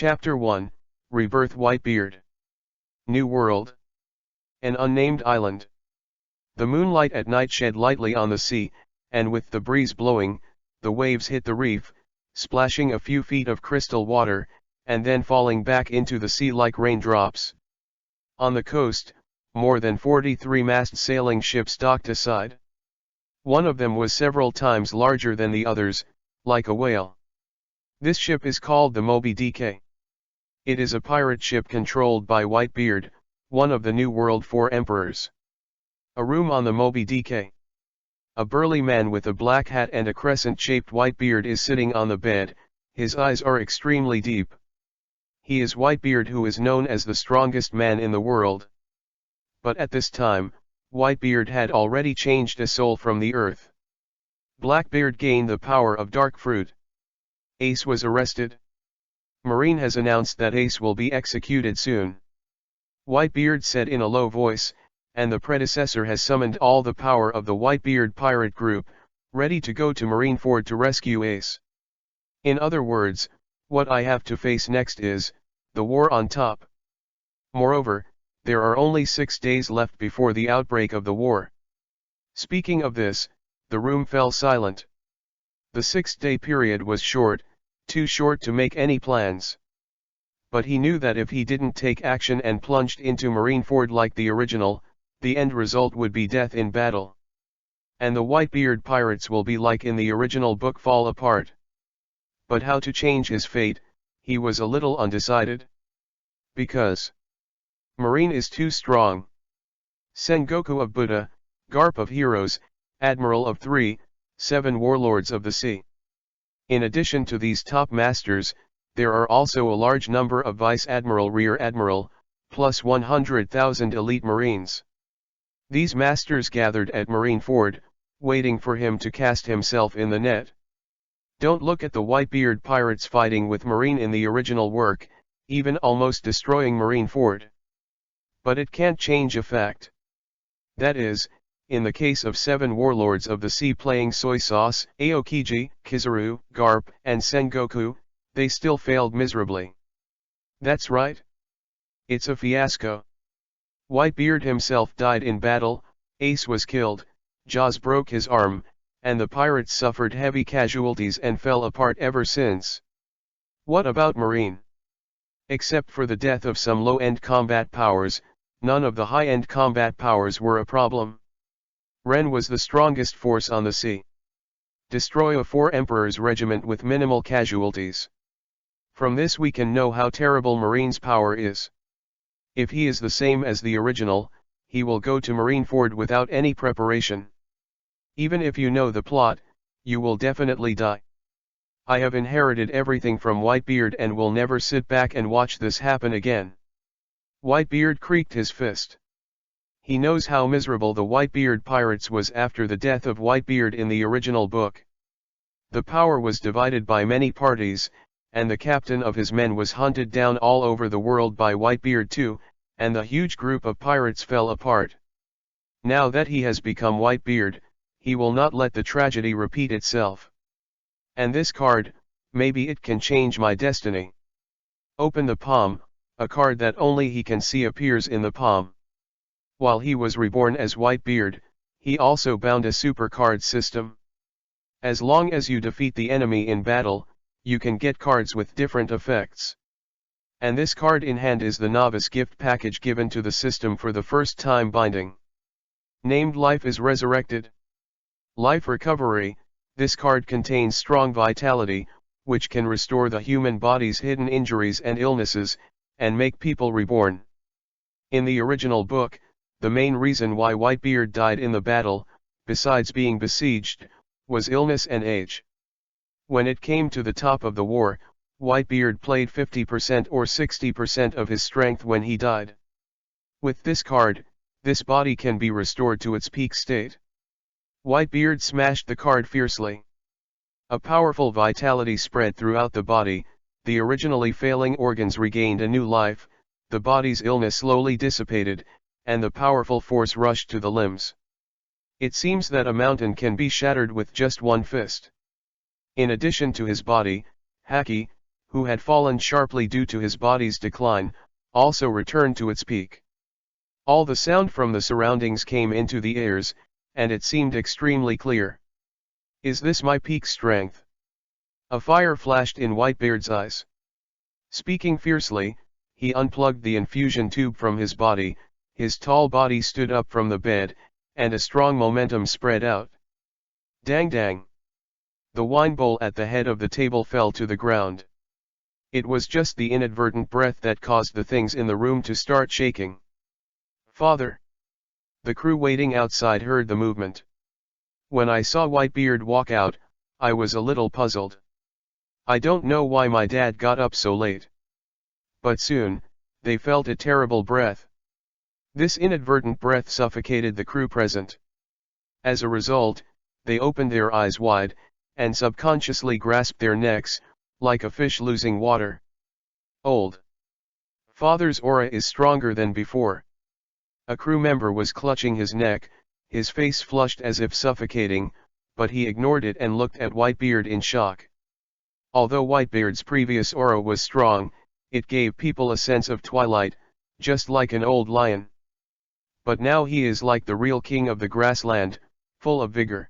Chapter 1, Rebirth. Whitebeard. New World. An unnamed island. The moonlight at night shed lightly on the sea, and with the breeze blowing, the waves hit the reef, splashing a few feet of crystal water, and then falling back into the sea like raindrops. On the coast, more than 43-mast sailing ships docked aside. One of them was several times larger than the others, like a whale. This ship is called the Moby Dick. It is a pirate ship controlled by Whitebeard, one of the New World 4 emperors. A room on the Moby Dick. A burly man with a black hat and a crescent-shaped white beard is sitting on the bed. His eyes are extremely deep. He is Whitebeard, who is known as the strongest man in the world. But at this time, Whitebeard had already changed a soul from the earth. Blackbeard gained the power of dark fruit. Ace was arrested. Marine has announced that Ace will be executed soon. Whitebeard said in a low voice, and the predecessor has summoned all the power of the Whitebeard pirate group, ready to go to Marineford to rescue Ace. In other words, what I have to face next is the war on top. Moreover, there are only 6 days left before the outbreak of the war. Speaking of this, the room fell silent. The 6-day period was short, too short to make any plans. But he knew that if he didn't take action and plunged into Marineford like the original, the end result would be death in battle. And the Whitebeard pirates will be like in the original book, fall apart. But how to change his fate, he was a little undecided. Because Marine is too strong. Sengoku of Buddha, Garp of Heroes, Admiral of 7 Warlords of the Sea. In addition to these top masters, there are also a large number of Vice Admiral, Rear Admiral, plus 100,000 elite Marines. These masters gathered at Marineford, waiting for him to cast himself in the net. Don't look at the Whitebeard pirates fighting with Marine in the original work, even almost destroying Marineford. But it can't change a fact. That is, in the case of 7 Warlords of the Sea playing soy sauce, Aokiji, Kizaru, Garp, and Sengoku, they still failed miserably. That's right. It's a fiasco. Whitebeard himself died in battle, Ace was killed, Jaws broke his arm, and the pirates suffered heavy casualties and fell apart ever since. What about Marine? Except for the death of some low-end combat powers, none of the high-end combat powers were a problem. Ren was the strongest force on the sea. Destroy a 4 Emperors regiment with minimal casualties. From this we can know how terrible Marine's power is. If he is the same as the original, he will go to Marineford without any preparation. Even if you know the plot, you will definitely die. I have inherited everything from Whitebeard and will never sit back and watch this happen again. Whitebeard creaked his fist. He knows how miserable the Whitebeard pirates was after the death of Whitebeard in the original book. The power was divided by many parties, and the captain of his men was hunted down all over the world by Whitebeard too, and the huge group of pirates fell apart. Now that he has become Whitebeard, he will not let the tragedy repeat itself. And this card, maybe it can change my destiny. Open the palm, a card that only he can see appears in the palm. While he was reborn as Whitebeard, he also bound a super card system. As long as you defeat the enemy in battle, you can get cards with different effects. And this card in hand is the novice gift package given to the system for the first time binding. Named Life is Resurrected. Life Recovery, this card contains strong vitality, which can restore the human body's hidden injuries and illnesses, and make people reborn. In the original book, the main reason why Whitebeard died in the battle, besides being besieged, was illness and age. When it came to the top of the war, Whitebeard played 50% or 60% of his strength when he died. With this card, this body can be restored to its peak state. Whitebeard smashed the card fiercely. A powerful vitality spread throughout the body, the originally failing organs regained a new life, the body's illness slowly dissipated, and the powerful force rushed to the limbs. It seems that a mountain can be shattered with just one fist. In addition to his body, Haki, who had fallen sharply due to his body's decline, also returned to its peak. All the sound from the surroundings came into the ears, and it seemed extremely clear. Is this my peak strength? A fire flashed in Whitebeard's eyes. Speaking fiercely, he unplugged the infusion tube from his body, his tall body stood up from the bed, and a strong momentum spread out. Dang dang! The wine bowl at the head of the table fell to the ground. It was just the inadvertent breath that caused the things in the room to start shaking. Father! The crew waiting outside heard the movement. When I saw Whitebeard walk out, I was a little puzzled. I don't know why my dad got up so late. But soon, they felt a terrible breath. This inadvertent breath suffocated the crew present. As a result, they opened their eyes wide, and subconsciously grasped their necks, like a fish losing water. Old Father's aura is stronger than before. A crew member was clutching his neck, his face flushed as if suffocating, but he ignored it and looked at Whitebeard in shock. Although Whitebeard's previous aura was strong, it gave people a sense of twilight, just like an old lion. But now he is like the real king of the grassland, full of vigor.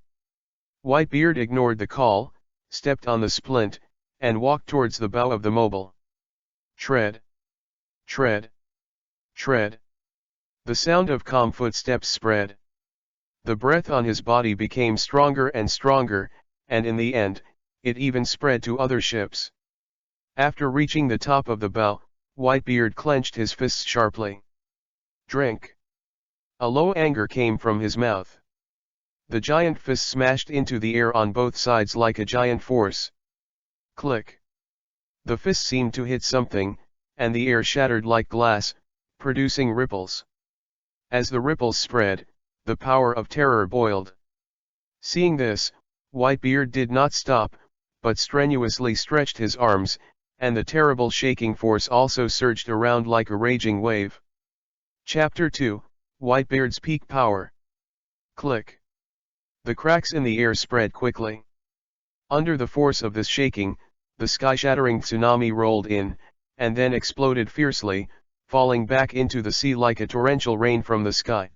Whitebeard ignored the call, stepped on the splint, and walked towards the bow of the mobile. Tread. Tread. Tread. The sound of calm footsteps spread. The breath on his body became stronger and stronger, and in the end, it even spread to other ships. After reaching the top of the bow, Whitebeard clenched his fists sharply. Drink. A low anger came from his mouth. The giant fist smashed into the air on both sides like a giant force. Click. The fist seemed to hit something, and the air shattered like glass, producing ripples. As the ripples spread, the power of terror boiled. Seeing this, Whitebeard did not stop, but strenuously stretched his arms, and the terrible shaking force also surged around like a raging wave. Chapter 2, Whitebeard's Peak Power. Click. The cracks in the air spread quickly. Under the force of this shaking, the sky-shattering tsunami rolled in, and then exploded fiercely, falling back into the sea like a torrential rain from the sky.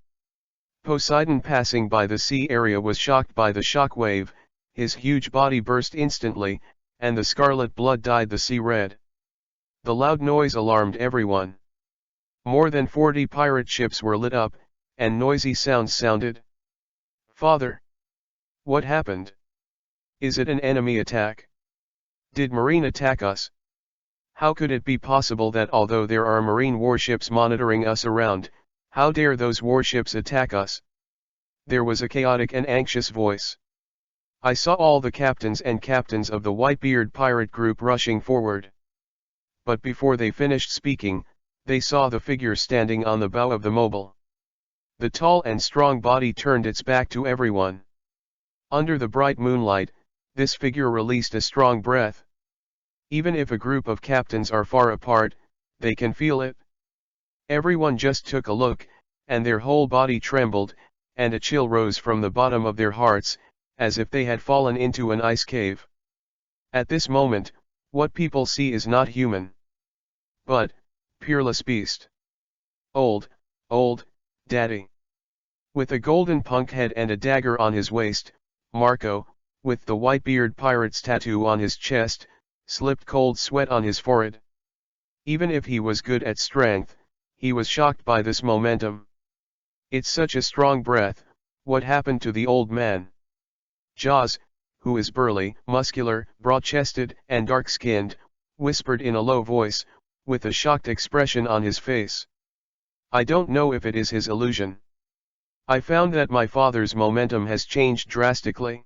Poseidon passing by the sea area was shocked by the shock wave, his huge body burst instantly, and the scarlet blood dyed the sea red. The loud noise alarmed everyone. More than 40 pirate ships were lit up, and noisy sounds sounded. Father! What happened? Is it an enemy attack? Did Marine attack us? How could it be possible that although there are Marine warships monitoring us around, how dare those warships attack us? There was a chaotic and anxious voice. I saw all the captains and captains of the Whitebeard pirate group rushing forward. But before they finished speaking, they saw the figure standing on the bow of the mobile. The tall and strong body turned its back to everyone. Under the bright moonlight, this figure released a strong breath. Even if a group of captains are far apart, they can feel it. Everyone just took a look, and their whole body trembled, and a chill rose from the bottom of their hearts, as if they had fallen into an ice cave. At this moment, what people see is not human, but peerless beast. Old Daddy. With a golden punk head and a dagger on his waist, Marco, with the Whitebeard pirate's tattoo on his chest, slipped cold sweat on his forehead. Even if he was good at strength, he was shocked by this momentum. It's such a strong breath. What happened to the old man? Jaws, who is burly, muscular, broad-chested, and dark-skinned, whispered in a low voice, with a shocked expression on his face. I don't know if it is his illusion. I found that my father's momentum has changed drastically.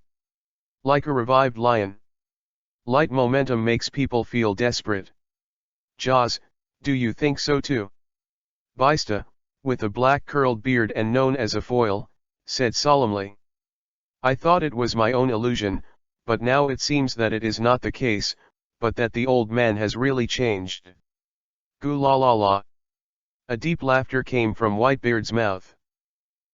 Like a revived lion. Light momentum makes people feel desperate. Jaws, do you think so too? Baista, with a black curled beard and known as a foil, said solemnly. I thought it was my own illusion, but now it seems that it is not the case, but that the old man has really changed. Goo la la la. A deep laughter came from Whitebeard's mouth.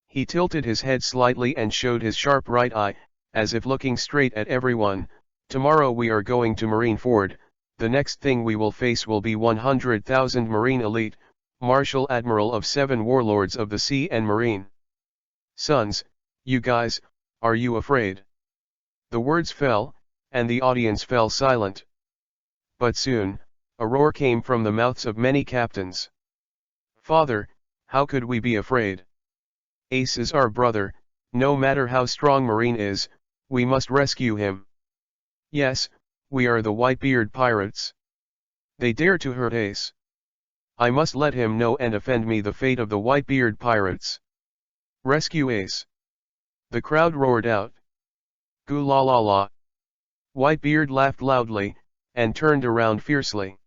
He tilted his head slightly and showed his sharp right eye, as if looking straight at everyone. Tomorrow we are going to Marineford, the next thing we will face will be 100,000 Marine elite, Marshal Admiral of 7 warlords of the sea and marine. Sons, you guys, are you afraid? The words fell, and the audience fell silent. But soon, a roar came from the mouths of many captains. Father, how could we be afraid? Ace is our brother, no matter how strong Marine is, we must rescue him. Yes, we are the Whitebeard pirates. They dare to hurt Ace. I must let him know and offend me the fate of the Whitebeard pirates. Rescue Ace. The crowd roared out. Goo la la la. Whitebeard laughed loudly, and turned around fiercely.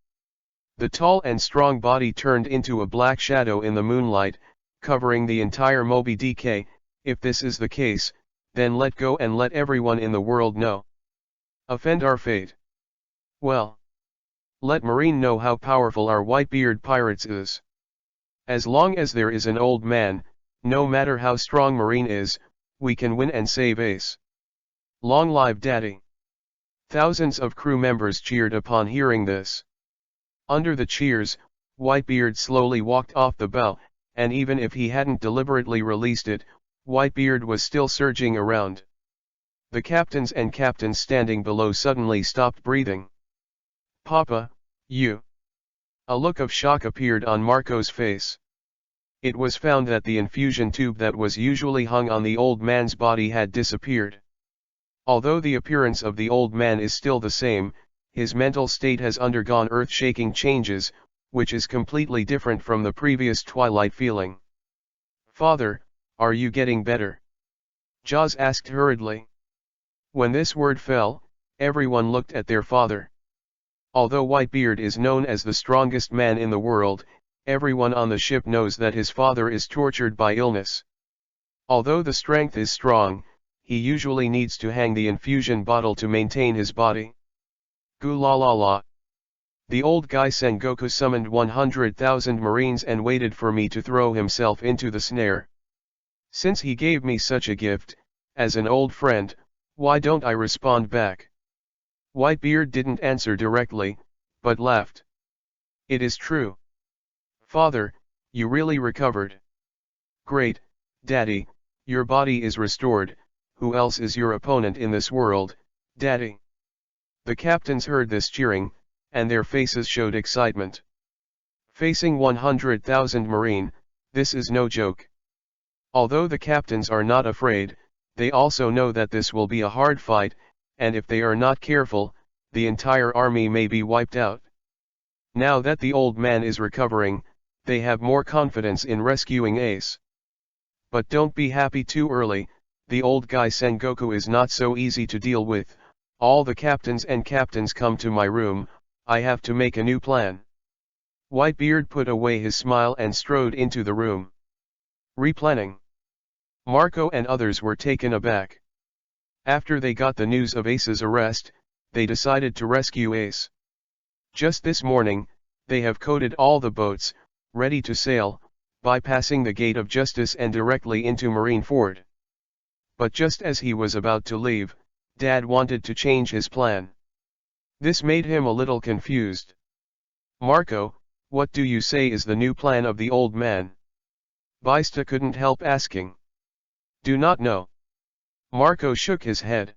The tall and strong body turned into a black shadow in the moonlight, covering the entire Moby Dick. If this is the case, then let go and let everyone in the world know. Offend our fate. Well, let Marine know how powerful our Whitebeard pirates is. As long as there is an old man, no matter how strong Marine is, we can win and save Ace. Long live Daddy. Thousands of crew members cheered upon hearing this. Under the cheers, Whitebeard slowly walked off the bow, and even if he hadn't deliberately released it, Whitebeard was still surging around. The captains and captains standing below suddenly stopped breathing. Papa, you. A look of shock appeared on Marco's face. It was found that the infusion tube that was usually hung on the old man's body had disappeared. Although the appearance of the old man is still the same, his mental state has undergone earth-shaking changes, which is completely different from the previous twilight feeling. Father, are you getting better? Jaws asked hurriedly. When this word fell, everyone looked at their father. Although Whitebeard is known as the strongest man in the world, everyone on the ship knows that his father is tortured by illness. Although the strength is strong, he usually needs to hang the infusion bottle to maintain his body. Goo la la la. The old guy Sengoku summoned 100,000 Marines and waited for me to throw himself into the snare. Since he gave me such a gift, as an old friend, why don't I respond back? Whitebeard didn't answer directly, but laughed. It is true. Father, you really recovered. Great, Daddy, your body is restored. Who else is your opponent in this world, Daddy? The captains heard this cheering, and their faces showed excitement. Facing 100,000 Marine, this is no joke. Although the captains are not afraid, they also know that this will be a hard fight, and if they are not careful, the entire army may be wiped out. Now that the old man is recovering, they have more confidence in rescuing Ace. But don't be happy too early. The old guy Sengoku is not so easy to deal with. All the captains and captains come to my room. I have to make a new plan. Whitebeard put away his smile and strode into the room. Replanning. Marco and others were taken aback. After they got the news of Ace's arrest, they decided to rescue Ace. Just this morning, they have coated all the boats, ready to sail, bypassing the gate of justice and directly into Marineford. But just as he was about to leave, Dad wanted to change his plan. This made him a little confused. Marco, what do you say is the new plan of the old man? Baista couldn't help asking. Do not know. Marco shook his head.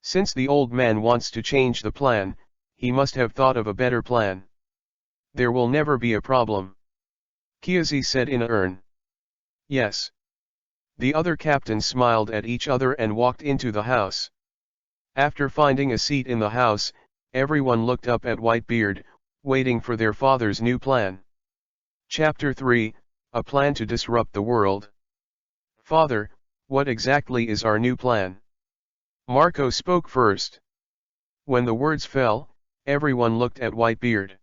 Since the old man wants to change the plan, he must have thought of a better plan. There will never be a problem. Kiyoshi said in a turn. Yes. The other captains smiled at each other and walked into the house. After finding a seat in the house, everyone looked up at Whitebeard, waiting for their father's new plan. Chapter 3, A Plan to Disrupt the World. Father, what exactly is our new plan? Marco spoke first. When the words fell, everyone looked at Whitebeard.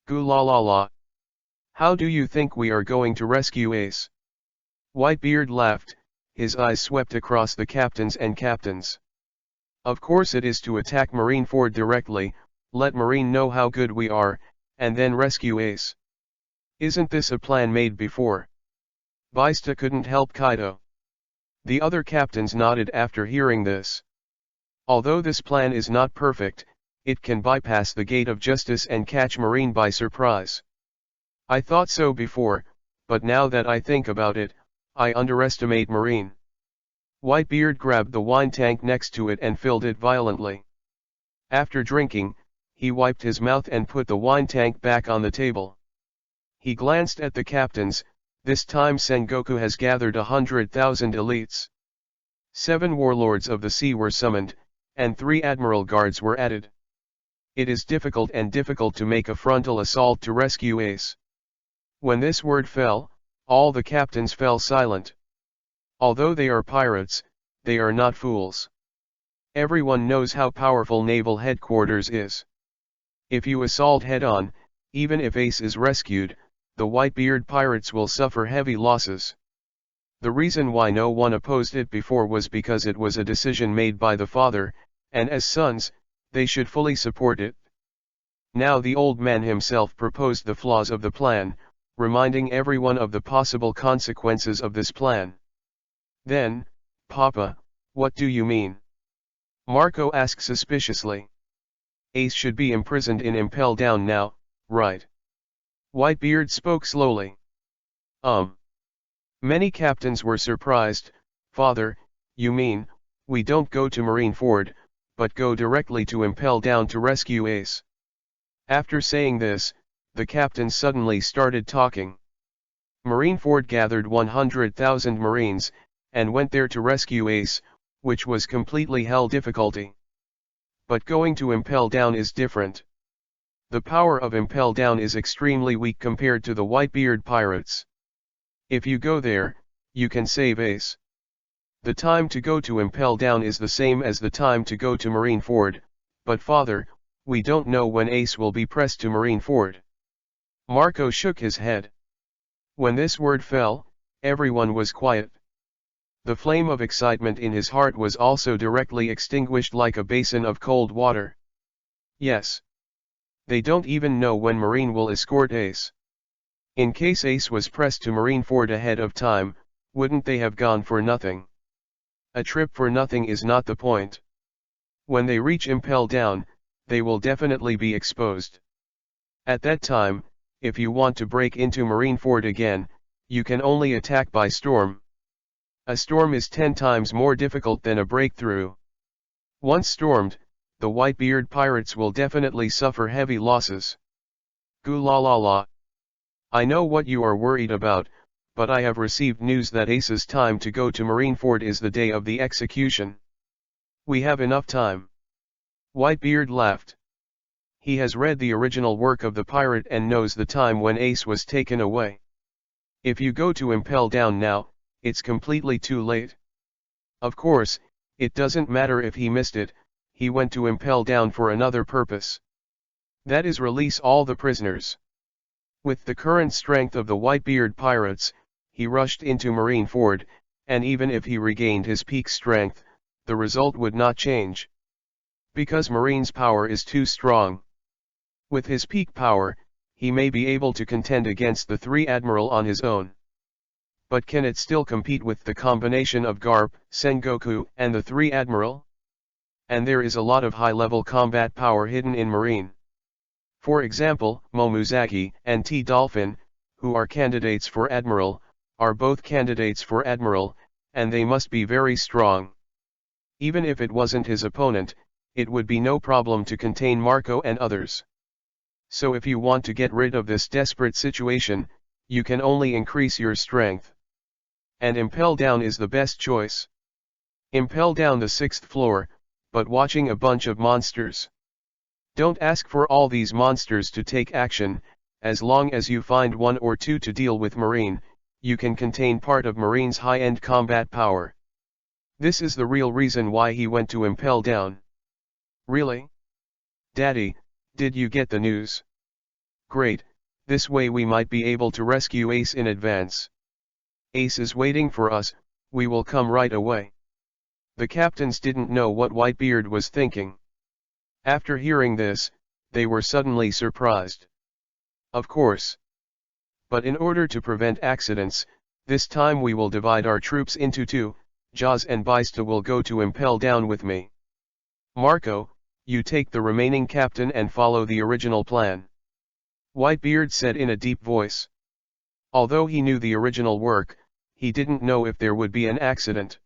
Goo la la la. How do you think we are going to rescue Ace? Whitebeard laughed, his eyes swept across the captains and captains. Of course it is to attack Marineford directly, let Marine know how good we are, and then rescue Ace. Isn't this a plan made before? Baista couldn't help Kaido. The other captains nodded after hearing this. Although this plan is not perfect, It can bypass the gate of justice and catch Marine by surprise. I thought so before, but now that I think about it, I underestimate Marine. Whitebeard grabbed the wine tank next to it and filled it violently. After drinking, he wiped his mouth and put the wine tank back on the table. He glanced at the captains. This time Sengoku has gathered 100,000 elites. 7 warlords of the sea were summoned, and 3 admiral guards were added. It is difficult to make a frontal assault to rescue Ace. When this word fell, all the captains fell silent. Although they are pirates, they are not fools. Everyone knows how powerful naval headquarters is. If you assault head-on, even if Ace is rescued, the Whitebeard pirates will suffer heavy losses. The reason why no one opposed it before was because it was a decision made by the father, and as sons, they should fully support it. Now the old man himself proposed the flaws of the plan, reminding everyone of the possible consequences of this plan. Then, Papa, what do you mean? Marco asked suspiciously. Ace should be imprisoned in Impel Down now, right? Whitebeard spoke slowly. Many captains were surprised. Father, you mean, we don't go to Marineford, but go directly to Impel Down to rescue Ace? After saying this, the captains suddenly started talking. Marineford gathered 100,000 Marines, and went there to rescue Ace, which was completely hell difficulty. But going to Impel Down is different. The power of Impel Down is extremely weak compared to the Whitebeard pirates. If you go there, you can save Ace. The time to go to Impel Down is the same as the time to go to Marineford, but father, we don't know when Ace will be pressed to Marineford. Marco shook his head. When this word fell, everyone was quiet. The flame of excitement in his heart was also directly extinguished like a basin of cold water. Yes. They don't even know when Marine will escort Ace. In case Ace was pressed to Marineford ahead of time, wouldn't they have gone for nothing? A trip for nothing is not the point. When they reach Impel Down, they will definitely be exposed. At that time, if you want to break into Marineford again, you can only attack by storm. A storm is 10 times more difficult than a breakthrough. Once stormed, the Whitebeard pirates will definitely suffer heavy losses. Goo la la la. I know what you are worried about, but I have received news that Ace's time to go to Marineford is the day of the execution. We have enough time. Whitebeard laughed. He has read the original work of the pirate and knows the time when Ace was taken away. If you go to Impel Down now, it's completely too late. Of course, it doesn't matter if he missed it, he went to Impel Down for another purpose. That is release all the prisoners. With the current strength of the Whitebeard pirates, he rushed into Marineford, and even if he regained his peak strength, the result would not change. Because Marine's power is too strong. With his peak power, he may be able to contend against the 3 Admiral on his own. But can it still compete with the combination of Garp, Sengoku, and the 3 Admiral? And there is a lot of high-level combat power hidden in Marine. For example, Momuzaki and T-Dolphin, who are candidates for Admiral, are both candidates for Admiral, and they must be very strong. Even if it wasn't his opponent, it would be no problem to contain Marco and others. So if you want to get rid of this desperate situation, you can only increase your strength. And Impel Down is the best choice. Impel Down the 6th floor, but watching a bunch of monsters. Don't ask for all these monsters to take action, as long as you find 1 or 2 to deal with Marine, you can contain part of Marine's high-end combat power. This is the real reason why he went to Impel Down. Really? Daddy, did you get the news? Great, this way we might be able to rescue Ace in advance. Ace is waiting for us, we will come right away. The captains didn't know what Whitebeard was thinking. After hearing this, they were suddenly surprised. Of course. But in order to prevent accidents, this time we will divide our troops into 2, Jaws and Baista will go to Impel Down with me. Marco, you take the remaining captain and follow the original plan. Whitebeard said in a deep voice. Although he knew the original work, he didn't know if there would be an accident.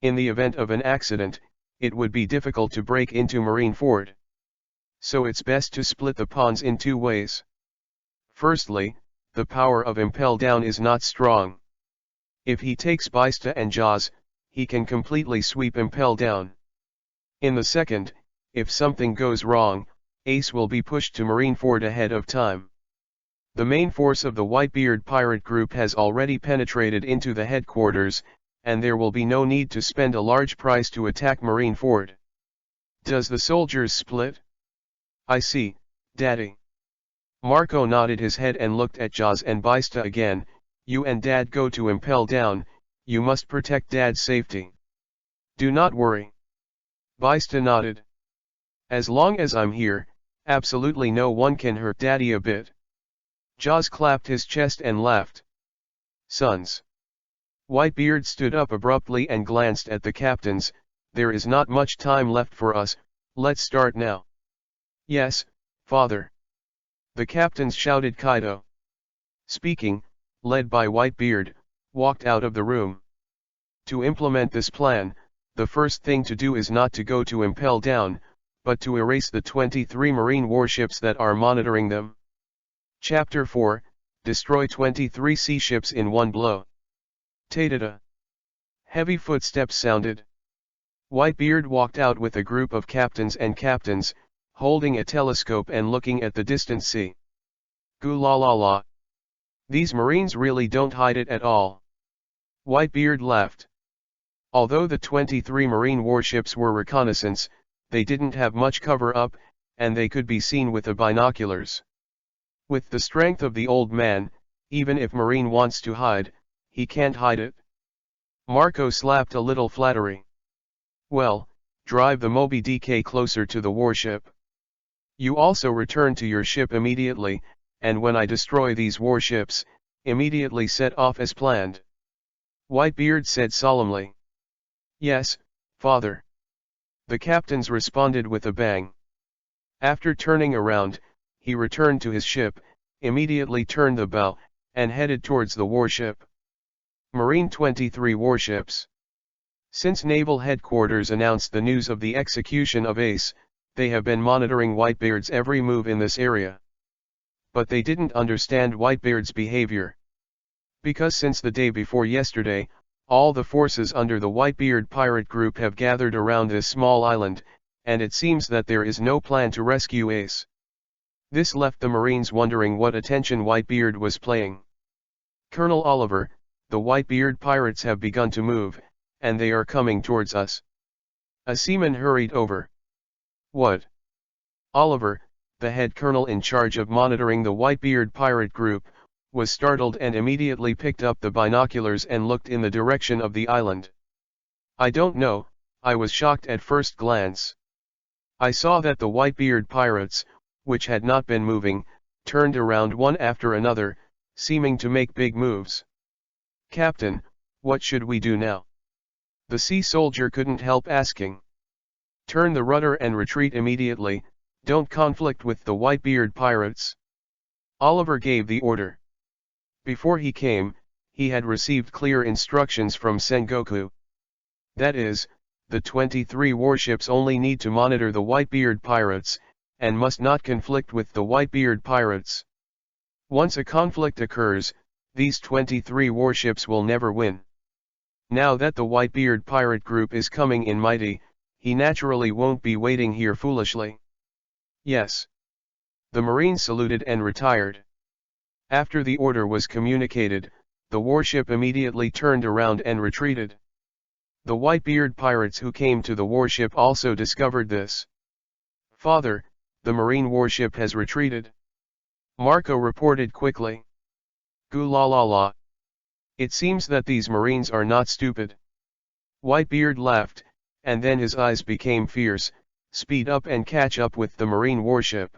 In the event of an accident, it would be difficult to break into Marineford. So it's best to split the pawns in two ways. Firstly, the power of Impel Down is not strong. If he takes Bista and Jaws, he can completely sweep Impel Down. In the second, if something goes wrong, Ace will be pushed to Marineford ahead of time. The main force of the Whitebeard pirate group has already penetrated into the headquarters, and there will be no need to spend a large price to attack Marineford. Does the soldiers split? I see, Daddy. Marco nodded his head and looked at Jaws and Bista again. You and Dad go to Impel Down, you must protect Dad's safety. Do not worry. Bista nodded. As long as I'm here, absolutely no one can hurt Daddy a bit. Jaws clapped his chest and laughed. Sons. Whitebeard stood up abruptly and glanced at the captains. There is not much time left for us, let's start now. Yes, Father. The captains shouted. Kaido, speaking, led by Whitebeard, walked out of the room. To implement this plan, the first thing to do is not to go to Impel Down, but to erase the 23 marine warships that are monitoring them. Chapter 4, Destroy 23 sea ships in one blow. Ta-da-da. Heavy footsteps sounded. Whitebeard walked out with a group of captains, holding a telescope and looking at the distant sea. Goo la la la. These marines really don't hide it at all. Whitebeard laughed. Although the 23 marine warships were reconnaissance, they didn't have much cover up, and they could be seen with the binoculars. With the strength of the old man, even if Marine wants to hide, he can't hide it. Marco slapped a little flattery. Well, drive the Moby DK closer to the warship. You also return to your ship immediately, and when I destroy these warships, immediately set off as planned. Whitebeard said solemnly. Yes, Father. The captains responded with a bang. After turning around, he returned to his ship, immediately turned the bow, and headed towards the warship. Marine 23 warships. Since Naval Headquarters announced the news of the execution of Ace, they have been monitoring Whitebeard's every move in this area. But they didn't understand Whitebeard's behavior. Because since the day before yesterday, all the forces under the Whitebeard pirate group have gathered around this small island, and it seems that there is no plan to rescue Ace. This left the Marines wondering what attention Whitebeard was paying. Colonel Oliver, the Whitebeard pirates have begun to move, and they are coming towards us. A seaman hurried over. What? Oliver, the head colonel in charge of monitoring the Whitebeard pirate group, was startled and immediately picked up the binoculars and looked in the direction of the island. I don't know, I was shocked at first glance. I saw that the Whitebeard pirates, which had not been moving, turned around one after another, seeming to make big moves. Captain, what should we do now? The sea soldier couldn't help asking. Turn the rudder and retreat immediately, don't conflict with the Whitebeard pirates. Oliver gave the order. Before he came, he had received clear instructions from Sengoku. That is, the 23 warships only need to monitor the Whitebeard pirates, and must not conflict with the Whitebeard pirates. Once a conflict occurs, these 23 warships will never win. Now that the Whitebeard pirate group is coming in mighty, he naturally won't be waiting here foolishly. Yes. The Marines saluted and retired. After the order was communicated, the warship immediately turned around and retreated. The Whitebeard pirates who came to the warship also discovered this. Father, the Marine warship has retreated. Marco reported quickly. Goo la la la. It seems that these Marines are not stupid. Whitebeard laughed, and then his eyes became fierce. Speed up and catch up with the Marine warship.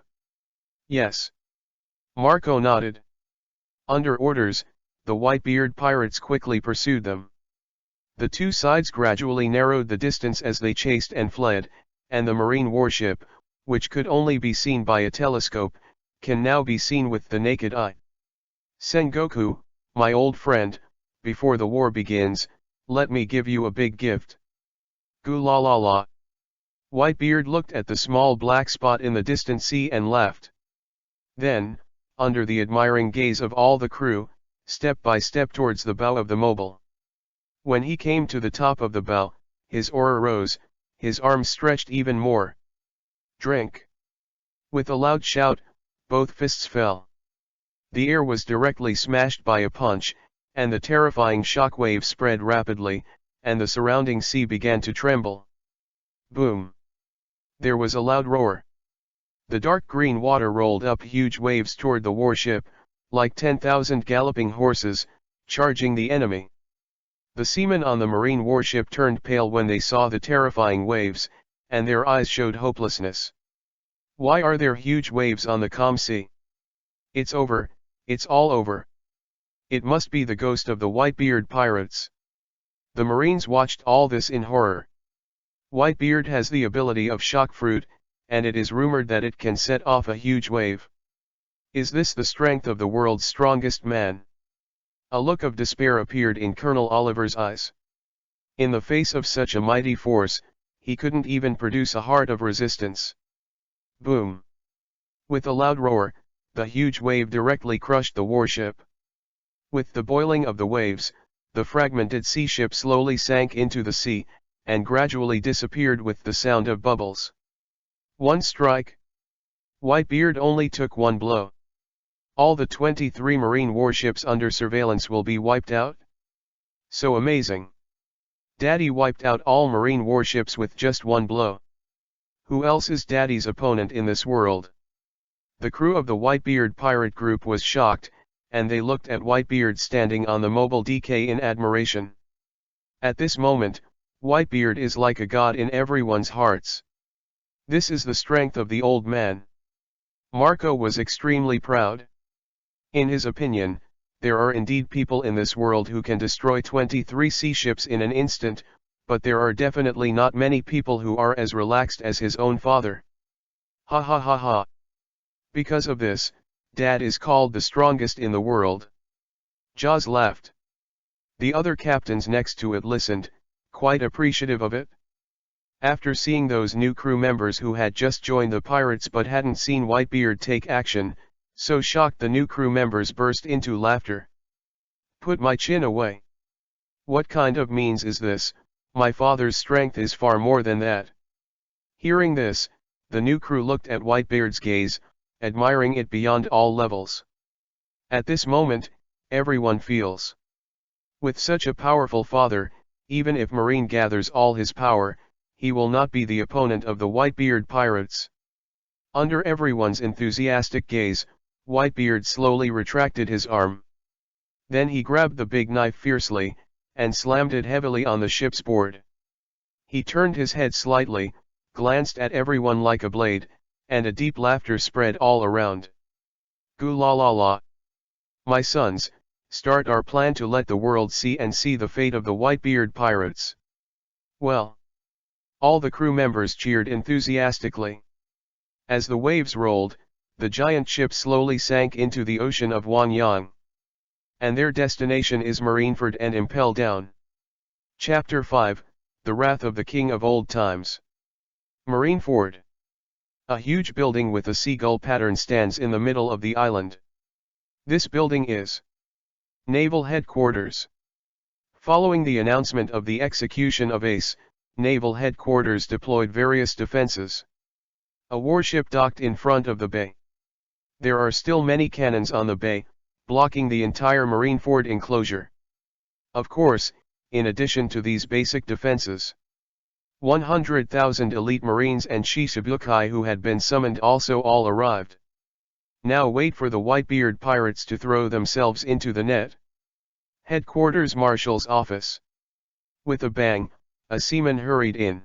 Yes. Marco nodded. Under orders, the Whitebeard pirates quickly pursued them. The two sides gradually narrowed the distance as they chased and fled, and the marine warship, which could only be seen by a telescope, can now be seen with the naked eye. Sengoku, my old friend, before the war begins, let me give you a big gift. Goo la la la. Whitebeard looked at the small black spot in the distant sea and laughed. Then, under the admiring gaze of all the crew, step by step towards the bow of the mobile. When he came to the top of the bow, his aura rose, his arms stretched even more. Drink! With a loud shout, both fists fell. The air was directly smashed by a punch, and the terrifying shock wave spread rapidly, and the surrounding sea began to tremble. Boom! There was a loud roar. The dark green water rolled up huge waves toward the warship, like 10,000 galloping horses, charging the enemy. The seamen on the marine warship turned pale when they saw the terrifying waves, and their eyes showed hopelessness. Why are there huge waves on the calm sea? It's over, it's all over. It must be the ghost of the Whitebeard pirates. The Marines watched all this in horror. Whitebeard has the ability of shock fruit, and it is rumored that it can set off a huge wave. Is this the strength of the world's strongest man? A look of despair appeared in Colonel Oliver's eyes. In the face of such a mighty force, he couldn't even produce a heart of resistance. Boom! With a loud roar, the huge wave directly crushed the warship. With the boiling of the waves, the fragmented sea ship slowly sank into the sea, and gradually disappeared with the sound of bubbles. One strike. Whitebeard only took one blow. All the 23 marine warships under surveillance will be wiped out? So amazing. Daddy wiped out all marine warships with just one blow. Who else is Daddy's opponent in this world? The crew of the Whitebeard pirate group was shocked, and they looked at Whitebeard standing on the mobile DK in admiration. At this moment, Whitebeard is like a god in everyone's hearts. This is the strength of the old man. Marco was extremely proud. In his opinion, there are indeed people in this world who can destroy 23 sea ships in an instant, but there are definitely not many people who are as relaxed as his own father. Ha ha ha ha. Because of this, Dad is called the strongest in the world. Jaws laughed. The other captains next to it listened, quite appreciative of it. After seeing those new crew members who had just joined the pirates but hadn't seen Whitebeard take action, so shocked the new crew members burst into laughter. Put my chin away. What kind of means is this? My father's strength is far more than that. Hearing this, the new crew looked at Whitebeard's gaze, admiring it beyond all levels. At this moment, everyone feels. With such a powerful father, even if Marine gathers all his power, he will not be the opponent of the Whitebeard pirates. Under everyone's enthusiastic gaze, Whitebeard slowly retracted his arm. Then he grabbed the big knife fiercely, and slammed it heavily on the ship's board. He turned his head slightly, glanced at everyone like a blade, and a deep laughter spread all around. Goo la la la. My sons, start our plan to let the world see the fate of the Whitebeard pirates. Well. All the crew members cheered enthusiastically. As the waves rolled, the giant ship slowly sank into the ocean of Wanyang. And their destination is Marineford and Impel Down. Chapter 5, The Wrath of the King of Old Times. Marineford. A huge building with a seagull pattern stands in the middle of the island. This building is Naval Headquarters. Following the announcement of the execution of Ace, Naval Headquarters deployed various defenses. A warship docked in front of the bay. There are still many cannons on the bay, blocking the entire Marineford enclosure. Of course, in addition to these basic defenses, 100,000 elite Marines and Shishibukai who had been summoned also all arrived. Now wait for the Whitebeard pirates to throw themselves into the net. Headquarters Marshal's office. With a bang, a seaman hurried in.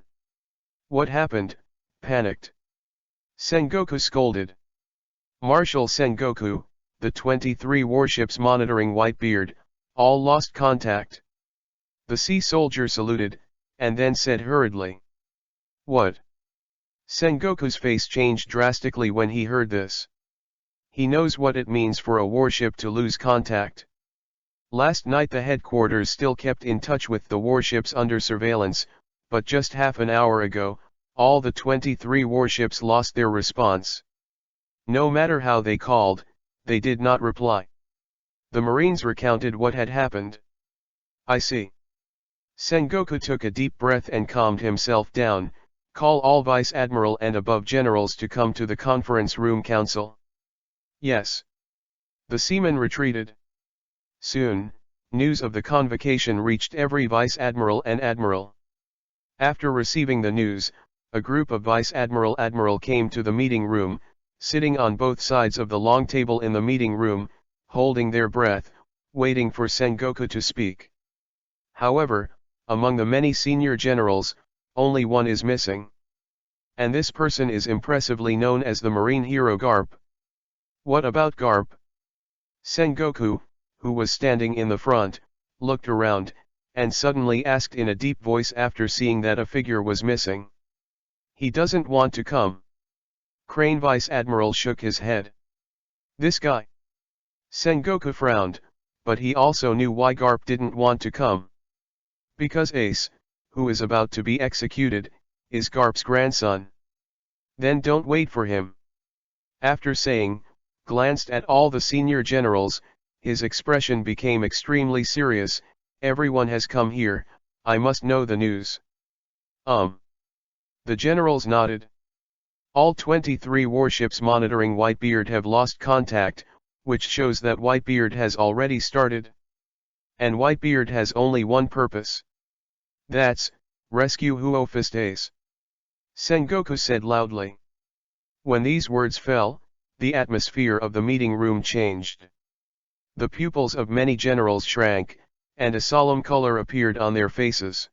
What happened? Panicked Sengoku scolded. Marshal Sengoku, the 23 warships monitoring Whitebeard, all lost contact. The sea soldier saluted, and then said hurriedly. What? Sengoku's face changed drastically when he heard this. He knows what it means for a warship to lose contact. Last night the headquarters still kept in touch with the warships under surveillance, but just half an hour ago, all the 23 warships lost their response. No matter how they called, they did not reply. The Marines recounted what had happened. I see. Sengoku took a deep breath and calmed himself down. Call all Vice Admiral and above generals to come to the conference room council. Yes. The seamen retreated. Soon, news of the convocation reached every Vice Admiral and Admiral. After receiving the news, a group of Vice Admiral came to the meeting room, sitting on both sides of the long table in the meeting room, holding their breath, waiting for Sengoku to speak. However, among the many senior generals, only one is missing. And this person is impressively known as the Marine hero Garp. What about Garp? Sengoku, who was standing in the front, looked around, and suddenly asked in a deep voice after seeing that a figure was missing. He doesn't want to come. Crane Vice Admiral shook his head. This guy. Sengoku frowned, but he also knew why Garp didn't want to come. Because Ace, who is about to be executed, is Garp's grandson. Then don't wait for him. After saying, glanced at all the senior generals, his expression became extremely serious. Everyone has come here, I must know the news. The generals nodded. All 23 warships monitoring Whitebeard have lost contact, which shows that Whitebeard has already started. And Whitebeard has only one purpose. That's, rescue Huofist Ace. Sengoku said loudly. When these words fell, the atmosphere of the meeting room changed. The pupils of many generals shrank, and a solemn color appeared on their faces.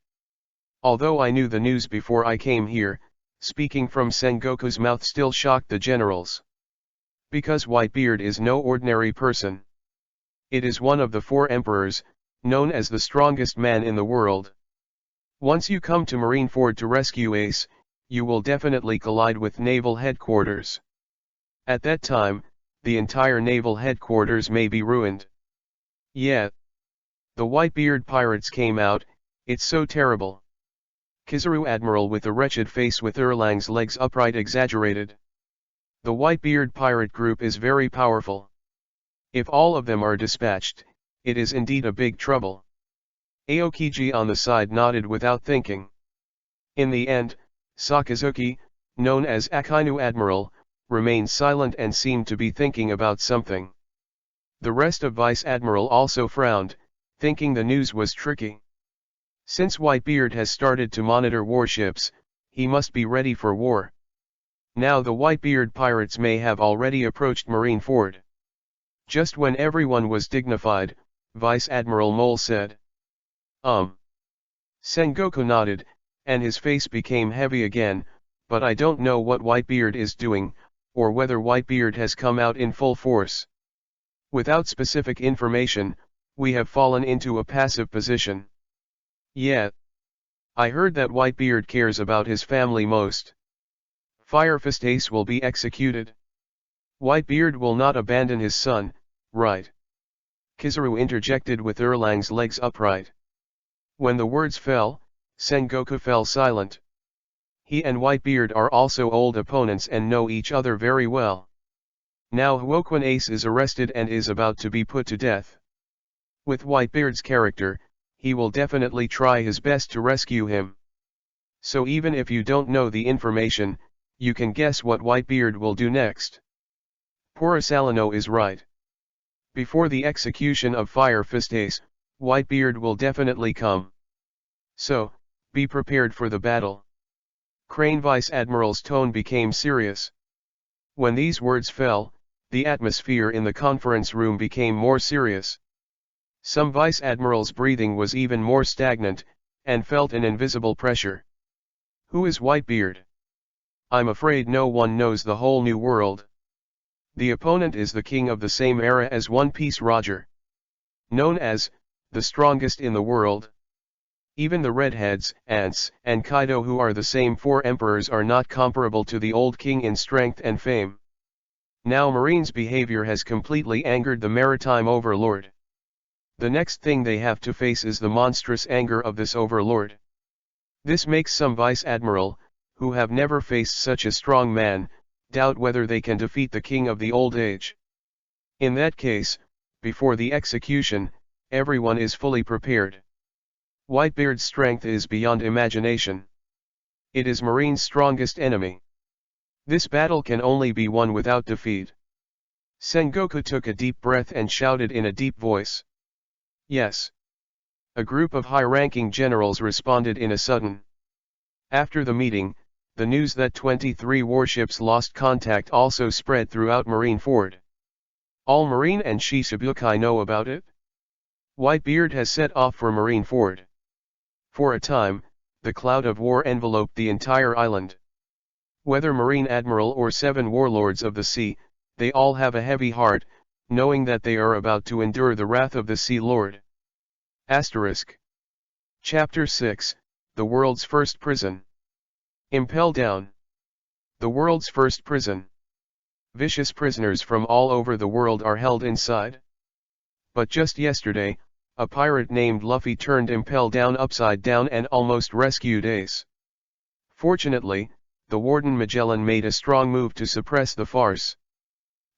Although I knew the news before I came here, speaking from Sengoku's mouth still shocked the generals. Because Whitebeard is no ordinary person. It is one of the 4 emperors, known as the strongest man in the world. Once you come to Marineford to rescue Ace, you will definitely collide with naval headquarters. At that time, the entire naval headquarters may be ruined. Yeah. The Whitebeard pirates came out, it's so terrible. Kizaru Admiral with a wretched face with Erlang's legs upright exaggerated. The Whitebeard pirate group is very powerful. If all of them are dispatched, it is indeed a big trouble. Aokiji on the side nodded without thinking. In the end, Sakazuki, known as Akainu Admiral, remained silent and seemed to be thinking about something. The rest of Vice Admiral also frowned, thinking the news was tricky. Since Whitebeard has started to monitor warships, he must be ready for war. Now the Whitebeard pirates may have already approached Marineford. Just when everyone was dignified, Vice Admiral Mole said. Sengoku nodded, and his face became heavy again, but I don't know what Whitebeard is doing, or whether Whitebeard has come out in full force. Without specific information, we have fallen into a passive position. Yeah. I heard that Whitebeard cares about his family most. Firefist Ace will be executed. Whitebeard will not abandon his son, right? Kizaru interjected with Erlang's legs upright. When the words fell, Sengoku fell silent. He and Whitebeard are also old opponents and know each other very well. Now Huoquan Ace is arrested and is about to be put to death. With Whitebeard's character, he will definitely try his best to rescue him. So even if you don't know the information, you can guess what Whitebeard will do next. Porisalino is right. Before the execution of Firefist Ace, Whitebeard will definitely come. So, be prepared for the battle. Crane Vice Admiral's tone became serious. When these words fell, the atmosphere in the conference room became more serious. Some Vice Admirals' breathing was even more stagnant, and felt an invisible pressure. Who is Whitebeard? I'm afraid no one knows the whole new world. The opponent is the king of the same era as One Piece Roger. Known as, the strongest in the world. Even the redheads, ants, and Kaido, who are the same four emperors, are not comparable to the old king in strength and fame. Now Marine's behavior has completely angered the maritime overlord. The next thing they have to face is the monstrous anger of this overlord. This makes some vice admiral, who have never faced such a strong man, doubt whether they can defeat the king of the old age. In that case, before the execution, everyone is fully prepared. Whitebeard's strength is beyond imagination. It is Marine's strongest enemy. This battle can only be won without defeat. Sengoku took a deep breath and shouted in a deep voice. Yes. A group of high-ranking generals responded in a sudden. After the meeting, the news that 23 warships lost contact also spread throughout Marineford. All Marine and Shichibukai know about it. Whitebeard has set off for Marineford. For a time, the cloud of war enveloped the entire island. Whether Marine Admiral or 7 warlords of the sea, they all have a heavy heart, knowing that they are about to endure the wrath of the Sea Lord. Asterisk. Chapter 6, The World's First Prison. Impel Down. The world's first prison. Vicious prisoners from all over the world are held inside. But just yesterday, a pirate named Luffy turned Impel Down upside down and almost rescued Ace. Fortunately, the Warden Magellan made a strong move to suppress the farce.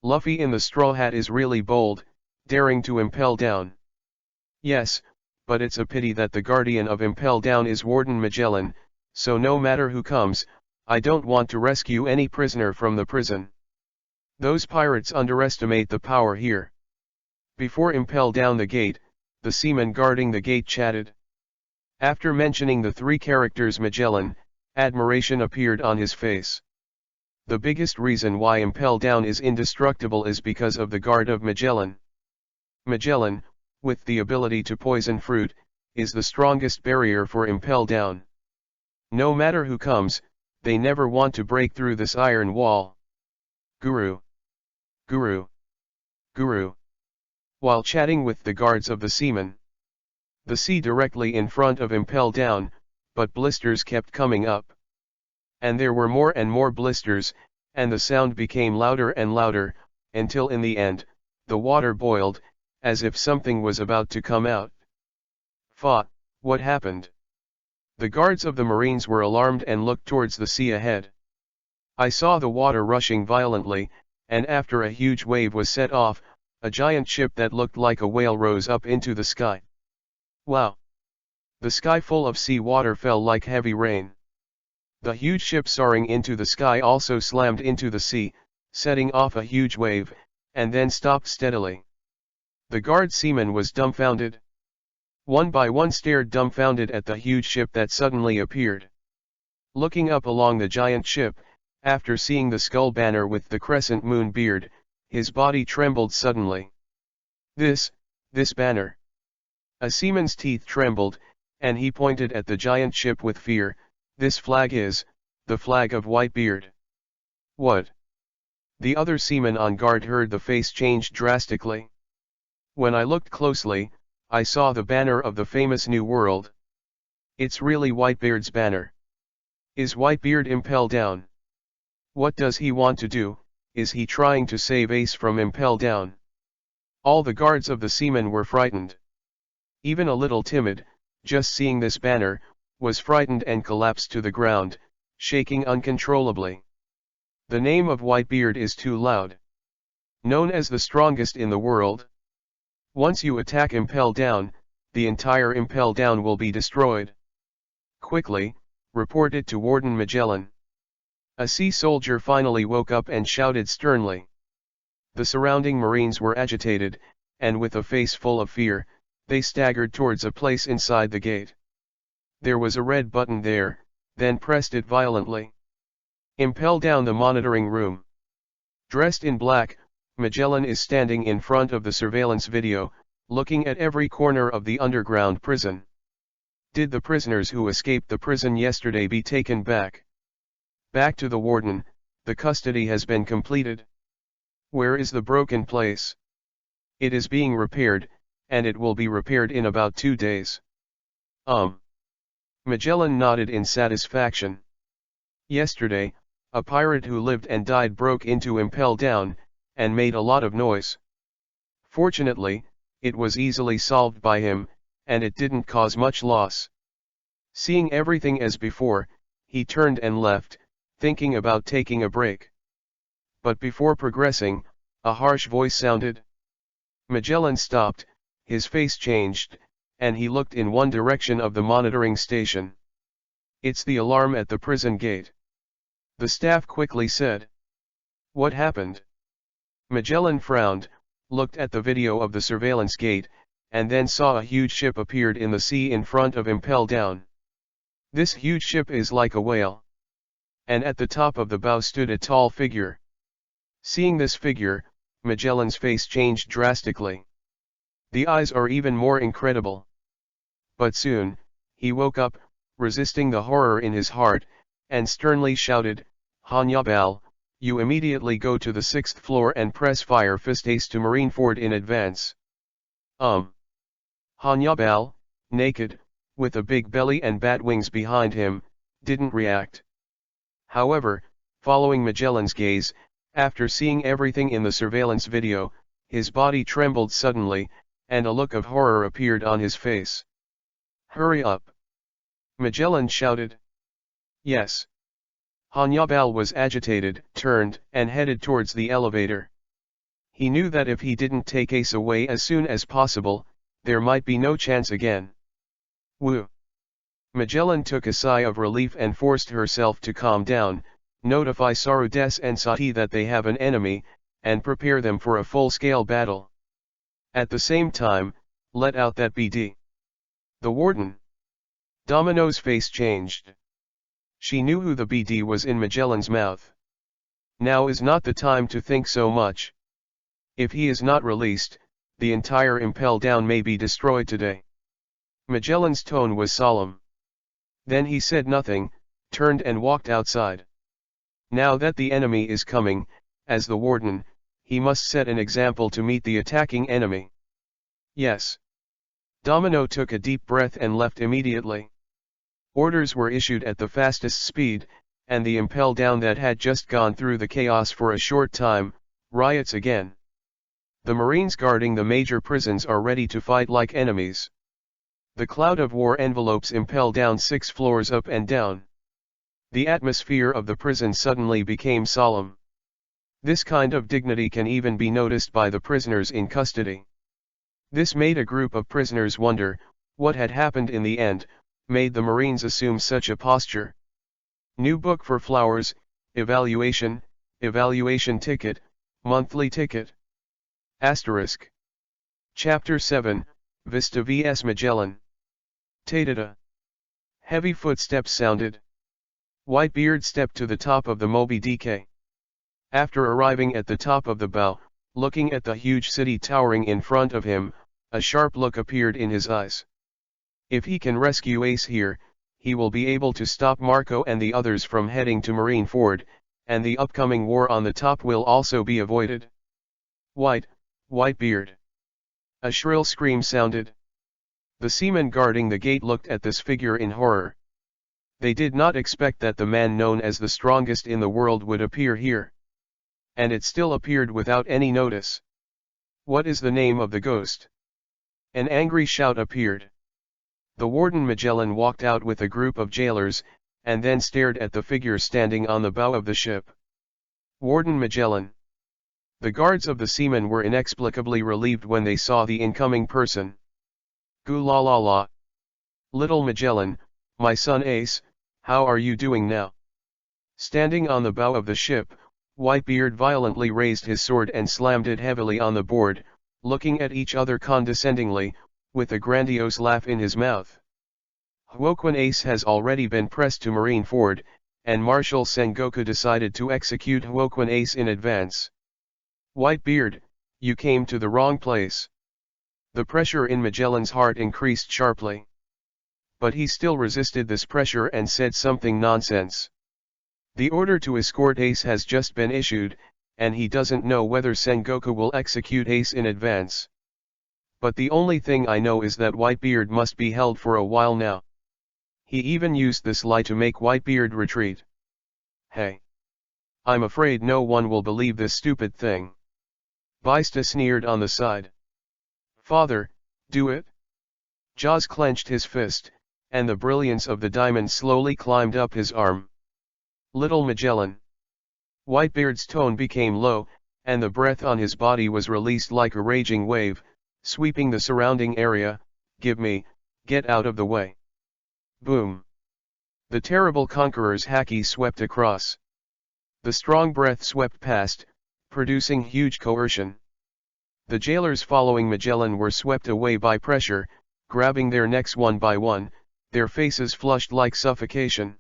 Luffy in the straw hat is really bold, daring to Impel Down. Yes, but it's a pity that the guardian of Impel Down is Warden Magellan, so no matter who comes, I don't want to rescue any prisoner from the prison. Those pirates underestimate the power here. Before Impel Down the gate, the seaman guarding the gate chatted. After mentioning the 3 characters Magellan, admiration appeared on his face. The biggest reason why Impel Down is indestructible is because of the guard of Magellan. Magellan, with the ability to poison fruit, is the strongest barrier for Impel Down. No matter who comes, they never want to break through this iron wall. Guru. Guru. Guru. While chatting with the guards of the seamen. The sea directly in front of Impel Down, but blisters kept coming up. And there were more and more blisters, and the sound became louder and louder, until in the end, the water boiled, as if something was about to come out. What happened? The guards of the Marines were alarmed and looked towards the sea ahead. I saw the water rushing violently, and after a huge wave was set off, a giant ship that looked like a whale rose up into the sky. Wow! The sky full of sea water fell like heavy rain. The huge ship soaring into the sky also slammed into the sea, setting off a huge wave, and then stopped steadily. The guard seaman was dumbfounded. One by one stared dumbfounded at the huge ship that suddenly appeared. Looking up along the giant ship, after seeing the skull banner with the crescent moon beard, his body trembled suddenly. This banner. A seaman's teeth trembled, and he pointed at the giant ship with fear. This flag is the flag of Whitebeard. What? The other seaman on guard heard the face change drastically. When I looked closely, I saw the banner of the famous New World. It's really Whitebeard's banner. Is Whitebeard Impel Down? What does he want to do? Is he trying to save Ace from Impel Down? All the guards of the seamen were frightened. Even a little timid, just seeing this banner, was frightened and collapsed to the ground, shaking uncontrollably. The name of Whitebeard is too loud. Known as the strongest in the world. Once you attack Impel Down, the entire Impel Down will be destroyed. Quickly, report it to Warden Magellan. A sea soldier finally woke up and shouted sternly. The surrounding Marines were agitated, and with a face full of fear, they staggered towards a place inside the gate. There was a red button there, then pressed it violently. Impel Down the monitoring room. Dressed in black, Magellan is standing in front of the surveillance video, looking at every corner of the underground prison. Did the prisoners who escaped the prison yesterday be taken back? Back to the warden, the custody has been completed. Where is the broken place? It is being repaired, and it will be repaired in about 2 days. Magellan nodded in satisfaction. Yesterday, a pirate who lived and died broke into Impel Down, and made a lot of noise. Fortunately, it was easily solved by him, and it didn't cause much loss. Seeing everything as before, he turned and left, thinking about taking a break. But before progressing, a harsh voice sounded. Magellan stopped, his face changed, and he looked in one direction of the monitoring station. "It's the alarm at the prison gate," the staff quickly said. "What happened?" Magellan frowned, looked at the video of the surveillance gate, and then saw a huge ship appeared in the sea in front of Impel Down. This huge ship is like a whale. And at the top of the bow stood a tall figure. Seeing this figure, Magellan's face changed drastically. The eyes are even more incredible. But soon, he woke up, resisting the horror in his heart, and sternly shouted, "Hanyabal, you immediately go to the 6th floor and press fire fist ace to Marineford in advance." Hanyabal, naked, with a big belly and bat wings behind him, didn't react. However, following Magellan's gaze, after seeing everything in the surveillance video, his body trembled suddenly, and a look of horror appeared on his face. "Hurry up!" Magellan shouted. "Yes." Hanyabal was agitated, turned, and headed towards the elevator. He knew that if he didn't take Ace away as soon as possible, there might be no chance again. Woo! Magellan took a sigh of relief and forced herself to calm down, notify Sarudes and Sati that they have an enemy, and prepare them for a full-scale battle. At the same time, let out that BD. The warden. Domino's face changed. She knew who the BD was in Magellan's mouth. Now is not the time to think so much. If he is not released, the entire Impel Down may be destroyed today. Magellan's tone was solemn. Then he said nothing, turned and walked outside. Now that the enemy is coming, as the warden, he must set an example to meet the attacking enemy. Yes. Domino took a deep breath and left immediately. Orders were issued at the fastest speed, and the Impel Down that had just gone through the chaos for a short time, riots again. The Marines guarding the major prisons are ready to fight like enemies. The cloud of war envelopes Impel Down 6 floors up and down. The atmosphere of the prison suddenly became solemn. This kind of dignity can even be noticed by the prisoners in custody. This made a group of prisoners wonder what had happened in the end, made the Marines assume such a posture. New book for flowers, evaluation ticket, monthly ticket. Asterisk. Chapter 7, Vista vs Magellan. Ta-da-da. Heavy footsteps sounded. Whitebeard stepped to the top of the Moby Dick. After arriving at the top of the bow, looking at the huge city towering in front of him, a sharp look appeared in his eyes. If he can rescue Ace here, he will be able to stop Marco and the others from heading to Marineford, and the upcoming war on the top will also be avoided. Whitebeard. A shrill scream sounded. The seamen guarding the gate looked at this figure in horror. They did not expect that the man known as the strongest in the world would appear here. And it still appeared without any notice. What is the name of the ghost? An angry shout appeared. The warden Magellan walked out with a group of jailers, and then stared at the figure standing on the bow of the ship. Warden Magellan. The guards of the seamen were inexplicably relieved when they saw the incoming person. Goo la la la. Little Magellan, my son Ace, how are you doing now? Standing on the bow of the ship, Whitebeard violently raised his sword and slammed it heavily on the board, looking at each other condescendingly, with a grandiose laugh in his mouth. Huoquan Ace has already been pressed to Marineford, and Marshal Sengoku decided to execute Huoquan Ace in advance. Whitebeard, you came to the wrong place. The pressure in Magellan's heart increased sharply. But he still resisted this pressure and said something nonsense. The order to escort Ace has just been issued, and he doesn't know whether Sengoku will execute Ace in advance. But the only thing I know is that Whitebeard must be held for a while now. He even used this lie to make Whitebeard retreat. Hey! I'm afraid no one will believe this stupid thing. Bista sneered on the side. Father, do it? Jaws clenched his fist, and the brilliance of the diamond slowly climbed up his arm. Little Magellan. Whitebeard's tone became low, and the breath on his body was released like a raging wave, sweeping the surrounding area. Get out of the way. Boom. The terrible conqueror's haki swept across. The strong breath swept past, producing huge coercion. The jailers following Magellan were swept away by pressure, grabbing their necks one by one, their faces flushed like suffocation.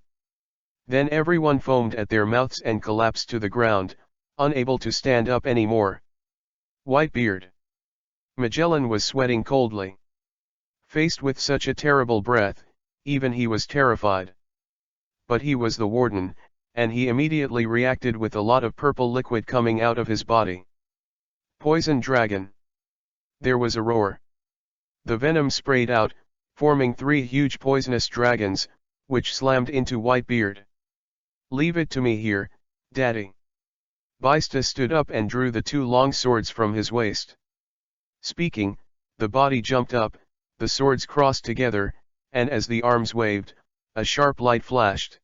Then everyone foamed at their mouths and collapsed to the ground, unable to stand up anymore. Whitebeard. Magellan was sweating coldly. Faced with such a terrible breath, even he was terrified. But he was the warden, and he immediately reacted with a lot of purple liquid coming out of his body. Poison dragon. There was a roar. The venom sprayed out, forming 3 huge poisonous dragons, which slammed into Whitebeard. Leave it to me here, Daddy. Bista stood up and drew the 2 long swords from his waist. Speaking, the body jumped up, the swords crossed together, and as the arms waved, a sharp light flashed.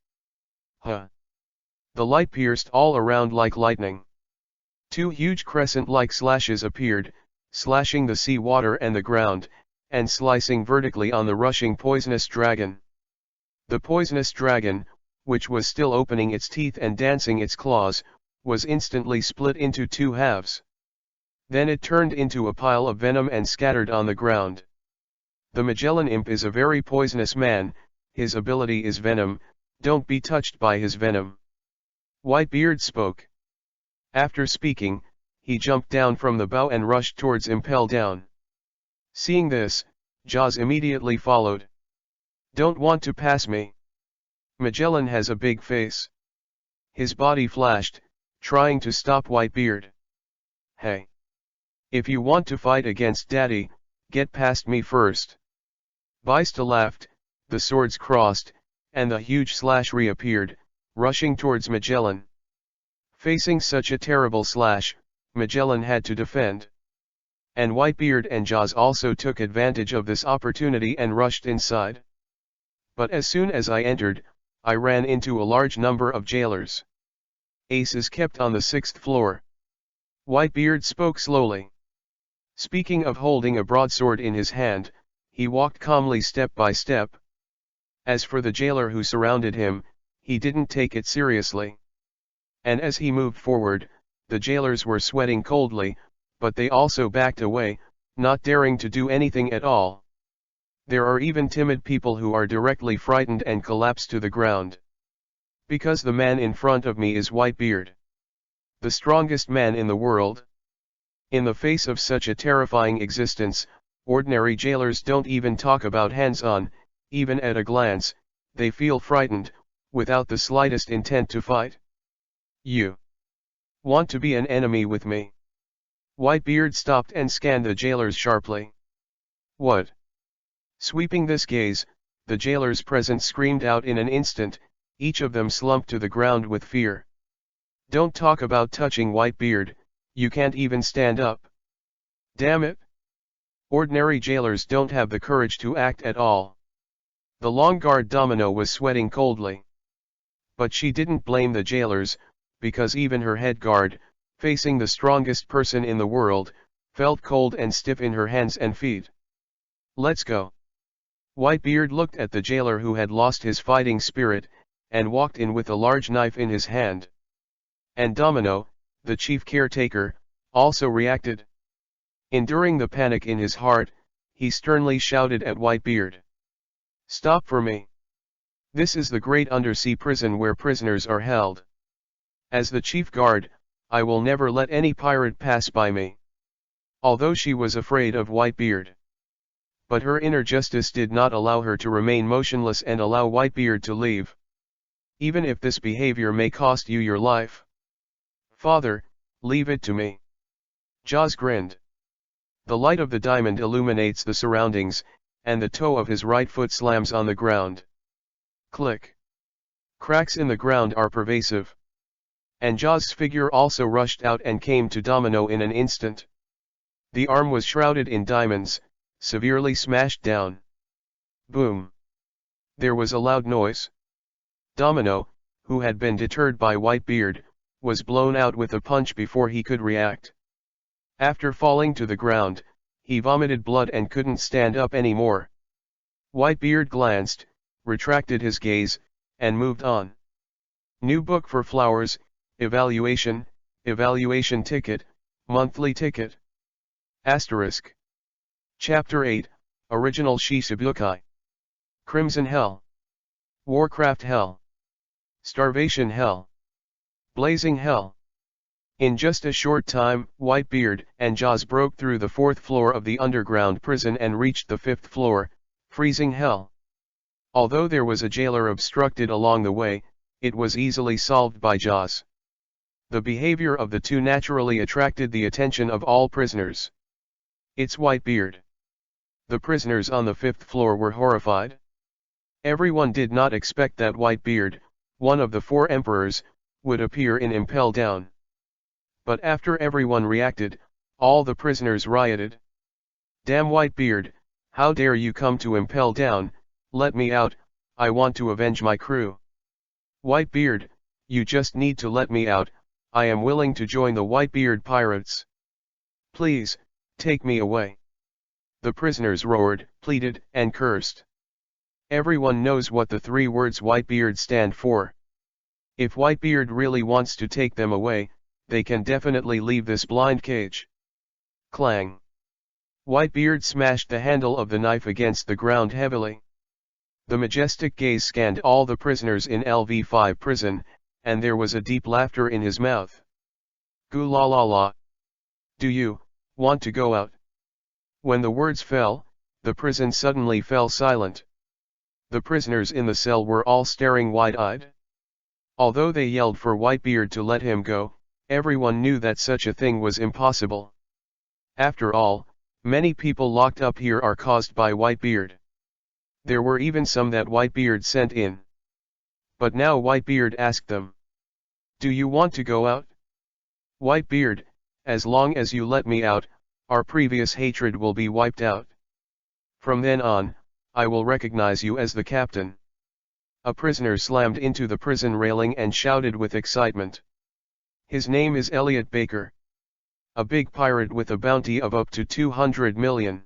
Huh! The light pierced all around like lightning. 2 huge crescent-like slashes appeared, slashing the sea water and the ground, and slicing vertically on the rushing poisonous dragon. The poisonous dragon, which was still opening its teeth and dancing its claws, was instantly split into 2 halves. Then it turned into a pile of venom and scattered on the ground. The Magellan imp is a very poisonous man, his ability is venom, don't be touched by his venom. Whitebeard spoke. After speaking, he jumped down from the bow and rushed towards Impel Down. Seeing this, Jaws immediately followed. Don't want to pass me. Magellan has a big face. His body flashed, trying to stop Whitebeard. Hey! If you want to fight against Daddy, get past me first. Bista laughed, the swords crossed, and the huge slash reappeared, rushing towards Magellan. Facing such a terrible slash, Magellan had to defend. And Whitebeard and Jaws also took advantage of this opportunity and rushed inside. But as soon as I entered, I ran into a large number of jailers. Ace is kept on the 6th floor. Whitebeard spoke slowly. Speaking of holding a broadsword in his hand, he walked calmly step by step. As for the jailer who surrounded him, he didn't take it seriously. And as he moved forward, the jailers were sweating coldly, but they also backed away, not daring to do anything at all. There are even timid people who are directly frightened and collapse to the ground. Because the man in front of me is Whitebeard. The strongest man in the world. In the face of such a terrifying existence, ordinary jailers don't even talk about hands-on, even at a glance, they feel frightened, without the slightest intent to fight. You want to be an enemy with me? Whitebeard stopped and scanned the jailers sharply. What? Sweeping this gaze, the jailers present screamed out in an instant, each of them slumped to the ground with fear. Don't talk about touching Whitebeard, you can't even stand up. Damn it! Ordinary jailers don't have the courage to act at all. The long guard Domino was sweating coldly. But she didn't blame the jailers, because even her head guard, facing the strongest person in the world, felt cold and stiff in her hands and feet. Let's go. Whitebeard looked at the jailer who had lost his fighting spirit, and walked in with a large knife in his hand. And Domino, the chief caretaker, also reacted. Enduring the panic in his heart, he sternly shouted at Whitebeard. Stop for me. This is the great undersea prison where prisoners are held. As the chief guard, I will never let any pirate pass by me. Although she was afraid of Whitebeard. But her inner justice did not allow her to remain motionless and allow Whitebeard to leave. Even if this behavior may cost you your life. Father, leave it to me. Jaws grinned. The light of the diamond illuminates the surroundings, and the toe of his right foot slams on the ground. Click. Cracks in the ground are pervasive. And Jaw's figure also rushed out and came to Domino in an instant. The arm was shrouded in diamonds, severely smashed down. Boom. There was a loud noise. Domino, who had been deterred by Whitebeard, was blown out with a punch before he could react. After falling to the ground, he vomited blood and couldn't stand up anymore. Whitebeard glanced, retracted his gaze, and moved on. New book for flowers, evaluation ticket, monthly ticket. Asterisk. Chapter 8, Original Shichibukai. Crimson Hell. Warcraft Hell. Starvation Hell. Blazing Hell. In just a short time, Whitebeard and Jaws broke through the 4th floor of the underground prison and reached the 5th floor, freezing hell. Although there was a jailer obstructed along the way, it was easily solved by Jaws. The behavior of the two naturally attracted the attention of all prisoners. It's Whitebeard. The prisoners on the 5th floor were horrified. Everyone did not expect that Whitebeard, one of the 4 emperors, would appear in Impel Down. But after everyone reacted, all the prisoners rioted. Damn Whitebeard, how dare you come to Impel Down, let me out, I want to avenge my crew. Whitebeard, you just need to let me out, I am willing to join the Whitebeard pirates. Please, take me away. The prisoners roared, pleaded, and cursed. Everyone knows what the 3 words Whitebeard stand for. If Whitebeard really wants to take them away, they can definitely leave this blind cage. Clang. Whitebeard smashed the handle of the knife against the ground heavily. The majestic gaze scanned all the prisoners in LV5 prison, and there was a deep laughter in his mouth. Goo la la la. Do you want to go out? When the words fell, the prison suddenly fell silent. The prisoners in the cell were all staring wide-eyed. Although they yelled for Whitebeard to let him go, everyone knew that such a thing was impossible. After all, many people locked up here are caused by Whitebeard. There were even some that Whitebeard sent in. But now Whitebeard asked them. Do you want to go out? Whitebeard, as long as you let me out, our previous hatred will be wiped out. From then on, I will recognize you as the captain. A prisoner slammed into the prison railing and shouted with excitement. His name is Elliot Baker. A big pirate with a bounty of up to 200 million.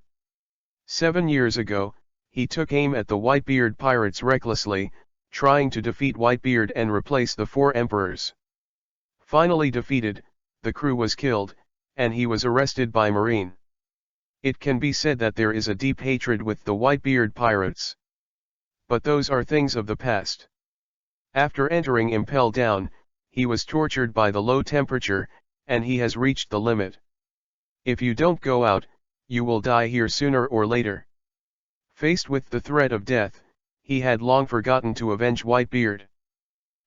7 years ago, he took aim at the Whitebeard pirates recklessly, trying to defeat Whitebeard and replace the 4 emperors. Finally defeated, the crew was killed, and he was arrested by Marine. It can be said that there is a deep hatred with the Whitebeard pirates. But those are things of the past. After entering Impel Down, he was tortured by the low temperature, and he has reached the limit. If you don't go out, you will die here sooner or later. Faced with the threat of death, he had long forgotten to avenge Whitebeard.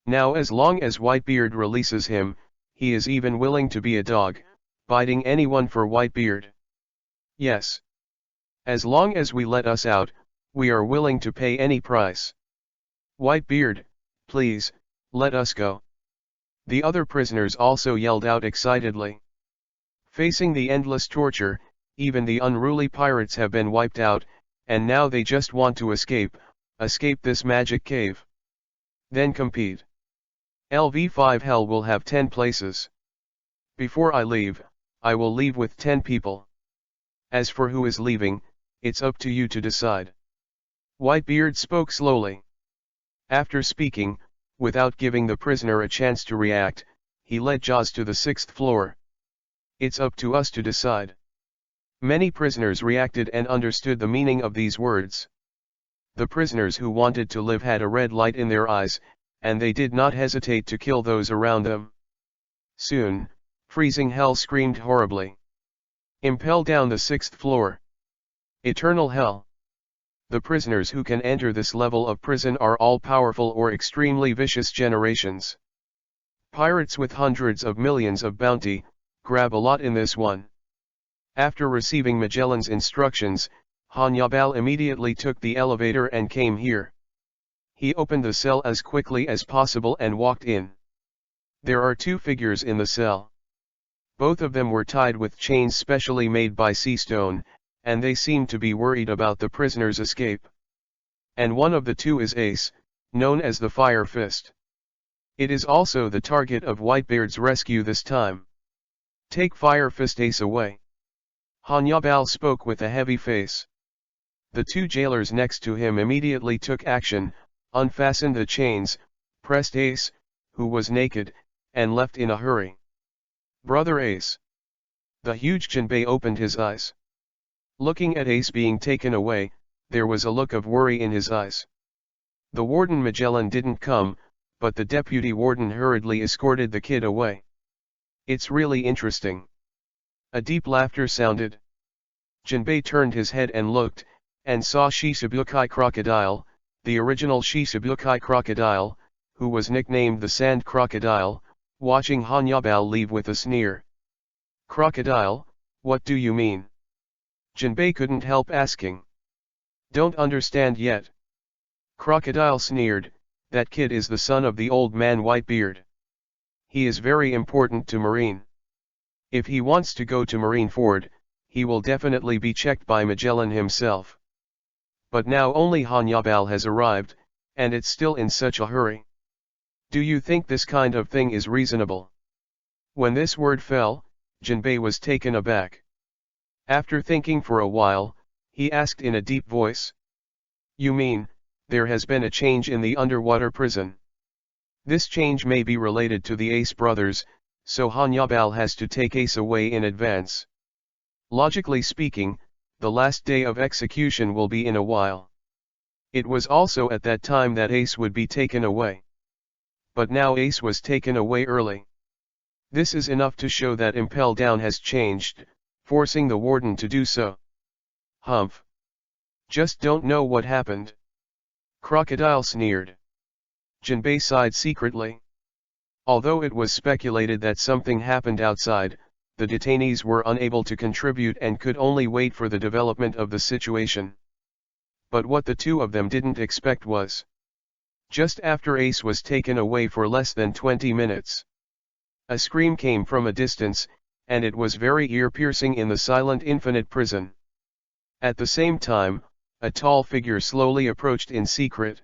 Now as long as Whitebeard releases him, he is even willing to be a dog, biting anyone for Whitebeard. Yes. As long as we let us out, we are willing to pay any price. Whitebeard, please, let us go. The other prisoners also yelled out excitedly. Facing the endless torture, even the unruly pirates have been wiped out, and now they just want to escape this magic cave. Then compete. LV5 Hell will have 10 places. Before I leave, I will leave with 10 people. As for who is leaving, it's up to you to decide. Whitebeard spoke slowly. After speaking, without giving the prisoner a chance to react, he led Jaws to the 6th floor. It's up to us to decide. Many prisoners reacted and understood the meaning of these words. The prisoners who wanted to live had a red light in their eyes, and they did not hesitate to kill those around them. Soon, freezing hell screamed horribly. Impel down the 6th floor. Eternal hell. The prisoners who can enter this level of prison are all powerful or extremely vicious generations. Pirates with hundreds of millions of bounty, grab a lot in this one. After receiving Magellan's instructions, Hannibal immediately took the elevator and came here. He opened the cell as quickly as possible and walked in. There are two figures in the cell. Both of them were tied with chains specially made by sea stone, and they seemed to be worried about the prisoner's escape. And one of the two is Ace, known as the Fire Fist. It is also the target of Whitebeard's rescue this time. Take Fire Fist Ace away. Hanyabal spoke with a heavy face. The two jailers next to him immediately took action, unfastened the chains, pressed Ace, who was naked, and left in a hurry. Brother Ace. The huge Jinbei opened his eyes. Looking at Ace being taken away, there was a look of worry in his eyes. The warden Magellan didn't come, but the deputy warden hurriedly escorted the kid away. It's really interesting. A deep laughter sounded. Jinbei turned his head and looked, and saw Shishibukai Crocodile, the original Shishibukai Crocodile, who was nicknamed the Sand Crocodile, watching Hanyabal leave with a sneer. Crocodile, what do you mean? Jinbei couldn't help asking. Don't understand yet. Crocodile sneered, that kid is the son of the old man Whitebeard. He is very important to Marine. If he wants to go to Marineford, he will definitely be checked by Magellan himself. But now only Hanyabal has arrived, and it's still in such a hurry. Do you think this kind of thing is reasonable? When this word fell, Jinbei was taken aback. After thinking for a while, he asked in a deep voice. You mean, there has been a change in the underwater prison? This change may be related to the Ace brothers, so Hanyabal has to take Ace away in advance. Logically speaking, the last day of execution will be in a while. It was also at that time that Ace would be taken away. But now Ace was taken away early. This is enough to show that Impel Down has changed, forcing the warden to do so. Humph. Just don't know what happened. Crocodile sneered. Jinbei sighed secretly. Although it was speculated that something happened outside, the detainees were unable to contribute and could only wait for the development of the situation. But what the two of them didn't expect was, just after Ace was taken away for less than 20 minutes, a scream came from a distance, and it was very ear-piercing in the silent infinite prison. At the same time, a tall figure slowly approached in secret.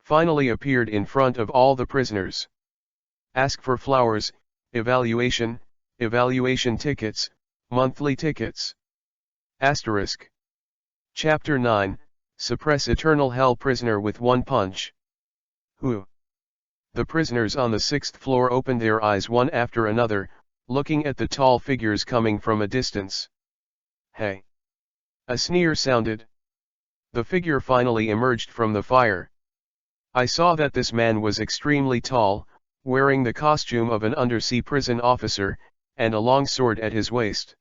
Finally appeared in front of all the prisoners. Ask for flowers, evaluation tickets, monthly tickets. Asterisk. Chapter 9, Suppress Eternal Hell Prisoner with One Punch. Who? The prisoners on the 6th floor opened their eyes one after another, looking at the tall figures coming from a distance. Hey! A sneer sounded. The figure finally emerged from the fire. I saw that this man was extremely tall, wearing the costume of an undersea prison officer, and a long sword at his waist.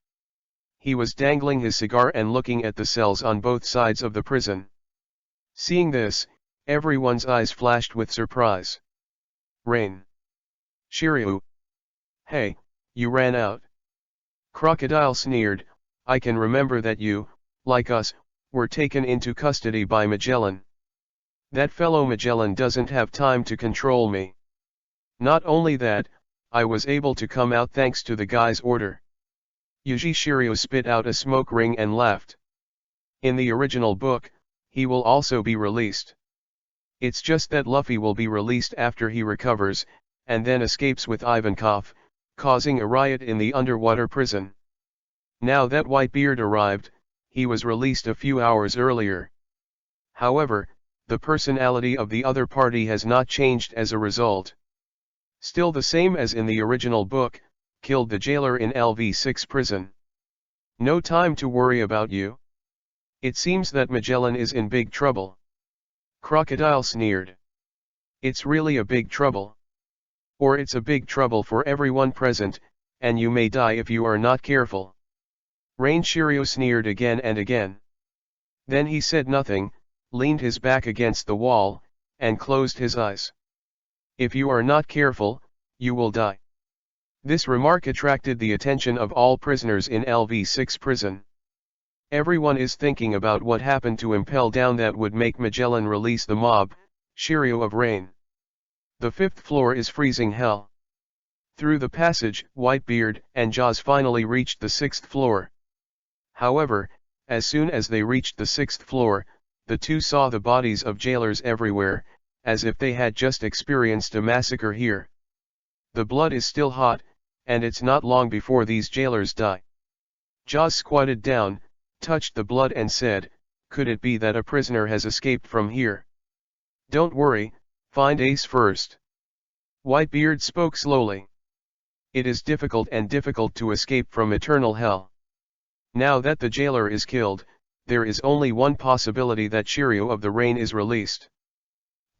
He was dangling his cigar and looking at the cells on both sides of the prison. Seeing this, everyone's eyes flashed with surprise. Rain. Shiryu. Hey, you ran out. Crocodile sneered, I can remember that you, like us, were taken into custody by Magellan. That fellow Magellan doesn't have time to control me. Not only that, I was able to come out thanks to the guy's order. Yuji Shiryu spit out a smoke ring and laughed. In the original book, he will also be released. It's just that Luffy will be released after he recovers, and then escapes with Ivankov, causing a riot in the underwater prison. Now that Whitebeard arrived, he was released a few hours earlier. However, the personality of the other party has not changed as a result. Still the same as in the original book, killed the jailer in LV6 prison. No time to worry about you. It seems that Magellan is in big trouble. Crocodile sneered. It's really a big trouble. Or it's a big trouble for everyone present, and you may die if you are not careful. Rain Shiryu sneered again and again. Then he said nothing, leaned his back against the wall, and closed his eyes. If you are not careful, you will die. This remark attracted the attention of all prisoners in LV6 prison. Everyone is thinking about what happened to Impel Down that would make Magellan release the mob, Shiryu of rain. The 5th floor is freezing hell. Through the passage, Whitebeard and Jaws finally reached the 6th floor. However, as soon as they reached the 6th floor, the two saw the bodies of jailers everywhere, as if they had just experienced a massacre here. The blood is still hot, and it's not long before these jailers die. Jaws squatted down, touched the blood and said, "Could it be that a prisoner has escaped from here?" "Don't worry, find Ace first." Whitebeard spoke slowly. "It is difficult to escape from eternal hell. Now that the jailer is killed, there is only one possibility that Shiryu of the rain is released.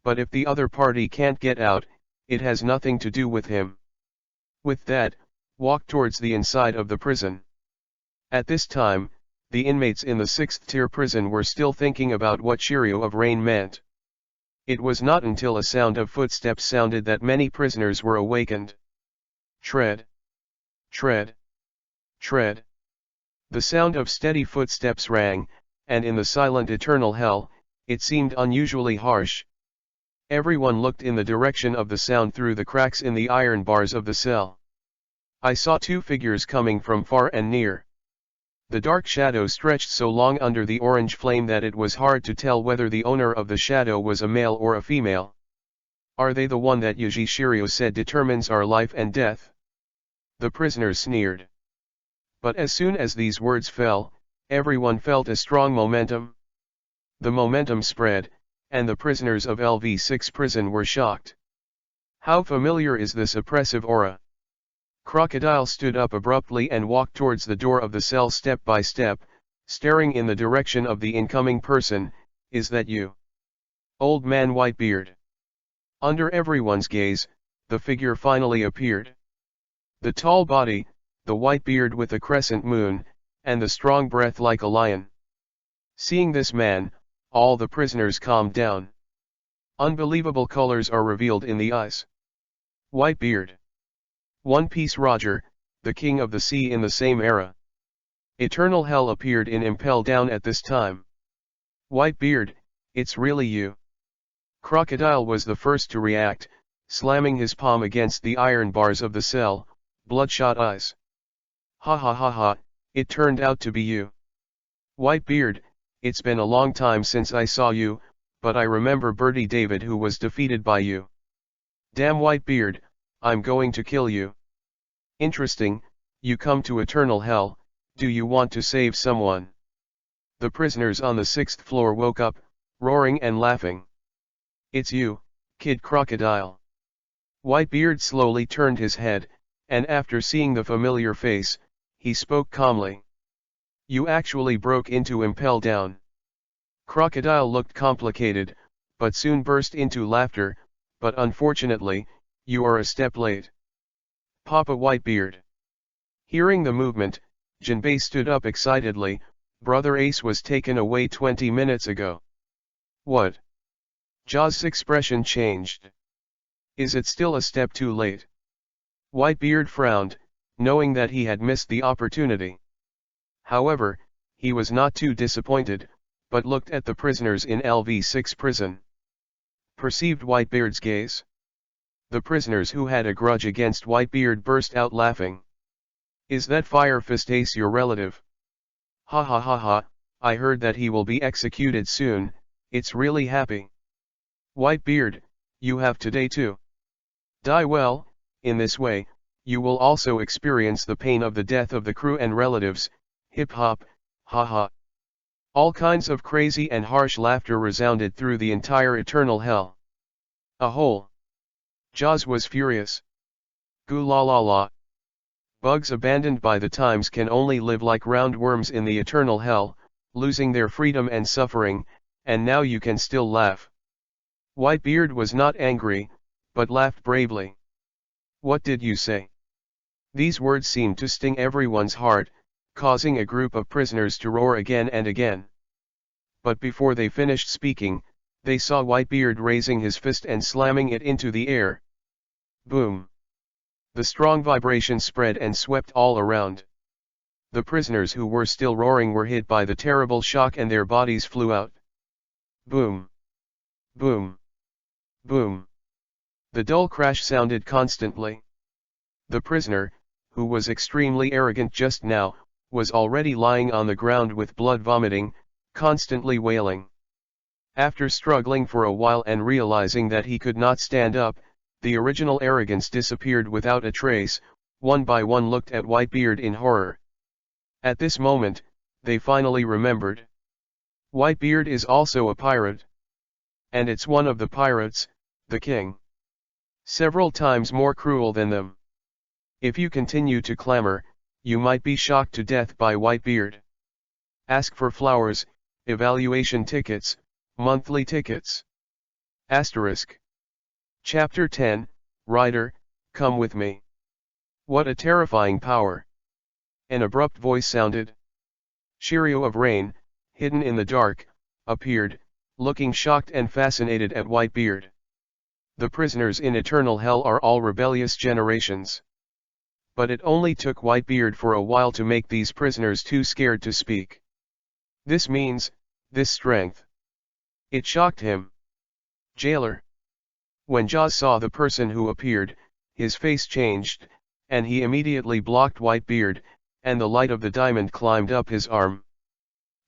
But if the other party can't get out, it has nothing to do with him." With that, walk towards the inside of the prison. At this time, the inmates in the 6th tier prison were still thinking about what Shiryu of rain meant. It was not until a sound of footsteps sounded that many prisoners were awakened. Tread. Tread. Tread. The sound of steady footsteps rang, and in the silent eternal hell, it seemed unusually harsh. Everyone looked in the direction of the sound through the cracks in the iron bars of the cell. I saw two figures coming from far and near. The dark shadow stretched so long under the orange flame that it was hard to tell whether the owner of the shadow was a male or a female. "Are they the one that Yuji Shiryu said determines our life and death?" The prisoners sneered. But as soon as these words fell, everyone felt a strong momentum. The momentum spread, and the prisoners of LV6 prison were shocked. How familiar is this oppressive aura? Crocodile stood up abruptly and walked towards the door of the cell step by step, staring in the direction of the incoming person. "Is that you?" "Old man Whitebeard." Under everyone's gaze, the figure finally appeared. The tall body, the white beard with a crescent moon, and the strong breath like a lion. Seeing this man, all the prisoners calmed down. Unbelievable colors are revealed in the eyes. Whitebeard. One Piece Roger, the king of the sea in the same era. Eternal hell appeared in Impel Down at this time. Whitebeard, it's really you. Crocodile was the first to react, slamming his palm against the iron bars of the cell, bloodshot eyes. "Ha ha ha ha, it turned out to be you. Whitebeard, it's been a long time since I saw you, but I remember Bertie David who was defeated by you. Damn Whitebeard, I'm going to kill you." "Interesting, you come to eternal hell, do you want to save someone?" The prisoners on the 6th floor woke up, roaring and laughing. "It's you, Kid Crocodile." Whitebeard slowly turned his head, and after seeing the familiar face, he spoke calmly. "You actually broke into Impel Down." Crocodile looked complicated, but soon burst into laughter. "But unfortunately, you are a step late. Papa Whitebeard." Hearing the movement, Jinbei stood up excitedly. "Brother Ace was taken away 20 minutes ago." "What?" Jaw's expression changed. "Is it still a step too late?" Whitebeard frowned, knowing that he had missed the opportunity. However, he was not too disappointed, but looked at the prisoners in LV6 prison. Perceived Whitebeard's gaze. The prisoners who had a grudge against Whitebeard burst out laughing. "Is that Fire Fist Ace your relative?" "Ha ha ha ha, I heard that he will be executed soon, it's really happy." "Whitebeard, you have today too. Die well, in this way, you will also experience the pain of the death of the crew and relatives, hip hop, ha ha." All kinds of crazy and harsh laughter resounded through the entire eternal hell. A hole. Jaws was furious. Goo la la la. Bugs abandoned by the times can only live like roundworms in the eternal hell, losing their freedom and suffering, and now you can still laugh. Whitebeard was not angry, but laughed bravely. "What did you say?" These words seemed to sting everyone's heart, causing a group of prisoners to roar again and again. But before they finished speaking, they saw Whitebeard raising his fist and slamming it into the air. Boom! The strong vibration spread and swept all around. The prisoners who were still roaring were hit by the terrible shock and their bodies flew out. Boom! Boom! Boom. The dull crash sounded constantly. The prisoner, who was extremely arrogant just now, was already lying on the ground with blood vomiting, constantly wailing. After struggling for a while and realizing that he could not stand up, the original arrogance disappeared without a trace. One by one looked at Whitebeard in horror. At this moment, they finally remembered. Whitebeard is also a pirate. And it's one of the pirates, the king. Several times more cruel than them. If you continue to clamor, you might be shocked to death by Whitebeard. Ask for flowers, evaluation tickets, monthly tickets. Asterisk. Chapter 10, Writer, come with me. What a terrifying power. An abrupt voice sounded. Shiryu of Rain, hidden in the dark, appeared, looking shocked and fascinated at Whitebeard. The prisoners in eternal hell are all rebellious generations. But it only took Whitebeard for a while to make these prisoners too scared to speak. This means, this strength. It shocked him. Jailer. When Jaws saw the person who appeared, his face changed, and he immediately blocked Whitebeard, and the light of the diamond climbed up his arm.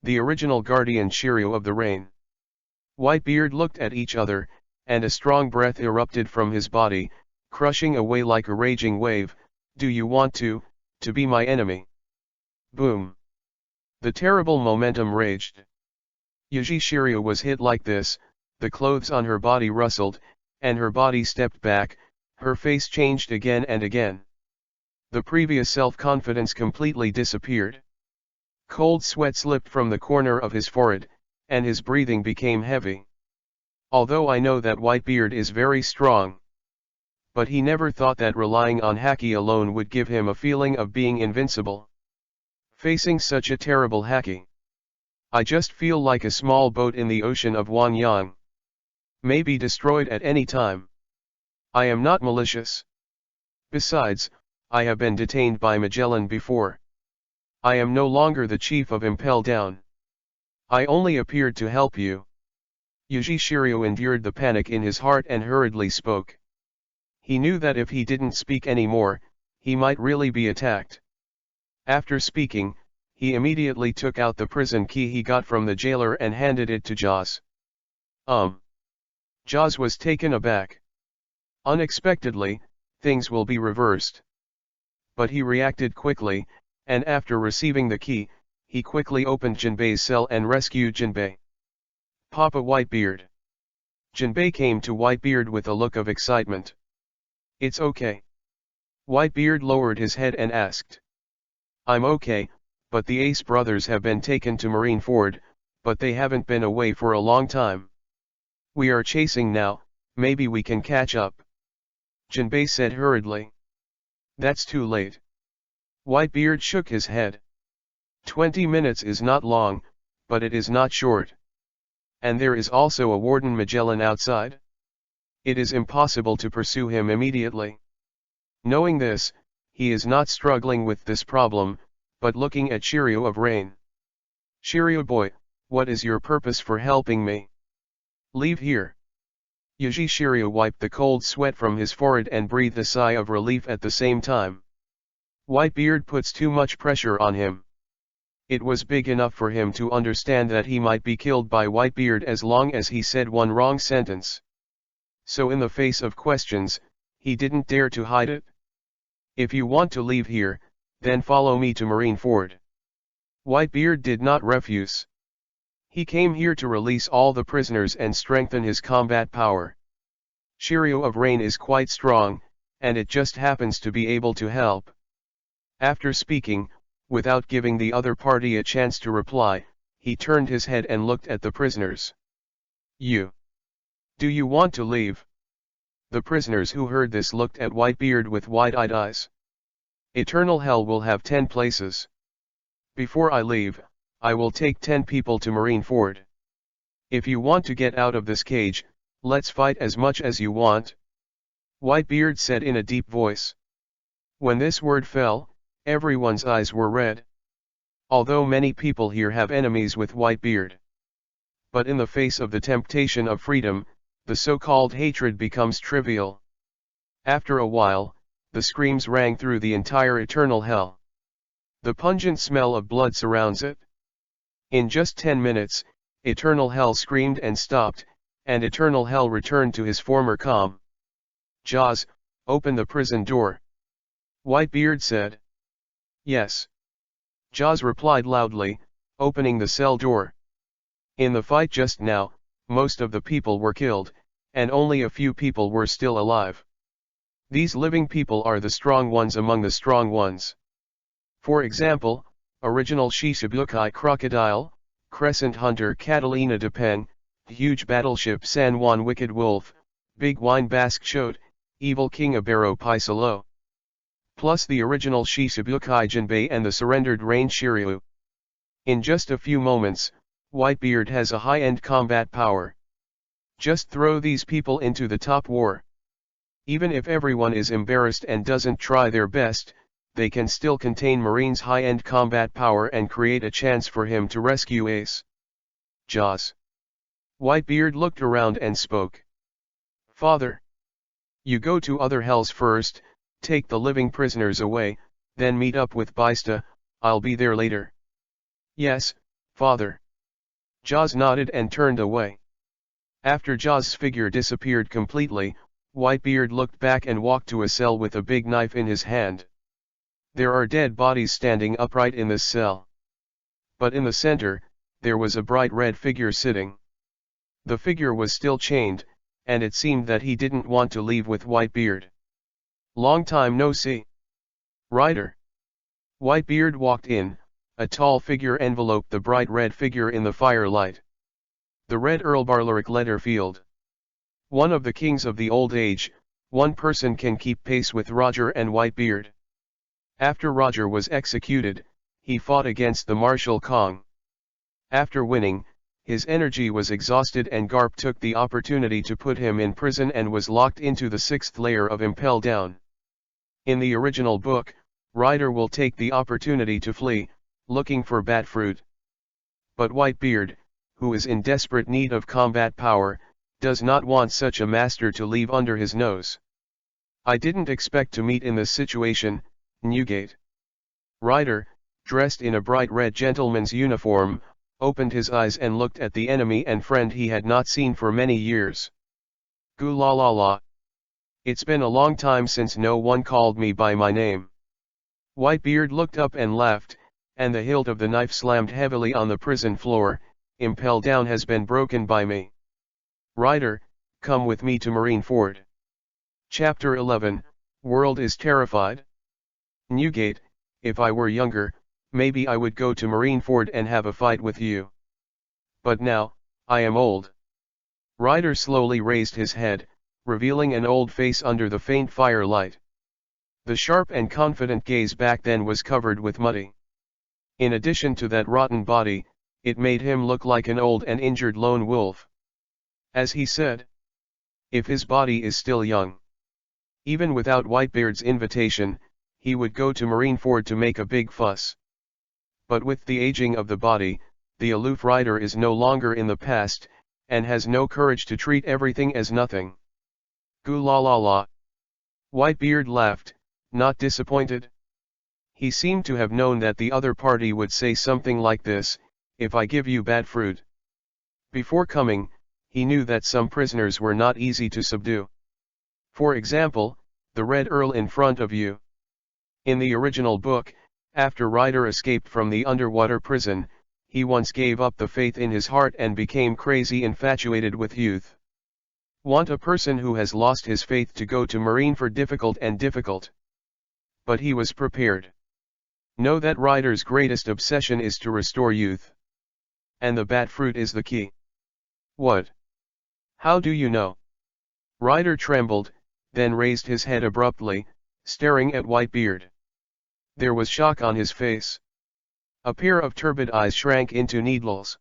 The original guardian Shiryu of the Rain. Whitebeard looked at each other, and a strong breath erupted from his body, crushing away like a raging wave. Do you want to be my enemy? Boom. The terrible momentum raged. Yuji Shiryu was hit like this, the clothes on her body rustled, and her body stepped back, her face changed again and again. The previous self-confidence completely disappeared. Cold sweat slipped from the corner of his forehead, and his breathing became heavy. Although I know that Whitebeard is very strong. But he never thought that relying on haki alone would give him a feeling of being invincible. Facing such a terrible haki. I just feel like a small boat in the ocean of Wanyang. May be destroyed at any time. I am not malicious. Besides, I have been detained by Magellan before. I am no longer the chief of Impel Down. I only appeared to help you. Yuji Shiryu endured the panic in his heart and hurriedly spoke. He knew that if he didn't speak anymore, he might really be attacked. After speaking, he immediately took out the prison key he got from the jailer and handed it to Jaws. Jaws was taken aback. Unexpectedly, things will be reversed. But he reacted quickly, and after receiving the key, he quickly opened Jinbei's cell and rescued Jinbei. Papa Whitebeard. Jinbei came to Whitebeard with a look of excitement. It's okay. Whitebeard lowered his head and asked. I'm okay, but the Ace brothers have been taken to Marineford, but they haven't been away for a long time. We are chasing now, maybe we can catch up. Jinbei said hurriedly. That's too late. Whitebeard shook his head. 20 minutes is not long, but it is not short. And there is also a Warden Magellan outside. It is impossible to pursue him immediately. Knowing this, he is not struggling with this problem, but looking at Shiryu of Rain. Shiryu boy, what is your purpose for helping me? Leave here. Yuji Shiryu wiped the cold sweat from his forehead and breathed a sigh of relief at the same time. Whitebeard puts too much pressure on him. It was big enough for him to understand that he might be killed by Whitebeard as long as he said one wrong sentence. So in the face of questions, he didn't dare to hide it. If you want to leave here, then follow me to Marineford. Whitebeard did not refuse. He came here to release all the prisoners and strengthen his combat power. Shiryu of Rain is quite strong, and it just happens to be able to help. After speaking, without giving the other party a chance to reply, he turned his head and looked at the prisoners. Do you want to leave? The prisoners who heard this looked at Whitebeard with wide-eyed eyes. Eternal Hell will have 10 places. Before I leave, I will take 10 people to Marineford. If you want to get out of this cage, let's fight as much as you want. Whitebeard said in a deep voice. When this word fell, everyone's eyes were red. Although many people here have enemies with Whitebeard. But in the face of the temptation of freedom, the so-called hatred becomes trivial. After a while, the screams rang through the entire eternal hell. The pungent smell of blood surrounds it. In just 10 minutes, eternal hell screamed and stopped, and eternal hell returned to his former calm. "Jaws, open the prison door," Whitebeard said. "Yes." Jaws replied loudly, opening the cell door. In the fight just now, most of the people were killed, and only a few people were still alive. These living people are the strong ones among the strong ones. For example, original Shishibukai Crocodile, Crescent Hunter Catalina de Pen, Huge Battleship San Juan Wicked Wolf, Big Wine Basque Chote, Evil King Abero Paisalo. Plus the original Shishibukai Jinbei and the surrendered Rain Shiryu. In just a few moments, Whitebeard has a high-end combat power. Just throw these people into the top war. Even if everyone is embarrassed and doesn't try their best, they can still contain Marine's high-end combat power and create a chance for him to rescue Ace. Jaws. Whitebeard looked around and spoke. "Father. You go to other hells first, take the living prisoners away, then meet up with Bista, I'll be there later." "Yes, Father." Jaws nodded and turned away. After Jaws' figure disappeared completely, Whitebeard looked back and walked to a cell with a big knife in his hand. There are dead bodies standing upright in this cell. But in the center, there was a bright red figure sitting. The figure was still chained, and it seemed that he didn't want to leave with Whitebeard. "Long time no see. Writer." Whitebeard walked in, a tall figure enveloped the bright red figure in the firelight. The Red Earl Barlaric Letterfield. One of the kings of the old age, one person can keep pace with Roger and Whitebeard. After Roger was executed, he fought against the Marshal Kong. After winning, his energy was exhausted and Garp took the opportunity to put him in prison and was locked into the 6th layer of Impel Down. In the original book, Ryder will take the opportunity to flee, looking for bat fruit. But Whitebeard, who is in desperate need of combat power, does not want such a master to leave under his nose. "I didn't expect to meet in this situation, Newgate." Ryder, dressed in a bright red gentleman's uniform, opened his eyes and looked at the enemy and friend he had not seen for many years. "Goo la la la. It's been a long time since no one called me by my name." Whitebeard looked up and laughed, and the hilt of the knife slammed heavily on the prison floor. "Impel Down has been broken by me. Ryder, come with me to Marineford." Chapter 11, World is Terrified. "Newgate, if I were younger, maybe I would go to Marineford and have a fight with you. But now, I am old." Ryder slowly raised his head, revealing an old face under the faint firelight. The sharp and confident gaze back then was covered with muddy. In addition to that rotten body, it made him look like an old and injured lone wolf. As he said, "If his body is still young." Even without Whitebeard's invitation, he would go to Marineford to make a big fuss. But with the aging of the body, the aloof Ryder is no longer in the past, and has no courage to treat everything as nothing. "Goo la la la." Whitebeard laughed, not disappointed. He seemed to have known that the other party would say something like this, "If I give you bad fruit." Before coming, he knew that some prisoners were not easy to subdue. For example, the Red Earl in front of you. In the original book, after Ryder escaped from the underwater prison, he once gave up the faith in his heart and became crazy infatuated with youth. Want a person who has lost his faith to go to Marineford difficult and difficult. But he was prepared. Know that Ryder's greatest obsession is to restore youth. And the bat fruit is the key. "What? How do you know?" Ryder trembled, then raised his head abruptly, staring at Whitebeard. There was shock on his face. A pair of turbid eyes shrank into needles.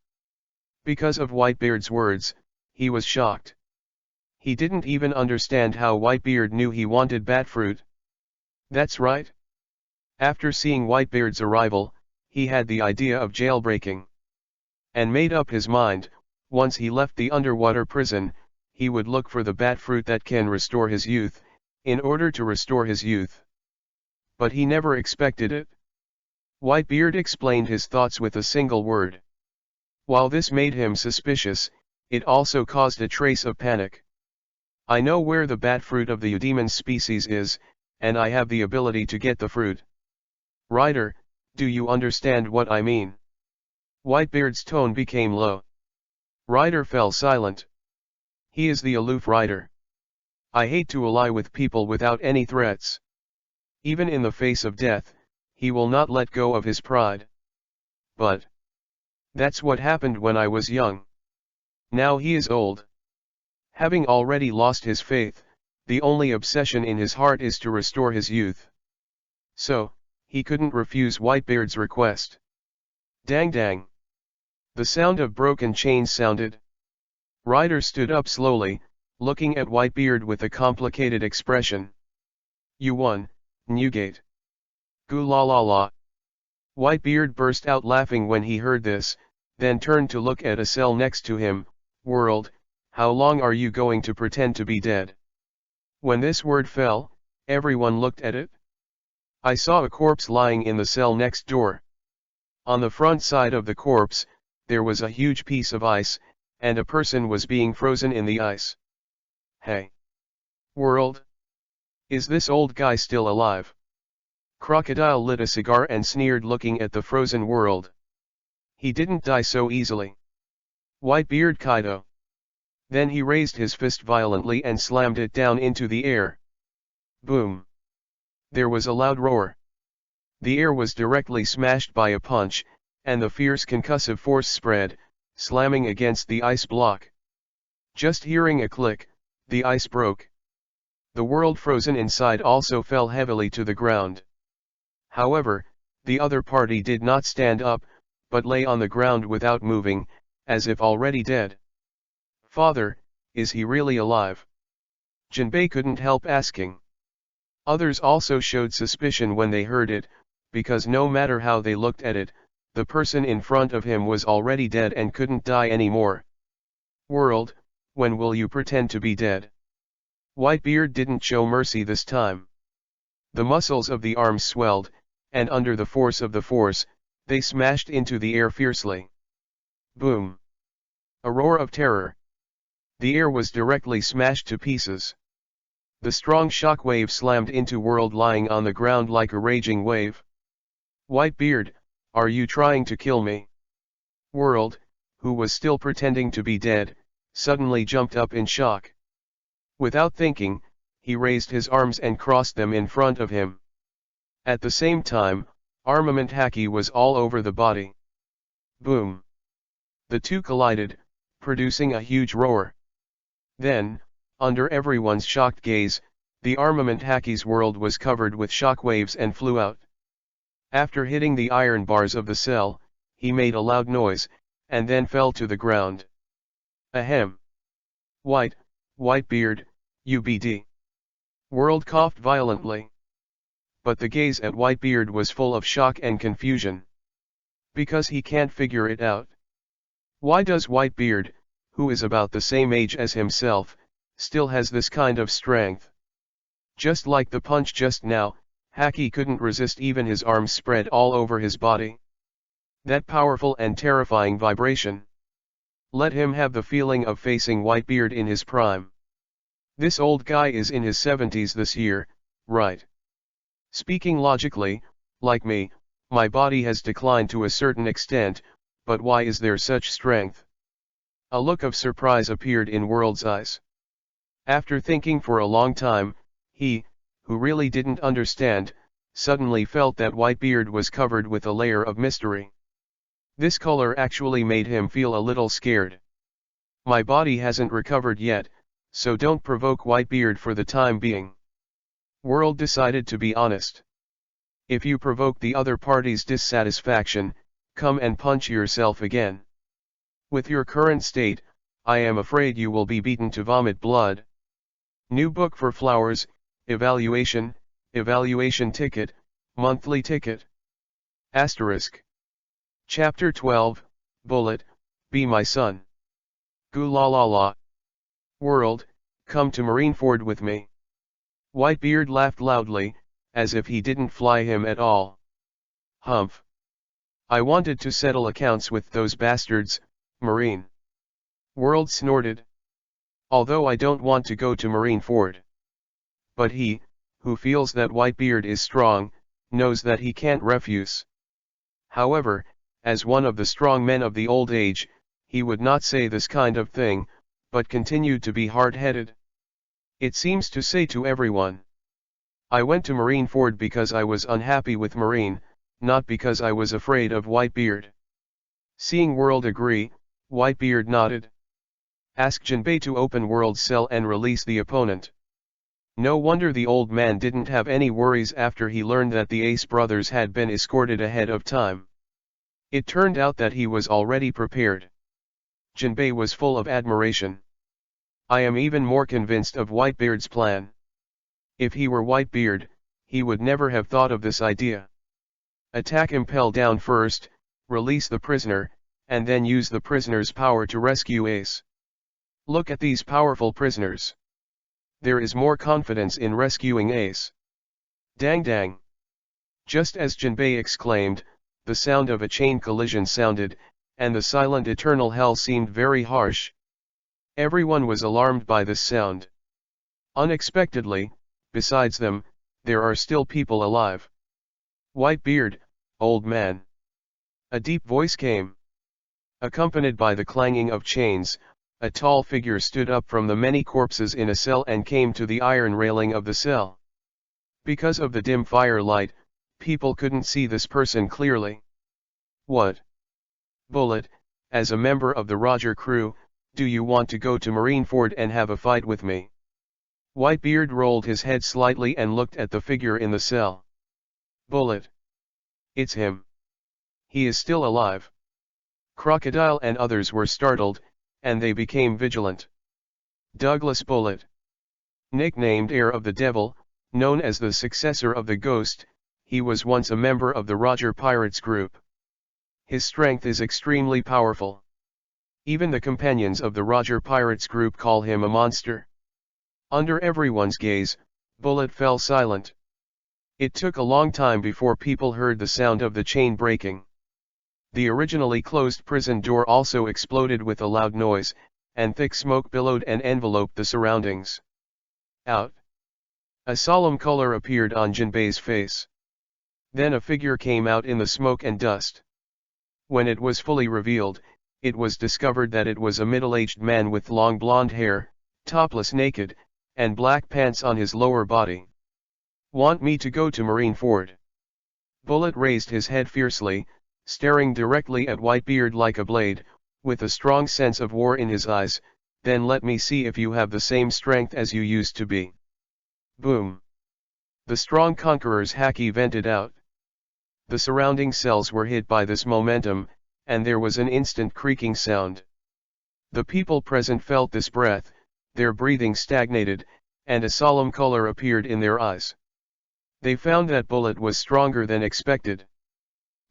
Because of Whitebeard's words, he was shocked. He didn't even understand how Whitebeard knew he wanted bat fruit. That's right. After seeing Whitebeard's arrival, he had the idea of jailbreaking. And made up his mind, once he left the underwater prison, he would look for the bat fruit that can restore his youth, in order to restore his youth. But he never expected it. Whitebeard explained his thoughts with a single word. While this made him suspicious, it also caused a trace of panic. I know where the bat fruit of the Eudemon species is, and I have the ability to get the fruit. Writer, do you understand what I mean? Whitebeard's tone became low. Writer fell silent. He is the aloof writer. I hate to ally with people without any threats. Even in the face of death, he will not let go of his pride. But that's what happened when I was young. Now he is old. Having already lost his faith, the only obsession in his heart is to restore his youth. So, he couldn't refuse Whitebeard's request. Dang dang. The sound of broken chains sounded. Ryder stood up slowly, looking at Whitebeard with a complicated expression. You won, Newgate. Goo la la la. Whitebeard burst out laughing when he heard this, then turned to look at a cell next to him. World, how long are you going to pretend to be dead? When this word fell, everyone looked at it. I saw a corpse lying in the cell next door. On the front side of the corpse, there was a huge piece of ice, and a person was being frozen in the ice. Hey! World! Is this old guy still alive? Crocodile lit a cigar and sneered, looking at the frozen World. He didn't die so easily. Whitebeard Kaido. Then he raised his fist violently and slammed it down into the air. Boom! There was a loud roar. The air was directly smashed by a punch, and the fierce concussive force spread, slamming against the ice block. Just hearing a click, the ice broke. The World frozen inside also fell heavily to the ground. However, the other party did not stand up, but lay on the ground without moving, as if already dead. Father, is he really alive? Jinbei couldn't help asking. Others also showed suspicion when they heard it, because no matter how they looked at it, the person in front of him was already dead and couldn't die anymore. World, when will you pretend to be dead? Whitebeard didn't show mercy this time. The muscles of the arms swelled, and under the force of the force, they smashed into the air fiercely. Boom! A roar of terror. The air was directly smashed to pieces. The strong shock wave slammed into World lying on the ground like a raging wave. Whitebeard, are you trying to kill me? World, who was still pretending to be dead, suddenly jumped up in shock. Without thinking, he raised his arms and crossed them in front of him. At the same time, armament haki was all over the body. Boom! The two collided, producing a huge roar. Then, under everyone's shocked gaze, the armament haki's world was covered with shockwaves and flew out. After hitting the iron bars of the cell, he made a loud noise, and then fell to the ground. Ahem! Whitebeard, UBD. World coughed violently. But the gaze at Whitebeard was full of shock and confusion. Because he can't figure it out. Why does Whitebeard, who is about the same age as himself, still has this kind of strength? Just like the punch just now, Haki couldn't resist even his arms spread all over his body. That powerful and terrifying vibration. Let him have the feeling of facing Whitebeard in his prime. This old guy is in his 70s this year, right? Speaking logically, like me, my body has declined to a certain extent, but why is there such strength? A look of surprise appeared in World's eyes. After thinking for a long time, he, who really didn't understand, suddenly felt that Whitebeard was covered with a layer of mystery. This color actually made him feel a little scared. My body hasn't recovered yet, so don't provoke Whitebeard for the time being. World decided to be honest. If you provoke the other party's dissatisfaction, come and punch yourself again. With your current state, I am afraid you will be beaten to vomit blood. New book for flowers, evaluation ticket, monthly ticket. Asterisk. Chapter 12, Bullet, Be My Son. Goo la la la. World, come to Marineford with me. Whitebeard laughed loudly, as if he didn't fly him at all. Humph. I wanted to settle accounts with those bastards, Marine. World snorted. Although I don't want to go to Marineford. But he, who feels that Whitebeard is strong, knows that he can't refuse. However, as one of the strong men of the old age, he would not say this kind of thing, but continued to be hard-headed. It seems to say to everyone. I went to Marineford because I was unhappy with Marine, not because I was afraid of Whitebeard. Seeing World agree, Whitebeard nodded. Ask Jinbei to open World's cell and release the opponent. No wonder the old man didn't have any worries after he learned that the Ace brothers had been escorted ahead of time. It turned out that he was already prepared. Jinbei was full of admiration. I am even more convinced of Whitebeard's plan. If he were Whitebeard, he would never have thought of this idea. Attack Impel down first, release the prisoner, and then use the prisoner's power to rescue Ace. Look at these powerful prisoners. There is more confidence in rescuing Ace. Dang dang. Just as Jinbei exclaimed, the sound of a chain collision sounded, and the silent eternal hell seemed very harsh. Everyone was alarmed by this sound. Unexpectedly, besides them, there are still people alive. Whitebeard, old man. A deep voice came. Accompanied by the clanging of chains, a tall figure stood up from the many corpses in a cell and came to the iron railing of the cell. Because of the dim firelight, people couldn't see this person clearly. What? Bullet, as a member of the Roger crew, do you want to go to Marineford and have a fight with me? Whitebeard rolled his head slightly and looked at the figure in the cell. Bullet. It's him. He is still alive. Crocodile and others were startled, and they became vigilant. Douglas Bullet. Nicknamed Heir of the Devil, known as the successor of the Ghost, he was once a member of the Roger Pirates group. His strength is extremely powerful. Even the companions of the Roger Pirates group call him a monster. Under everyone's gaze, Bullet fell silent. It took a long time before people heard the sound of the chain breaking. The originally closed prison door also exploded with a loud noise, and thick smoke billowed and enveloped the surroundings. Out. A solemn color appeared on Jinbei's face. Then a figure came out in the smoke and dust. When it was fully revealed, it was discovered that it was a middle-aged man with long blonde hair, topless naked, and black pants on his lower body. Want me to go to Marineford? Bullet raised his head fiercely, staring directly at Whitebeard like a blade, with a strong sense of war in his eyes. Then let me see if you have the same strength as you used to be. Boom. The strong conqueror's haki vented out. The surrounding cells were hit by this momentum, and there was an instant creaking sound. The people present felt this breath, their breathing stagnated, and a solemn color appeared in their eyes. They found that Bullet was stronger than expected.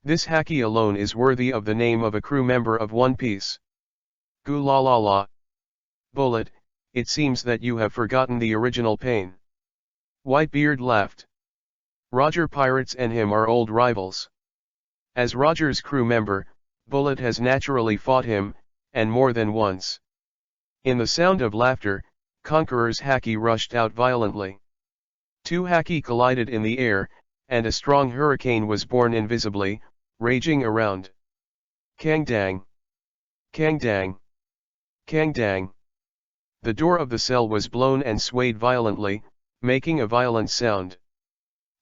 This haki alone is worthy of the name of a crew member of One Piece. Goo la la la. Bullet, it seems that you have forgotten the original pain. Whitebeard laughed. Roger Pirates and him are old rivals. As Roger's crew member, Bullet has naturally fought him, and more than once. In the sound of laughter, Conqueror's haki rushed out violently. Two haki collided in the air, and a strong hurricane was born invisibly, raging around. Kang dang! Kang dang! Kang dang! The door of the cell was blown and swayed violently, making a violent sound.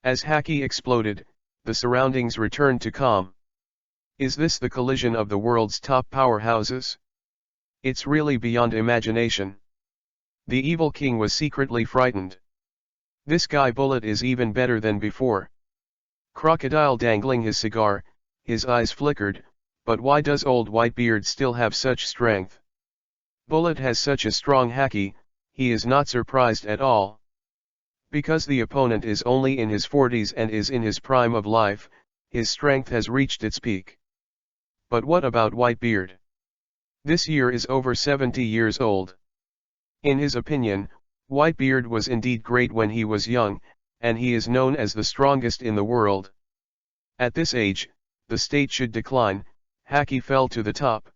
As haki exploded, the surroundings returned to calm. Is this the collision of the world's top powerhouses? It's really beyond imagination. The evil king was secretly frightened. This guy Bullet is even better than before. Crocodile dangling his cigar, his eyes flickered, but why does old Whitebeard still have such strength? Bullet has such a strong haki, he is not surprised at all. Because the opponent is only in his 40s and is in his prime of life, his strength has reached its peak. But what about Whitebeard? This year is over 70 years old. In his opinion, Whitebeard was indeed great when he was young, and he is known as the strongest in the world. At this age, the state should decline, Haki fell to the top.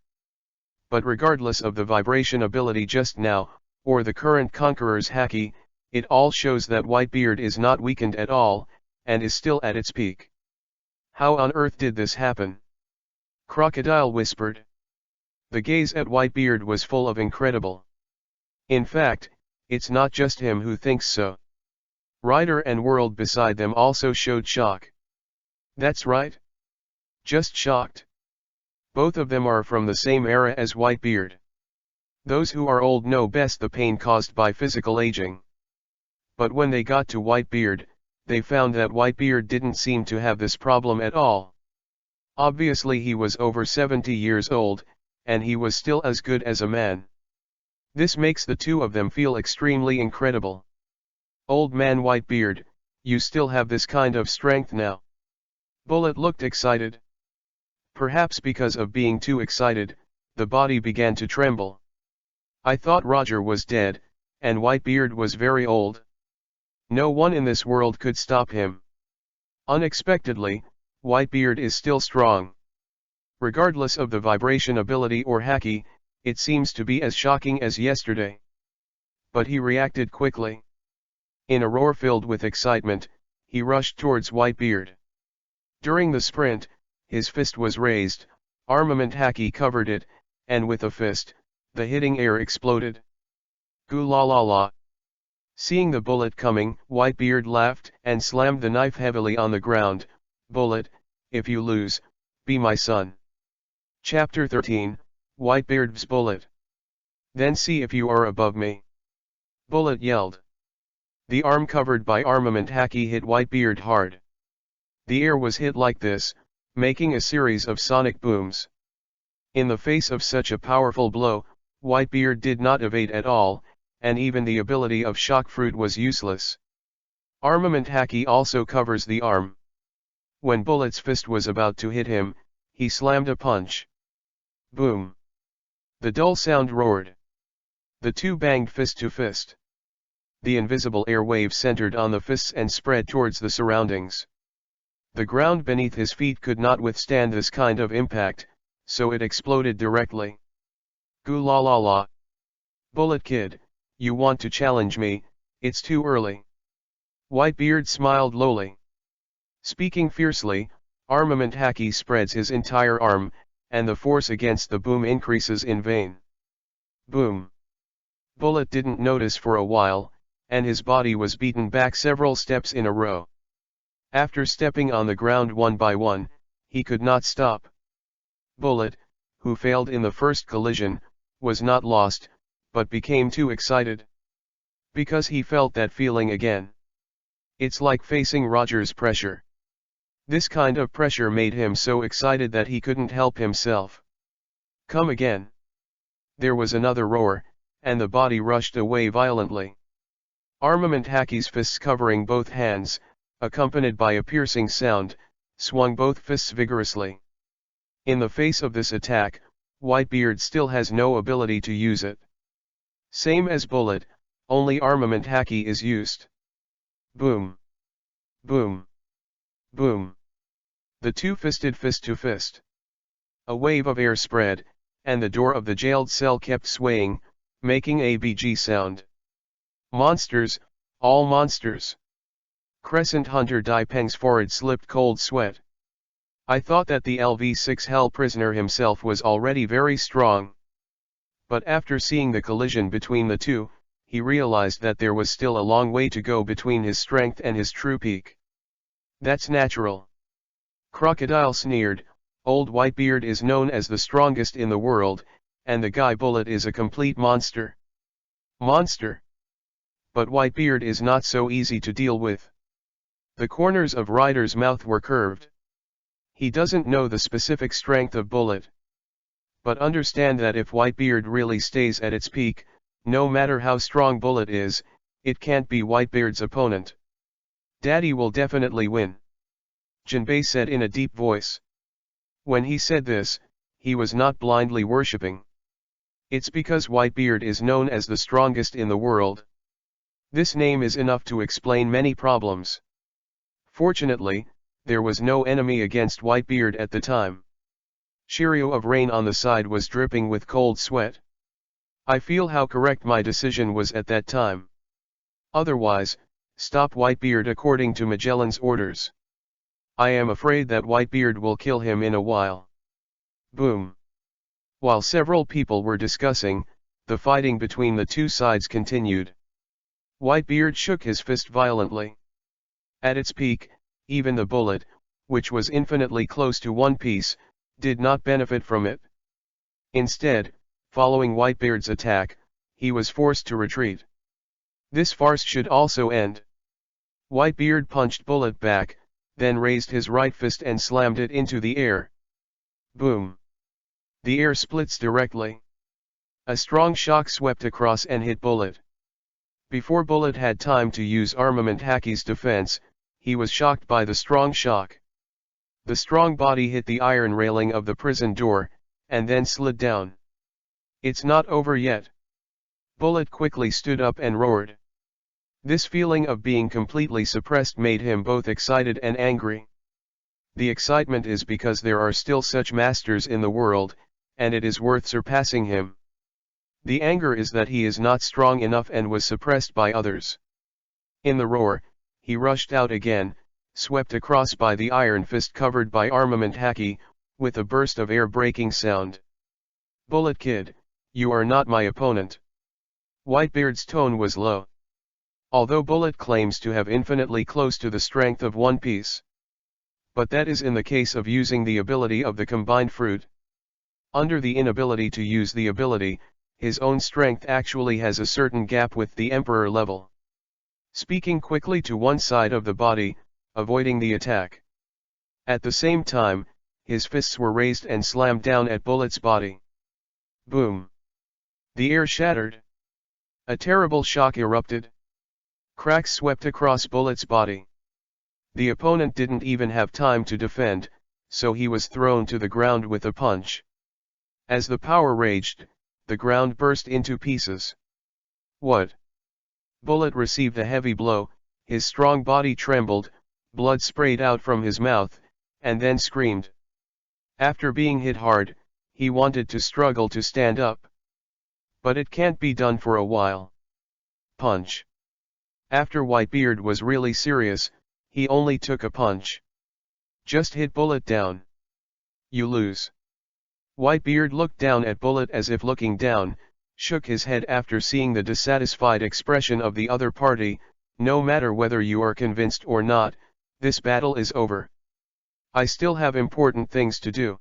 But regardless of the vibration ability just now, or the current conqueror's Haki, it all shows that Whitebeard is not weakened at all, and is still at its peak. How on earth did this happen? Crocodile whispered. The gaze at Whitebeard was full of incredible. In fact, it's not just him who thinks so. Writer and world beside them also showed shock. That's right. Just shocked. Both of them are from the same era as Whitebeard. Those who are old know best the pain caused by physical aging. But when they got to Whitebeard, they found that Whitebeard didn't seem to have this problem at all. Obviously he was over 70 years old, and he was still as good as a man. This makes the two of them feel extremely incredible. Old man Whitebeard, you still have this kind of strength now? Bullet looked excited. Perhaps because of being too excited, the body began to tremble. I thought Roger was dead, and Whitebeard was very old. No one in this world could stop him. Unexpectedly, Whitebeard is still strong. Regardless of the vibration ability or Haki, it seems to be as shocking as yesterday. But he reacted quickly. In a roar filled with excitement, he rushed towards Whitebeard. During the sprint, his fist was raised, armament Haki covered it, and with a fist, the hitting air exploded. Goo la la la. Seeing the bullet coming, Whitebeard laughed and slammed the knife heavily on the ground. Bullet, if you lose, be my son. Chapter 13, Whitebeard's Bullet. Then see if you are above me. Bullet yelled. The arm covered by armament Haki hit Whitebeard hard. The air was hit like this, making a series of sonic booms. In the face of such a powerful blow, Whitebeard did not evade at all, and even the ability of shock fruit was useless. Armament Haki also covers the arm. When Bullet's fist was about to hit him, he slammed a punch. Boom. The dull sound roared. The two banged fist to fist. The invisible air wave centered on the fists and spread towards the surroundings. The ground beneath his feet could not withstand this kind of impact, so it exploded directly. Goo la la la. Bullet kid, you want to challenge me? It's too early. Whitebeard smiled lowly. Speaking fiercely, armament Haki spreads his entire arm, and the force against the boom increases in vain. Boom. Bullet didn't notice for a while, and his body was beaten back several steps in a row. After stepping on the ground one by one, he could not stop. Bullet, who failed in the first collision, was not lost, but became too excited. Because he felt that feeling again. It's like facing Roger's pressure. This kind of pressure made him so excited that he couldn't help himself. Come again. There was another roar, and the body rushed away violently. Armament Haki's fists covering both hands, accompanied by a piercing sound, swung both fists vigorously. In the face of this attack, Whitebeard still has no ability to use it. Same as Bullet, only armament Haki is used. Boom. Boom. Boom. The two fisted fist to fist. A wave of air spread, and the door of the jailed cell kept swaying, making a BG sound. Monsters, all monsters. Crescent Hunter Dai Peng's forehead slipped cold sweat. I thought that the LV6 Hell prisoner himself was already very strong. But after seeing the collision between the two, he realized that there was still a long way to go between his strength and his true peak. That's natural. Crocodile sneered, old Whitebeard is known as the strongest in the world, and the guy Bullet is a complete monster. Monster. But Whitebeard is not so easy to deal with. The corners of Ryder's mouth were curved. He doesn't know the specific strength of Bullet. But understand that if Whitebeard really stays at its peak, no matter how strong Bullet is, it can't be Whitebeard's opponent. Daddy will definitely win. Jinbei said in a deep voice. When he said this, he was not blindly worshipping. It's because Whitebeard is known as the strongest in the world. This name is enough to explain many problems. Fortunately, there was no enemy against Whitebeard at the time. Shiryu of Rain on the side was dripping with cold sweat. I feel how correct my decision was at that time. Otherwise, stop Whitebeard according to Magellan's orders. I am afraid that Whitebeard will kill him in a while. Boom. While several people were discussing, the fighting between the two sides continued. Whitebeard shook his fist violently. At its peak, even the bullet, which was infinitely close to One Piece, did not benefit from it. Instead, following Whitebeard's attack, he was forced to retreat. This farce should also end. Whitebeard punched Bullet back, then raised his right fist and slammed it into the air. Boom. The air splits directly. A strong shock swept across and hit Bullet. Before Bullet had time to use Armament Haki's defense, he was shocked by the strong shock. The strong body hit the iron railing of the prison door, and then slid down. It's not over yet. Bullet quickly stood up and roared. This feeling of being completely suppressed made him both excited and angry. The excitement is because there are still such masters in the world, and it is worth surpassing him. The anger is that he is not strong enough and was suppressed by others. In the roar, he rushed out again, swept across by the iron fist covered by Armament Haki, with a burst of air-breaking sound. Bullet Kid, you are not my opponent. Whitebeard's tone was low. Although Bullet claims to have infinitely close to the strength of One Piece. But that is in the case of using the ability of the combined fruit. Under the inability to use the ability, his own strength actually has a certain gap with the Emperor level. Speaking quickly to one side of the body, avoiding the attack. At the same time, his fists were raised and slammed down at Bullet's body. Boom. The air shattered. A terrible shock erupted. Cracks swept across Bullet's body. The opponent didn't even have time to defend, so he was thrown to the ground with a punch. As the power raged, the ground burst into pieces. What? Bullet received a heavy blow, his strong body trembled, blood sprayed out from his mouth, and then screamed. After being hit hard, he wanted to struggle to stand up. But it can't be done for a while. Punch. After Whitebeard was really serious, he only took a punch. Just hit Bullet down. You lose. Whitebeard looked down at Bullet as if looking down, shook his head after seeing the dissatisfied expression of the other party. No matter whether you are convinced or not, this battle is over. I still have important things to do.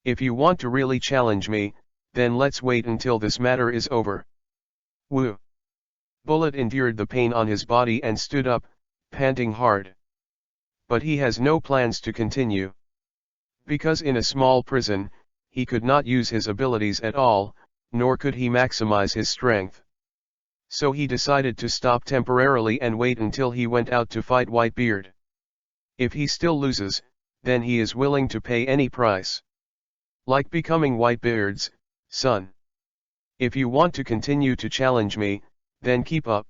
If you want to really challenge me, then let's wait until this matter is over. Woo. Bullet endured the pain on his body and stood up, panting hard. But he has no plans to continue. Because in a small prison, he could not use his abilities at all, nor could he maximize his strength. So he decided to stop temporarily and wait until he went out to fight Whitebeard. If he still loses, then he is willing to pay any price. Like becoming Whitebeard's son. If you want to continue to challenge me, then keep up.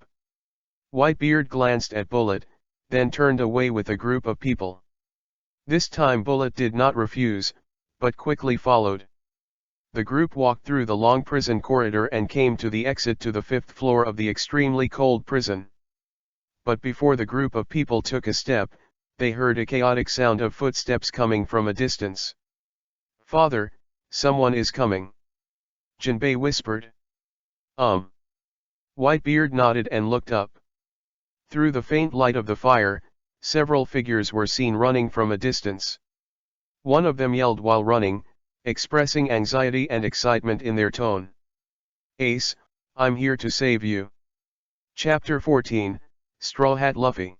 Whitebeard glanced at Bullet, then turned away with a group of people. This time Bullet did not refuse, but quickly followed. The group walked through the long prison corridor and came to the exit to the 5th floor of the extremely cold prison. But before the group of people took a step, they heard a chaotic sound of footsteps coming from a distance. Father, someone is coming. Jinbei whispered. Whitebeard nodded and looked up. Through the faint light of the fire, several figures were seen running from a distance. One of them yelled while running, expressing anxiety and excitement in their tone. Ace, I'm here to save you. Chapter 14, Straw Hat Luffy.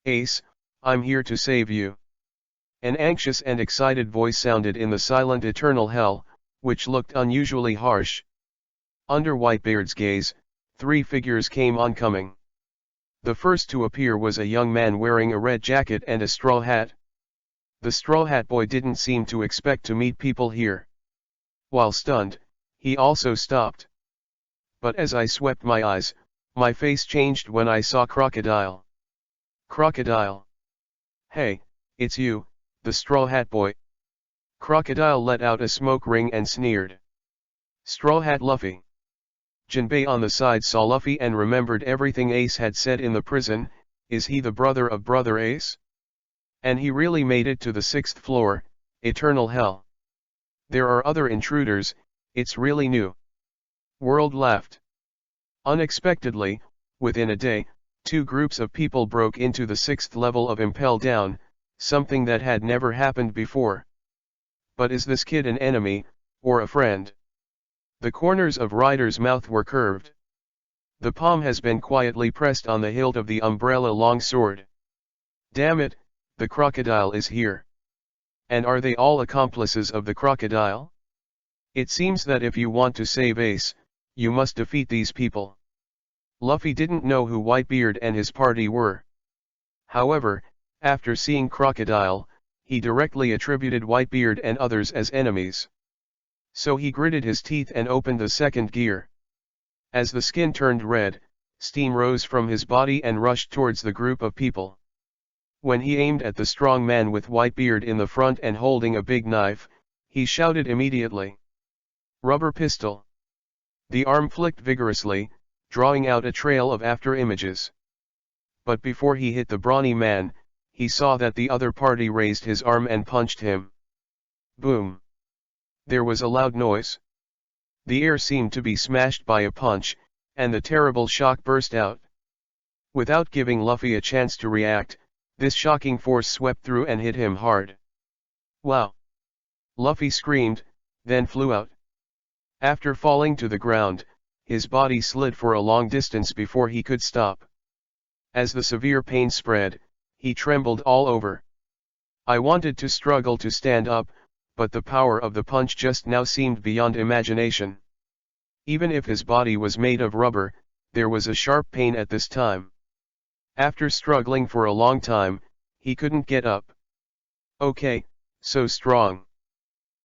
Ace, I'm here to save you. An anxious and excited voice sounded in the silent eternal hell, which looked unusually harsh. Under Whitebeard's gaze, 3 figures came oncoming. The first to appear was a young man wearing a red jacket and a straw hat. The Straw Hat Boy didn't seem to expect to meet people here. While stunned, He also stopped. But as I swept my eyes, my face changed when I saw Crocodile. Crocodile. Hey, it's you, the Straw Hat Boy. Crocodile let out a smoke ring and sneered. Straw Hat Luffy. Jinbei on the side saw Luffy and remembered everything Ace had said in the prison. Is he the brother of Brother Ace? And he really made it to the 6th floor, eternal hell. There are other intruders, it's really new. World laughed. Unexpectedly, within a day, 2 groups of people broke into the 6th level of Impel Down, something that had never happened before. But is this kid an enemy, or a friend? The corners of Ryder's mouth were curved. The palm has been quietly pressed on the hilt of the umbrella long sword. Damn it, the crocodile is here. And are they all accomplices of the crocodile? It seems that if you want to save Ace, you must defeat these people. Luffy didn't know who Whitebeard and his party were. However, after seeing Crocodile, he directly attributed Whitebeard and others as enemies. So he gritted his teeth and opened the second gear. As the skin turned red, steam rose from his body and rushed towards the group of people. When he aimed at the strong man with Whitebeard in the front and holding a big knife, he shouted immediately. Rubber pistol. The arm flicked vigorously, drawing out a trail of after images. But before he hit the brawny man, he saw that the other party raised his arm and punched him. Boom. There was a loud noise. The air seemed to be smashed by a punch, and the terrible shock burst out. Without giving Luffy a chance to react, this shocking force swept through and hit him hard. Wow! Luffy screamed, then flew out. After falling to the ground, his body slid for a long distance before he could stop. As the severe pain spread, he trembled all over. I wanted to struggle to stand up, but the power of the punch just now seemed beyond imagination. Even if his body was made of rubber, there was a sharp pain at this time. After struggling for a long time, he couldn't get up. Okay, so strong.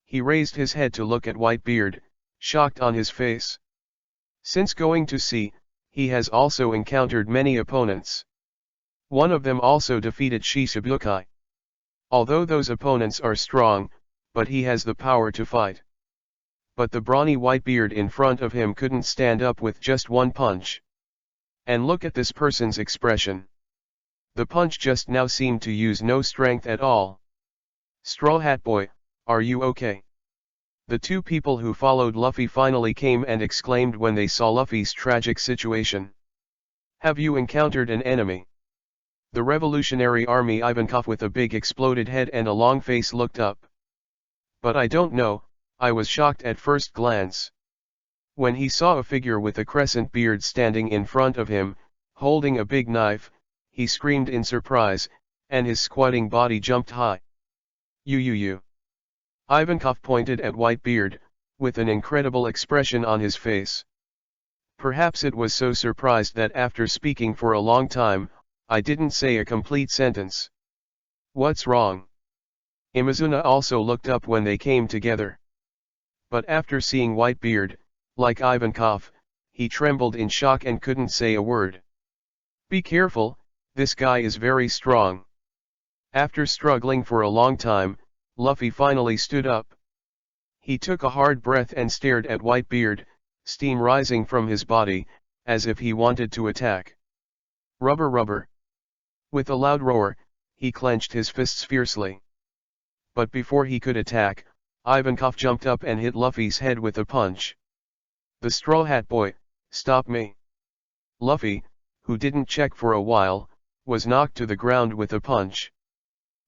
He raised his head to look at Whitebeard, shocked on his face. Since going to sea, he has also encountered many opponents. One of them also defeated Shishibukai. Although those opponents are strong, but he has the power to fight. But the brawny Whitebeard in front of him couldn't stand up with just one punch. And look at this person's expression. The punch just now seemed to use no strength at all. Straw Hat Boy, are you okay? The 2 people who followed Luffy finally came and exclaimed when they saw Luffy's tragic situation. Have you encountered an enemy? The Revolutionary Army Ivankov with a big exploded head and a long face looked up. But I don't know, I was shocked at first glance. When he saw a figure with a crescent beard standing in front of him, holding a big knife, he screamed in surprise, and his squatting body jumped high. You. Ivankov pointed at Whitebeard, with an incredible expression on his face. Perhaps it was so surprised that after speaking for a long time, I didn't say a complete sentence. What's wrong? Imazuna also looked up when they came together. But after seeing Whitebeard, like Ivankov, he trembled in shock and couldn't say a word. Be careful, this guy is very strong. After struggling for a long time, Luffy finally stood up. He took a hard breath and stared at Whitebeard, steam rising from his body, as if he wanted to attack. Rubber. With a loud roar, he clenched his fists fiercely. But before he could attack, Ivankov jumped up and hit Luffy's head with a punch. The Straw Hat Boy, stop me. Luffy, who didn't check for a while, was knocked to the ground with a punch.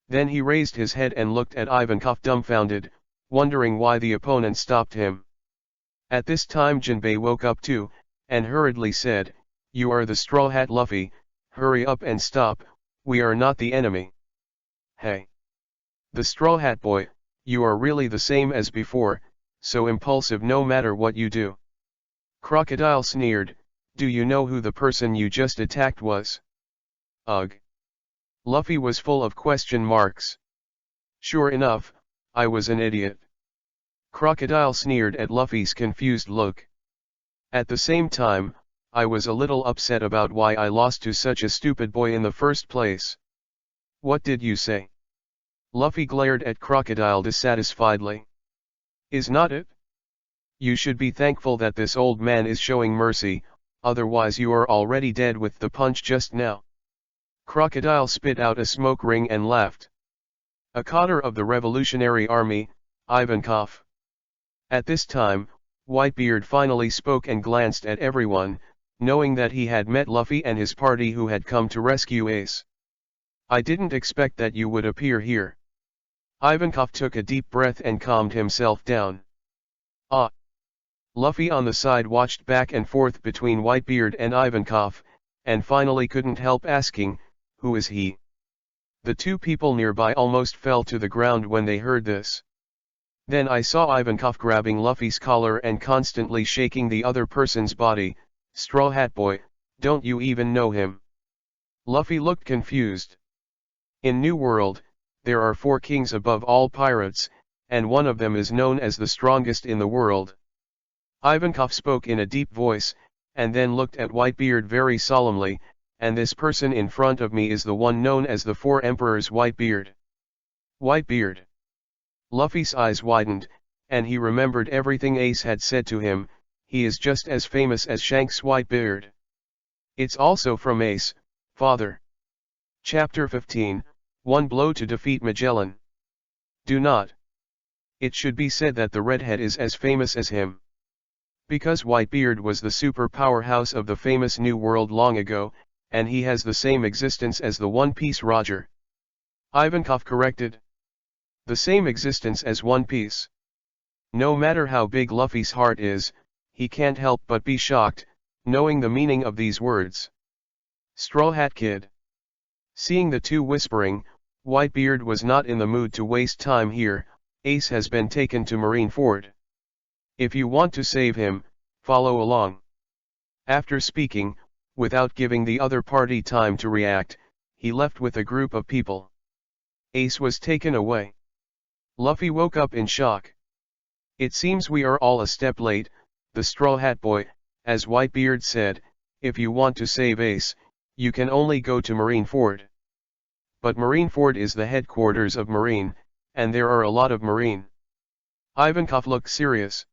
Then he raised his head and looked at Ivankov dumbfounded, wondering why the opponent stopped him. At this time Jinbei woke up too, and hurriedly said, You are the Straw Hat Luffy, hurry up and stop, we are not the enemy. Hey. The Straw Hat Boy, you are really the same as before, so impulsive no matter what you do. Crocodile sneered, do you know who the person you just attacked was? Ugh. Luffy was full of question marks. Sure enough, I was an idiot. Crocodile sneered at Luffy's confused look. At the same time, I was a little upset about why I lost to such a stupid boy in the first place. What did you say? Luffy glared at Crocodile dissatisfiedly. Is not it? You should be thankful that this old man is showing mercy, otherwise you are already dead with the punch just now. Crocodile spit out a smoke ring and laughed. A cadre of the Revolutionary Army, Ivankov. At this time, Whitebeard finally spoke and glanced at everyone, knowing that he had met Luffy and his party who had come to rescue Ace. I didn't expect that you would appear here. Ivankov took a deep breath and calmed himself down. Ah! Luffy on the side watched back and forth between Whitebeard and Ivankov, and finally couldn't help asking, who is he? The two people nearby almost fell to the ground when they heard this. Then I saw Ivankov grabbing Luffy's collar and constantly shaking the other person's body. Straw Hat Boy, don't you even know him? Luffy looked confused. In New World, there are 4 kings above all pirates, and one of them is known as the strongest in the world. Ivankov spoke in a deep voice, and then looked at Whitebeard very solemnly, and this person in front of me is the one known as the 4 Emperors Whitebeard. Whitebeard. Luffy's eyes widened, and he remembered everything Ace had said to him. He is just as famous as Shanks Whitebeard. It's also from Ace, father. Chapter 15, One Blow to Defeat Magellan. Do not. It should be said that the redhead is as famous as him. Because Whitebeard was the super powerhouse of the famous New World long ago, and he has the same existence as the One Piece Roger. Ivankov corrected. The same existence as One Piece. No matter how big Luffy's heart is, he can't help but be shocked, knowing the meaning of these words. Straw Hat Kid. Seeing the two whispering, Whitebeard was not in the mood to waste time here. Ace has been taken to Marineford. If you want to save him, follow along. After speaking, without giving the other party time to react, he left with a group of people. Ace was taken away. Luffy woke up in shock. It seems we are all a step late, the Straw Hat Boy, as Whitebeard said. If you want to save Ace, you can only go to Marineford. But Marineford is the headquarters of Marine, and there are a lot of Marine. Ivankov looked serious.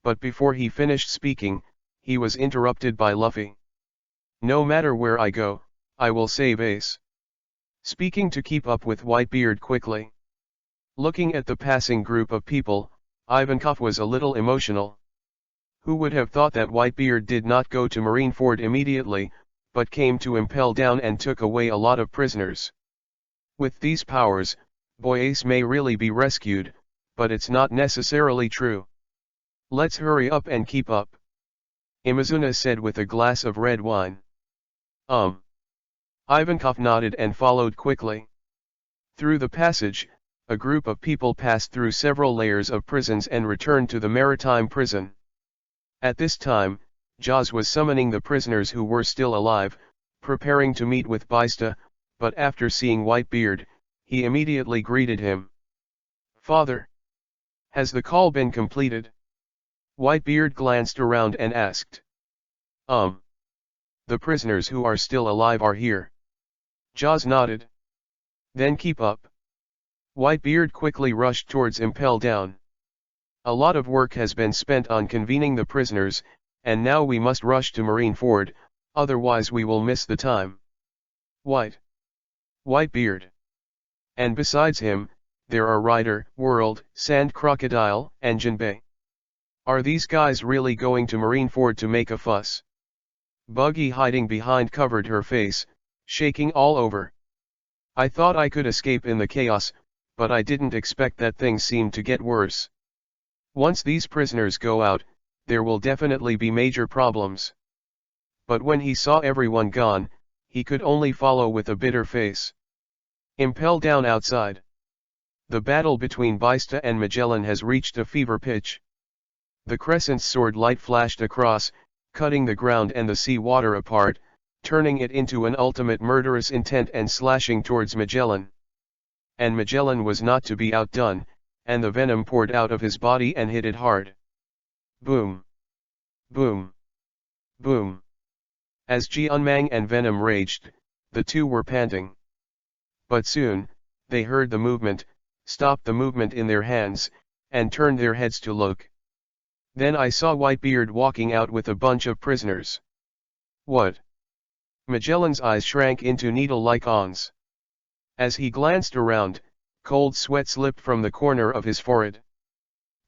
But before he finished speaking, he was interrupted by Luffy. No matter where I go, I will save Ace. Speaking to keep up with Whitebeard quickly. Looking at the passing group of people, Ivankov was a little emotional. Who would have thought that Whitebeard did not go to Marineford immediately, but came to Impel Down and took away a lot of prisoners? With these powers, Boy Ace may really be rescued, but it's not necessarily true. Let's hurry up and keep up. Imazuna said with a glass of red wine. Ivankov nodded and followed quickly. Through the passage, a group of people passed through several layers of prisons and returned to the maritime prison. At this time, Jaws was summoning the prisoners who were still alive, preparing to meet with Baista, but after seeing Whitebeard, he immediately greeted him. Father! Has the call been completed? Whitebeard glanced around and asked. The prisoners who are still alive are here. Jaws nodded. Then keep up. Whitebeard quickly rushed towards Impel Down. A lot of work has been spent on convening the prisoners, and now we must rush to Marineford, otherwise we will miss the time. Whitebeard. And besides him, there are Ryder, World, Sand Crocodile, and Jinbei. Are these guys really going to Marineford to make a fuss? Buggy hiding behind covered her face, shaking all over. I thought I could escape in the chaos, but I didn't expect that things seemed to get worse. Once these prisoners go out, there will definitely be major problems. But when he saw everyone gone, he could only follow with a bitter face. Impel Down outside. The battle between Baista and Magellan has reached a fever pitch. The Crescent's sword light flashed across, cutting the ground and the sea water apart, turning it into an ultimate murderous intent and slashing towards Magellan. And Magellan was not to be outdone, and the venom poured out of his body and hit it hard. Boom! Boom! Boom! As Jianmang and Venom raged, the two were panting. But soon, they heard the movement, stopped the movement in their hands, and turned their heads to look. Then I saw Whitebeard walking out with a bunch of prisoners. What? Magellan's eyes shrank into needle-like awns. As he glanced around, cold sweat slipped from the corner of his forehead.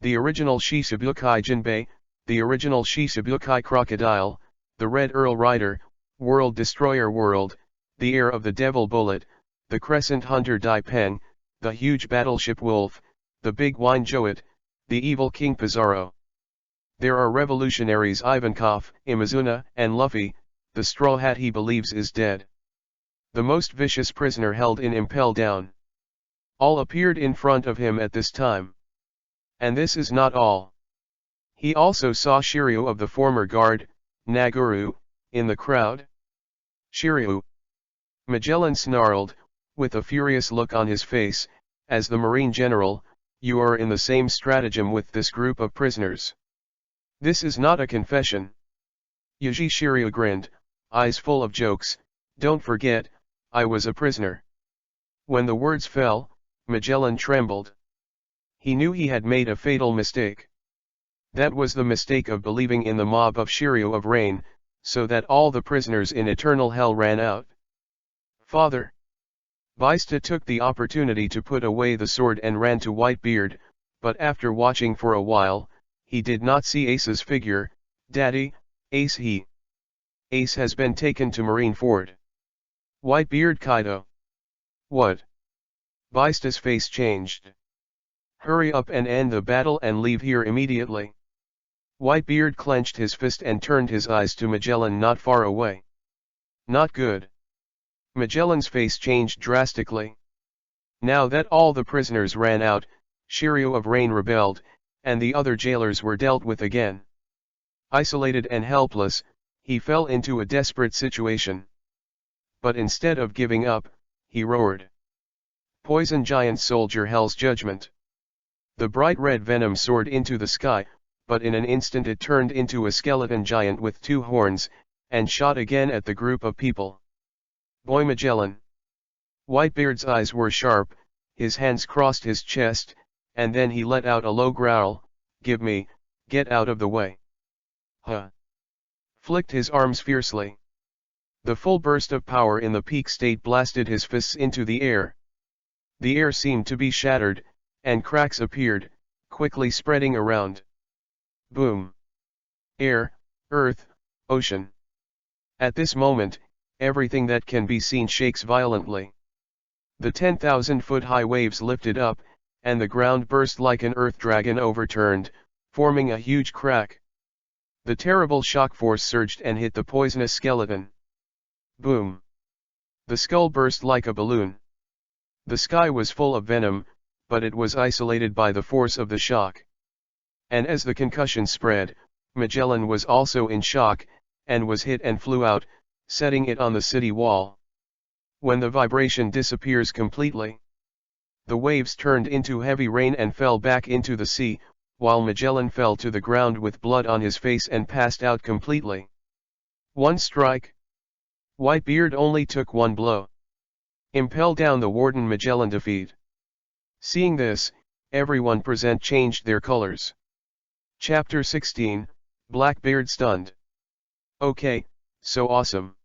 The original Shisabukai Jinbei, the original Shisabukai Crocodile, the Red Earl Rider, World Destroyer World, the heir of the Devil Bullet, the Crescent Hunter Dai Peng, the huge battleship Wolf, the big wine Joet, the evil King Pizarro. There are revolutionaries Ivankov, Imazuna, and Luffy, the straw hat he believes is dead. The most vicious prisoner held in Impel Down. All appeared in front of him at this time. And this is not all. He also saw Shiryu of the former guard, Naguru, in the crowd. Shiryu! Magellan snarled, with a furious look on his face, as the Marine General, you are in the same stratagem with this group of prisoners. This is not a confession. Yaji Shiryu grinned, eyes full of jokes, don't forget, I was a prisoner. When the words fell, Magellan trembled. He knew he had made a fatal mistake. That was the mistake of believing in the mob of Shiryu of Rain, so that all the prisoners in eternal hell ran out. Father! Baista took the opportunity to put away the sword and ran to Whitebeard, but after watching for a while, he did not see Ace's figure. Daddy, Ace he. Ace has been taken to Marineford. Whitebeard Kaido. What? Baista's face changed. Hurry up and end the battle and leave here immediately. Whitebeard clenched his fist and turned his eyes to Magellan not far away. Not good. Magellan's face changed drastically. Now that all the prisoners ran out, Shiryu of Rain rebelled, and the other jailers were dealt with again. Isolated and helpless, he fell into a desperate situation. But instead of giving up, he roared. Poison Giant Soldier Hell's Judgment. The bright red venom soared into the sky, but in an instant it turned into a skeleton giant with two horns, and shot again at the group of people. Boy Magellan! Whitebeard's eyes were sharp, his hands crossed his chest, and then he let out a low growl, give me, get out of the way. Huh! Flicked his arms fiercely. The full burst of power in the peak state blasted his fists into the air. The air seemed to be shattered, and cracks appeared, quickly spreading around. Boom! Air, earth, ocean. At this moment, everything that can be seen shakes violently. The 10,000-foot-high waves lifted up, and the ground burst like an earth dragon overturned, forming a huge crack. The terrible shock force surged and hit the poisonous skeleton. Boom! The skull burst like a balloon. The sky was full of venom, but it was isolated by the force of the shock. And as the concussion spread, Magellan was also in shock, and was hit and flew out, setting it on the city wall. When the vibration disappears completely, the waves turned into heavy rain and fell back into the sea, while Magellan fell to the ground with blood on his face and passed out completely. One strike. Whitebeard only took one blow. Impel down the Warden Magellan defeat. Seeing this, everyone present changed their colors. Chapter 16, Blackbeard stunned. Okay, so awesome.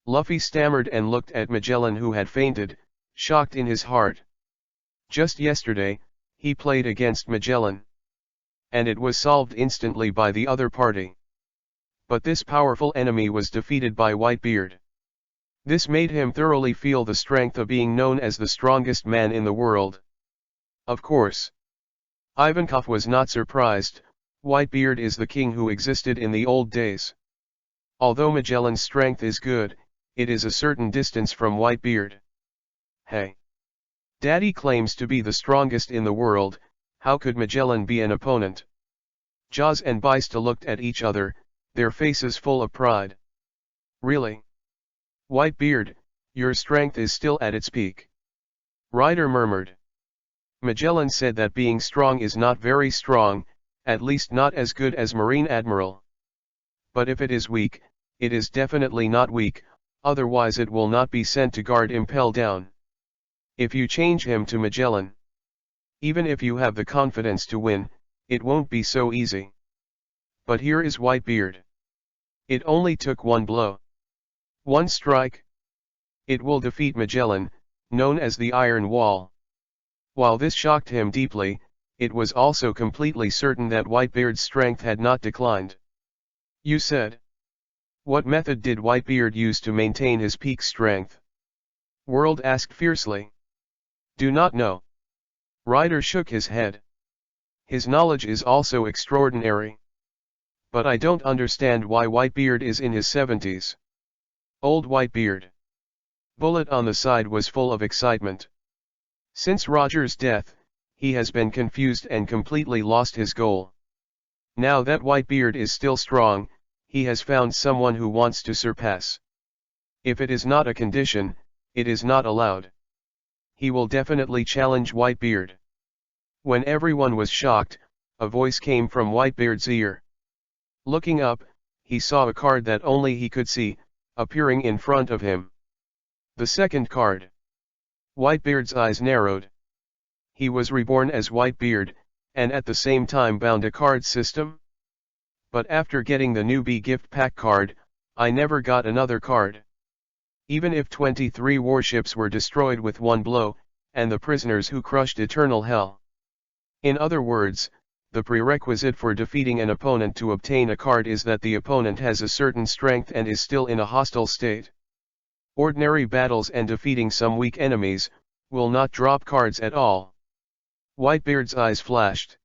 Luffy stammered and looked at Magellan who had fainted, shocked in his heart. Just yesterday, he played against Magellan. And it was solved instantly by the other party. But this powerful enemy was defeated by Whitebeard. This made him thoroughly feel the strength of being known as the strongest man in the world. Of course. Ivankov was not surprised. Whitebeard is the king who existed in the old days. Although Magellan's strength is good, it is a certain distance from Whitebeard. Hey! Daddy claims to be the strongest in the world, how could Magellan be an opponent? Jaws and Baista looked at each other, their faces full of pride. Really? Whitebeard, your strength is still at its peak. Ryder murmured. Magellan said that being strong is not very strong, at least not as good as Marine Admiral. But if it is weak, it is definitely not weak, otherwise it will not be sent to guard Impel Down. If you change him to Magellan, even if you have the confidence to win, it won't be so easy. But here is Whitebeard. It only took one blow. One strike. It will defeat Magellan, known as the Iron Wall. While this shocked him deeply, it was also completely certain that Whitebeard's strength had not declined. You said. What method did Whitebeard use to maintain his peak strength? World asked fiercely. Do not know. Ryder shook his head. His knowledge is also extraordinary. But I don't understand why Whitebeard is in his 70s. Old Whitebeard. Bullet on the side was full of excitement. Since Roger's death, he has been confused and completely lost his goal. Now that Whitebeard is still strong, he has found someone who wants to surpass. If it is not a condition, it is not allowed. He will definitely challenge Whitebeard. When everyone was shocked, a voice came from Whitebeard's ear. Looking up, he saw a card that only he could see, appearing in front of him. The second card. Whitebeard's eyes narrowed. He was reborn as Whitebeard, and at the same time bound a card system? But after getting the newbie gift pack card, I never got another card. Even if 23 warships were destroyed with one blow, and the prisoners who crushed eternal hell. In other words, the prerequisite for defeating an opponent to obtain a card is that the opponent has a certain strength and is still in a hostile state. Ordinary battles and defeating some weak enemies will not drop cards at all. Whitebeard's eyes flashed.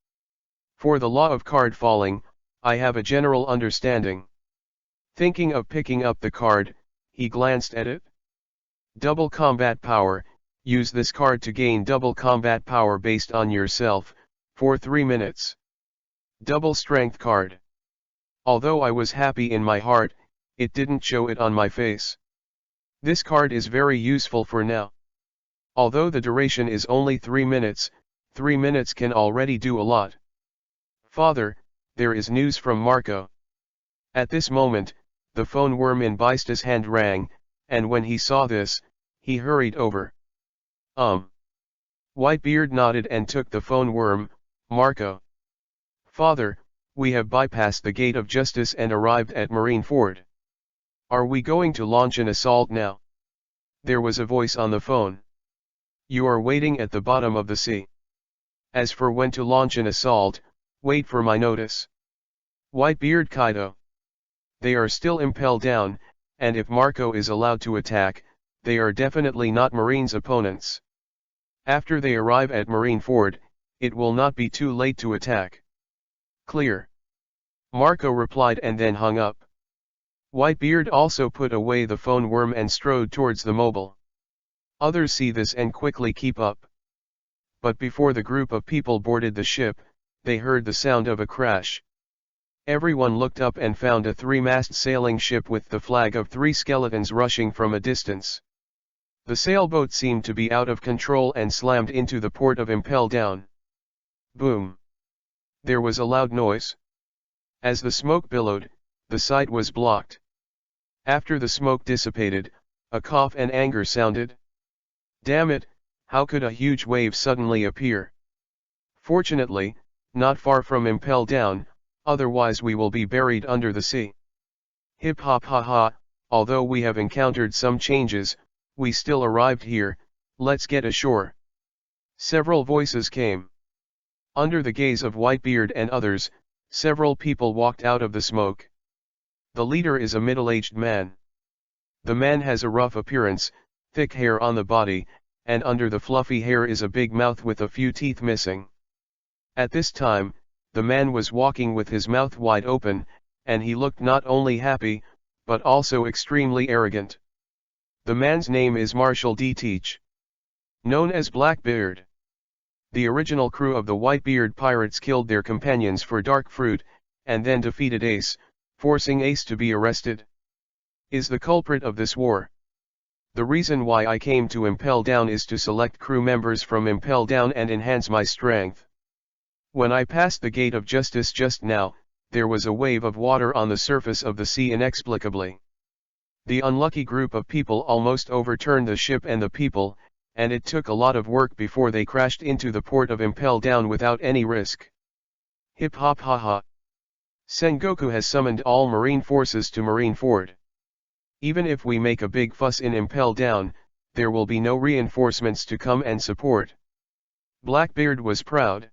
For the law of card falling, I have a general understanding. Thinking of picking up the card, he glanced at it. Double combat power. Use this card to gain double combat power based on yourself, for 3 minutes. Double strength card. Although I was happy in my heart, it didn't show it on my face. This card is very useful for now. Although the duration is only 3 minutes, 3 minutes can already do a lot. Father, there is news from Marco. At this moment, the phone worm in Bista's hand rang, and when he saw this, he hurried over. Whitebeard nodded and took the phone worm. Marco. Father, we have bypassed the gate of justice and arrived at Marineford. Are we going to launch an assault now? There was a voice on the phone. You are waiting at the bottom of the sea. As for when to launch an assault, wait for my notice. Whitebeard Kaido. They are still Impel Down, and if Marco is allowed to attack, they are definitely not Marine's opponents. After they arrive at Marineford, it will not be too late to attack. Clear. Marco replied and then hung up. Whitebeard also put away the phone worm and strode towards the mobile. Others see this and quickly keep up. But before the group of people boarded the ship, they heard the sound of a crash. Everyone looked up and found a 3-mast sailing ship with the flag of 3 skeletons rushing from a distance. The sailboat seemed to be out of control and slammed into the port of Impel Down. Boom! There was a loud noise. As the smoke billowed, the sight was blocked. After the smoke dissipated, a cough and anger sounded. Damn it, how could a huge wave suddenly appear? Fortunately, not far from Impel Down, otherwise we will be buried under the sea. Hip hop ha ha, although we have encountered some changes, we still arrived here, let's get ashore. Several voices came. Under the gaze of Whitebeard and others, several people walked out of the smoke. The leader is a middle-aged man. The man has a rough appearance, thick hair on the body, and under the fluffy hair is a big mouth with a few teeth missing. At this time, the man was walking with his mouth wide open, and he looked not only happy, but also extremely arrogant. The man's name is Marshall D. Teach. Known as Blackbeard. The original crew of the Whitebeard pirates killed their companions for dark fruit, and then defeated Ace, forcing Ace to be arrested. Is the culprit of this war. The reason why I came to Impel Down is to select crew members from Impel Down and enhance my strength. When I passed the gate of justice just now, there was a wave of water on the surface of the sea inexplicably. The unlucky group of people almost overturned the ship and the people, and it took a lot of work before they crashed into the port of Impel Down without any risk. Hip hop ha ha. Sengoku has summoned all marine forces to Marineford. Even if we make a big fuss in Impel Down, there will be no reinforcements to come and support. Blackbeard was proud.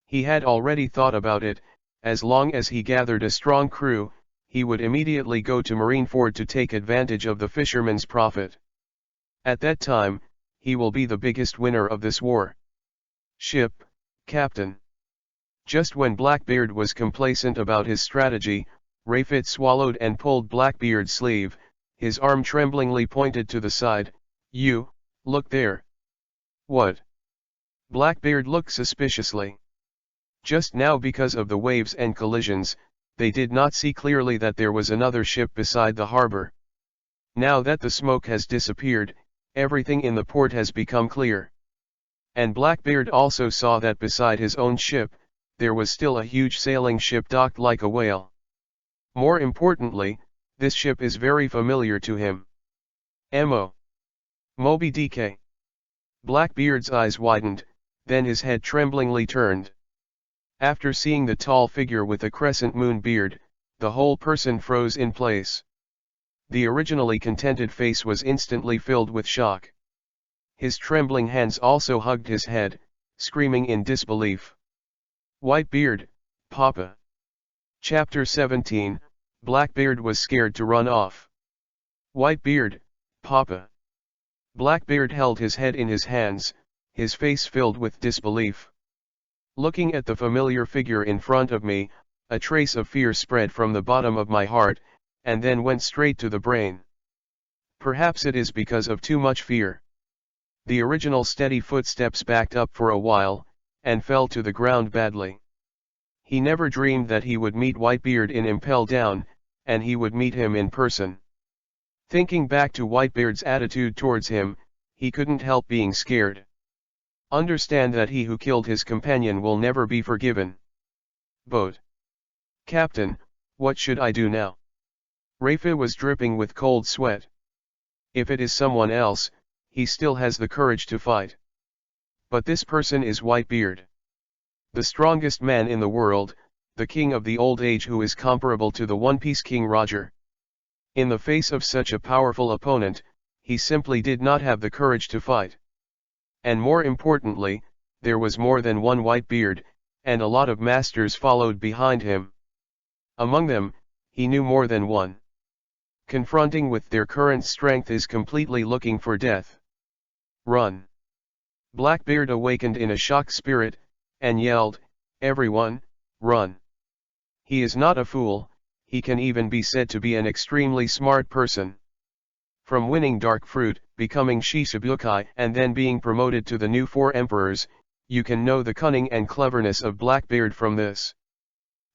He had already thought about it. As long as he gathered a strong crew, he would immediately go to Marineford to take advantage of the fisherman's profit. At that time, he will be the biggest winner of this war. Ship, Captain. Just when Blackbeard was complacent about his strategy, Rayfit swallowed and pulled Blackbeard's sleeve, his arm tremblingly pointed to the side. You, look there. What? Blackbeard looked suspiciously. Just now, because of the waves and collisions, they did not see clearly that there was another ship beside the harbor. Now that the smoke has disappeared, everything in the port has become clear. And Blackbeard also saw that beside his own ship, there was still a huge sailing ship docked like a whale. More importantly, this ship is very familiar to him. Mo. Moby DK. Blackbeard's eyes widened, then his head tremblingly turned. After seeing the tall figure with a crescent moon beard, the whole person froze in place. The originally contented face was instantly filled with shock. His trembling hands also hugged his head, screaming in disbelief. Whitebeard, Papa. Chapter 17, Blackbeard was scared to run off. Whitebeard, Papa. Blackbeard held his head in his hands, his face filled with disbelief. Looking at the familiar figure in front of me, a trace of fear spread from the bottom of my heart, and then went straight to the brain. Perhaps it is because of too much fear. The original steady footsteps backed up for a while, and fell to the ground badly. He never dreamed that he would meet Whitebeard in Impel Down, and he would meet him in person. Thinking back to Whitebeard's attitude towards him, he couldn't help being scared. Understand that he who killed his companion will never be forgiven. Boat. Captain, what should I do now? Rafa was dripping with cold sweat. If it is someone else, he still has the courage to fight. But this person is Whitebeard. The strongest man in the world, the king of the old age who is comparable to the One Piece King Roger. In the face of such a powerful opponent, he simply did not have the courage to fight. And more importantly, there was more than one Whitebeard, and a lot of masters followed behind him. Among them, he knew more than one. Confronting with their current strength is completely looking for death. Run. Blackbeard awakened in a shocked spirit, and yelled, "Everyone, run." He is not a fool, he can even be said to be an extremely smart person. From winning Dark Fruit, becoming Shishibukai and then being promoted to the new Four Emperors, you can know the cunning and cleverness of Blackbeard from this.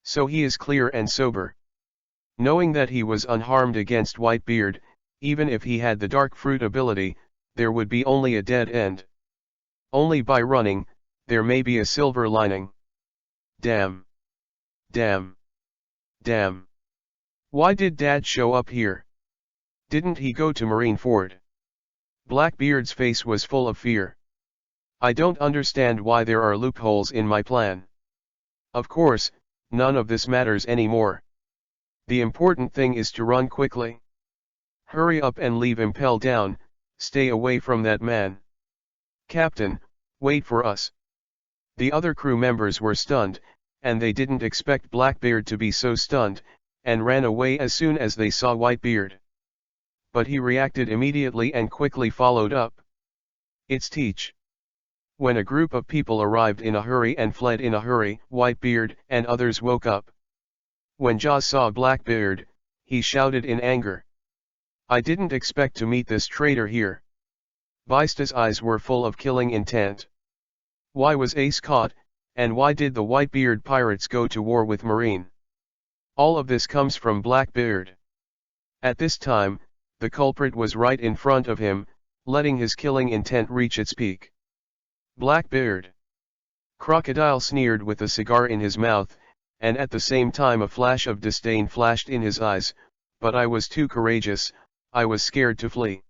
So he is clear and sober. Knowing that he was unharmed against Whitebeard, even if he had the Dark Fruit ability, there would be only a dead end. Only by running, there may be a silver lining. Damn. Damn. Damn. Why did Dad show up here? Didn't he go to Marineford? Blackbeard's face was full of fear. I don't understand why there are loopholes in my plan. Of course, none of this matters anymore. The important thing is to run quickly. Hurry up and leave Impel Down, stay away from that man. Captain, wait for us. The other crew members were stunned, and they didn't expect Blackbeard to be so stunned, and ran away as soon as they saw Whitebeard. But he reacted immediately and quickly followed up. It's Teach. When a group of people arrived in a hurry and fled in a hurry, Whitebeard and others woke up. When Jaws saw Blackbeard, he shouted in anger. I didn't expect to meet this traitor here. Vista's eyes were full of killing intent. Why was Ace caught, and why did the Whitebeard pirates go to war with Marine? All of this comes from Blackbeard. At this time, The culprit was right in front of him, letting his killing intent reach its peak. Blackbeard. Crocodile sneered with a cigar in his mouth, and at the same time a flash of disdain flashed in his eyes, but I was too courageous, I was scared to flee.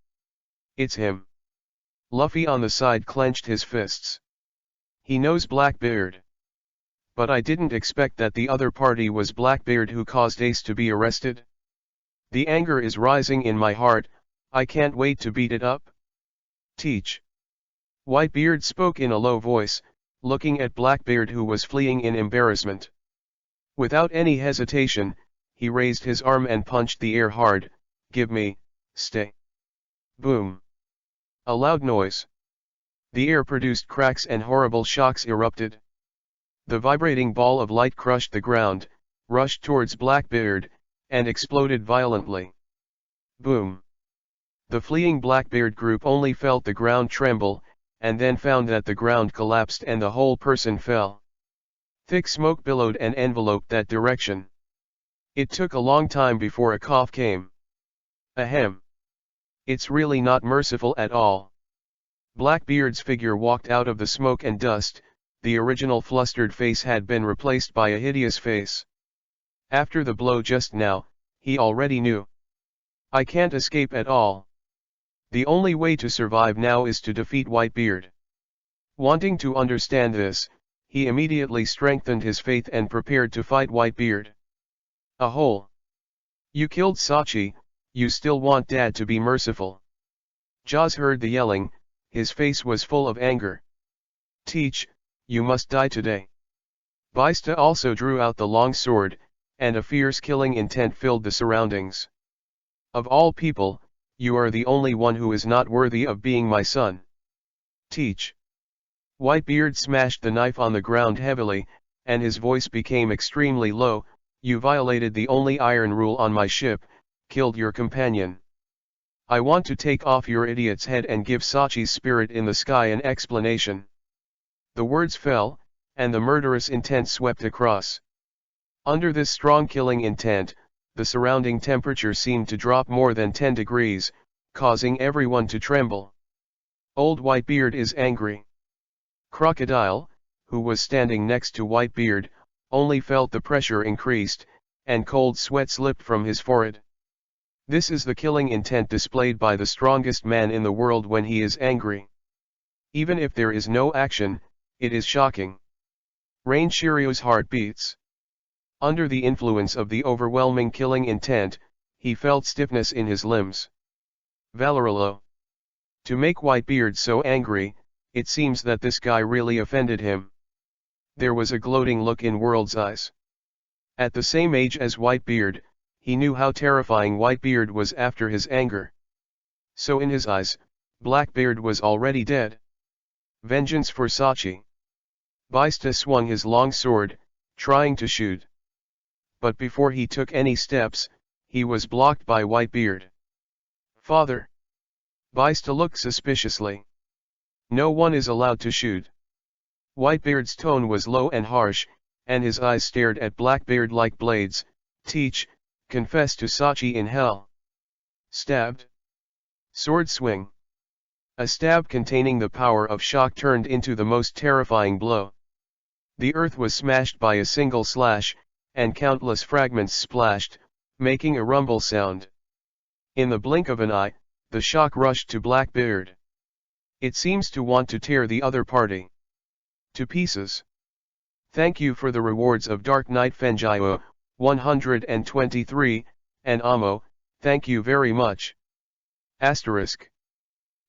It's him. Luffy on the side clenched his fists. He knows Blackbeard. But I didn't expect that the other party was Blackbeard who caused Ace to be arrested. The anger is rising in my heart, I can't wait to beat it up. Teach. Whitebeard spoke in a low voice, looking at Blackbeard who was fleeing in embarrassment. Without any hesitation, he raised his arm and punched the air hard. Give me, stay. Boom. A loud noise. The air produced cracks and horrible shocks erupted. The vibrating ball of light crushed the ground, rushed towards Blackbeard, and exploded violently. Boom. The fleeing Blackbeard group only felt the ground tremble, and then found that the ground collapsed and the whole person fell. Thick smoke billowed and enveloped that direction. It took a long time before a cough came. Ahem. It's really not merciful at all. Blackbeard's figure walked out of the smoke and dust, the original flustered face had been replaced by a hideous face. After the blow just now, he already knew. I can't escape at all. The only way to survive now is to defeat Whitebeard. Wanting to understand this, he immediately strengthened his faith and prepared to fight Whitebeard. A hole. You killed Sachi, you still want Dad to be merciful. Jaws heard the yelling, his face was full of anger. Teach, you must die today. Baista also drew out the long sword, and a fierce killing intent filled the surroundings. Of all people, you are the only one who is not worthy of being my son. Teach. Whitebeard smashed the knife on the ground heavily, and his voice became extremely low. You violated the only iron rule on my ship, killed your companion. I want to take off your idiot's head and give Sachi's spirit in the sky an explanation. The words fell, and the murderous intent swept across. Under this strong killing intent, the surrounding temperature seemed to drop more than 10 degrees, causing everyone to tremble. Old Whitebeard is angry. Crocodile, who was standing next to Whitebeard, only felt the pressure increased, and cold sweat slipped from his forehead. This is the killing intent displayed by the strongest man in the world when he is angry. Even if there is no action, it is shocking. Rain Shirio's heart beats. Under the influence of the overwhelming killing intent, he felt stiffness in his limbs. Valorolo. To make Whitebeard so angry, it seems that this guy really offended him. There was a gloating look in World's eyes. At the same age as Whitebeard, he knew how terrifying Whitebeard was after his anger. So in his eyes, Blackbeard was already dead. Vengeance for Sachi. Baista swung his long sword, trying to shoot. But before he took any steps, he was blocked by Whitebeard. Father. Baista looked suspiciously. No one is allowed to shoot. Whitebeard's tone was low and harsh, and his eyes stared at Blackbeard like blades. Teach, confess to Sachi in hell. Stabbed. Sword swing. A stab containing the power of shock turned into the most terrifying blow. The earth was smashed by a single slash, and countless fragments splashed, making a rumble sound. In the blink of an eye, the shock rushed to Blackbeard. It seems to want to tear the other party to pieces. Thank you for the rewards of Dark Knight Fenjio, 123, and Amo, thank you very much. Asterisk.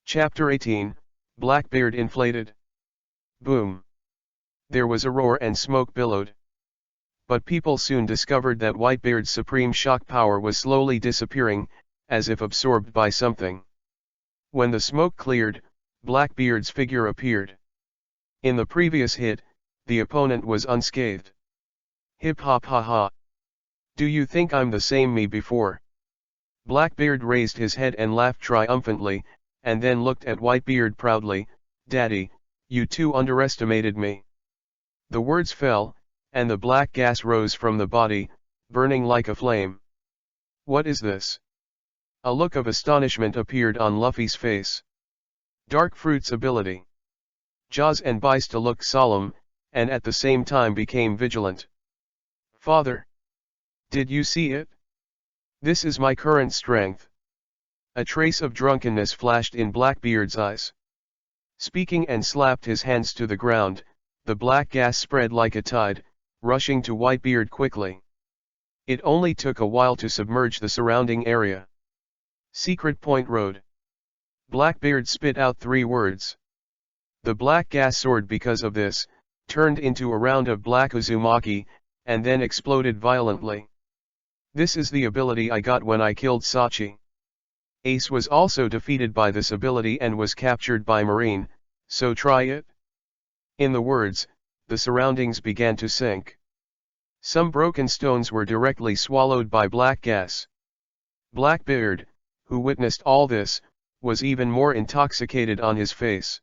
Chapter 18, Blackbeard inflated. Boom. There was a roar and smoke billowed. But people soon discovered that Whitebeard's supreme shock power was slowly disappearing, as if absorbed by something. When the smoke cleared, Blackbeard's figure appeared. In the previous hit, the opponent was unscathed. Hip hop ha ha. Do you think I'm the same me before? Blackbeard raised his head and laughed triumphantly, and then looked at Whitebeard proudly. Daddy, you too underestimated me. The words fell, and the black gas rose from the body, burning like a flame. What is this? A look of astonishment appeared on Luffy's face. Dark Fruit's ability. Jaws and Bista looked solemn, and at the same time became vigilant. Father! Did you see it? This is my current strength. A trace of drunkenness flashed in Blackbeard's eyes. Speaking and slapped his hands to the ground, the black gas spread like a tide, rushing to Whitebeard quickly. It only took a while to submerge the surrounding area. Secret Point Road. Blackbeard spit out 3 words. The black gas soared because of this, turned into a round of black uzumaki, and then exploded violently. This is the ability I got when I killed Sachi. Ace was also defeated by this ability and was captured by Marine, so try it. In the words, the surroundings began to sink. Some broken stones were directly swallowed by black gas. Blackbeard, who witnessed all this, was even more intoxicated on his face.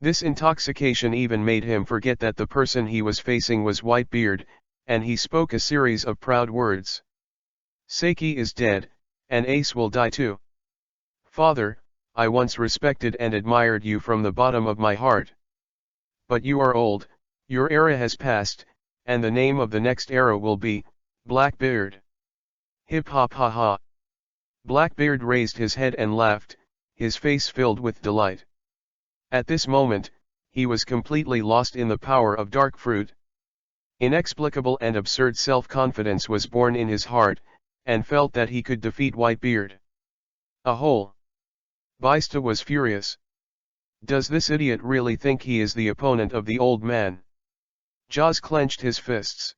This intoxication even made him forget that the person he was facing was Whitebeard, and he spoke a series of proud words. Saki is dead, and Ace will die too. Father, I once respected and admired you from the bottom of my heart. But you are old, your era has passed, and the name of the next era will be, Blackbeard. Hip hop ha ha. Blackbeard raised his head and laughed, his face filled with delight. At this moment, he was completely lost in the power of Dark Fruit. Inexplicable and absurd self-confidence was born in his heart, and felt that he could defeat Whitebeard. A whole. Bista was furious. Does this idiot really think he is the opponent of the old man? Jaws clenched his fists.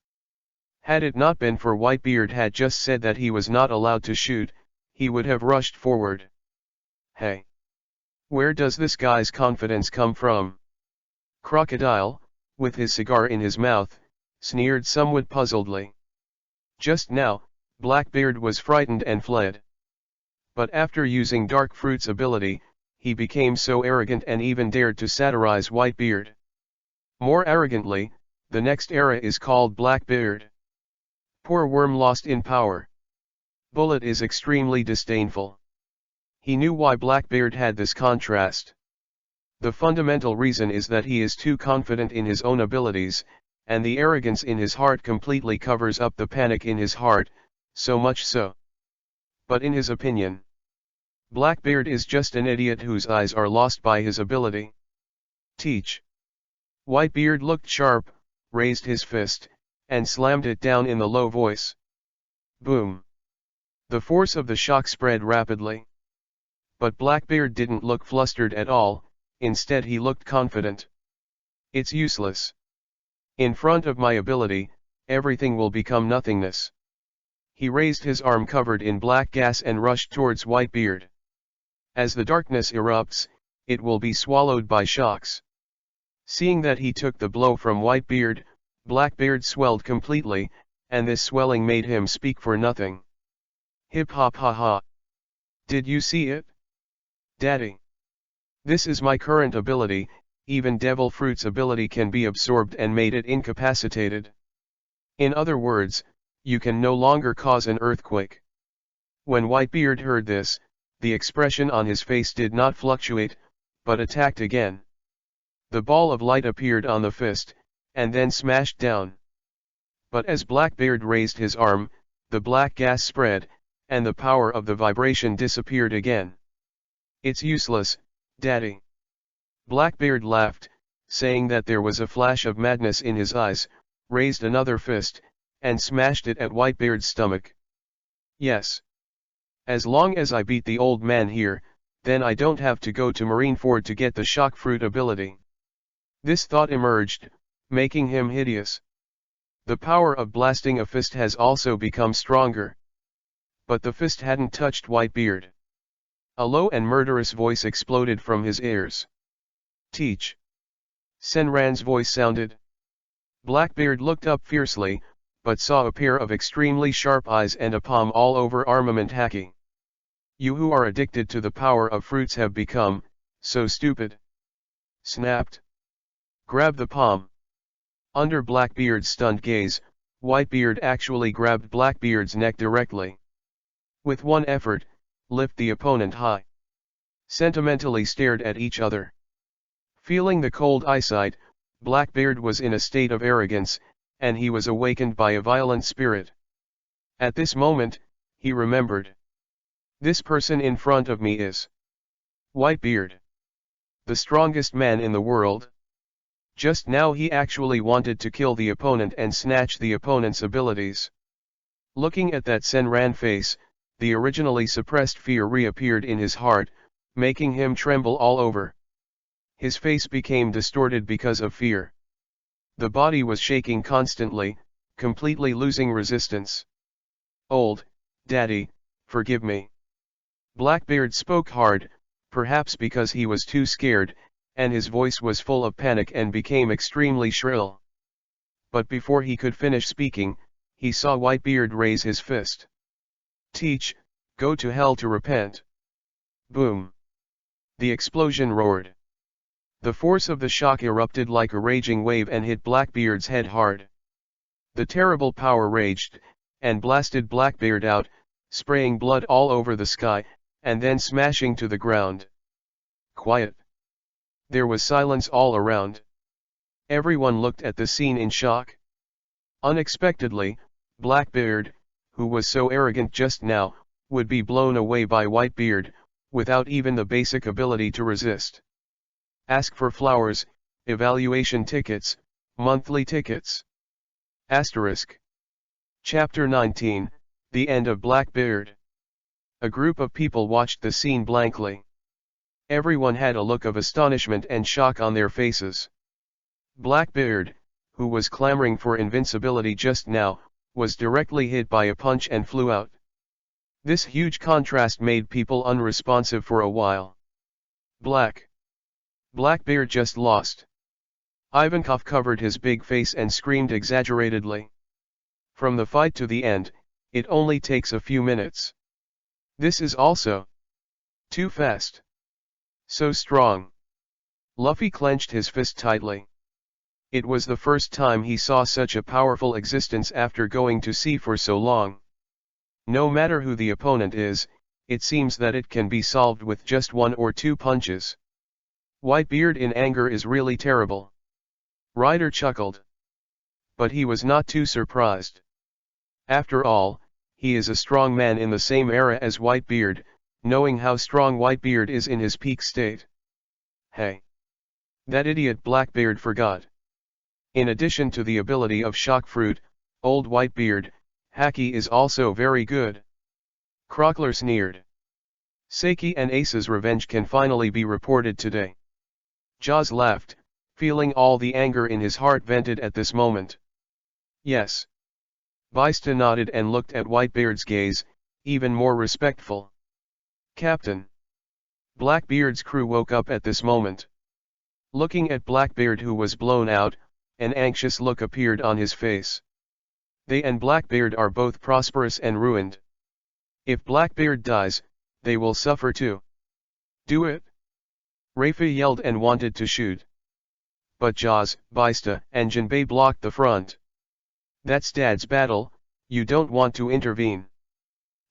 Had it not been for Whitebeard had just said that he was not allowed to shoot, he would have rushed forward. Hey! Where does this guy's confidence come from? Crocodile, with his cigar in his mouth, sneered somewhat puzzledly. Just now, Blackbeard was frightened and fled. But after using Dark Fruit's ability, he became so arrogant and even dared to satirize Whitebeard. More arrogantly, the next era is called Blackbeard. Poor worm lost in power. Bullet is extremely disdainful. He knew why Blackbeard had this contrast. The fundamental reason is that he is too confident in his own abilities, and the arrogance in his heart completely covers up the panic in his heart, so much so. But in his opinion, Blackbeard is just an idiot whose eyes are lost by his ability. Teach. Whitebeard looked sharp, raised his fist, and slammed it down in the low voice. Boom. The force of the shock spread rapidly. But Blackbeard didn't look flustered at all, instead he looked confident. It's useless. In front of my ability, everything will become nothingness. He raised his arm covered in black gas and rushed towards Whitebeard. As the darkness erupts, it will be swallowed by shocks. Seeing that he took the blow from Whitebeard, Blackbeard swelled completely, and this swelling made him speak for nothing. Hip hop ha ha. Did you see it? Daddy. This is my current ability, even Devil Fruit's ability can be absorbed and made it incapacitated. In other words, you can no longer cause an earthquake. When Whitebeard heard this, the expression on his face did not fluctuate, but attacked again. The ball of light appeared on the fist, and then smashed down. But as Blackbeard raised his arm, the black gas spread, and the power of the vibration disappeared again. It's useless, Daddy. Blackbeard laughed, saying that there was a flash of madness in his eyes, raised another fist, and smashed it at Whitebeard's stomach. Yes. As long as I beat the old man here, then I don't have to go to Marineford to get the shock fruit ability. This thought emerged, making him hideous. The power of blasting a fist has also become stronger. But the fist hadn't touched Whitebeard. A low and murderous voice exploded from his ears. Teach. Senran's voice sounded. Blackbeard looked up fiercely, but saw a pair of extremely sharp eyes and a palm all over armament haki. You who are addicted to the power of fruits have become, so stupid. Snapped. Grab the palm. Under Blackbeard's stunned gaze, Whitebeard actually grabbed Blackbeard's neck directly. With one effort, lift the opponent high. Sentimentally stared at each other. Feeling the cold eyesight, Blackbeard was in a state of arrogance, and he was awakened by a violent spirit. At this moment, he remembered. This person in front of me is Whitebeard, the strongest man in the world. Just now he actually wanted to kill the opponent and snatch the opponent's abilities. Looking at that Senran face, the originally suppressed fear reappeared in his heart, making him tremble all over. His face became distorted because of fear. The body was shaking constantly, completely losing resistance. "Old Daddy, forgive me." Blackbeard spoke hard, perhaps because he was too scared, and his voice was full of panic and became extremely shrill. But before he could finish speaking, he saw Whitebeard raise his fist. "Teach, go to hell to repent." Boom! The explosion roared. The force of the shock erupted like a raging wave and hit Blackbeard's head hard. The terrible power raged, and blasted Blackbeard out, spraying blood all over the sky, and then smashing to the ground. Quiet. There was silence all around. Everyone looked at the scene in shock. Unexpectedly, Blackbeard, who was so arrogant just now, would be blown away by Whitebeard, without even the basic ability to resist. Ask for flowers, evaluation tickets, monthly tickets. Asterisk. Chapter 19, The End of Blackbeard. A group of people watched the scene blankly. Everyone had a look of astonishment and shock on their faces. Blackbeard, who was clamoring for invincibility just now, was directly hit by a punch and flew out. This huge contrast made people unresponsive for a while. Blackbeard just lost. Ivankov covered his big face and screamed exaggeratedly. From the fight to the end, it only takes a few minutes. This is also too fast. So strong. Luffy clenched his fist tightly. It was the first time he saw such a powerful existence after going to sea for so long. No matter who the opponent is, it seems that it can be solved with just one or two punches. Whitebeard in anger is really terrible. Ryder chuckled. But he was not too surprised. After all, he is a strong man in the same era as Whitebeard, knowing how strong Whitebeard is in his peak state. Hey! That idiot Blackbeard forgot. In addition to the ability of Shock Fruit, old Whitebeard, Haki is also very good. Crockler sneered. Saki and Ace's revenge can finally be reported today. Jaws laughed, feeling all the anger in his heart vented at this moment. Yes. Baista nodded and looked at Whitebeard's gaze, even more respectful. Captain. Blackbeard's crew woke up at this moment. Looking at Blackbeard, who was blown out, an anxious look appeared on his face. They and Blackbeard are both prosperous and ruined. If Blackbeard dies, they will suffer too. Do it! Rafa yelled and wanted to shoot. But Jaws, Baista, and Jinbei blocked the front. That's Dad's battle, you don't want to intervene.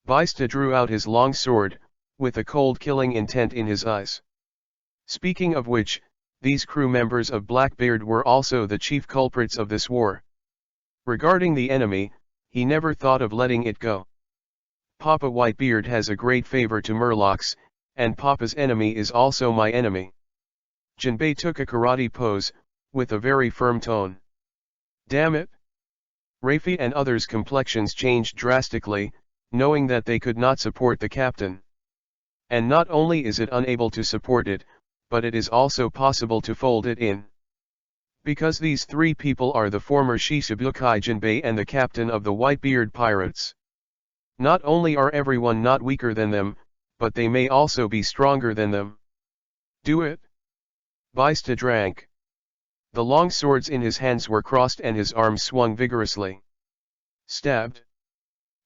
Baista drew out his long sword, with a cold killing intent in his eyes. Speaking of which, these crew members of Blackbeard were also the chief culprits of this war. Regarding the enemy, he never thought of letting it go. Papa Whitebeard has a great favor to Murlocs, and Papa's enemy is also my enemy. Jinbei took a karate pose, with a very firm tone. Damn it! Rafi and others' complexions changed drastically, knowing that they could not support the captain. And not only is it unable to support it, but it is also possible to fold it in. Because these three people are the former Shichibukai Jinbei and the captain of the Whitebeard pirates. Not only are everyone not weaker than them, but they may also be stronger than them. Do it! Baista drank. The long swords in his hands were crossed and his arms swung vigorously. Stabbed.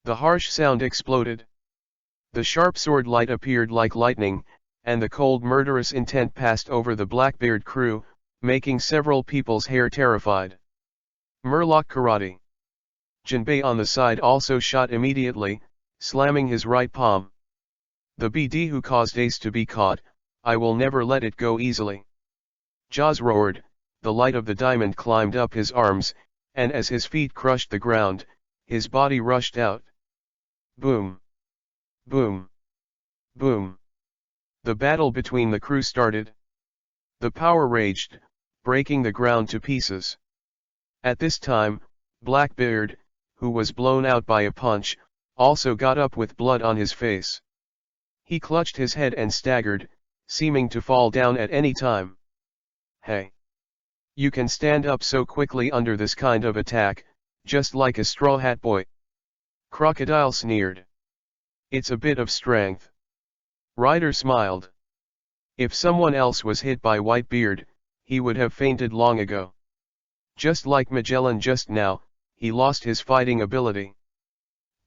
The harsh sound exploded. The sharp sword light appeared like lightning, and the cold murderous intent passed over the Blackbeard crew, making several people's hair terrified. Murloc karate. Jinbei on the side also shot immediately, slamming his right palm. The BD who caused Ace to be caught, I will never let it go easily. Jaws roared, the light of the diamond climbed up his arms, and as his feet crushed the ground, his body rushed out. Boom! Boom! Boom! The battle between the crew started. The power raged, breaking the ground to pieces. At this time, Blackbeard, who was blown out by a punch, also got up with blood on his face. He clutched his head and staggered, seeming to fall down at any time. Hey! You can stand up so quickly under this kind of attack, just like a straw hat boy. Crocodile sneered. It's a bit of strength. Ryder smiled. If someone else was hit by Whitebeard, he would have fainted long ago. Just like Magellan just now, he lost his fighting ability.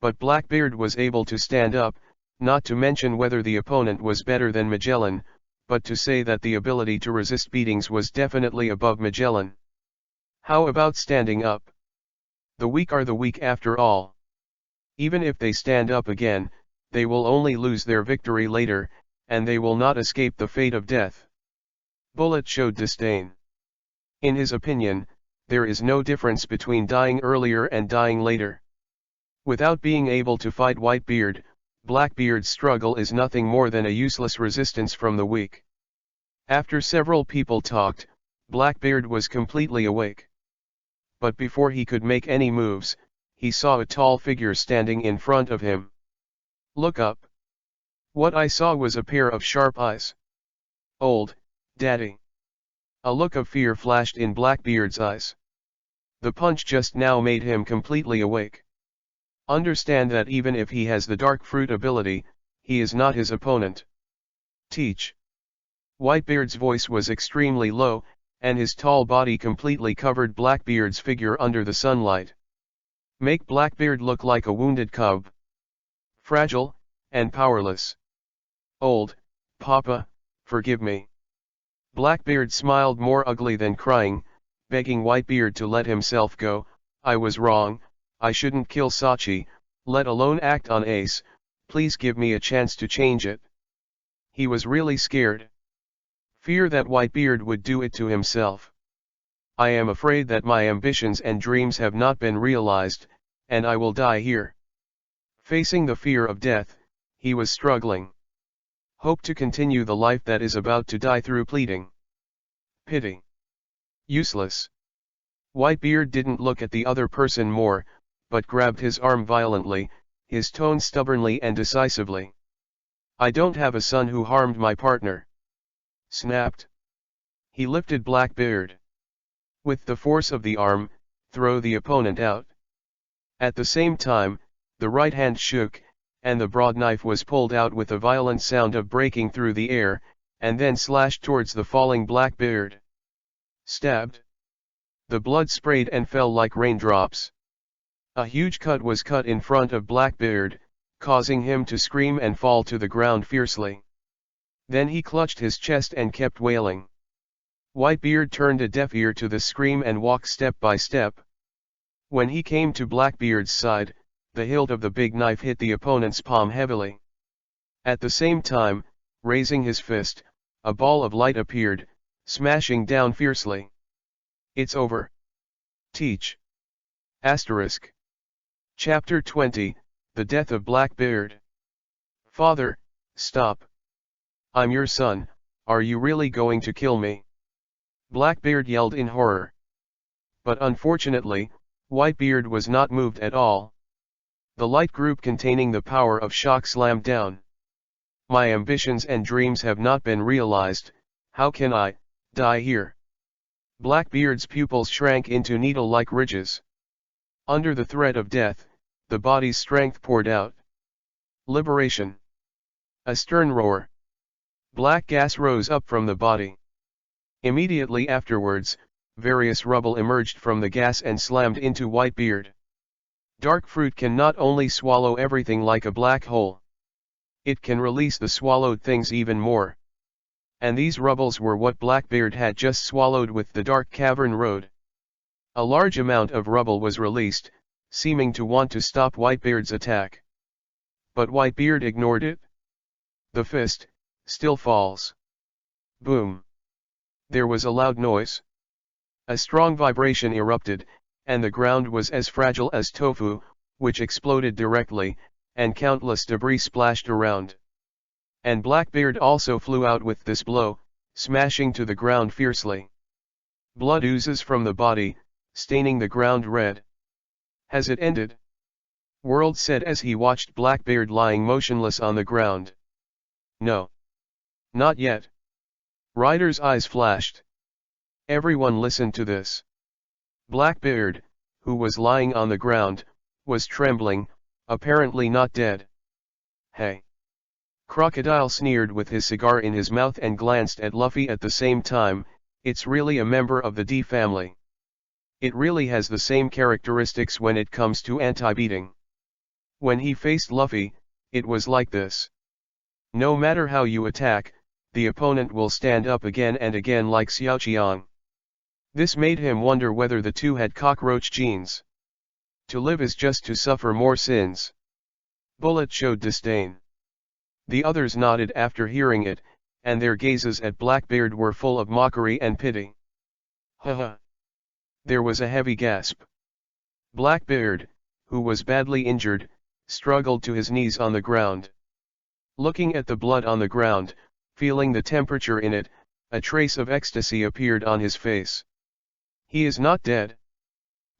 But Blackbeard was able to stand up, not to mention whether the opponent was better than Magellan, but to say that the ability to resist beatings was definitely above Magellan. How about standing up? The weak are the weak after all. Even if they stand up again, they will only lose their victory later, and they will not escape the fate of death. Bullet showed disdain. In his opinion, there is no difference between dying earlier and dying later. Without being able to fight Whitebeard, Blackbeard's struggle is nothing more than a useless resistance from the weak. After several people talked, Blackbeard was completely awake. But before he could make any moves, he saw a tall figure standing in front of him. Look up. What I saw was a pair of sharp eyes. Old Daddy. A look of fear flashed in Blackbeard's eyes. The punch just now made him completely awake. Understand that even if he has the dark fruit ability, he is not his opponent. Teach. Whitebeard's voice was extremely low, and his tall body completely covered Blackbeard's figure under the sunlight. Make Blackbeard look like a wounded cub. Fragile, and powerless. Old Papa, forgive me. Blackbeard smiled more ugly than crying, begging Whitebeard to let himself go. I was wrong, I shouldn't kill Sachi, let alone act on Ace, please give me a chance to change it. He was really scared. Fear that Whitebeard would do it to himself. I am afraid that my ambitions and dreams have not been realized, and I will die here. Facing the fear of death, he was struggling. Hope to continue the life that is about to die through pleading. Pity. Useless. Whitebeard didn't look at the other person more, but grabbed his arm violently, his tone stubbornly and decisively. I don't have a son who harmed my partner. Snapped. He lifted Blackbeard. With the force of the arm, throw the opponent out. At the same time, the right hand shook, and the broad knife was pulled out with a violent sound of breaking through the air, and then slashed towards the falling Blackbeard. Stabbed. The blood sprayed and fell like raindrops. A huge cut was cut in front of Blackbeard, causing him to scream and fall to the ground fiercely. Then he clutched his chest and kept wailing. Whitebeard turned a deaf ear to the scream and walked step by step. When he came to Blackbeard's side, the hilt of the big knife hit the opponent's palm heavily. At the same time, raising his fist, a ball of light appeared, smashing down fiercely. It's over. Teach. Asterisk. Chapter 20, The Death of Blackbeard. Father, stop. I'm your son, are you really going to kill me? Blackbeard yelled in horror. But unfortunately, Whitebeard was not moved at all. The light group containing the power of shock slammed down. My ambitions and dreams have not been realized, how can I die here? Blackbeard's pupils shrank into needle-like ridges. Under the threat of death, the body's strength poured out. Liberation. A stern roar. Black gas rose up from the body. Immediately afterwards, various rubble emerged from the gas and slammed into Whitebeard. Dark fruit can not only swallow everything like a black hole. It can release the swallowed things even more. And these rubbles were what Blackbeard had just swallowed with the dark cavern road. A large amount of rubble was released, seeming to want to stop Whitebeard's attack. But Whitebeard ignored it. The fist still falls. Boom. There was a loud noise. A strong vibration erupted, and the ground was as fragile as tofu, which exploded directly, and countless debris splashed around. And Blackbeard also flew out with this blow, smashing to the ground fiercely. Blood oozes from the body, staining the ground red. Has it ended? World said as he watched Blackbeard lying motionless on the ground. No. Not yet. Ryder's eyes flashed. Everyone listened to this. Blackbeard, who was lying on the ground, was trembling, apparently not dead. Hey! Crocodile sneered with his cigar in his mouth and glanced at Luffy at the same time. It's really a member of the D family. It really has the same characteristics when it comes to anti-beating. When he faced Luffy, it was like this. No matter how you attack, the opponent will stand up again and again like Xiaoqiang. This made him wonder whether the two had cockroach genes. To live is just to suffer more sins. Bullet showed disdain. The others nodded after hearing it, and their gazes at Blackbeard were full of mockery and pity. Haha. There was a heavy gasp. Blackbeard, who was badly injured, struggled to his knees on the ground. Looking at the blood on the ground, feeling the temperature in it, a trace of ecstasy appeared on his face. He is not dead.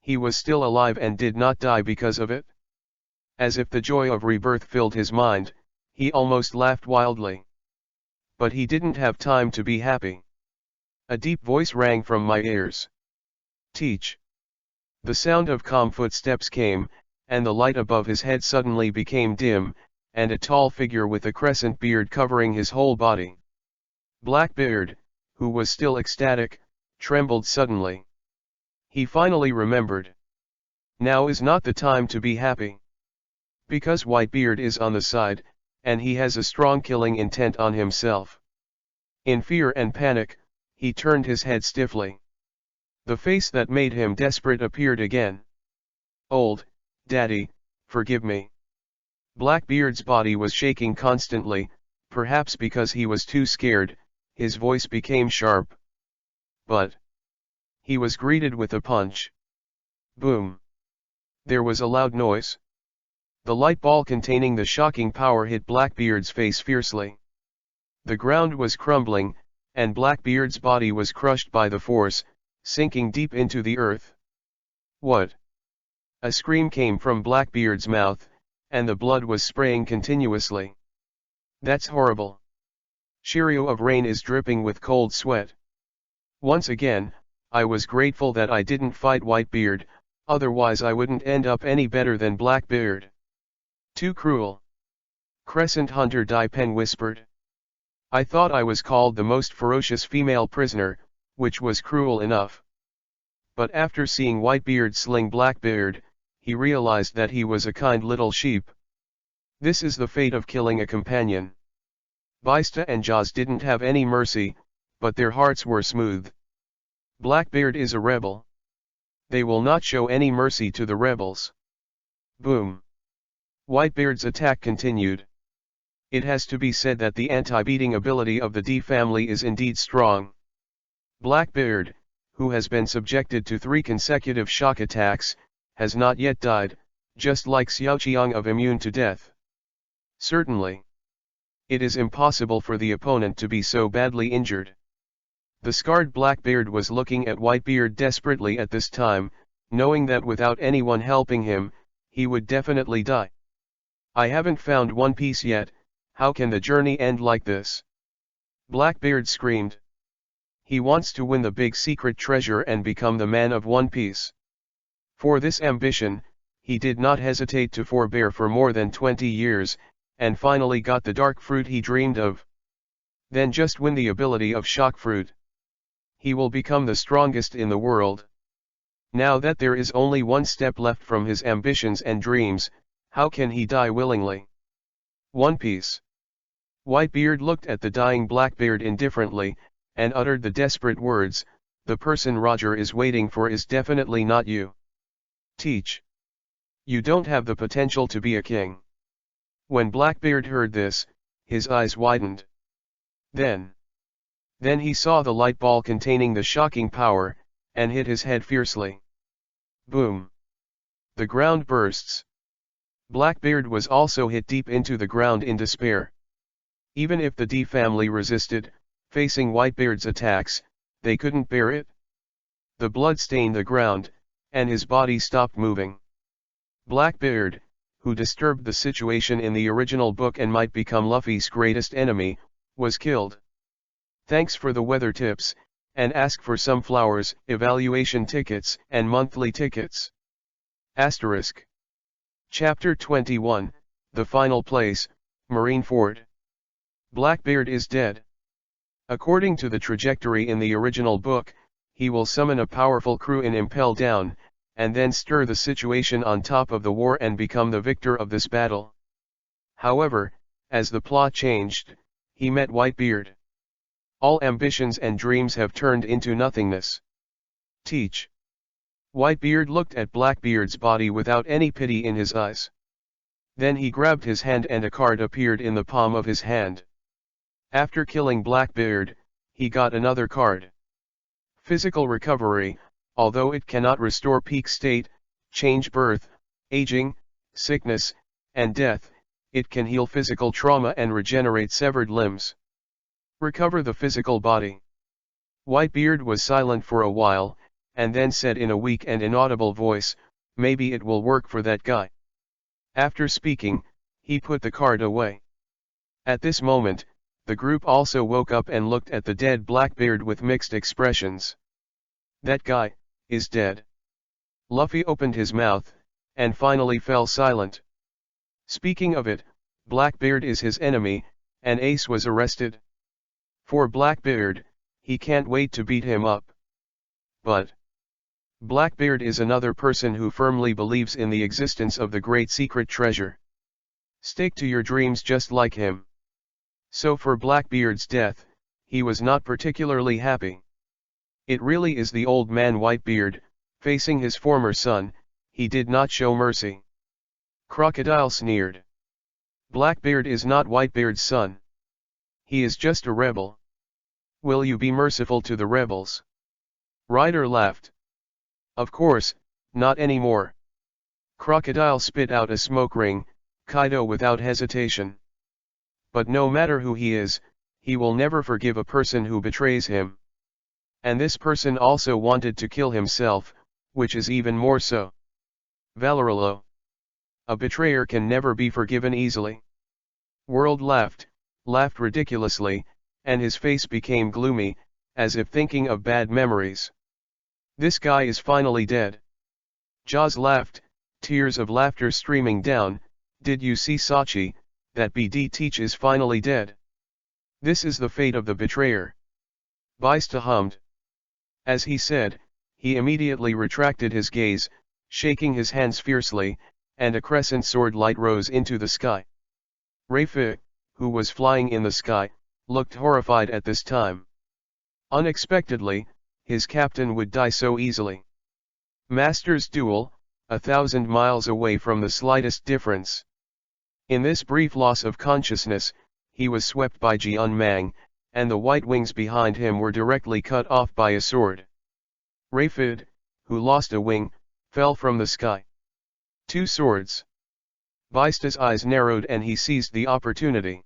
He was still alive and did not die because of it. As if the joy of rebirth filled his mind, he almost laughed wildly. But he didn't have time to be happy. A deep voice rang from my ears. Teach. The sound of calm footsteps came, and the light above his head suddenly became dim, and a tall figure with a crescent beard covering his whole body. Blackbeard, who was still ecstatic, trembled suddenly. He finally remembered. Now is not the time to be happy. Because Whitebeard is on the side, and he has a strong killing intent on himself. In fear and panic, he turned his head stiffly. The face that made him desperate appeared again. Old Daddy, forgive me. Blackbeard's body was shaking constantly, perhaps because he was too scared. His voice became sharp. But he was greeted with a punch. Boom. There was a loud noise. The light ball containing the shocking power hit Blackbeard's face fiercely. The ground was crumbling, and Blackbeard's body was crushed by the force, sinking deep into the earth. What? A scream came from Blackbeard's mouth, and the blood was spraying continuously. That's horrible. Shiryu of Rain is dripping with cold sweat. Once again, I was grateful that I didn't fight Whitebeard, otherwise I wouldn't end up any better than Blackbeard. Too cruel. Crescent Hunter Dai Pen whispered. I thought I was called the most ferocious female prisoner, which was cruel enough. But after seeing Whitebeard sling Blackbeard, he realized that he was a kind little sheep. This is the fate of killing a companion. Baista and Jaws didn't have any mercy, but their hearts were smooth. Blackbeard is a rebel. They will not show any mercy to the rebels. Boom. Whitebeard's attack continued. It has to be said that the anti-beating ability of the D family is indeed strong. Blackbeard, who has been subjected to 3 consecutive shock attacks, has not yet died, just like Xiaoqiang of immune to death. Certainly. It is impossible for the opponent to be so badly injured. The scarred Blackbeard was looking at Whitebeard desperately at this time, knowing that without anyone helping him, he would definitely die. I haven't found One Piece yet, how can the journey end like this? Blackbeard screamed. He wants to win the big secret treasure and become the man of One Piece. For this ambition, he did not hesitate to forbear for more than 20 years, and finally got the dark fruit he dreamed of. Then just win the ability of shock fruit. He will become the strongest in the world. Now that there is only one step left from his ambitions and dreams, how can he die willingly? One Piece. Whitebeard looked at the dying Blackbeard indifferently, and uttered the desperate words, the person Roger is waiting for is definitely not you. Teach. You don't have the potential to be a king. When Blackbeard heard this, his eyes widened. Then he saw the light ball containing the shocking power, and hit his head fiercely. Boom! The ground bursts. Blackbeard was also hit deep into the ground in despair. Even if the D family resisted, facing Whitebeard's attacks, they couldn't bear it. The blood stained the ground, and his body stopped moving. Blackbeard, who disturbed the situation in the original book and might become Luffy's greatest enemy, was killed. Thanks for the weather tips, and ask for some flowers, evaluation tickets, and monthly tickets. Asterisk. Chapter 21, The Final Place, Marineford. Blackbeard is dead. According to the trajectory in the original book, he will summon a powerful crew in Impel Down, and then stir the situation on top of the war and become the victor of this battle. However, as the plot changed, he met Whitebeard. All ambitions and dreams have turned into nothingness. Teach. Whitebeard looked at Blackbeard's body without any pity in his eyes. Then he grabbed his hand and a card appeared in the palm of his hand. After killing Blackbeard, he got another card. Physical recovery, although it cannot restore peak state, change birth, aging, sickness, and death, it can heal physical trauma and regenerate severed limbs. Recover the physical body. Whitebeard was silent for a while, and then said in a weak and inaudible voice, "Maybe it will work for that guy." After speaking, he put the card away. At this moment, the group also woke up and looked at the dead Blackbeard with mixed expressions. That guy is dead. Luffy opened his mouth, and finally fell silent. Speaking of it, Blackbeard is his enemy, and Ace was arrested. For Blackbeard, he can't wait to beat him up. But Blackbeard is another person who firmly believes in the existence of the great secret treasure. Stick to your dreams just like him. So for Blackbeard's death, he was not particularly happy. It really is the old man Whitebeard, facing his former son, he did not show mercy. Crocodile sneered. Blackbeard is not Whitebeard's son. He is just a rebel. Will you be merciful to the rebels? Ryder laughed. Of course, not anymore. Crocodile spit out a smoke ring, Kaido without hesitation. But no matter who he is, he will never forgive a person who betrays him. And this person also wanted to kill himself, which is even more so. Valorolo. A betrayer can never be forgiven easily. World laughed ridiculously, and his face became gloomy, as if thinking of bad memories. This guy is finally dead. Jaws laughed, tears of laughter streaming down. Did you see Sachi, that BD Teach is finally dead? This is the fate of the betrayer. Baista hummed. As he said, he immediately retracted his gaze, shaking his hands fiercely, and a crescent sword light rose into the sky. Rayfi, who was flying in the sky, looked horrified at this time. Unexpectedly, his captain would die so easily. Master's duel, 1,000 miles away from the slightest difference. In this brief loss of consciousness, he was swept by Jian Mang, and the white wings behind him were directly cut off by a sword. Rayfid, who lost a wing, fell from the sky. 2 swords. Baista's eyes narrowed and he seized the opportunity.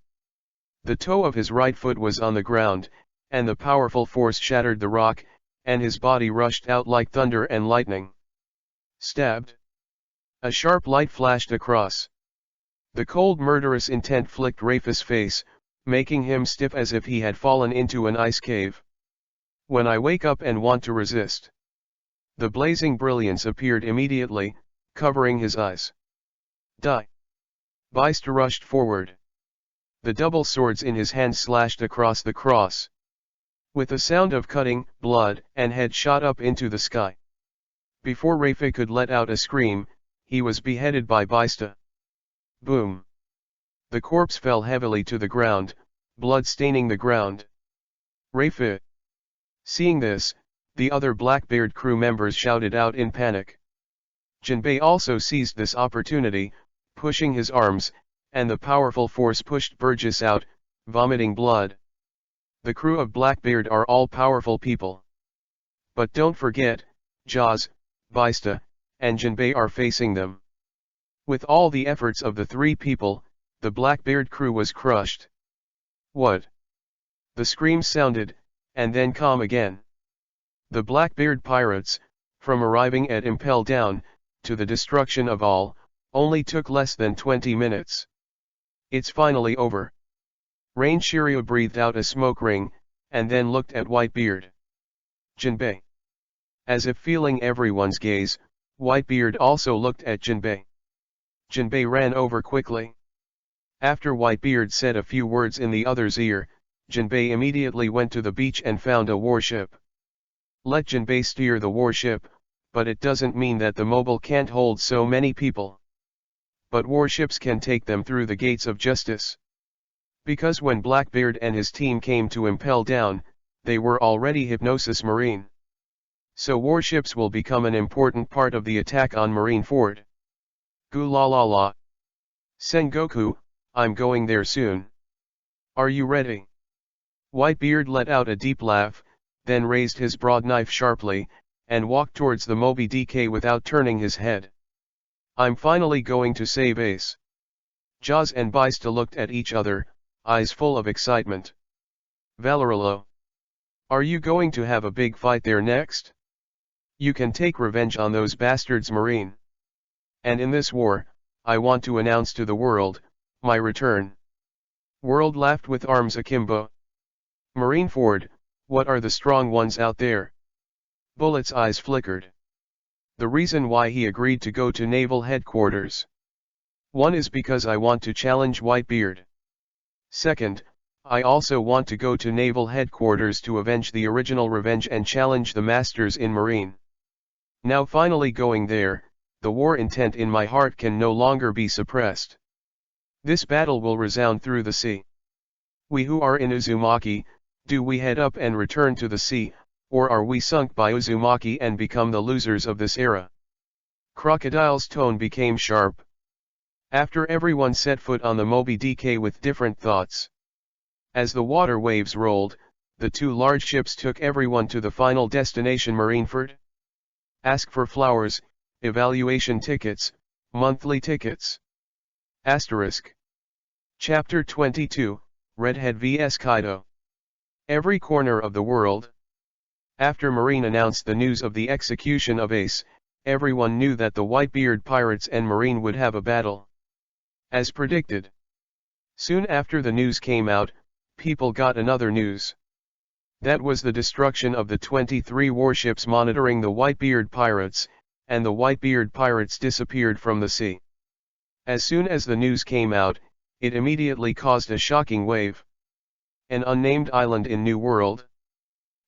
The toe of his right foot was on the ground, and the powerful force shattered the rock, and his body rushed out like thunder and lightning. Stabbed. A sharp light flashed across. The cold murderous intent flicked Rayfi's face, making him stiff as if he had fallen into an ice cave. When I wake up and want to resist. The blazing brilliance appeared immediately, covering his eyes. Die. Baista rushed forward. The double swords in his hand slashed across the cross. With a sound of cutting, blood and head shot up into the sky. Before Rayfi could let out a scream, he was beheaded by Baista. Boom. The corpse fell heavily to the ground, blood staining the ground. Rayfi. Seeing this, the other Blackbeard crew members shouted out in panic. Jinbei also seized this opportunity, pushing his arms, and the powerful force pushed Burgess out, vomiting blood. The crew of Blackbeard are all powerful people. But don't forget, Jaws, Bista, and Jinbei are facing them. With all the efforts of the three people, the Blackbeard crew was crushed. What? The screams sounded, and then calm again. The Blackbeard pirates, from arriving at Impel Down, to the destruction of all, only took less than 20 minutes. It's finally over. Rain Shiryu breathed out a smoke ring, and then looked at Whitebeard. Jinbei. As if feeling everyone's gaze, Whitebeard also looked at Jinbei. Jinbei ran over quickly. After Whitebeard said a few words in the other's ear, Jinbei immediately went to the beach and found a warship. Let Jinbei steer the warship, but it doesn't mean that the mobile can't hold so many people. But warships can take them through the gates of justice. Because when Blackbeard and his team came to Impel Down, they were already Hypnosis Marine. So warships will become an important part of the attack on Marineford. Gu la la la. Sengoku, I'm going there soon. Are you ready? Whitebeard let out a deep laugh, then raised his broad knife sharply, and walked towards the Moby DK without turning his head. I'm finally going to save Ace. Jaws and Bista looked at each other, eyes full of excitement. Valorolo. Are you going to have a big fight there next? You can take revenge on those bastards, Marine. And in this war, I want to announce to the world, my return. World laughed with arms akimbo. Marineford, what are the strong ones out there? Bullet's eyes flickered. The reason why he agreed to go to naval headquarters. One is because I want to challenge Whitebeard. Second, I also want to go to naval headquarters to avenge the original revenge and challenge the masters in marine. Now finally going there, the war intent in my heart can no longer be suppressed. This battle will resound through the sea. We who are in Uzumaki, do we head up and return to the sea, or are we sunk by Uzumaki and become the losers of this era? Crocodile's tone became sharp. After everyone set foot on the Moby DK with different thoughts. As the water waves rolled, the two large ships took everyone to the final destination Marineford. Ask for flowers, evaluation tickets, monthly tickets. Asterisk. Chapter 22, Redhead vs Kaido. Every corner of the world. After Marine announced the news of the execution of Ace, everyone knew that the Whitebeard pirates and Marine would have a battle. As predicted. Soon after the news came out, people got another news. That was the destruction of the 23 warships monitoring the Whitebeard pirates, and the Whitebeard pirates disappeared from the sea. As soon as the news came out, it immediately caused a shocking wave. An unnamed island in New World.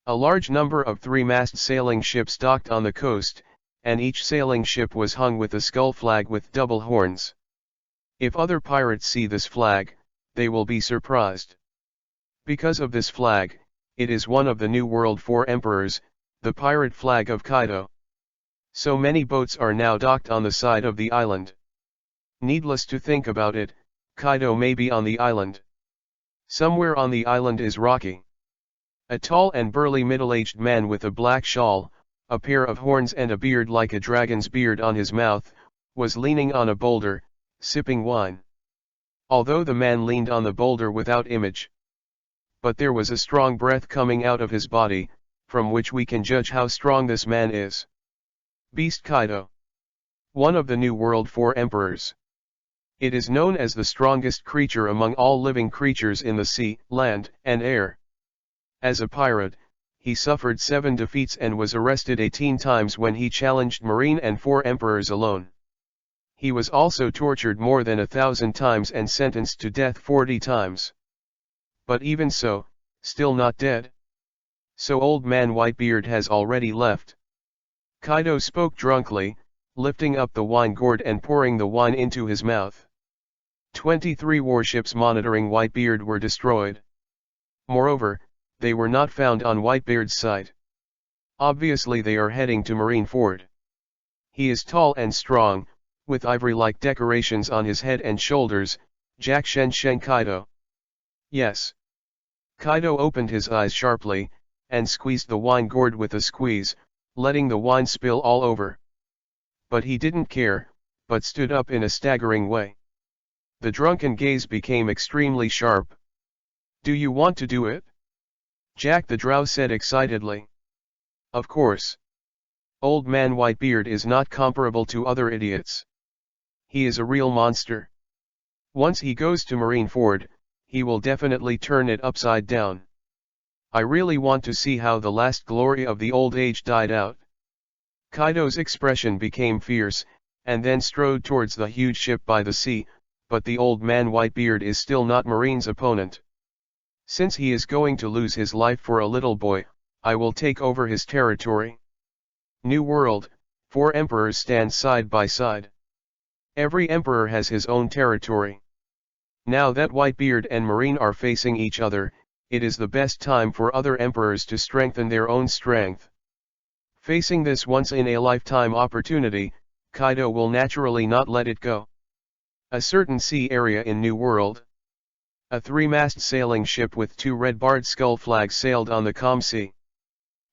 A large number of three-mast sailing ships docked on the coast, and each sailing ship was hung with a skull flag with double horns. If other pirates see this flag, they will be surprised. Because of this flag, it is one of the New World Four Emperors, the pirate flag of Kaido. So many boats are now docked on the side of the island. Needless to think about it, Kaido may be on the island. Somewhere on the island is Rocky. A tall and burly middle-aged man with a black shawl, a pair of horns and a beard like a dragon's beard on his mouth, was leaning on a boulder, sipping wine. Although the man leaned on the boulder without image. But there was a strong breath coming out of his body, from which we can judge how strong this man is. Beast Kaido. One of the New World Four Emperors. It is known as the strongest creature among all living creatures in the sea, land, and air. As a pirate, he suffered 7 defeats and was arrested 18 times when he challenged Marine and 4 emperors alone. He was also tortured more than 1,000 times and sentenced to death 40 times. But even so, still not dead. So Old Man Whitebeard has already left. Kaido spoke drunkly, lifting up the wine gourd and pouring the wine into his mouth. 23 warships monitoring Whitebeard were destroyed. Moreover, they were not found on Whitebeard's side. Obviously they are heading to Marineford. He is tall and strong, with ivory-like decorations on his head and shoulders, Jack Shen Kaido. Yes. Kaido opened his eyes sharply, and squeezed the wine gourd with a squeeze, letting the wine spill all over. But he didn't care, but stood up in a staggering way. The drunken gaze became extremely sharp. Do you want to do it? Jack the Drow said excitedly. Of course. Old man Whitebeard is not comparable to other idiots. He is a real monster. Once he goes to Marineford, he will definitely turn it upside down. I really want to see how the last glory of the old age died out. Kaido's expression became fierce, and then strode towards the huge ship by the sea, but the old man Whitebeard is still not Marine's opponent. Since he is going to lose his life for a little boy, I will take over his territory. New World, 4 emperors stand side by side. Every emperor has his own territory. Now that Whitebeard and Marine are facing each other, it is the best time for other emperors to strengthen their own strength. Facing this once-in-a-lifetime opportunity, Kaido will naturally not let it go. A certain sea area in New World. A 3-mast sailing ship with 2 red-barred skull flags sailed on the calm sea.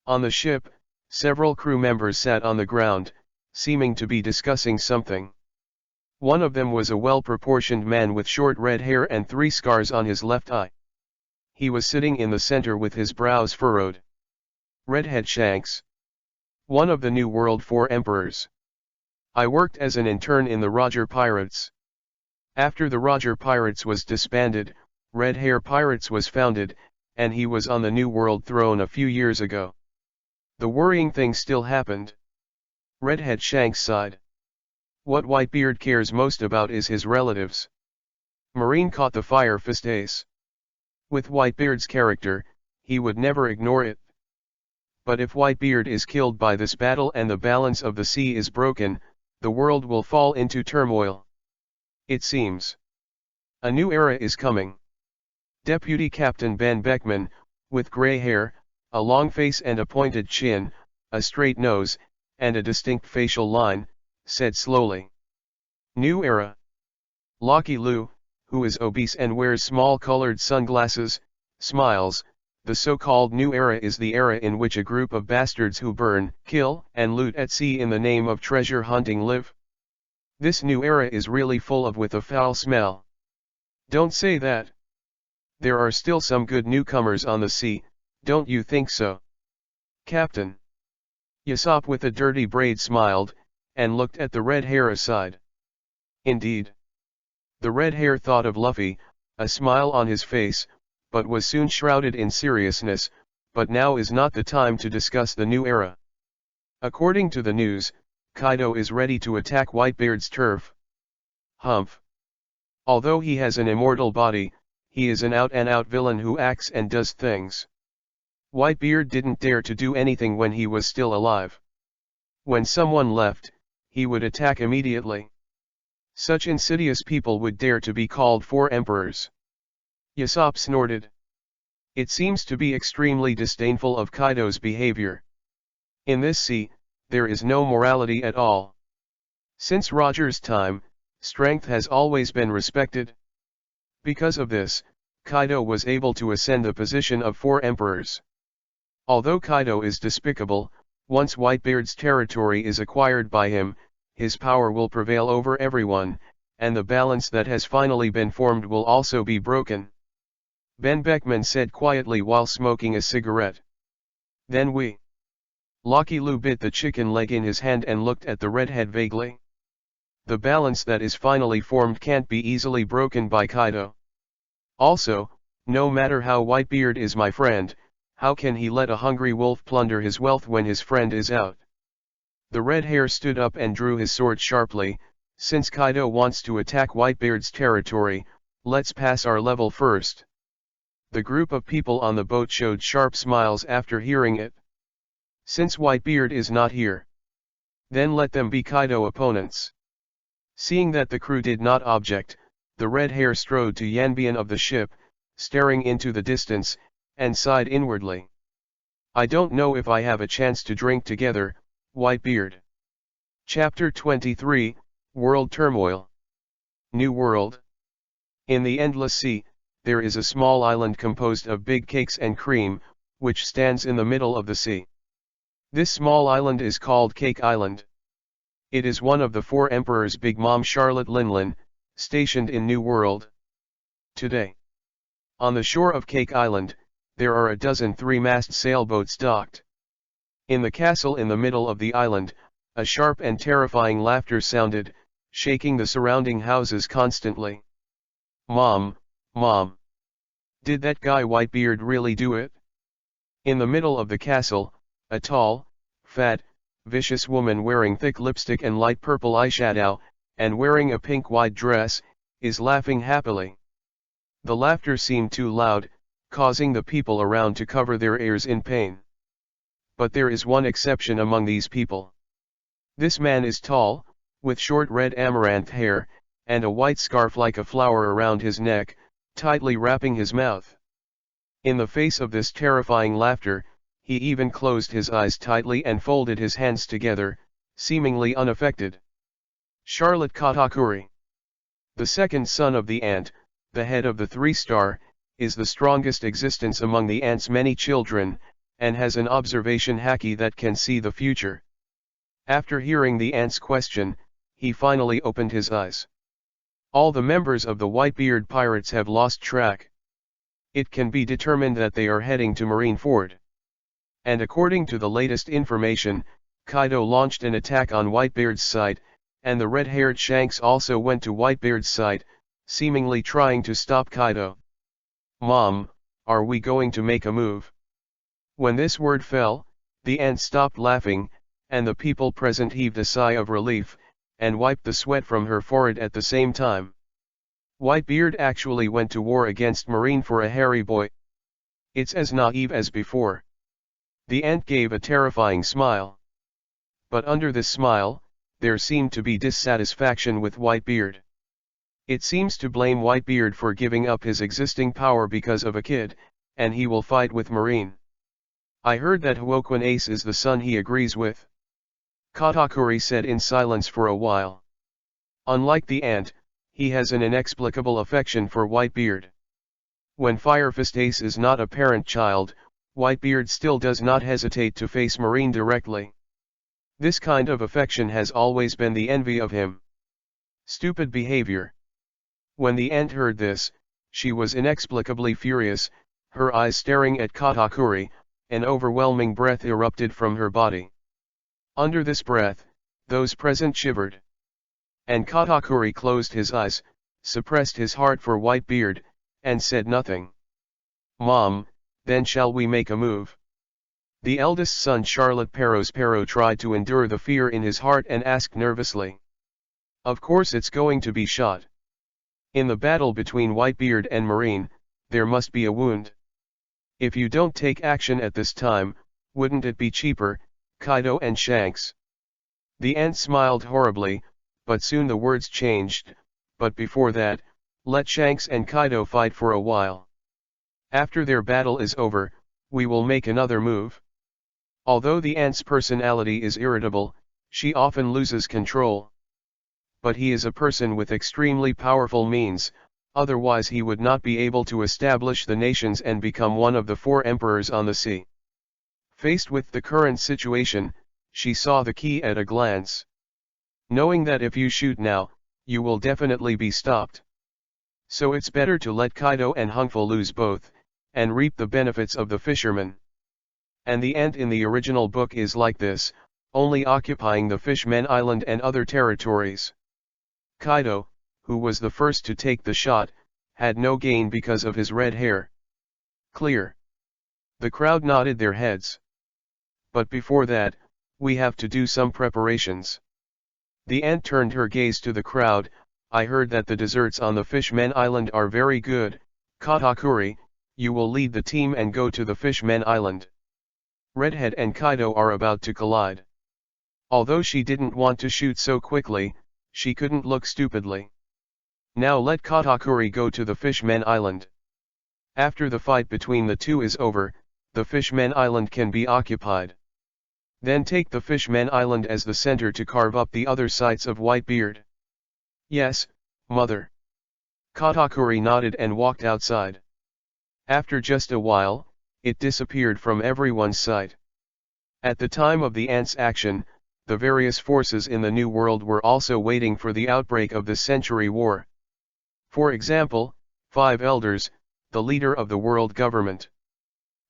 On the ship, several crew members sat on the ground, seeming to be discussing something. One of them was a well-proportioned man with short red hair and 3 scars on his left eye. He was sitting in the center with his brows furrowed. Redhead Shanks. One of the New World 4 emperors. I worked as an intern in the Roger Pirates. After the Roger Pirates was disbanded, Red Hair Pirates was founded, and he was on the New World throne a few years ago. The worrying thing still happened. Redhead Shanks sighed. What Whitebeard cares most about is his relatives. Marine caught the fire fist ace. With Whitebeard's character, he would never ignore it. But if Whitebeard is killed by this battle and the balance of the sea is broken, the world will fall into turmoil. It seems. A new era is coming. Deputy Captain Ben Beckman, with gray hair, a long face and a pointed chin, a straight nose, and a distinct facial line, said slowly. New era. Lucky Lou, who is obese and wears small colored sunglasses, smiles. The so-called new era is the era in which a group of bastards who burn, kill, and loot at sea in the name of treasure hunting live. This new era is really full of with a foul smell. Don't say that. There are still some good newcomers on the sea, don't you think so? Captain. Usopp with a dirty braid smiled, and looked at the red hair aside. Indeed. The red hair thought of Luffy, a smile on his face, but was soon shrouded in seriousness, but now is not the time to discuss the new era. According to the news, Kaido is ready to attack Whitebeard's turf. Humph. Although he has an immortal body, he is an out-and-out villain who acts and does things. Whitebeard didn't dare to do anything when he was still alive. When someone left, he would attack immediately. Such insidious people would dare to be called 4 emperors. Usopp snorted. It seems to be extremely disdainful of Kaido's behavior. In this sea, there is no morality at all. Since Roger's time, strength has always been respected. Because of this, Kaido was able to ascend the position of 4 emperors. Although Kaido is despicable, once Whitebeard's territory is acquired by him, his power will prevail over everyone, and the balance that has finally been formed will also be broken. Ben Beckman said quietly while smoking a cigarette. Then we. Lucky Lou bit the chicken leg in his hand and looked at the redhead vaguely. The balance that is finally formed can't be easily broken by Kaido. Also, no matter how Whitebeard is my friend, how can he let a hungry wolf plunder his wealth when his friend is out? The red hair stood up and drew his sword sharply. Since Kaido wants to attack Whitebeard's territory, let's pass our level first. The group of people on the boat showed sharp smiles after hearing it. Since Whitebeard is not here, then let them be Kaido opponents. Seeing that the crew did not object, the red hair strode to Yanbian of the ship, staring into the distance, and sighed inwardly. I don't know if I have a chance to drink together, Whitebeard. Chapter 23, World Turmoil. New World. In the endless sea, there is a small island composed of big cakes and cream, which stands in the middle of the sea. This small island is called Cake Island. It is one of the 4 emperors Big Mom Charlotte Linlin, stationed in New World. Today, on the shore of Cake Island, there are a dozen 3-mast sailboats docked. In the castle in the middle of the island, a sharp and terrifying laughter sounded, shaking the surrounding houses constantly. Mom, Mom! Did that guy Whitebeard really do it? In the middle of the castle, a tall, fat, vicious woman wearing thick lipstick and light purple eyeshadow, and wearing a pink white dress, is laughing happily. The laughter seemed too loud, causing the people around to cover their ears in pain. But there is one exception among these people. This man is tall, with short red amaranth hair, and a white scarf like a flower around his neck, tightly wrapping his mouth. In the face of this terrifying laughter, he even closed his eyes tightly and folded his hands together, seemingly unaffected. Charlotte Katakuri. The second son of the ant, the head of the 3-star, is the strongest existence among the ant's many children, and has an observation haki that can see the future. After hearing the ant's question, he finally opened his eyes. All the members of the Whitebeard pirates have lost track. It can be determined that they are heading to Marineford. And according to the latest information, Kaido launched an attack on Whitebeard's side, and the red-haired Shanks also went to Whitebeard's side, seemingly trying to stop Kaido. Mom, are we going to make a move? When this word fell, the ant stopped laughing, and the people present heaved a sigh of relief, and wiped the sweat from her forehead at the same time. Whitebeard actually went to war against Marine for a hairy boy. It's as naive as before. The ant gave a terrifying smile. But under this smile, there seemed to be dissatisfaction with Whitebeard. It seems to blame Whitebeard for giving up his existing power because of a kid, and he will fight with Marine. I heard that Huoquan Ace is the son he agrees with. Katakuri said in silence for a while. Unlike the ant, he has an inexplicable affection for Whitebeard. When Firefist Ace is not a parent child, Whitebeard still does not hesitate to face Marine directly. This kind of affection has always been the envy of him. Stupid behavior. When the ant heard this, she was inexplicably furious, her eyes staring at Katakuri, an overwhelming breath erupted from her body. Under this breath, those present shivered. And Katakuri closed his eyes, suppressed his heart for Whitebeard, and said nothing. Mom, then shall we make a move? The eldest son Charlotte Pero tried to endure the fear in his heart and asked nervously. Of course it's going to be shot. In the battle between Whitebeard and Marine, there must be a wound. If you don't take action at this time, wouldn't it be cheaper, Kaido and Shanks? The ant smiled horribly, but soon the words changed, but before that, let Shanks and Kaido fight for a while. After their battle is over, we will make another move. Although the ant's personality is irritable, she often loses control. But he is a person with extremely powerful means, otherwise he would not be able to establish the nations and become one of the 4 emperors on the sea. Faced with the current situation, she saw the key at a glance. Knowing that if you shoot now, you will definitely be stopped. So it's better to let Kaido and Hungful lose both, and reap the benefits of the fisherman. And the ant in the original book is like this, only occupying the Fishmen Island and other territories. Kaido, who was the first to take the shot, had no gain because of his red hair. Clear. The crowd nodded their heads. But before that, we have to do some preparations. The ant turned her gaze to the crowd. I heard that the desserts on the Fishmen Island are very good. Katakuri, you will lead the team and go to the Fishmen Island. Redhead and Kaido are about to collide. Although she didn't want to shoot so quickly, she couldn't look stupidly. Now let Katakuri go to the Fishmen Island. After the fight between the two is over, the Fishmen Island can be occupied. Then take the Fishmen Island as the center to carve up the other sites of Whitebeard. Yes, mother. Katakuri nodded and walked outside. After just a while, it disappeared from everyone's sight. At the time of the ant's action, the various forces in the New World were also waiting for the outbreak of the Century War. For example, 5 Elders, the leader of the world government.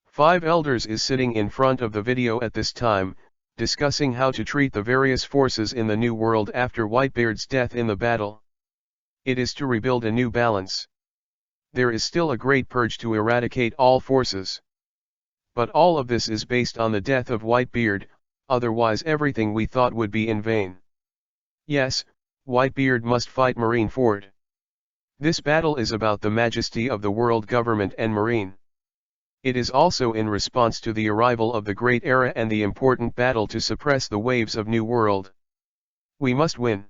5 Elders is sitting in front of the video at this time, discussing how to treat the various forces in the New World after Whitebeard's death in the battle. It is to rebuild a new balance. There is still a great purge to eradicate all forces. But all of this is based on the death of Whitebeard, otherwise everything we thought would be in vain. Yes, Whitebeard must fight Marineford. This battle is about the majesty of the world government and Marine. It is also in response to the arrival of the Great Era and the important battle to suppress the waves of New World. We must win.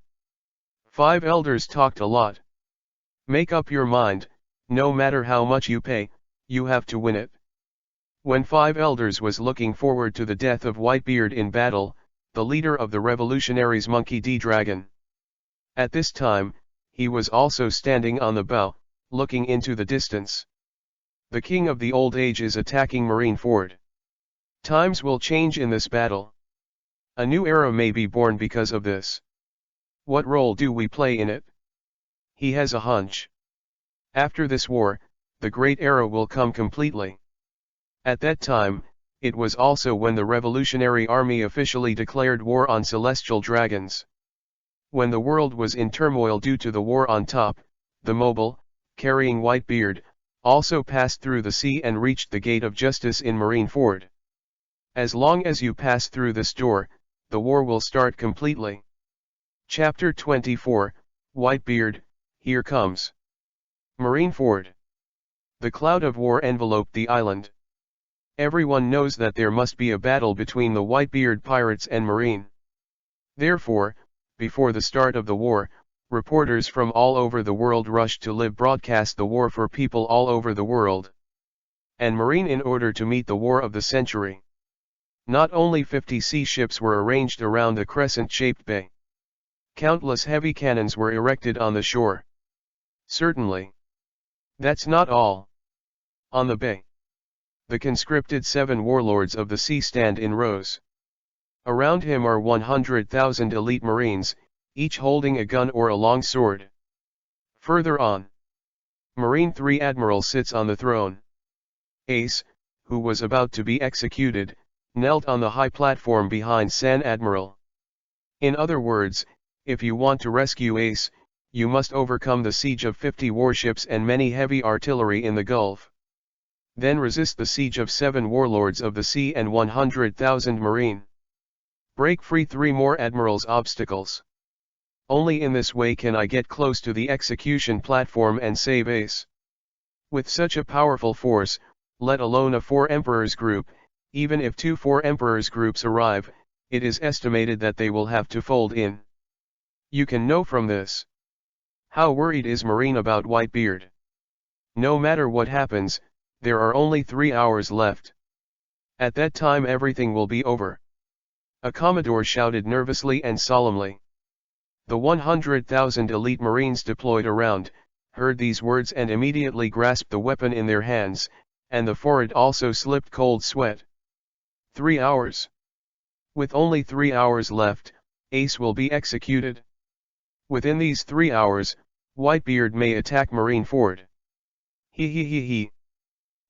5 Elders talked a lot. Make up your mind, no matter how much you pay, you have to win it. When 5 Elders was looking forward to the death of Whitebeard in battle, the leader of the revolutionaries Monkey D. Dragon. At this time, he was also standing on the bow, looking into the distance. The king of the old age is attacking Marineford. Times will change in this battle. A new era may be born because of this. What role do we play in it? He has a hunch. After this war, the Great Era will come completely. At that time, it was also when the Revolutionary Army officially declared war on celestial dragons. When the world was in turmoil due to the war on top, the mobile, carrying Whitebeard, also passed through the sea and reached the Gate of Justice in Marineford. As long as you pass through this door, the war will start completely. Chapter 24, Whitebeard, Here Comes. Marineford. The cloud of war enveloped the island. Everyone knows that there must be a battle between the Whitebeard pirates and Marine. Therefore, before the start of the war, reporters from all over the world rushed to live broadcast the war for people all over the world. And Marine in order to meet the war of the century. Not only 50 sea ships were arranged around the crescent-shaped bay. Countless heavy cannons were erected on the shore. Certainly. That's not all. On the bay, the conscripted 7 warlords of the sea stand in rows. Around him are 100,000 elite Marines, each holding a gun or a long sword. Further on, Marine 3 Admiral sits on the throne. Ace, who was about to be executed, knelt on the high platform behind San Admiral. In other words, if you want to rescue Ace, you must overcome the siege of 50 warships and many heavy artillery in the Gulf. Then resist the siege of 7 warlords of the sea and 100,000 Marine. Break free 3 more admirals' obstacles. Only in this way can I get close to the execution platform and save Ace. With such a powerful force, let alone a 4 emperors group, even if 2 4 emperors groups arrive, it is estimated that they will have to fold in. You can know from this. How worried is Marine about Whitebeard? No matter what happens, there are only 3 hours left. At that time everything will be over. A commodore shouted nervously and solemnly. The 100,000 elite Marines deployed around, heard these words and immediately grasped the weapon in their hands, and the forehead also slipped cold sweat. 3 hours. With only 3 hours left, Ace will be executed. Within these 3 hours, Whitebeard may attack Marineford. He.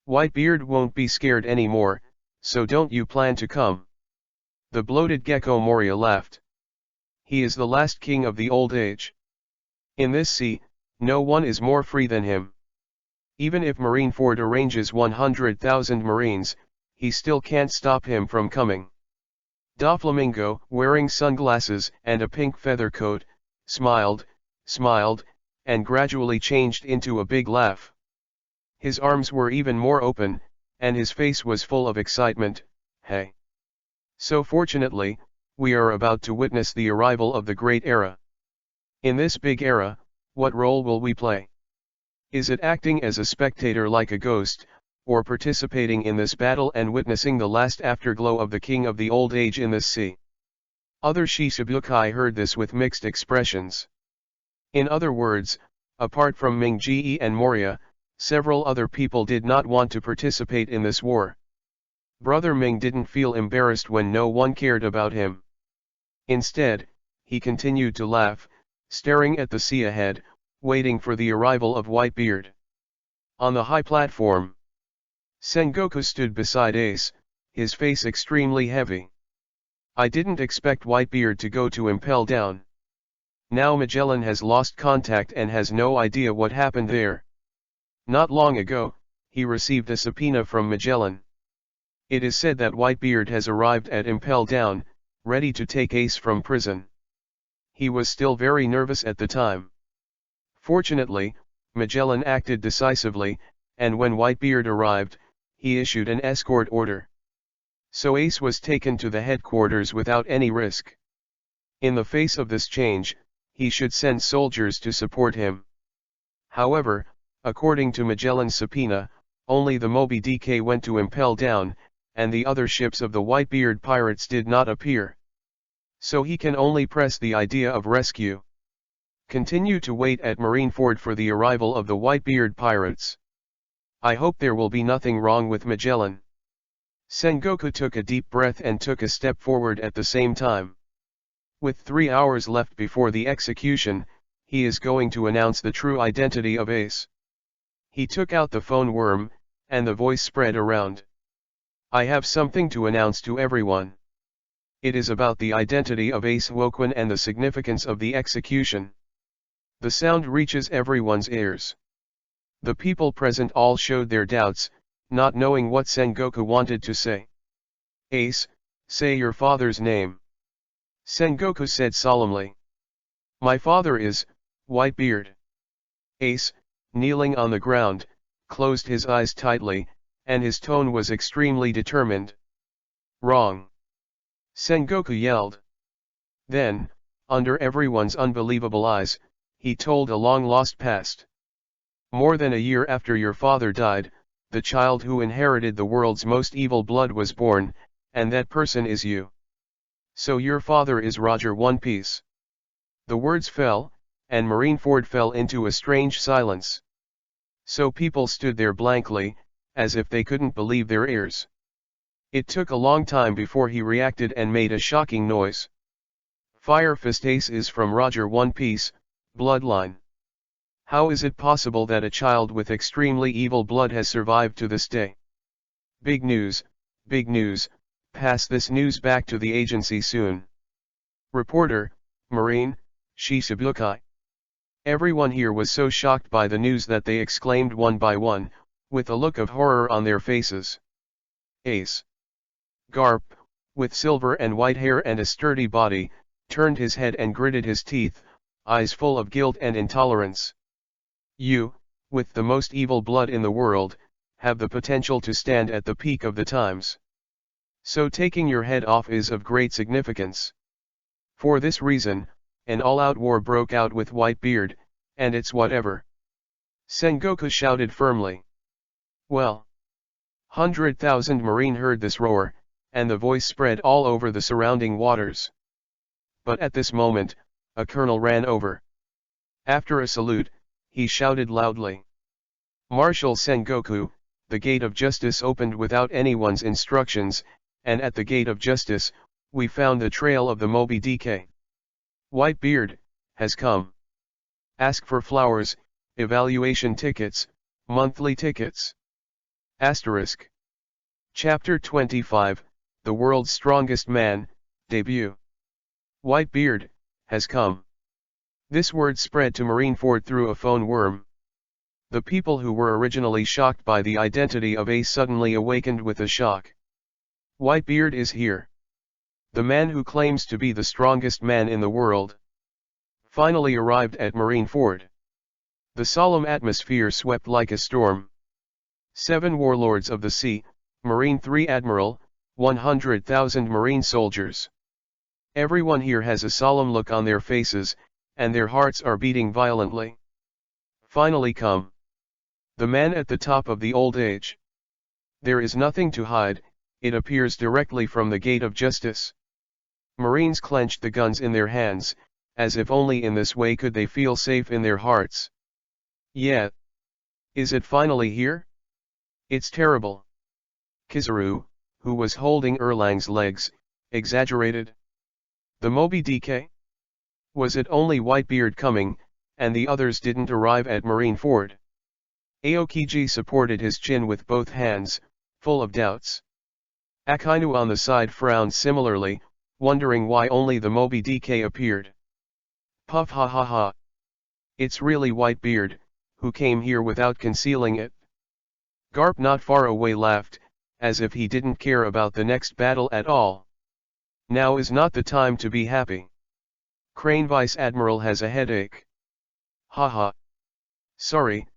Whitebeard won't be scared anymore, so don't you plan to come? The bloated Gecko Moria laughed. He is the last king of the old age. In this sea, no one is more free than him. Even if Marineford arranges 100,000 Marines, he still can't stop him from coming. Doflamingo, wearing sunglasses and a pink feather coat, smiled, and gradually changed into a big laugh. His arms were even more open, and his face was full of excitement. Hey! So fortunately, we are about to witness the arrival of the Great Era. In this big era, what role will we play? Is it acting as a spectator like a ghost, or participating in this battle and witnessing the last afterglow of the king of the old age in this sea? Other Shishibukai heard this with mixed expressions. In other words, Apart from Ming-Ge and Moria, several other people did not want to participate in this war. Brother Ming didn't feel embarrassed when no one cared about him. Instead, he continued to laugh, staring at the sea ahead, waiting for the arrival of Whitebeard. On the high platform, Sengoku stood beside Ace, his face extremely heavy. I didn't expect Whitebeard to go to Impel Down. Now Magellan has lost contact and has no idea what happened there. Not long ago, he received a subpoena from Magellan. It is said that Whitebeard has arrived at Impel Down, ready to take Ace from prison. He was still very nervous at the time. Fortunately, Magellan acted decisively, and when Whitebeard arrived, he issued an escort order. So Ace was taken to the headquarters without any risk. In the face of this change, he should send soldiers to support him. However, according to Magellan's subpoena, only the Moby Dick went to Impel Down, and the other ships of the Whitebeard pirates did not appear. So he can only press the idea of rescue. Continue to wait at Marineford for the arrival of the Whitebeard pirates. I hope there will be nothing wrong with Magellan. Sengoku took a deep breath and took a step forward at the same time. With 3 hours left before the execution, he is going to announce the true identity of Ace. He took out the phone worm, and the voice spread around. I have something to announce to everyone. It is about the identity of Ace Wokwon and the significance of the execution. The sound reaches everyone's ears. The people present all showed their doubts, not knowing what Sengoku wanted to say. Ace, say your father's name. Sengoku said solemnly. My father is, Whitebeard. Ace, kneeling on the ground, closed his eyes tightly, and his tone was extremely determined. Wrong. Sengoku yelled. Then, under everyone's unbelievable eyes, he told a long-lost past. More than a year after your father died, the child who inherited the world's most evil blood was born, and that person is you. So your father is Roger One Piece. The words fell, and Marineford fell into a strange silence. So people stood there blankly, as if they couldn't believe their ears. It took a long time before he reacted and made a shocking noise. Fire Fist Ace is from Roger One Piece, bloodline. How is it possible that a child with extremely evil blood has survived to this day? Big news, pass this news back to the agency soon. Reporter, Marine, Shichibukai. Everyone here was so shocked by the news that they exclaimed one by one, with a look of horror on their faces. Ace. Garp, with silver and white hair and a sturdy body, turned his head and gritted his teeth, eyes full of guilt and intolerance. You, with the most evil blood in the world, have the potential to stand at the peak of the times. So taking your head off is of great significance. For this reason, an all-out war broke out with Whitebeard, and it's whatever. Sengoku shouted firmly. Well. 100,000 Marine heard this roar, and the voice spread all over the surrounding waters. But at this moment, a colonel ran over. After a salute, he shouted loudly. Marshal Sengoku, the gate of justice opened without anyone's instructions, and at the gate of justice, we found the trail of the Moby Dick. Whitebeard has come. Ask for flowers, evaluation tickets, monthly tickets. Asterisk. Chapter 25, The World's Strongest Man, Debut. Whitebeard has come. This word spread to Marineford through a phone worm. The people who were originally shocked by the identity of Ace suddenly awakened with a shock. Whitebeard is here. The man who claims to be the strongest man in the world. Finally arrived at Marineford. The solemn atmosphere swept like a storm. 7 warlords of the sea, Marine 3 Admiral, 100,000 Marine soldiers. Everyone here has a solemn look on their faces, and their hearts are beating violently. Finally come. The man at the top of the old age. There is nothing to hide, it appears directly from the gate of justice. Marines clenched the guns in their hands, as if only in this way could they feel safe in their hearts. Yeah. Is it finally here? It's terrible. Kizaru, who was holding Erlang's legs, exaggerated. The Moby DK? Was it only Whitebeard coming, and the others didn't arrive at Marineford? Aokiji supported his chin with both hands, full of doubts. Akainu on the side frowned similarly, wondering why only the Moby DK appeared. Puff ha ha ha. It's really Whitebeard, who came here without concealing it. Garp not far away laughed, as if he didn't care about the next battle at all. Now is not the time to be happy. Crane Vice Admiral has a headache. Haha. Sorry.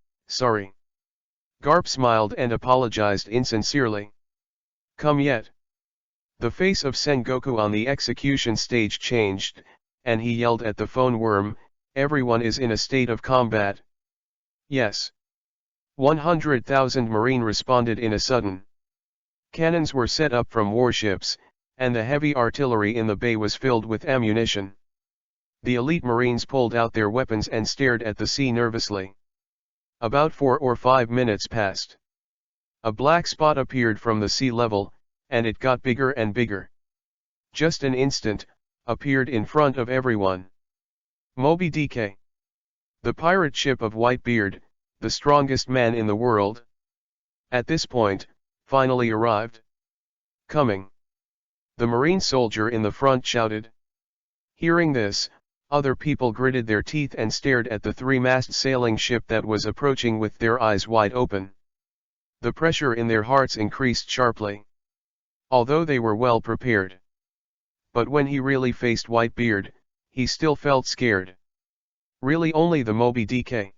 Garp smiled and apologized insincerely. Come yet. The face of Sengoku on the execution stage changed, and he yelled at the phone worm, everyone is in a state of combat. Yes. 100,000 Marine responded in a sudden. Cannons were set up from warships, and the heavy artillery in the bay was filled with ammunition. The elite Marines pulled out their weapons and stared at the sea nervously. About 4 or 5 minutes passed. A black spot appeared from the sea level, and it got bigger and bigger. Just an instant, appeared in front of everyone. Moby DK. The pirate ship of Whitebeard, the strongest man in the world. At this point, finally arrived. Coming. The Marine soldier in the front shouted. Hearing this, other people gritted their teeth and stared at the three-mast sailing ship that was approaching with their eyes wide open. The pressure in their hearts increased sharply. Although they were well prepared. But when he really faced Whitebeard, he still felt scared. Really only the Moby DK.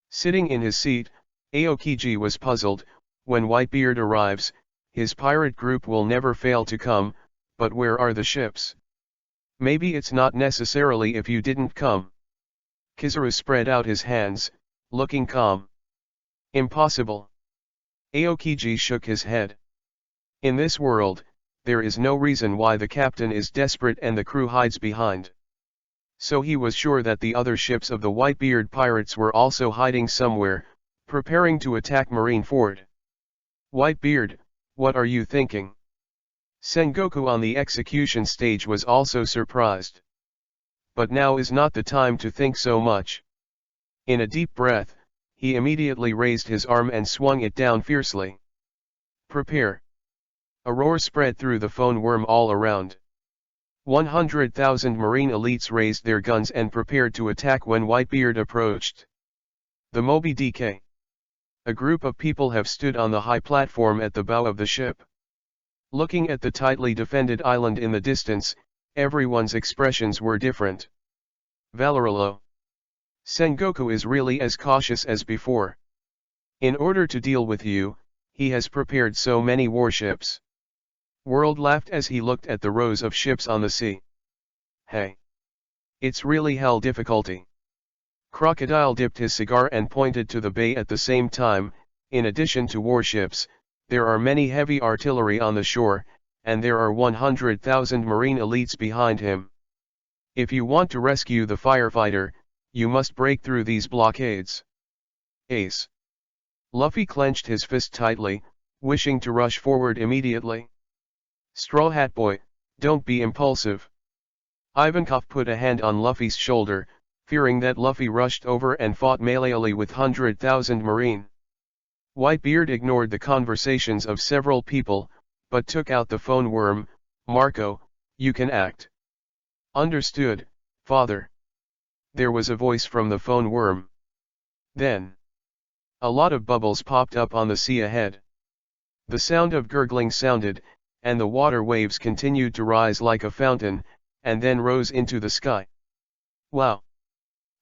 Sitting in his seat, Aokiji was puzzled. When Whitebeard arrives, his pirate group will never fail to come, but where are the ships? Maybe it's not necessarily if you didn't come. Kizaru spread out his hands, looking calm. Impossible. Aokiji shook his head. In this world, there is no reason why the captain is desperate and the crew hides behind. So he was sure that the other ships of the Whitebeard pirates were also hiding somewhere, preparing to attack Marineford. Whitebeard, what are you thinking? Sengoku on the execution stage was also surprised. But now is not the time to think so much. In a deep breath, he immediately raised his arm and swung it down fiercely. Prepare. A roar spread through the phone worm all around. 100,000 Marine elites raised their guns and prepared to attack when Whitebeard approached. The Moby DK. A group of people have stood on the high platform at the bow of the ship. Looking at the tightly defended island in the distance, everyone's expressions were different. Valorolo. Sengoku is really as cautious as before. In order to deal with you, he has prepared so many warships. World laughed as he looked at the rows of ships on the sea. Hey. It's really hell difficulty. Crocodile dipped his cigar and pointed to the bay at the same time. In addition to warships, there are many heavy artillery on the shore, and there are 100,000 Marine elites behind him. If you want to rescue the firefighter, you must break through these blockades. Ace. Luffy clenched his fist tightly, wishing to rush forward immediately. Straw Hat Boy, don't be impulsive. Ivankov put a hand on Luffy's shoulder, fearing that Luffy rushed over and fought meleeally with 100,000 Marine. Whitebeard ignored the conversations of several people, but took out the phone worm. Marco, you can act. Understood, father. There was a voice from the phone worm. Then, a lot of bubbles popped up on the sea ahead. The sound of gurgling sounded, and the water waves continued to rise like a fountain, and then rose into the sky. Wow!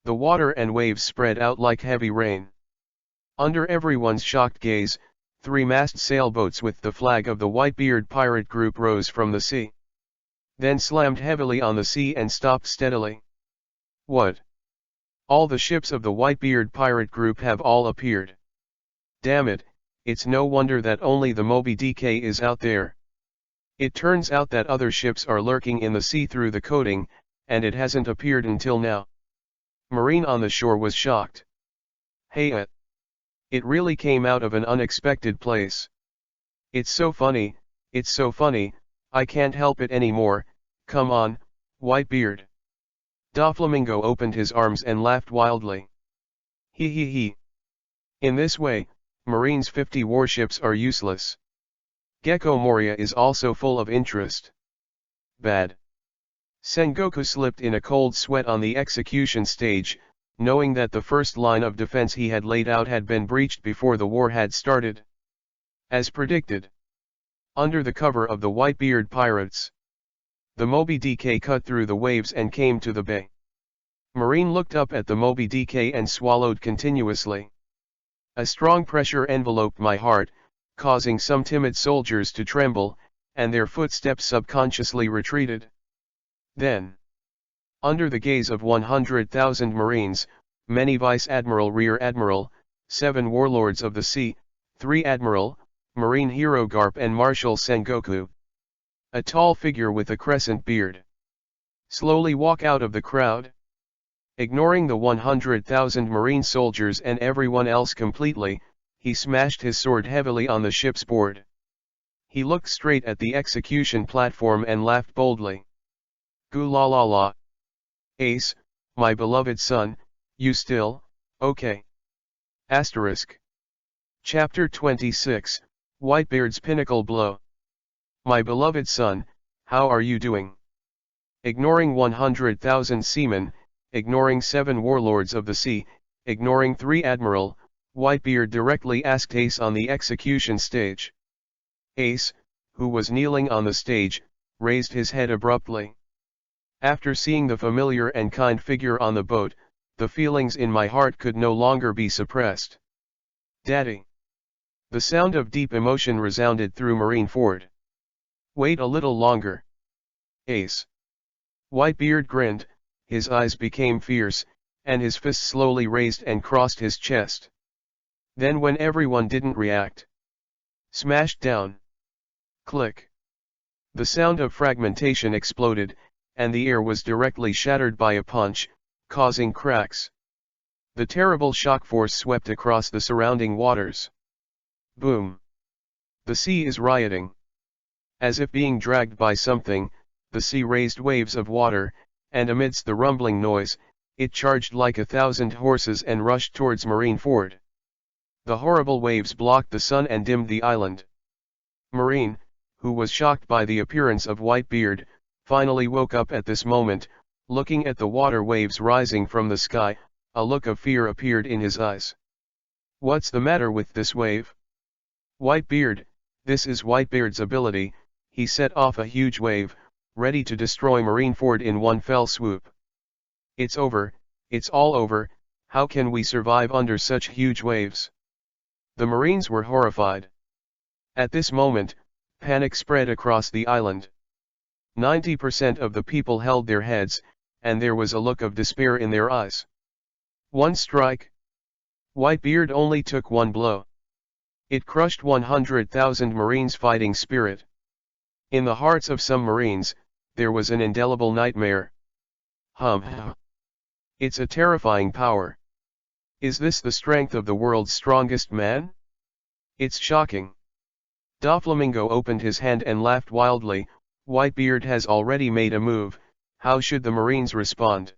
The water and waves spread out like heavy rain. Under everyone's shocked gaze, three-mast sailboats with the flag of the Whitebeard pirate group rose from the sea. Then slammed heavily on the sea and stopped steadily. What? All the ships of the Whitebeard pirate group have all appeared. Damn it, it's no wonder that only the Moby DK is out there. It turns out that other ships are lurking in the sea through the coating, and it hasn't appeared until now. Marine on the shore was shocked. Hey it really came out of an unexpected place. It's so funny, I can't help it anymore, come on, Whitebeard. Doflamingo opened his arms and laughed wildly. He. In this way, Marine's 50 warships are useless. Gecko Moria is also full of interest. Bad. Sengoku slipped in a cold sweat on the execution stage, knowing that the first line of defense he had laid out had been breached before the war had started. As predicted. Under the cover of the Whitebeard pirates, the Moby Dick cut through the waves and came to the bay. Marine looked up at the Moby Dick and swallowed continuously. A strong pressure enveloped my heart, causing some timid soldiers to tremble, and their footsteps subconsciously retreated. Then, under the gaze of 100,000 Marines, many Vice Admiral, Rear Admiral, 7 Warlords of the Sea, 3 Admiral, Marine Hero Garp and Marshal Sengoku, a tall figure with a crescent beard, slowly walk out of the crowd. Ignoring the 100,000 Marine soldiers and everyone else completely, he smashed his sword heavily on the ship's board. He looked straight at the execution platform and laughed boldly. Goo la la la. Ace, my beloved son, you still, okay? Asterisk. Chapter 26, Whitebeard's Pinnacle Blow. My beloved son, how are you doing? Ignoring 100,000 seamen, ignoring 7 warlords of the sea, ignoring 3 admiral, Whitebeard directly asked Ace on the execution stage. Ace, who was kneeling on the stage, raised his head abruptly. After seeing the familiar and kind figure on the boat, the feelings in my heart could no longer be suppressed. Daddy. The sound of deep emotion resounded through Marineford. Wait a little longer. Ace. Whitebeard grinned, his eyes became fierce, and his fist slowly raised and crossed his chest. Then when everyone didn't react, smashed down. Click. The sound of fragmentation exploded, and the air was directly shattered by a punch, causing cracks. The terrible shock force swept across the surrounding waters. Boom. The sea is rioting. As if being dragged by something, the sea raised waves of water, and amidst the rumbling noise, it charged like 1,000 horses and rushed towards Marineford. The horrible waves blocked the sun and dimmed the island. Marine, who was shocked by the appearance of Whitebeard, finally woke up at this moment. Looking at the water waves rising from the sky, a look of fear appeared in his eyes. What's the matter with this wave? Whitebeard, this is Whitebeard's ability. He set off a huge wave, ready to destroy Marineford in one fell swoop. It's over, it's all over, how can we survive under such huge waves? The Marines were horrified. At this moment, panic spread across the island. 90% of the people held their heads, and there was a look of despair in their eyes. One strike. Whitebeard only took one blow. It crushed 100,000 Marines' fighting spirit. In the hearts of some Marines, there was an indelible nightmare. It's a terrifying power. Is this the strength of the world's strongest man? It's shocking. Doflamingo opened his hand and laughed wildly. Whitebeard has already made a move, how should the Marines respond?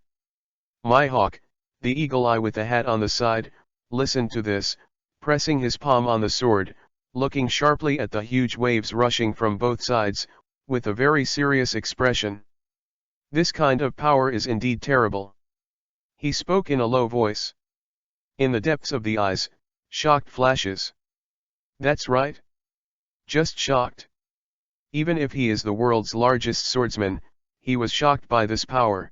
My hawk, the eagle eye with the hat on the side, listened to this, pressing his palm on the sword, looking sharply at the huge waves rushing from both sides, with a very serious expression. This kind of power is indeed terrible. He spoke in a low voice. In the depths of the eyes, shocked flashes. That's right. Just shocked. Even if he is the world's largest swordsman, he was shocked by this power.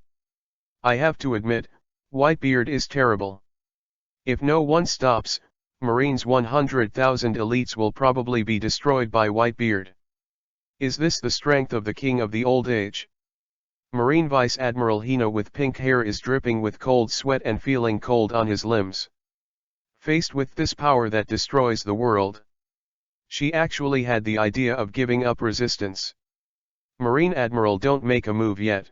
I have to admit, Whitebeard is terrible. If no one stops, Marines' 100,000 elites will probably be destroyed by Whitebeard. Is this the strength of the king of the old age? Marine Vice Admiral Hino with pink hair is dripping with cold sweat and feeling cold on his limbs. Faced with this power that destroys the world, she actually had the idea of giving up resistance. Marine Admiral, don't make a move yet.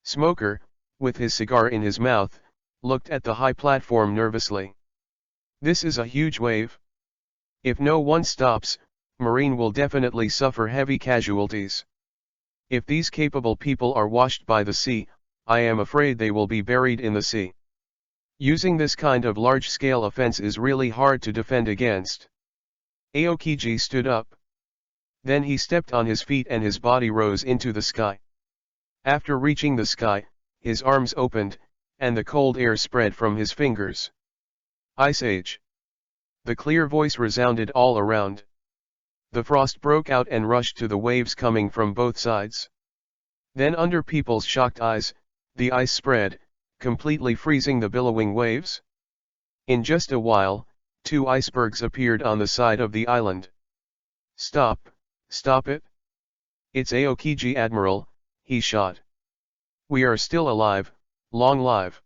Smoker, with his cigar in his mouth, looked at the high platform nervously. This is a huge wave. If no one stops, Marine will definitely suffer heavy casualties. If these capable people are washed by the sea, I am afraid they will be buried in the sea. Using this kind of large-scale offense is really hard to defend against. Aokiji stood up. Then he stepped on his feet and his body rose into the sky. After reaching the sky, his arms opened, and the cold air spread from his fingers. Ice Age. The clear voice resounded all around. The frost broke out and rushed to the waves coming from both sides. Then under people's shocked eyes, the ice spread, completely freezing the billowing waves. In just a while, 2 icebergs appeared on the side of the island. Stop it. It's Aokiji Admiral, he shot. We are still alive, long live.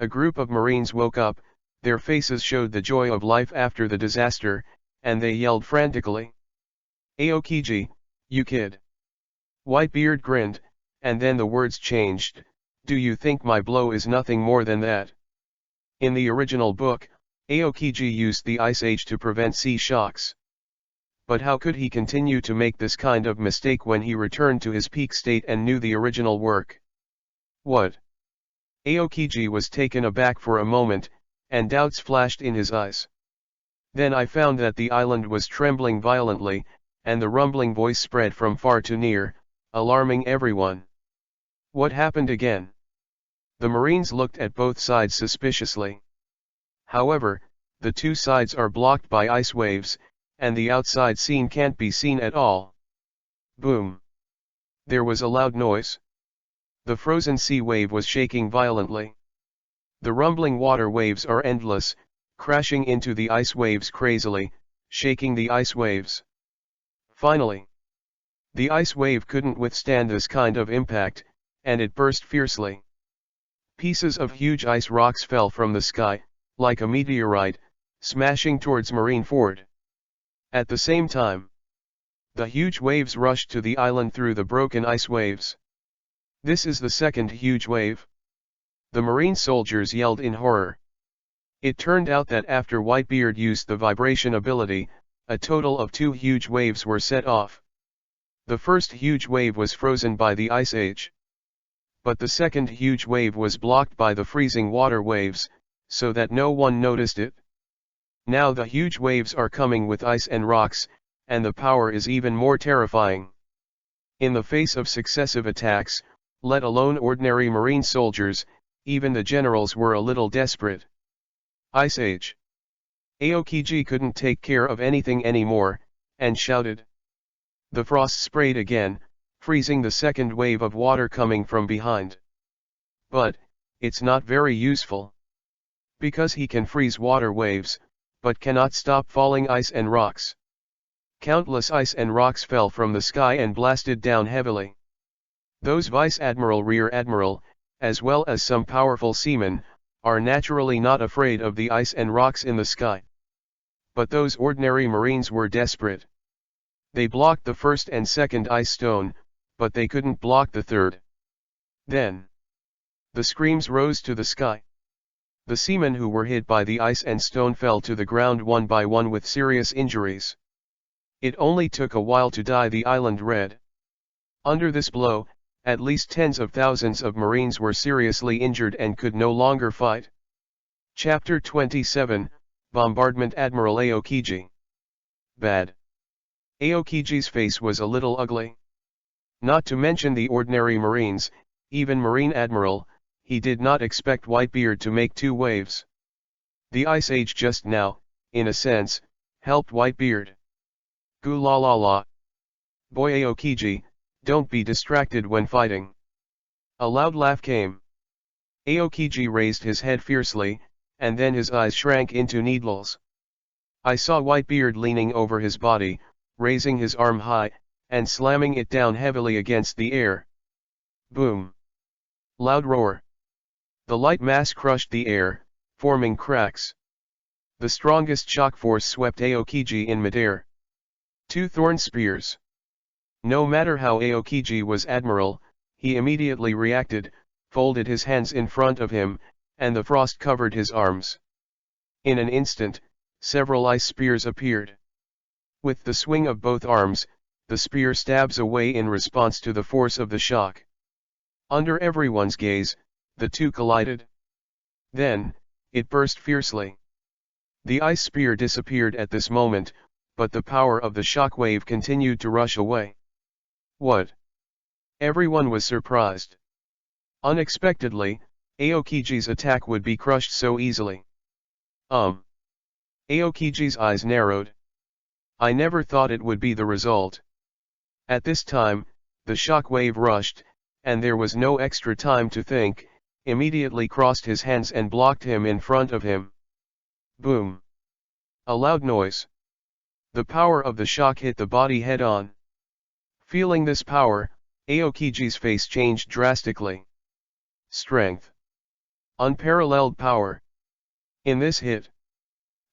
A group of Marines woke up, their faces showed the joy of life after the disaster, and they yelled frantically. Aokiji, you kid. Whitebeard grinned, and then the words changed. Do you think my blow is nothing more than that? In the original book, Aokiji used the Ice Age to prevent sea shocks. But how could he continue to make this kind of mistake when he returned to his peak state and knew the original work? What? Aokiji was taken aback for a moment, and doubts flashed in his eyes. Then I found that the island was trembling violently, and the rumbling voice spread from far to near, alarming everyone. What happened again? The Marines looked at both sides suspiciously. However, the 2 sides are blocked by ice waves, and the outside scene can't be seen at all. Boom! There was a loud noise. The frozen sea wave was shaking violently. The rumbling water waves are endless, crashing into the ice waves crazily, shaking the ice waves. Finally, the ice wave couldn't withstand this kind of impact, and it burst fiercely. Pieces of huge ice rocks fell from the sky, like a meteorite, smashing towards Marineford. At the same time, the huge waves rushed to the island through the broken ice waves. This is the second huge wave. The Marine soldiers yelled in horror. It turned out that after Whitebeard used the vibration ability, a total of 2 huge waves were set off. The first huge wave was frozen by the Ice Age. But the second huge wave was blocked by the freezing water waves, so that no one noticed it. Now the huge waves are coming with ice and rocks, and the power is even more terrifying. In the face of successive attacks, let alone ordinary Marine soldiers, even the generals were a little desperate. Ice Age. Aokiji couldn't take care of anything anymore, and shouted. The frost sprayed again, freezing the second wave of water coming from behind. But, it's not very useful. Because he can freeze water waves, but cannot stop falling ice and rocks. Countless ice and rocks fell from the sky and blasted down heavily. Those Vice Admiral, Rear Admiral, as well as some powerful seamen, are naturally not afraid of the ice and rocks in the sky. But those ordinary Marines were desperate. They blocked the first and second ice stone, but they couldn't block the third. Then, the screams rose to the sky. The seamen who were hit by the ice and stone fell to the ground one by one with serious injuries. It only took a while to dye the island red. Under this blow, at least tens of thousands of Marines were seriously injured and could no longer fight. Chapter 27, Bombardment. Admiral Aokiji. Bad. Aokiji's face was a little ugly. Not to mention the ordinary Marines, even Marine Admiral, he did not expect Whitebeard to make 2 waves. The Ice Age just now, in a sense, helped Whitebeard. Goo la la la. Boy Aokiji, don't be distracted when fighting. A loud laugh came. Aokiji raised his head fiercely, and then his eyes shrank into needles. I saw Whitebeard leaning over his body, raising his arm high, and slamming it down heavily against the air. Boom. Loud roar. The light mass crushed the air, forming cracks. The strongest shock force swept Aokiji in midair. 2 thorn spears. No matter how Aokiji was Admiral, he immediately reacted, folded his hands in front of him, and the frost covered his arms. In an instant, several ice spears appeared. With the swing of both arms, the spear stabs away in response to the force of the shock. Under everyone's gaze, the two collided. Then, it burst fiercely. The ice spear disappeared at this moment, but the power of the shock wave continued to rush away. What? Everyone was surprised. Unexpectedly, Aokiji's attack would be crushed so easily. Aokiji's eyes narrowed. I never thought it would be the result. At this time, the shock wave rushed, and there was no extra time to think, immediately crossed his hands and blocked him in front of him. Boom! A loud noise. The power of the shock hit the body head-on. Feeling this power, Aokiji's face changed drastically. Strength. Unparalleled power. In this hit,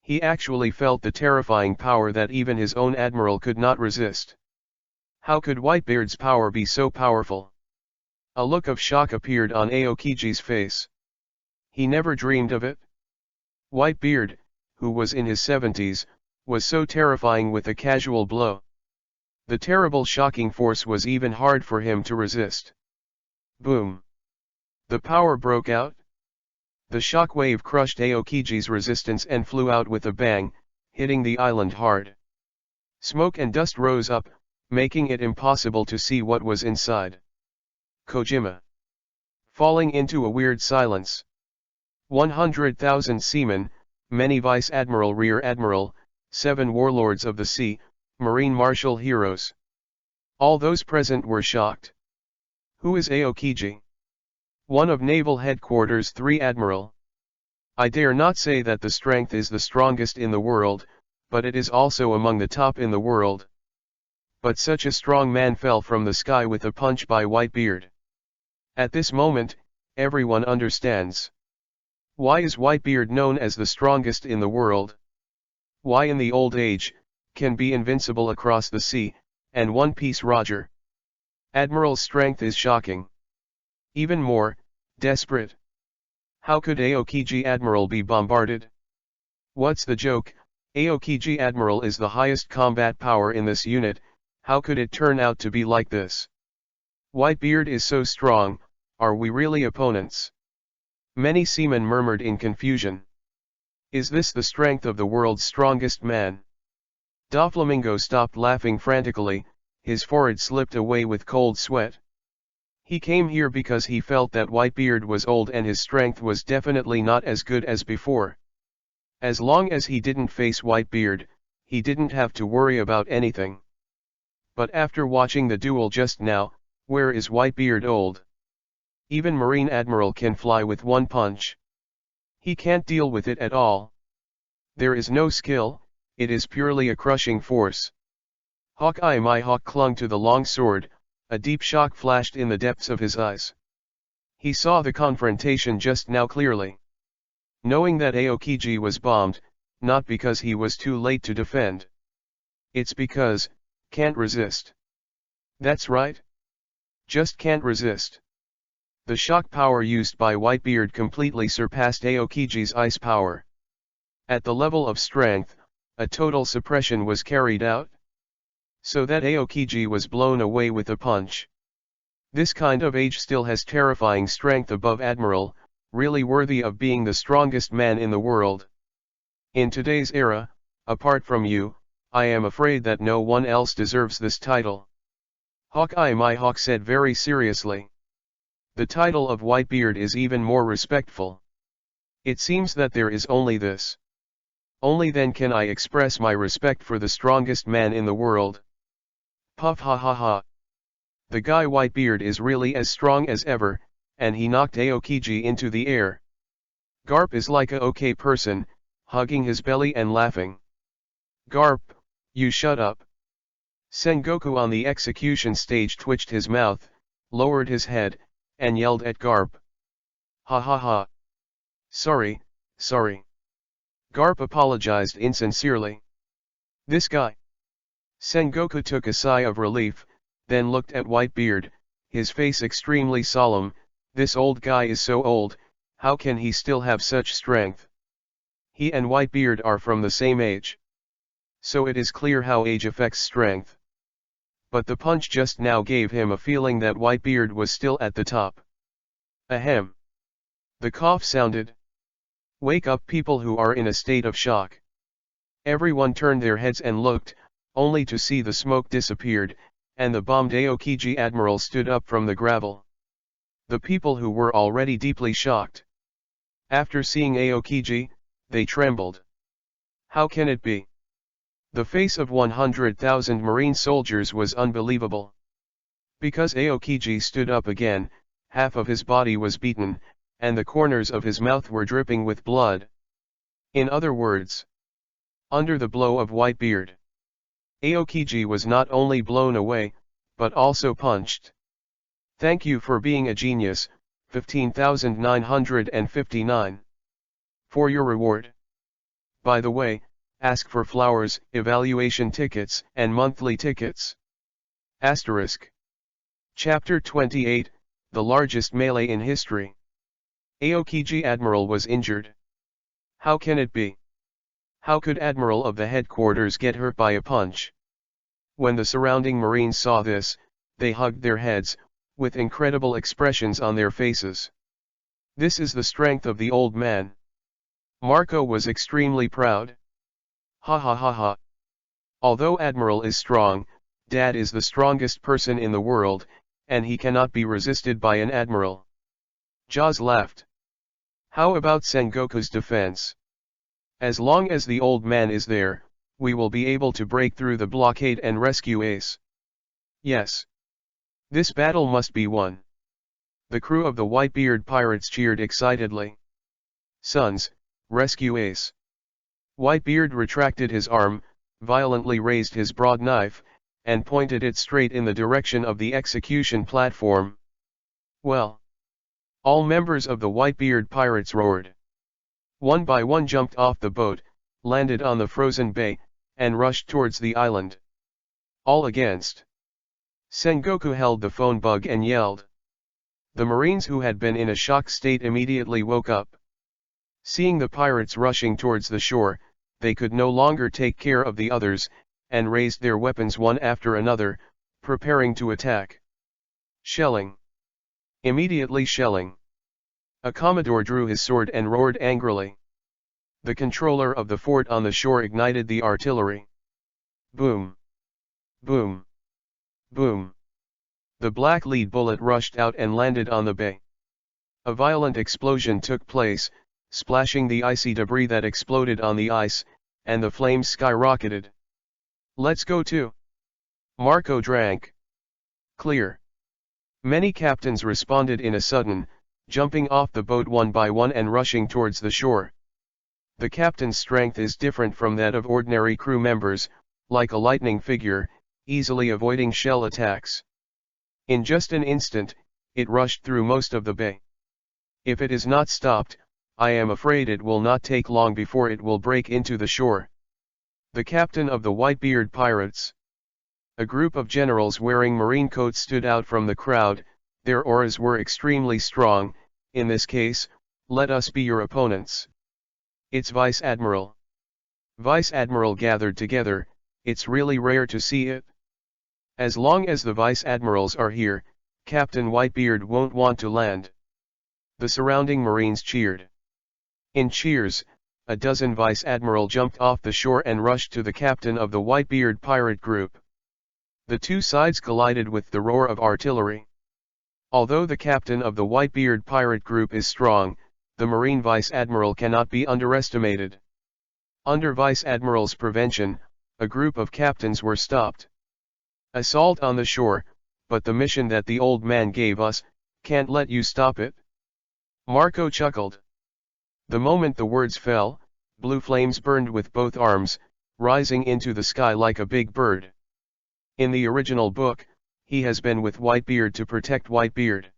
he actually felt the terrifying power that even his own admiral could not resist. How could Whitebeard's power be so powerful? A look of shock appeared on Aokiji's face. He never dreamed of it. Whitebeard, who was in his 70s, was so terrifying with a casual blow. The terrible shocking force was even hard for him to resist. Boom! The power broke out. The shock wave crushed Aokiji's resistance and flew out with a bang, hitting the island hard. Smoke and dust rose up, making it impossible to see what was inside. Kojima. Falling into a weird silence. 100,000 seamen, many vice admiral, rear admiral, 7 warlords of the sea, marine martial heroes. All those present were shocked. Who is Aokiji? One of Naval Headquarters 3 Admiral. I dare not say that the strength is the strongest in the world, but it is also among the top in the world. But such a strong man fell from the sky with a punch by Whitebeard. At this moment, everyone understands. Why is Whitebeard known as the strongest in the world? Why in the old age, can be invincible across the sea, and One Piece Roger? Admiral's strength is shocking. Even more, desperate. How could Aokiji Admiral be bombarded? What's the joke? Aokiji Admiral is the highest combat power in this unit, how could it turn out to be like this? Whitebeard is so strong, are we really opponents? Many seamen murmured in confusion. Is this the strength of the world's strongest man? Doflamingo stopped laughing frantically, his forehead slipped away with cold sweat. He came here because he felt that Whitebeard was old and his strength was definitely not as good as before. As long as he didn't face Whitebeard, he didn't have to worry about anything. But after watching the duel just now, where is Whitebeard old? Even Marine Admiral can fly with one punch. He can't deal with it at all. There is no skill, it is purely a crushing force. Hawkeye my hawk clung to the long sword, a deep shock flashed in the depths of his eyes. He saw the confrontation just now clearly. Knowing that Aokiji was bombed, not because he was too late to defend. It's because, can't resist. That's right. Just can't resist. The shock power used by Whitebeard completely surpassed Aokiji's ice power. At the level of strength, a total suppression was carried out, so that Aokiji was blown away with a punch. This kind of age still has terrifying strength above Admiral, really worthy of being the strongest man in the world. In today's era, apart from you, I am afraid that no one else deserves this title. Hawkeye my hawk said very seriously. The title of Whitebeard is even more respectful. It seems that there is only this. Only then can I express my respect for the strongest man in the world. Puff ha ha ha. The guy Whitebeard is really as strong as ever, and he knocked Aokiji into the air. Garp is like a okay person, hugging his belly and laughing. Garp, you shut up. Sengoku on the execution stage twitched his mouth, lowered his head, and yelled at Garp. Ha ha ha. Sorry. Garp apologized insincerely. This guy. Sengoku took a sigh of relief, then looked at Whitebeard, his face extremely solemn. This old guy is so old, how can he still have such strength? He and Whitebeard are from the same age. So it is clear how age affects strength. But the punch just now gave him a feeling that Whitebeard was still at the top. Ahem. The cough sounded. Wake up people who are in a state of shock. Everyone turned their heads and looked, only to see the smoke disappeared, and the bombed Aokiji admiral stood up from the gravel. The people who were already deeply shocked. After seeing Aokiji, they trembled. How can it be? The face of 100,000 marine soldiers was unbelievable. Because Aokiji stood up again, half of his body was beaten, and the corners of his mouth were dripping with blood. In other words, under the blow of Whitebeard, Aokiji was not only blown away, but also punched. Thank you for being a genius, 15,959. For your reward. By the way, ask for flowers, evaluation tickets, and monthly tickets. Asterisk. Chapter 28, the largest melee in history. Aokiji Admiral was injured. How can it be? How could Admiral of the headquarters get hurt by a punch? When the surrounding Marines saw this, they hugged their heads, with incredible expressions on their faces. This is the strength of the old man. Marco was extremely proud. Ha ha ha ha. Although Admiral is strong, Dad is the strongest person in the world, and he cannot be resisted by an Admiral. Jaws laughed. How about Sengoku's defense? As long as the old man is there, we will be able to break through the blockade and rescue Ace. Yes. This battle must be won. The crew of the Whitebeard pirates cheered excitedly. Sons, rescue Ace. Whitebeard retracted his arm, violently raised his broad knife, and pointed it straight in the direction of the execution platform. Well. All members of the Whitebeard pirates roared. One by one jumped off the boat, landed on the frozen bay, and rushed towards the island. All against. Sengoku held the phone bug and yelled. The Marines who had been in a shock state immediately woke up. Seeing the pirates rushing towards the shore, they could no longer take care of the others, and raised their weapons one after another, preparing to attack. Shelling. Immediately shelling. A commodore drew his sword and roared angrily. The controller of the fort on the shore ignited the artillery. Boom. Boom. Boom. The black lead bullet rushed out and landed on the bay. A violent explosion took place, splashing the icy debris that exploded on the ice, and the flames skyrocketed. Let's go too. Marco drank. Clear. Many captains responded in a sudden, jumping off the boat one by one and rushing towards the shore. The captain's strength is different from that of ordinary crew members, like a lightning figure, easily avoiding shell attacks. In just an instant, it rushed through most of the bay. If it is not stopped, I am afraid it will not take long before it will break into the shore. The captain of the Whitebeard pirates. A group of generals wearing marine coats stood out from the crowd. Their auras were extremely strong. In this case, let us be your opponents. It's Vice Admiral. Vice Admiral gathered together. It's really rare to see it. As long as the Vice Admirals are here, Captain Whitebeard won't want to land. The surrounding Marines cheered. In cheers, a dozen Vice Admiral jumped off the shore and rushed to the captain of the Whitebeard pirate group. The two sides collided with the roar of artillery. Although the captain of the Whitebeard pirate group is strong, the Marine Vice Admiral cannot be underestimated. Under Vice Admiral's prevention, a group of captains were stopped. Assault on the shore, but the mission that the old man gave us, can't let you stop it. Marco chuckled. The moment the words fell, blue flames burned with both arms, rising into the sky like a big bird. In the original book, he has been with Whitebeard to protect Whitebeard.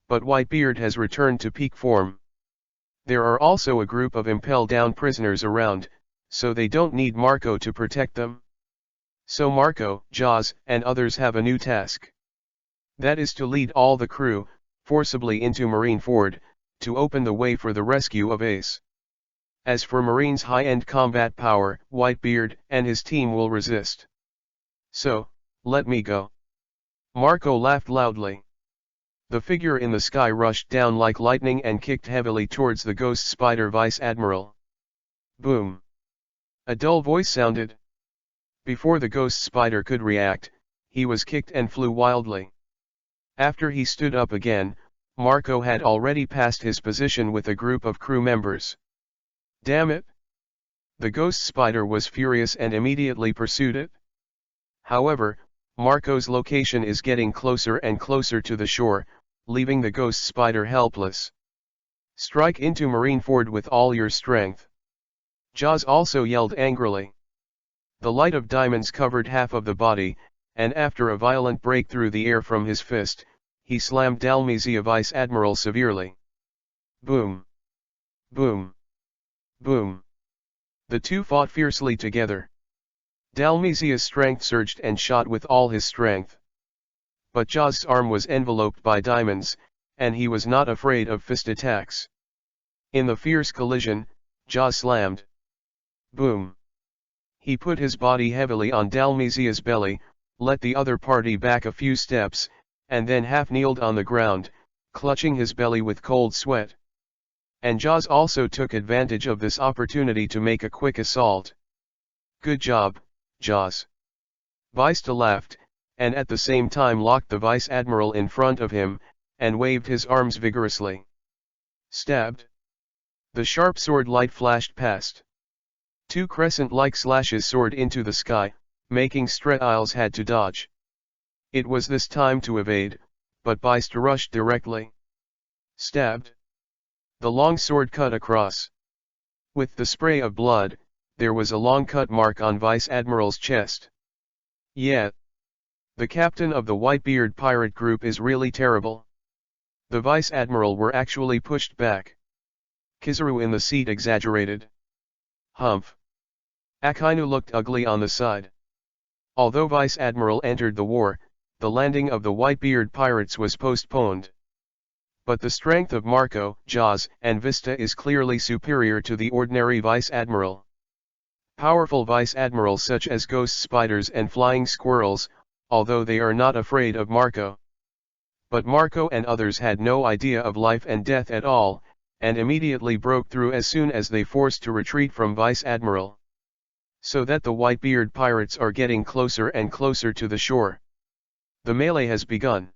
But Whitebeard has returned to peak form. There are also a group of impelled down prisoners around, so they don't need Marco to protect them. So Marco, Jaws, and others have a new task. That is to lead all the crew, forcibly into Marineford, to open the way for the rescue of Ace. As for Marine's high-end combat power, Whitebeard and his team will resist. So, let me go. Marco laughed loudly. The figure in the sky rushed down like lightning and kicked heavily towards the ghost spider vice admiral. Boom. A dull voice sounded. Before the ghost spider could react, he was kicked and flew wildly. After he stood up again, Marco had already passed his position with a group of crew members. Damn it! The ghost spider was furious and immediately pursued it. However, Marco's location is getting closer and closer to the shore, leaving the ghost spider helpless. Strike into Marineford with all your strength. Jaws also yelled angrily. The light of diamonds covered half of the body, and after a violent break through the air from his fist, he slammed Dalmizia Vice Admiral severely. Boom! Boom! Boom! The two fought fiercely together. Dalmizia's strength surged and shot with all his strength. But Jaws' arm was enveloped by diamonds, and he was not afraid of fist attacks. In the fierce collision, Jaws slammed. Boom! He put his body heavily on Dalmizia's belly, let the other party back a few steps, and then half-kneeled on the ground, clutching his belly with cold sweat. And Jaws also took advantage of this opportunity to make a quick assault. Good job, Jaws. Vista laughed, and at the same time locked the Vice Admiral in front of him, and waved his arms vigorously. Stabbed. The sharp sword light flashed past. Two crescent-like slashes soared into the sky, making Stretiles had to dodge. It was this time to evade, but Vista rushed directly. Stabbed. The long sword cut across. With the spray of blood, there was a long cut mark on Vice Admiral's chest. Yeah. The captain of the Whitebeard pirate group is really terrible. The Vice Admiral were actually pushed back. Kizaru in the seat exaggerated. Humph. Akainu looked ugly on the side. Although Vice Admiral entered the war, the landing of the Whitebeard pirates was postponed. But the strength of Marco, Jaws, and Vista is clearly superior to the ordinary Vice Admiral. Powerful Vice Admirals such as ghost spiders and flying squirrels, although they are not afraid of Marco. But Marco and others had no idea of life and death at all, and immediately broke through as soon as they forced to retreat from Vice Admiral. So that the Whitebeard pirates are getting closer and closer to the shore. The melee has begun.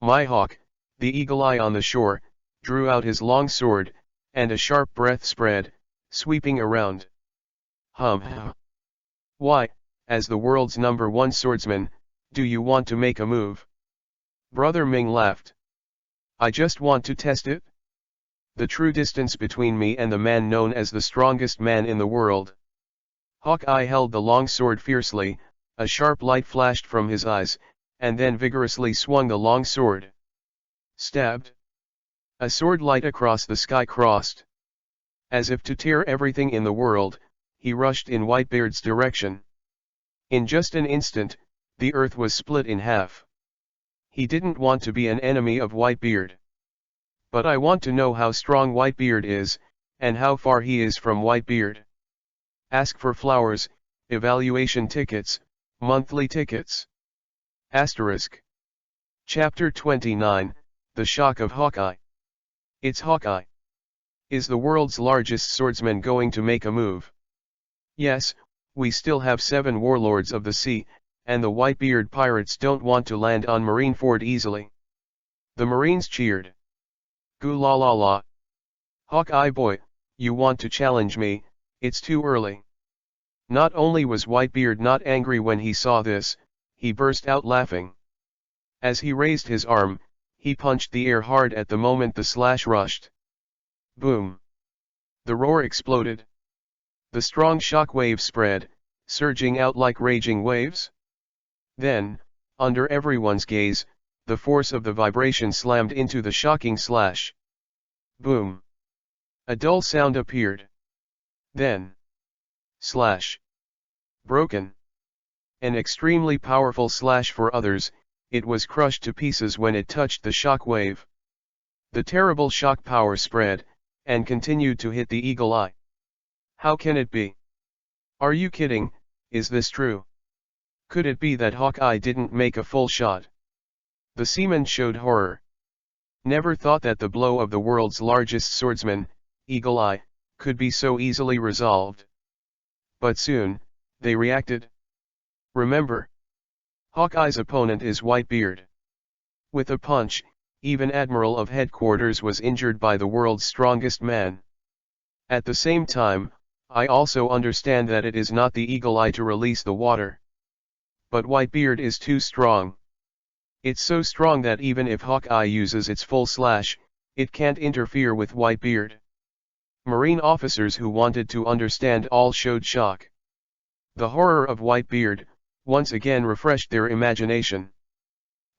Mihawk, the eagle eye on the shore, drew out his long sword, and a sharp breath spread, sweeping around. Hum. Why, as the world's #1 swordsman, do you want to make a move? Brother Ming laughed. I just want to test it. The true distance between me and the man known as the strongest man in the world. Hawkeye held the long sword fiercely, a sharp light flashed from his eyes, and then vigorously swung the long sword. Stabbed. A sword light across the sky crossed. As if to tear everything in the world, he rushed in Whitebeard's direction. In just an instant, the earth was split in half. He didn't want to be an enemy of Whitebeard. But I want to know how strong Whitebeard is, and how far he is from Whitebeard. Ask for flowers, evaluation tickets, monthly tickets. Asterisk. Chapter 29, The Shock of Hawkeye. It's Hawkeye. Is the world's largest swordsman going to make a move? Yes, we still have 7 warlords of the sea, and the Whitebeard pirates don't want to land on Marineford easily. The Marines cheered. Goo la la la. Hawkeye boy, you want to challenge me, it's too early. Not only was Whitebeard not angry when he saw this, he burst out laughing. As he raised his arm, he punched the air hard at the moment the slash rushed. Boom. The roar exploded. The strong shock wave spread, surging out like raging waves. Then, under everyone's gaze, the force of the vibration slammed into the shocking slash. Boom. A dull sound appeared. Then. Slash. Broken. An extremely powerful slash for others, it was crushed to pieces when it touched the shock wave. The terrible shock power spread, and continued to hit the eagle eye. How can it be? Are you kidding? Is this true? Could it be that Hawkeye didn't make a full shot? The seaman showed horror. Never thought that the blow of the world's largest swordsman, Eagle Eye, could be so easily resolved. But soon, they reacted. Remember, Hawkeye's opponent is Whitebeard. With a punch, even Admiral of Headquarters was injured by the world's strongest man. At the same time, I also understand that it is not the Eagle Eye to release the water. But Whitebeard is too strong. It's so strong that even if Hawkeye uses its full slash, it can't interfere with Whitebeard. Marine officers who wanted to understand all showed shock. The horror of Whitebeard, once again refreshed their imagination.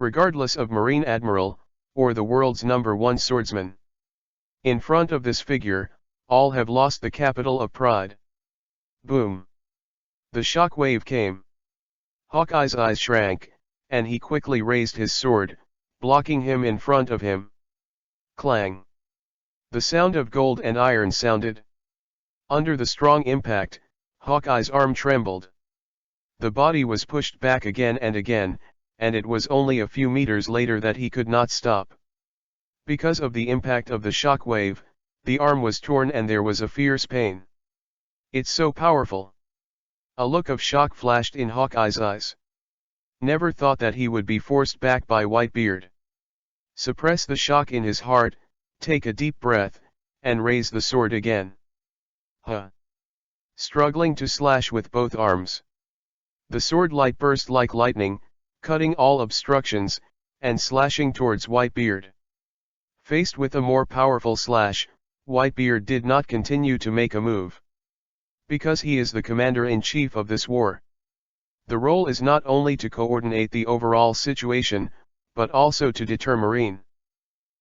Regardless of Marine Admiral, or the world's #1 swordsman. In front of this figure, all have lost the capital of pride. Boom! The shock wave came. Hawkeye's eyes shrank, and he quickly raised his sword, blocking him in front of him. Clang! The sound of gold and iron sounded. Under the strong impact, Hawkeye's arm trembled. The body was pushed back again and again, and it was only a few meters later that he could not stop. Because of the impact of the shock wave, the arm was torn and there was a fierce pain. It's so powerful. A look of shock flashed in Hawkeye's eyes. Never thought that he would be forced back by Whitebeard. Suppress the shock in his heart, take a deep breath, and raise the sword again. Struggling to slash with both arms. The sword light burst like lightning, cutting all obstructions, and slashing towards Whitebeard. Faced with a more powerful slash, Whitebeard did not continue to make a move. Because he is the commander-in-chief of this war. The role is not only to coordinate the overall situation, but also to deter Marine.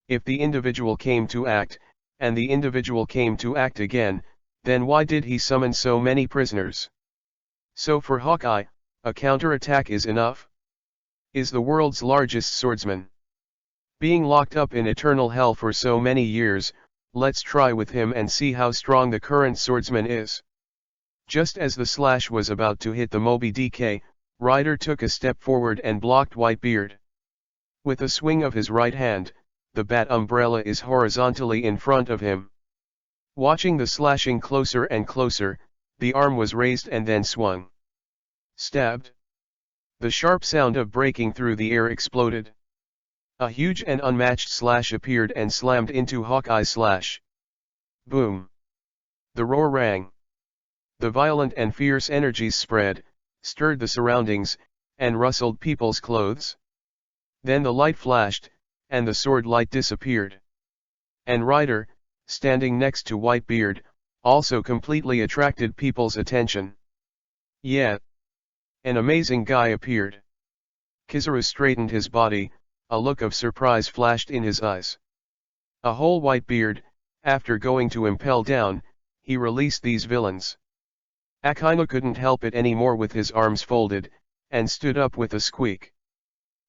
If the individual came to act, and the individual came to act again, then why did he summon so many prisoners? So for Hawkeye, a counterattack is enough. Is the world's largest swordsman. Being locked up in eternal hell for so many years, let's try with him and see how strong the current swordsman is. Just as the slash was about to hit the Moby Dick, Ryder took a step forward and blocked Whitebeard. With a swing of his right hand, the bat umbrella is horizontally in front of him. Watching the slashing closer and closer, the arm was raised and then swung. Stabbed. The sharp sound of breaking through the air exploded. A huge and unmatched slash appeared and slammed into Hawkeye's slash. Boom! The roar rang. The violent and fierce energies spread, stirred the surroundings, and rustled people's clothes. Then the light flashed, and the sword light disappeared. And Ryder, standing next to Whitebeard, also completely attracted people's attention. Yeah! An amazing guy appeared. Kizaru straightened his body, a look of surprise flashed in his eyes. A whole Whitebeard, after going to impel down, he released these villains. Akainu couldn't help it anymore with his arms folded, and stood up with a squeak.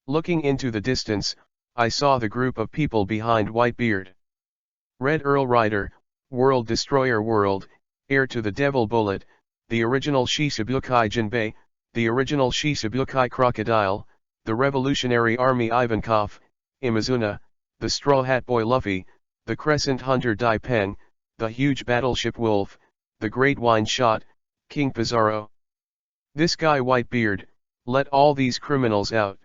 Looking into the distance, I saw the group of people behind Whitebeard. Red Earl Ryder, World Destroyer World, heir to the Devil Bullet, the original Shichibukai Jinbei, the original Shichibukai Crocodile, the Revolutionary Army Ivankov, Imazuna, the Straw Hat Boy Luffy, the Crescent Hunter Dai Peng, the huge battleship Wolf, the Great Wine Shot, King Pizarro. This guy Whitebeard, let all these criminals out.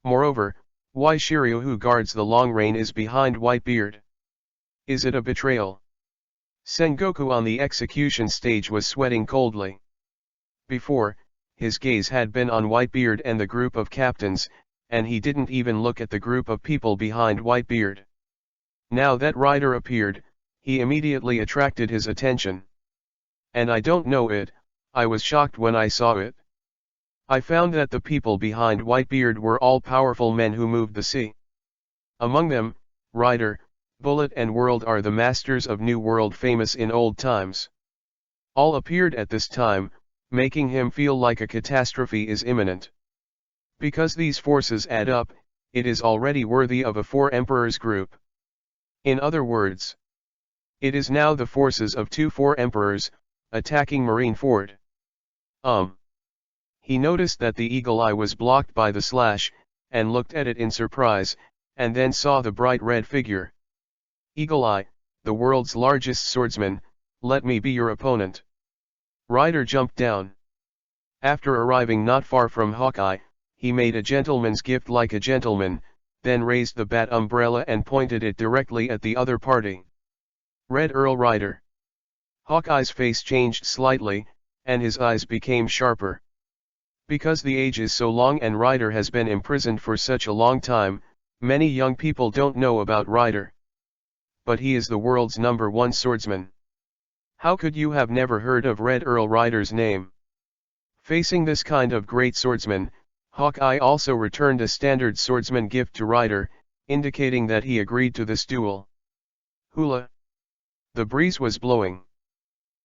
Moreover, why Shiryu who guards the Long Rain is behind Whitebeard? Is it a betrayal? Sengoku on the execution stage was sweating coldly. Before, his gaze had been on Whitebeard and the group of captains, and he didn't even look at the group of people behind Whitebeard. Now that Ryder appeared, he immediately attracted his attention. And I don't know it, I was shocked when I saw it. I found that the people behind Whitebeard were all powerful men who moved the sea. Among them, Ryder, Bullet and World are the masters of New World famous in old times. All appeared at this time, making him feel like a catastrophe is imminent. Because these forces add up, it is already worthy of a Four Emperors group. In other words, it is now the forces of 2 Four Emperors, attacking Marineford. He noticed that the eagle eye was blocked by the slash, and looked at it in surprise, and then saw the bright red figure. Eagle Eye, the world's largest swordsman, let me be your opponent. Rider jumped down. After arriving not far from Hawkeye, he made a gentleman's gift like a gentleman, then raised the bat umbrella and pointed it directly at the other party. Red Earl Rider. Hawkeye's face changed slightly, and his eyes became sharper. Because the age is so long and Rider has been imprisoned for such a long time, many young people don't know about Rider. But he is the world's #1 swordsman. How could you have never heard of Red Earl Rider's name? Facing this kind of great swordsman, Hawkeye also returned a standard swordsman gift to Rider, indicating that he agreed to this duel. Hula! The breeze was blowing.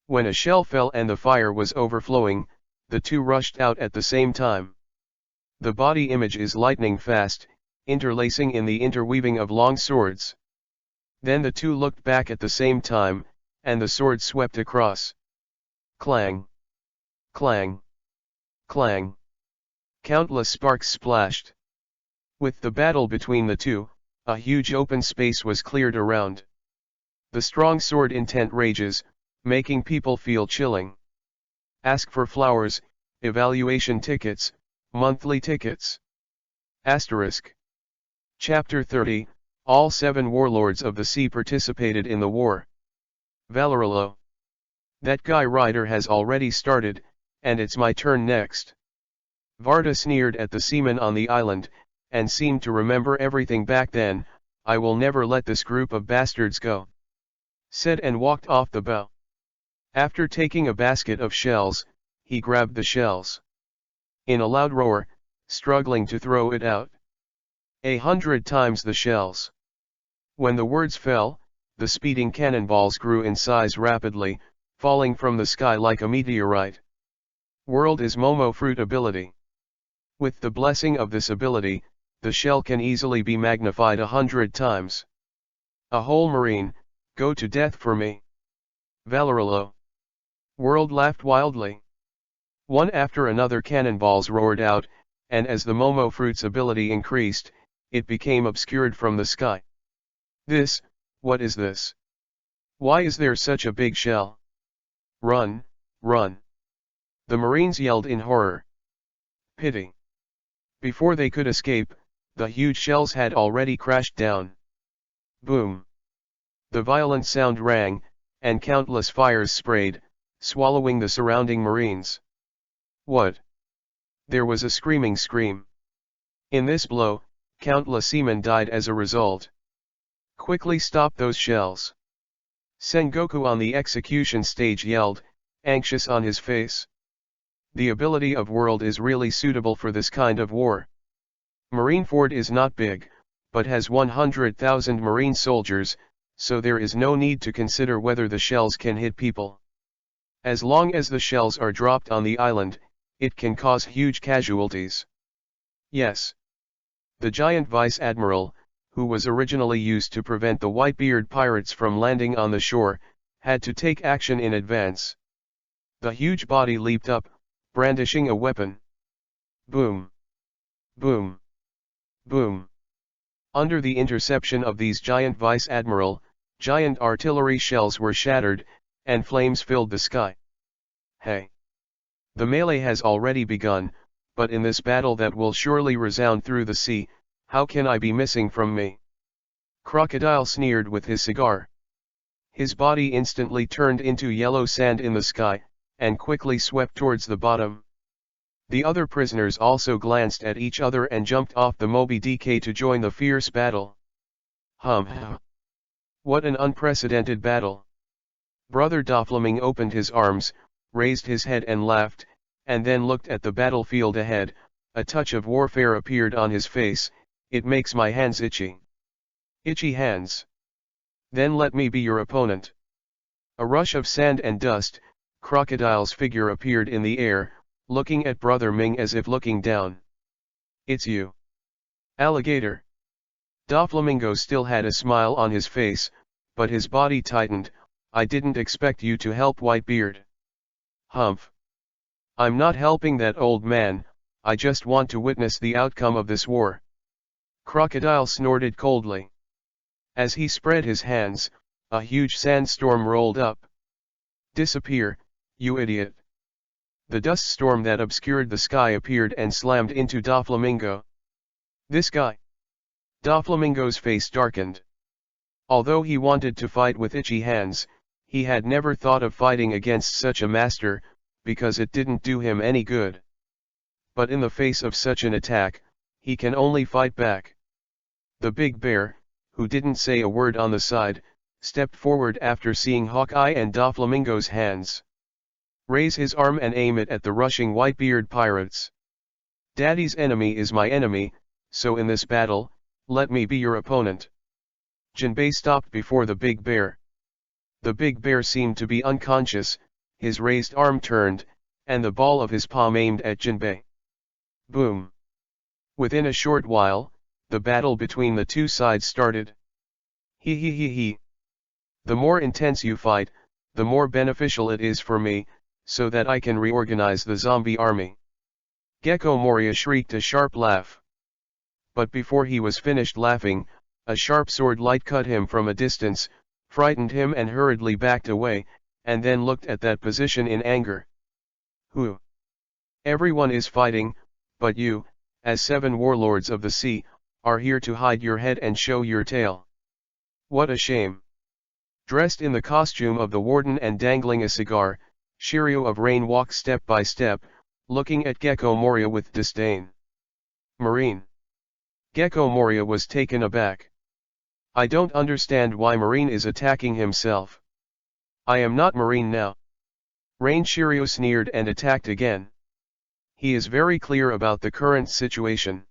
When a shell fell and the fire was overflowing, the two rushed out at the same time. The body image is lightning fast, interlacing in the interweaving of long swords. Then the two looked back at the same time, and the sword swept across. Clang! Clang! Clang! Countless sparks splashed. With the battle between the two, a huge open space was cleared around. The strong sword intent rages, making people feel chilling. Ask for flowers, evaluation tickets, monthly tickets. Asterisk. Chapter 30, all 7 warlords of the sea participated in the war. Valorolo. That guy Rider has already started, and it's my turn next. Varda sneered at the seamen on the island, and seemed to remember everything back then. I will never let this group of bastards go, said, and walked off the bow. After taking a basket of shells, he grabbed the shells. In a loud roar, struggling to throw it out. 100 times the shells. When the words fell, the speeding cannonballs grew in size rapidly, falling from the sky like a meteorite. World is Momo Fruit ability. With the blessing of this ability, the shell can easily be magnified 100 times. A whole marine, go to death for me. Valorolo. World laughed wildly. One after another cannonballs roared out, and as the Momo Fruit's ability increased, it became obscured from the sky. What is this? Why is there such a big shell? Run, run! The Marines yelled in horror. Pity! Before they could escape, the huge shells had already crashed down. Boom! The violent sound rang, and countless fires sprayed, swallowing the surrounding Marines. What? There was a screaming scream. In this blow, countless seamen died as a result. Quickly stop those shells! Sengoku on the execution stage yelled, anxious on his face. The ability of World is really suitable for this kind of war. Marineford is not big, but has 100,000 Marine soldiers, so there is no need to consider whether the shells can hit people. As long as the shells are dropped on the island, it can cause huge casualties. Yes. The giant Vice Admiral, who was originally used to prevent the Whitebeard pirates from landing on the shore, had to take action in advance. The huge body leaped up, brandishing a weapon. Boom! Boom! Boom! Under the interception of these giant Vice Admiral, giant artillery shells were shattered, and flames filled the sky. Hey! The melee has already begun, but in this battle that will surely resound through the sea, how can I be missing from me? Crocodile sneered with his cigar. His body instantly turned into yellow sand in the sky, and quickly swept towards the bottom. The other prisoners also glanced at each other and jumped off the Moby DK to join the fierce battle. What an unprecedented battle! Brother Doflemming opened his arms, raised his head and laughed, and then looked at the battlefield ahead. A touch of warfare appeared on his face. It makes my hands itchy. Itchy hands. Then let me be your opponent. A rush of sand and dust, Crocodile's figure appeared in the air, looking at Brother Ming as if looking down. It's you. Alligator. Doflamingo still had a smile on his face, but his body tightened. I didn't expect you to help Whitebeard. Humph. I'm not helping that old man, I just want to witness the outcome of this war. Crocodile snorted coldly. As he spread his hands, a huge sandstorm rolled up. Disappear, you idiot. The dust storm that obscured the sky appeared and slammed into Doflamingo. This guy. Doflamingo's face darkened. Although he wanted to fight with itchy hands, he had never thought of fighting against such a master, because it didn't do him any good. But in the face of such an attack, he can only fight back. The big bear, who didn't say a word on the side, stepped forward after seeing Hawkeye and Doflamingo's hands. Raise his arm and aim it at the rushing Whitebeard pirates. Daddy's enemy is my enemy, so in this battle, let me be your opponent. Jinbei stopped before the big bear. The big bear seemed to be unconscious, his raised arm turned, and the ball of his palm aimed at Jinbei. Boom! Within a short while, the battle between the two sides started. He. The more intense you fight, the more beneficial it is for me, so that I can reorganize the zombie army. Gecko Moria shrieked a sharp laugh. But before he was finished laughing, a sharp sword light cut him from a distance, frightened him and hurriedly backed away, and then looked at that position in anger. Who? Everyone is fighting, but you, as 7 warlords of the sea, are here to hide your head and show your tail. What a shame. Dressed in the costume of the warden and dangling a cigar, Shiryu of Rain walked step by step, looking at Gecko Moria with disdain. Marine. Gecko Moria was taken aback. I don't understand why Marine is attacking himself. I am not Marine now. Rain Shiryu sneered and attacked again. He is very clear about the current situation.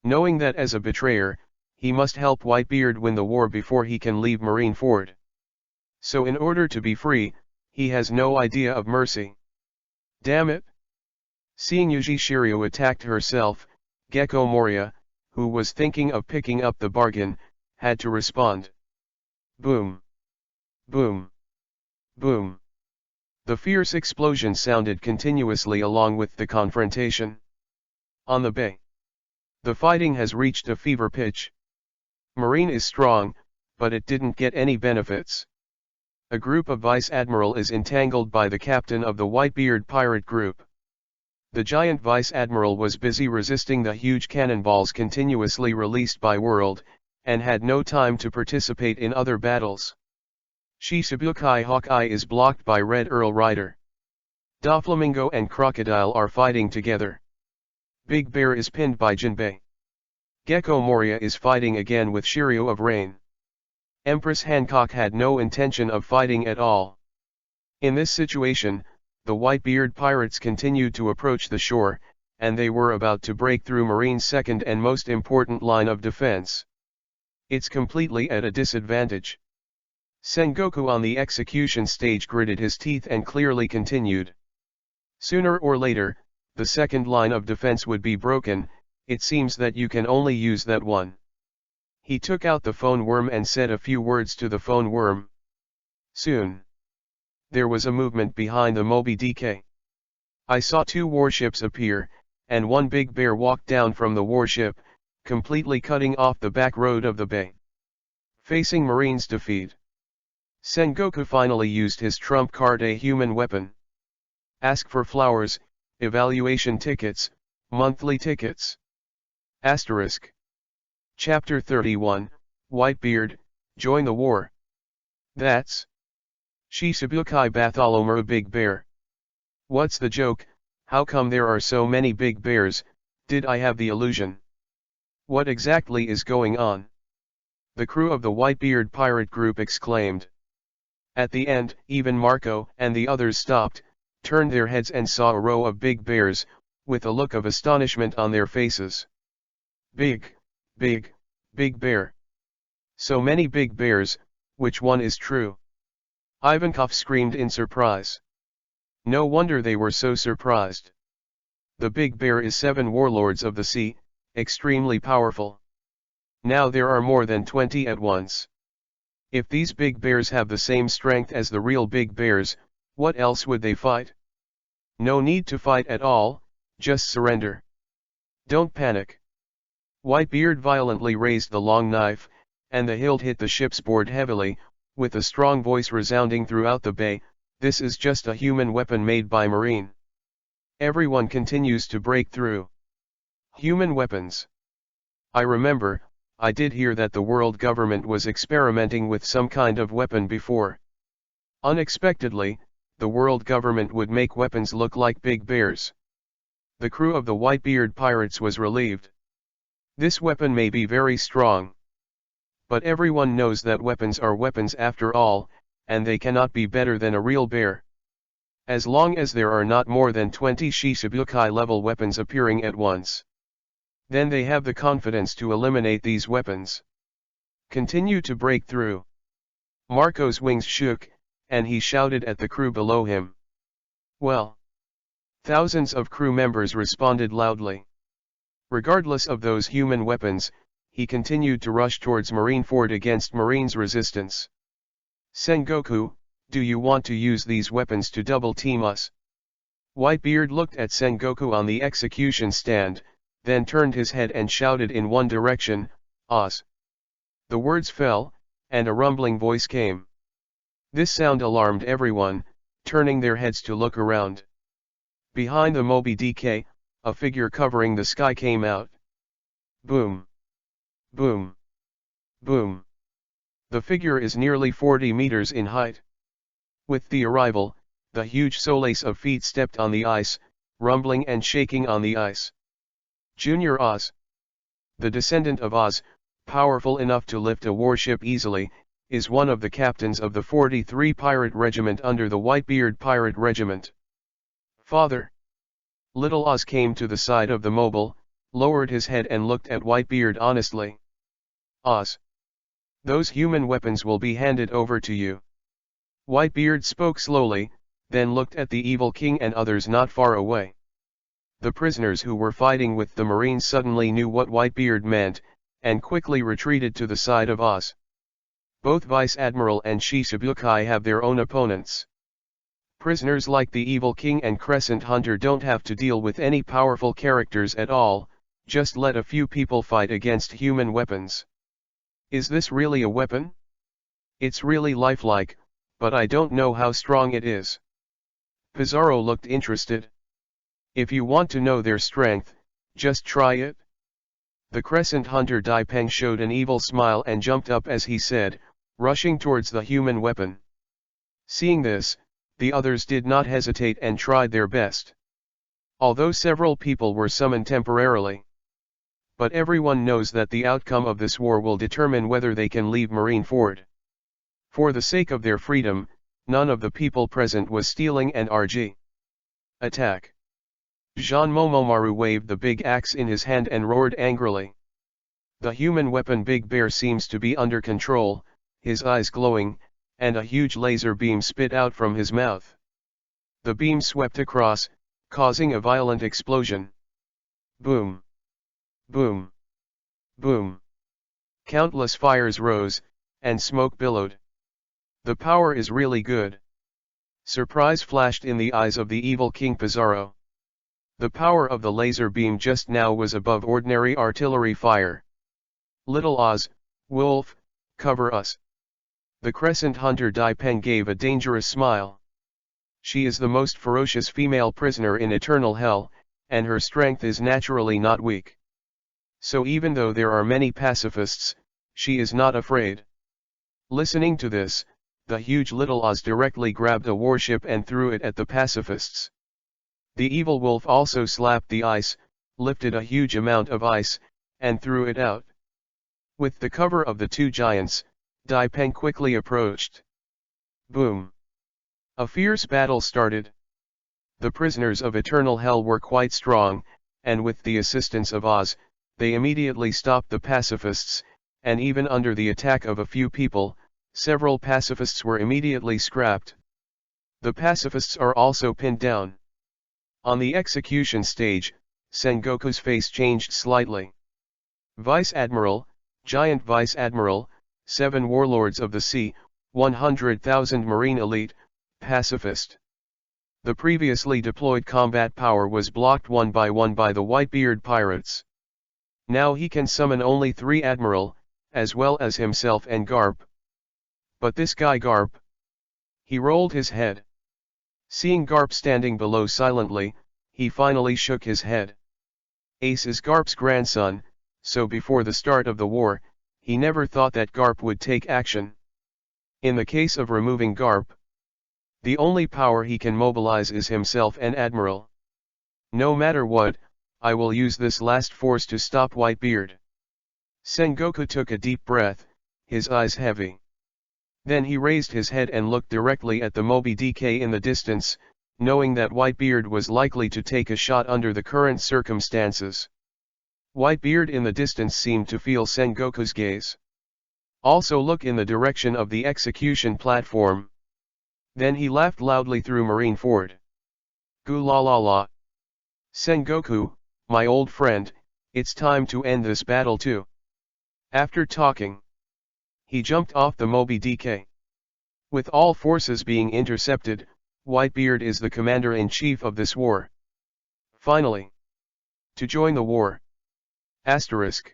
Knowing that as a betrayer, he must help Whitebeard win the war before he can leave Marineford. So in order to be free, he has no idea of mercy. Damn it! Seeing Yuji Shiryu attacked herself, Gecko Moria, who was thinking of picking up the bargain, had to respond. Boom! Boom! Boom! The fierce explosion sounded continuously along with the confrontation. On the bay, the fighting has reached a fever pitch. Marine is strong, but it didn't get any benefits. A group of vice admiral is entangled by the captain of the Whitebeard pirate group. The giant vice admiral was busy resisting the huge cannonballs continuously released by World, and had no time to participate in other battles. Shichibukai Hawkeye is blocked by Red Earl Rider. Doflamingo and Crocodile are fighting together. Big Bear is pinned by Jinbei. Gecko Moria is fighting again with Shiryu of Rain. Empress Hancock had no intention of fighting at all. In this situation, the Whitebeard pirates continued to approach the shore, and they were about to break through Marine's second and most important line of defense. It's completely at a disadvantage. Sengoku on the execution stage gritted his teeth and clearly continued. Sooner or later, the second line of defense would be broken, it seems that you can only use that one. He took out the phone worm and said a few words to the phone worm. Soon, there was a movement behind the Moby DK. I saw 2 warships appear, and one big bear walked down from the warship, completely cutting off the back road of the bay. Facing Marine's defeat, Sengoku finally used his trump card, a human weapon. Ask for flowers, evaluation tickets, monthly tickets. Asterisk. Chapter 31, Whitebeard, join the war. That's Shichibukai Bartholomew Big Bear. What's the joke? How come there are so many big bears? Did I have the illusion? What exactly is going on? The crew of the Whitebeard pirate group exclaimed. At the end, even Marco and the others stopped, turned their heads and saw a row of big bears, with a look of astonishment on their faces. Big bear. So many big bears, which one is true? Ivankov screamed in surprise. No wonder they were so surprised. The big bear is 7 warlords of the sea, extremely powerful. Now there are more than 20 at once. If these big bears have the same strength as the real big bears, what else would they fight? No need to fight at all, just surrender. Don't panic. Whitebeard violently raised the long knife, and the hilt hit the ship's board heavily, with a strong voice resounding throughout the bay. This is just a human weapon made by Marine. Everyone continues to break through. Human weapons. I remember, I did hear that the world government was experimenting with some kind of weapon before. Unexpectedly, the world government would make weapons look like big bears. The crew of the Whitebeard pirates was relieved. This weapon may be very strong. But everyone knows that weapons are weapons after all, and they cannot be better than a real bear. As long as there are not more than 20 Shishibukai level weapons appearing at once. Then they have the confidence to eliminate these weapons. Continue to break through. Marco's wings shook, and he shouted at the crew below him. Well. Thousands of crew members responded loudly. Regardless of those human weapons, he continued to rush towards Marineford against Marine's resistance. Sengoku, do you want to use these weapons to double team us? Whitebeard looked at Sengoku on the execution stand, then turned his head and shouted in one direction, Oz. The words fell, and a rumbling voice came. This sound alarmed everyone, turning their heads to look around. Behind the Moby DK, a figure covering the sky came out. Boom. Boom. Boom. The figure is nearly 40 meters in height. With the arrival, the huge solace of feet stepped on the ice, rumbling and shaking on the ice. Junior Oz. The descendant of Oz, powerful enough to lift a warship easily, is one of the captains of the 43 Pirate Regiment under the Whitebeard Pirate Regiment. Father. Little Oz came to the side of the mobile, lowered his head and looked at Whitebeard honestly. Oz. Those human weapons will be handed over to you. Whitebeard spoke slowly, then looked at the evil king and others not far away. The prisoners who were fighting with the Marines suddenly knew what Whitebeard meant, and quickly retreated to the side of Oz. Both Vice Admiral and Shishibukai have their own opponents. Prisoners like the Evil King and Crescent Hunter don't have to deal with any powerful characters at all, just let a few people fight against human weapons. Is this really a weapon? It's really lifelike, but I don't know how strong it is. Pizarro looked interested. If you want to know their strength, just try it. The Crescent Hunter Daipeng showed an evil smile and jumped up as he said, rushing towards the human weapon. Seeing this, the others did not hesitate and tried their best. Although several people were summoned temporarily. But everyone knows that the outcome of this war will determine whether they can leave Marineford. For the sake of their freedom, none of the people present was stealing and RG. Attack. Jean Momomaru waved the big axe in his hand and roared angrily. The human weapon Big Bear seems to be under control, his eyes glowing, and a huge laser beam spit out from his mouth. The beam swept across, causing a violent explosion. Boom. Boom. Boom. Countless fires rose, and smoke billowed. The power is really good. Surprise flashed in the eyes of the evil King Pizarro. The power of the laser beam just now was above ordinary artillery fire. Little Oz, Wolf, cover us. The Crescent Hunter Daipeng gave a dangerous smile. She is the most ferocious female prisoner in Eternal Hell, and her strength is naturally not weak. So even though there are many pacifists, she is not afraid. Listening to this, the huge Little Oz directly grabbed a warship and threw it at the pacifists. The evil wolf also slapped the ice, lifted a huge amount of ice, and threw it out. With the cover of the two giants, Daipeng quickly approached. Boom! A fierce battle started. The prisoners of Eternal Hell were quite strong, and with the assistance of Oz, they immediately stopped the pacifists, and even under the attack of a few people, several pacifists were immediately scrapped. The pacifists are also pinned down. On the execution stage, Sengoku's face changed slightly. Vice Admiral, Giant Vice Admiral, 7 Warlords of the Sea, 100,000 Marine Elite, Pacifist. The previously deployed combat power was blocked one by one by the Whitebeard pirates. Now he can summon only 3 Admiral, as well as himself and Garp. But this guy Garp. He rolled his head. Seeing Garp standing below silently, he finally shook his head. Ace is Garp's grandson, so before the start of the war, he never thought that Garp would take action. In the case of removing Garp, the only power he can mobilize is himself and Admiral. No matter what, I will use this last force to stop Whitebeard. Sengoku took a deep breath, his eyes heavy. Then he raised his head and looked directly at the Moby DK in the distance, knowing that Whitebeard was likely to take a shot under the current circumstances. Whitebeard in the distance seemed to feel Sengoku's gaze. Also look in the direction of the execution platform. Then he laughed loudly through Marineford. Goo la la la. Sengoku, my old friend, it's time to end this battle too. After talking, he jumped off the Moby DK. With all forces being intercepted, Whitebeard is the commander-in-chief of this war. Finally, to join the war. Asterisk.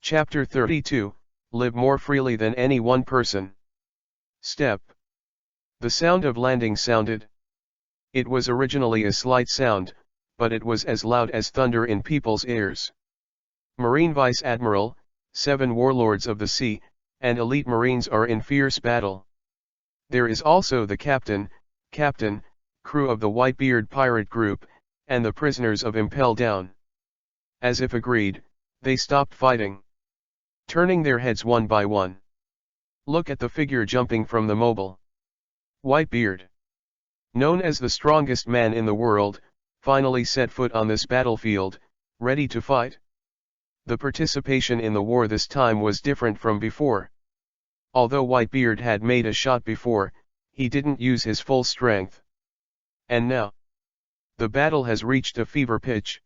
Chapter 32, Live more freely than any one person. Step. The sound of landing sounded. It was originally a slight sound, but it was as loud as thunder in people's ears. Marine Vice Admiral, 7 warlords of the sea, and elite Marines are in fierce battle. There is also the captain, crew of the Whitebeard pirate group, and the prisoners of Impel Down. As if agreed, they stopped fighting, turning their heads one by one. Look at the figure jumping from the mobile. Whitebeard, known as the strongest man in the world, finally set foot on this battlefield, ready to fight. The participation in the war this time was different from before. Although Whitebeard had made a shot before, he didn't use his full strength. And now, the battle has reached a fever pitch.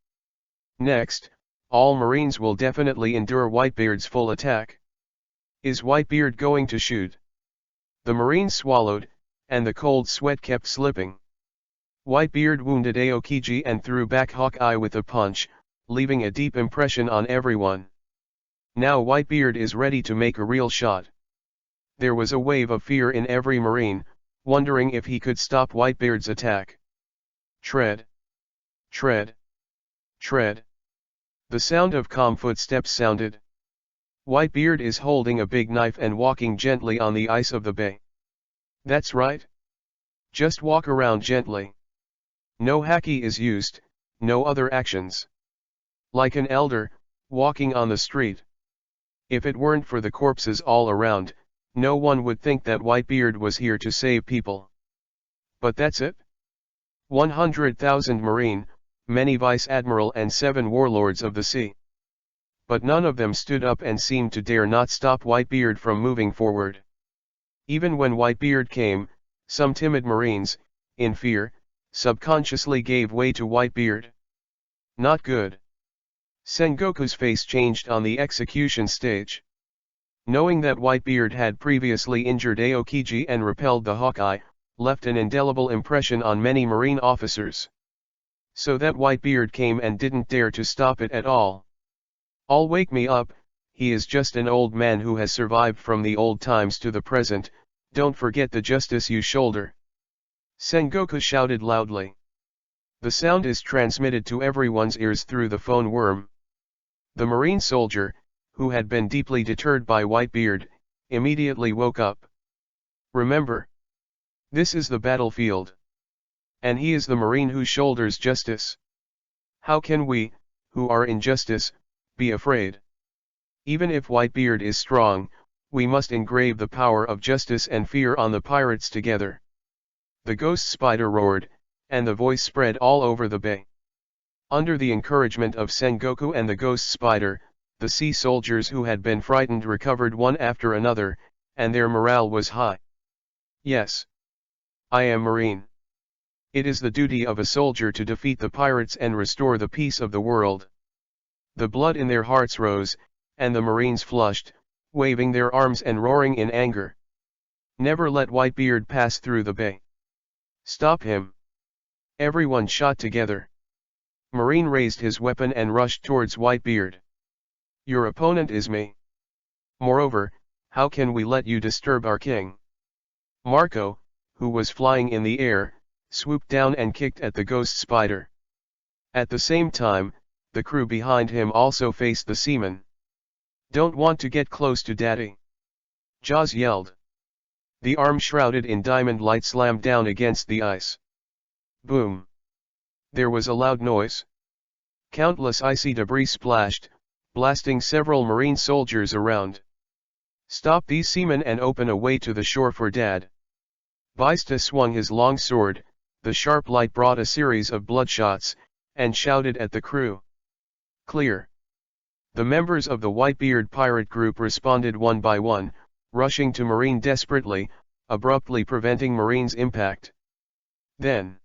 Next, all Marines will definitely endure Whitebeard's full attack. Is Whitebeard going to shoot? The Marines swallowed, and the cold sweat kept slipping. Whitebeard wounded Aokiji and threw back Hawkeye with a punch, leaving a deep impression on everyone. Now Whitebeard is ready to make a real shot. There was a wave of fear in every Marine, wondering if he could stop Whitebeard's attack. Tread. Tread. Tread. The sound of calm footsteps sounded. Whitebeard is holding a big knife and walking gently on the ice of the bay. That's right. Just walk around gently. No haki is used, no other actions. Like an elder, walking on the street. If it weren't for the corpses all around, no one would think that Whitebeard was here to save people. But that's it? 100,000 Marine, many Vice Admiral and 7 warlords of the sea. But none of them stood up and seemed to dare not stop Whitebeard from moving forward. Even when Whitebeard came, some timid Marines, in fear, subconsciously gave way to Whitebeard. Not good. Sengoku's face changed on the execution stage. Knowing that Whitebeard had previously injured Aokiji and repelled the Hawkeye, left an indelible impression on many Marine officers. So that Whitebeard came and didn't dare to stop it at all. All wake me up, he is just an old man who has survived from the old times to the present, don't forget the justice you shoulder. Sengoku shouted loudly. The sound is transmitted to everyone's ears through the phone worm. The Marine soldier, who had been deeply deterred by Whitebeard, immediately woke up. Remember, this is the battlefield. And he is the Marine who shoulders justice. How can we, who are in justice, be afraid? Even if Whitebeard is strong, we must engrave the power of justice and fear on the pirates together. The ghost spider roared, and the voice spread all over the bay. Under the encouragement of Sengoku and the ghost spider, the sea soldiers who had been frightened recovered one after another, and their morale was high. Yes. I am Marine. It is the duty of a soldier to defeat the pirates and restore the peace of the world. The blood in their hearts rose, and the Marines flushed, waving their arms and roaring in anger. Never let Whitebeard pass through the bay. Stop him. Everyone shot together. Marine raised his weapon and rushed towards Whitebeard. Your opponent is me. Moreover, how can we let you disturb our king? Marco, who was flying in the air, swooped down and kicked at the ghost spider. At the same time, the crew behind him also faced the seaman. Don't want to get close to Daddy? Jaws yelled. The arm shrouded in diamond light slammed down against the ice. Boom. There was a loud noise. Countless icy debris splashed, blasting several marine soldiers around. Stop these seamen and open a way to the shore for Dad. Baista swung his long sword, the sharp light brought a series of bloodshots, and shouted at the crew. Clear. The members of the Whitebeard pirate group responded one by one, rushing to Marine desperately, abruptly preventing Marine's impact. Then,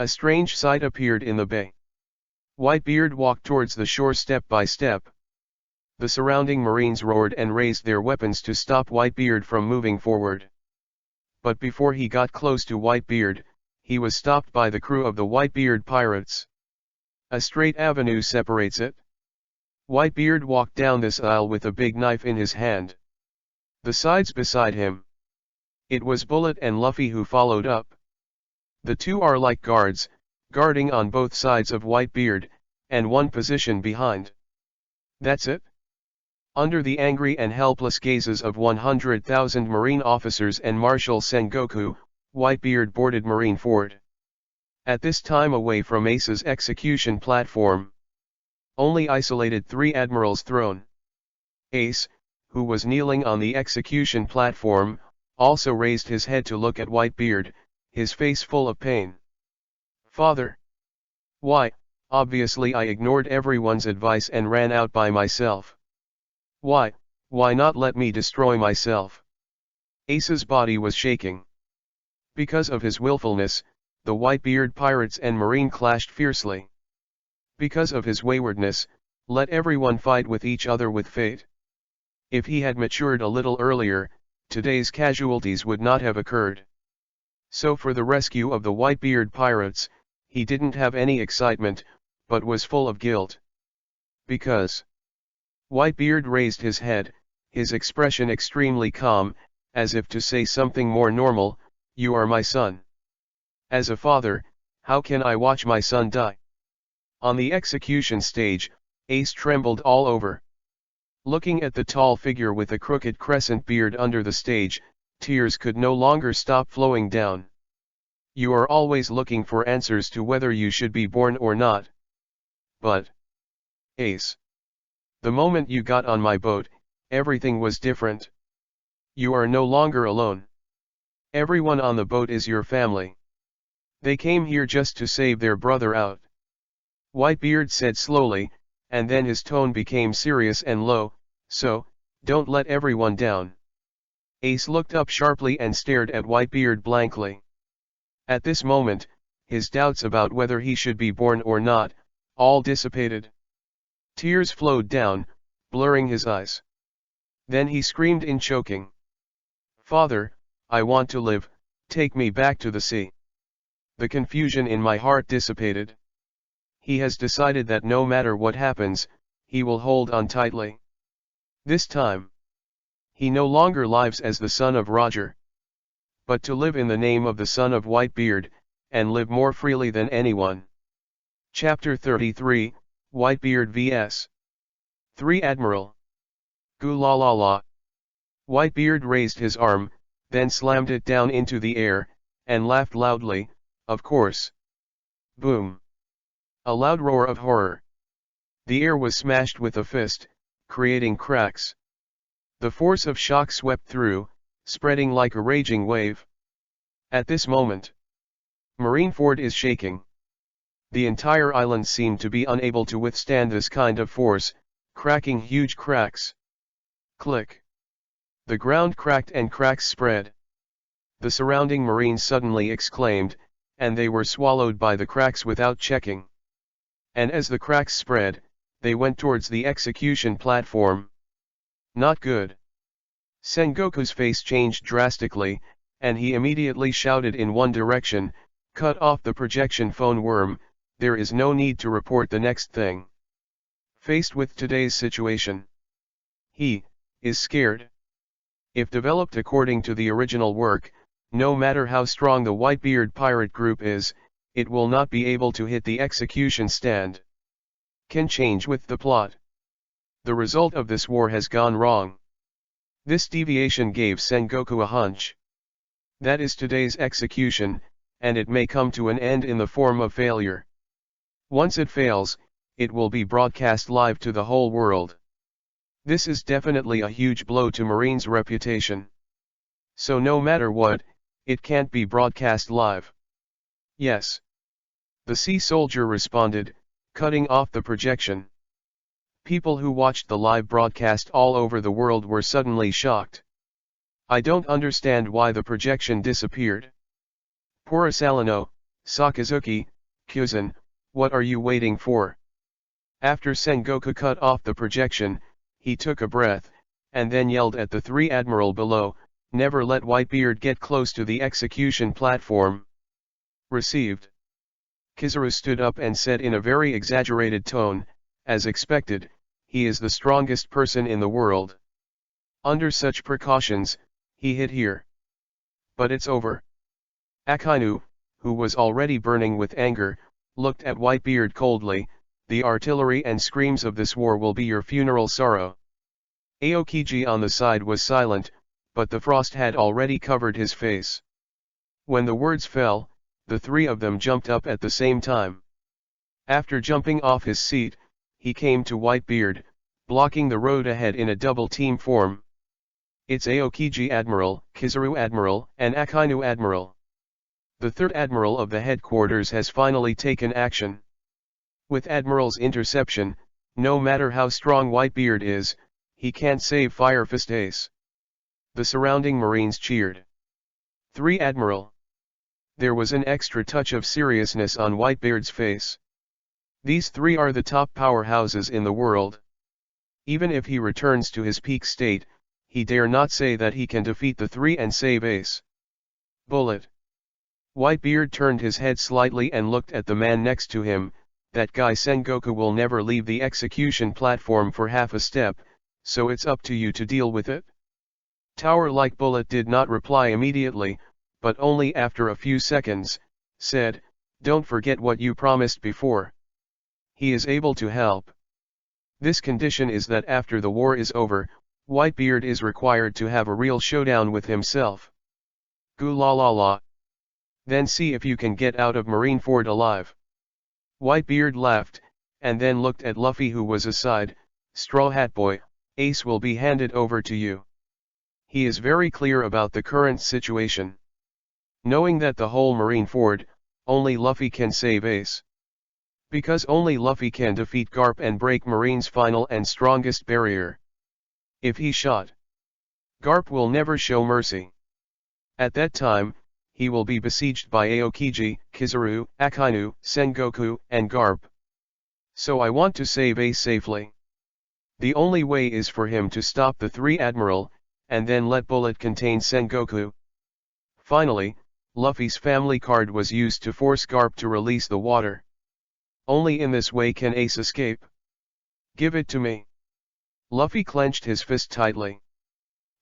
a strange sight appeared in the bay. Whitebeard walked towards the shore step by step. The surrounding Marines roared and raised their weapons to stop Whitebeard from moving forward. But before he got close to Whitebeard, he was stopped by the crew of the Whitebeard pirates. A straight avenue separates it. Whitebeard walked down this aisle with a big knife in his hand. The sides beside him. It was Bullet and Luffy who followed up. The two are like guards, guarding on both sides of Whitebeard, and one position behind. That's it? Under the angry and helpless gazes of 100,000 Marine officers and Marshal Sengoku, Whitebeard boarded Marineford. At this time away from Ace's execution platform. Only isolated 3 admirals thrown. Ace, who was kneeling on the execution platform, also raised his head to look at Whitebeard, his face full of pain. Father. Why, obviously I ignored everyone's advice and ran out by myself. Why not let me destroy myself? Ace's body was shaking. Because of his willfulness, the Whitebeard pirates and Marine clashed fiercely. Because of his waywardness, let everyone fight with each other with fate. If he had matured a little earlier, today's casualties would not have occurred. So for the rescue of the Whitebeard pirates, he didn't have any excitement, but was full of guilt. Because Whitebeard raised his head, his expression extremely calm, as if to say something more normal, you are my son. As a father, how can I watch my son die? On the execution stage, Ace trembled all over. Looking at the tall figure with a crooked crescent beard under the stage, tears could no longer stop flowing down. You are always looking for answers to whether you should be born or not. But, Ace, the moment you got on my boat, everything was different. You are no longer alone. Everyone on the boat is your family. They came here just to save their brother out. Whitebeard said slowly, and then his tone became serious and low, so, don't let everyone down. Ace looked up sharply and stared at Whitebeard blankly. At this moment, his doubts about whether he should be born or not, all dissipated. Tears flowed down, blurring his eyes. Then he screamed in choking. Father, I want to live, take me back to the sea. The confusion in my heart dissipated. He has decided that no matter what happens, he will hold on tightly. This time, he no longer lives as the son of Roger, but to live in the name of the son of Whitebeard, and live more freely than anyone. Chapter 33, Whitebeard vs. 3 Admiral. Goo la la la. Whitebeard raised his arm, then slammed it down into the air, and laughed loudly, of course. Boom. A loud roar of horror. The air was smashed with a fist, creating cracks. The force of shock swept through, spreading like a raging wave. At this moment, Marineford is shaking. The entire island seemed to be unable to withstand this kind of force, cracking huge cracks. Click. The ground cracked and cracks spread. The surrounding Marines suddenly exclaimed, and they were swallowed by the cracks without checking. And as the cracks spread, they went towards the execution platform. Not good. Sengoku's face changed drastically, and he immediately shouted in one direction, Cut off the projection phone worm, there is no need to report the next thing. Faced with today's situation, he is scared. If developed according to the original work, no matter how strong the Whitebeard pirate group is, it will not be able to hit the execution stand. Can change with the plot. The result of this war has gone wrong. This deviation gave Sengoku a hunch. That is today's execution, and it may come to an end in the form of failure. Once it fails, it will be broadcast live to the whole world. This is definitely a huge blow to Marine's reputation. So no matter what, it can't be broadcast live. Yes. The sea soldier responded, cutting off the projection. People who watched the live broadcast all over the world were suddenly shocked. I don't understand why the projection disappeared. Purasalino, Sakazuki, Kyuzan, what are you waiting for? After Sengoku cut off the projection, he took a breath, and then yelled at the three admiral below, never let Whitebeard get close to the execution platform. Received. Kizaru stood up and said in a very exaggerated tone, as expected, he is the strongest person in the world. Under such precautions, he hit here. But it's over. Akainu, who was already burning with anger, looked at Whitebeard coldly, the artillery and screams of this war will be your funeral sorrow. Aokiji on the side was silent, but the frost had already covered his face. When the words fell, the three of them jumped up at the same time. After jumping off his seat, he came to Whitebeard, blocking the road ahead in a double team form. It's Aokiji Admiral, Kizaru Admiral, and Akainu Admiral. The third Admiral of the headquarters has finally taken action. With Admiral's interception, no matter how strong Whitebeard is, he can't save Fire Fist Ace. The surrounding Marines cheered. 3 Admiral. There was an extra touch of seriousness on Whitebeard's face. These 3 are the top powerhouses in the world. Even if he returns to his peak state, he dare not say that he can defeat the 3 and save Ace. Bullet. Whitebeard turned his head slightly and looked at the man next to him. That guy Sengoku will never leave the execution platform for half a step, so it's up to you to deal with it. Tower-like Bullet did not reply immediately, but only after a few seconds, said, don't forget what you promised before. He is able to help. This condition is that after the war is over, Whitebeard is required to have a real showdown with himself. Goo la la la. Then see if you can get out of Marineford alive. Whitebeard laughed, and then looked at Luffy who was aside. Straw Hat Boy, Ace will be handed over to you. He is very clear about the current situation. Knowing that the whole Marineford, only Luffy can save Ace. Because only Luffy can defeat Garp and break Marine's final and strongest barrier. If he shot, Garp will never show mercy. At that time, he will be besieged by Aokiji, Kizaru, Akainu, Sengoku, and Garp. So I want to save Ace safely. The only way is for him to stop the 3 Admiral, and then let Bullet contain Sengoku. Finally, Luffy's family card was used to force Garp to release the water. Only in this way can Ace escape. Give it to me. Luffy clenched his fist tightly.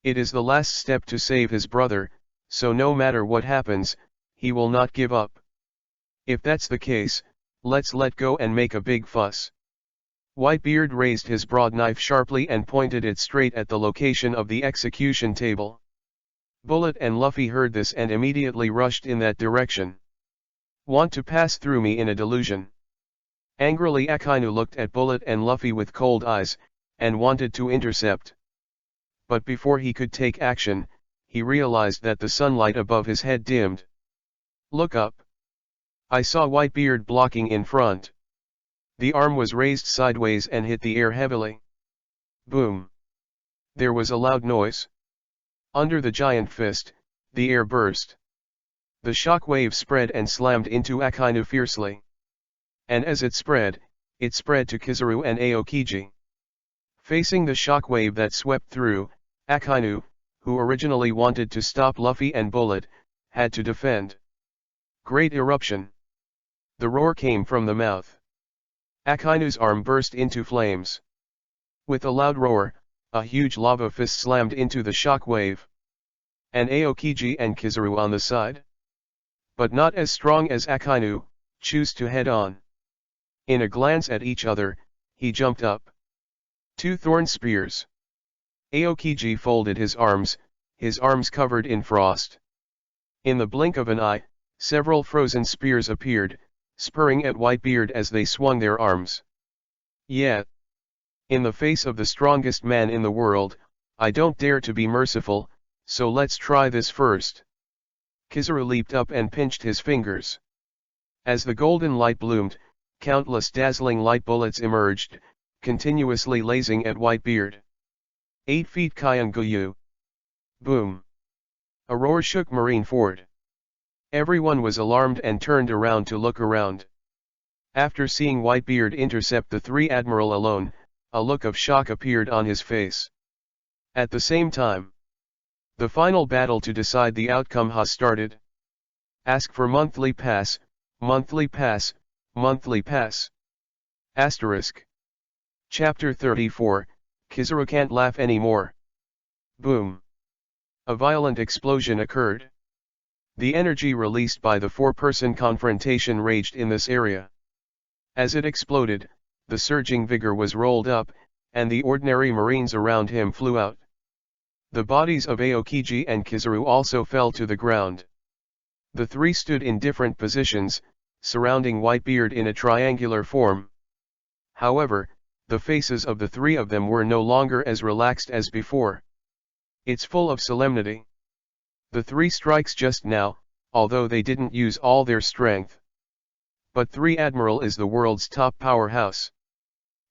It is the last step to save his brother, so no matter what happens, he will not give up. If that's the case, let's let go and make a big fuss. Whitebeard raised his broad knife sharply and pointed it straight at the location of the execution table. Bullet and Luffy heard this and immediately rushed in that direction. Want to pass through me in a delusion? Angrily Akainu looked at Bullet and Luffy with cold eyes, and wanted to intercept. But before he could take action, he realized that the sunlight above his head dimmed. Look up. I saw Whitebeard blocking in front. The arm was raised sideways and hit the air heavily. Boom. There was a loud noise. Under the giant fist, the air burst. The shock wave spread and slammed into Akainu fiercely. And as it spread to Kizaru and Aokiji. Facing the shock wave that swept through, Akainu, who originally wanted to stop Luffy and Bullet, had to defend. Great eruption. The roar came from the mouth. Akainu's arm burst into flames. With a loud roar, a huge lava fist slammed into the shock wave. And Aokiji and Kizaru on the side, but not as strong as Akainu, choose to head on. In a glance at each other, he jumped up. 2 thorn spears. Aokiji folded his arms covered in frost. In the blink of an eye, several frozen spears appeared, spurring at Whitebeard as they swung their arms. Yeah. In the face of the strongest man in the world, I don't dare to be merciful, so let's try this first. Kizaru leaped up and pinched his fingers. As the golden light bloomed, countless dazzling light bullets emerged, continuously lasing at Whitebeard. 8 feet Kyanguyu. Boom. A roar shook Marineford. Everyone was alarmed and turned around to look around. After seeing Whitebeard intercept the 3 admiral alone, a look of shock appeared on his face. At the same time, the final battle to decide the outcome has started. Ask for monthly pass, monthly pass, monthly pass. Asterisk. Chapter 34, Kizaru can't laugh anymore. Boom. A violent explosion occurred. The energy released by the 4-person confrontation raged in this area. As it exploded, the surging vigor was rolled up, and the ordinary marines around him flew out. The bodies of Aokiji and Kizaru also fell to the ground. The 3 stood in different positions, surrounding Whitebeard in a triangular form. However, the faces of the 3 of them were no longer as relaxed as before. It's full of solemnity. The 3 strikes just now, although they didn't use all their strength. But 3 Admiral is the world's top powerhouse.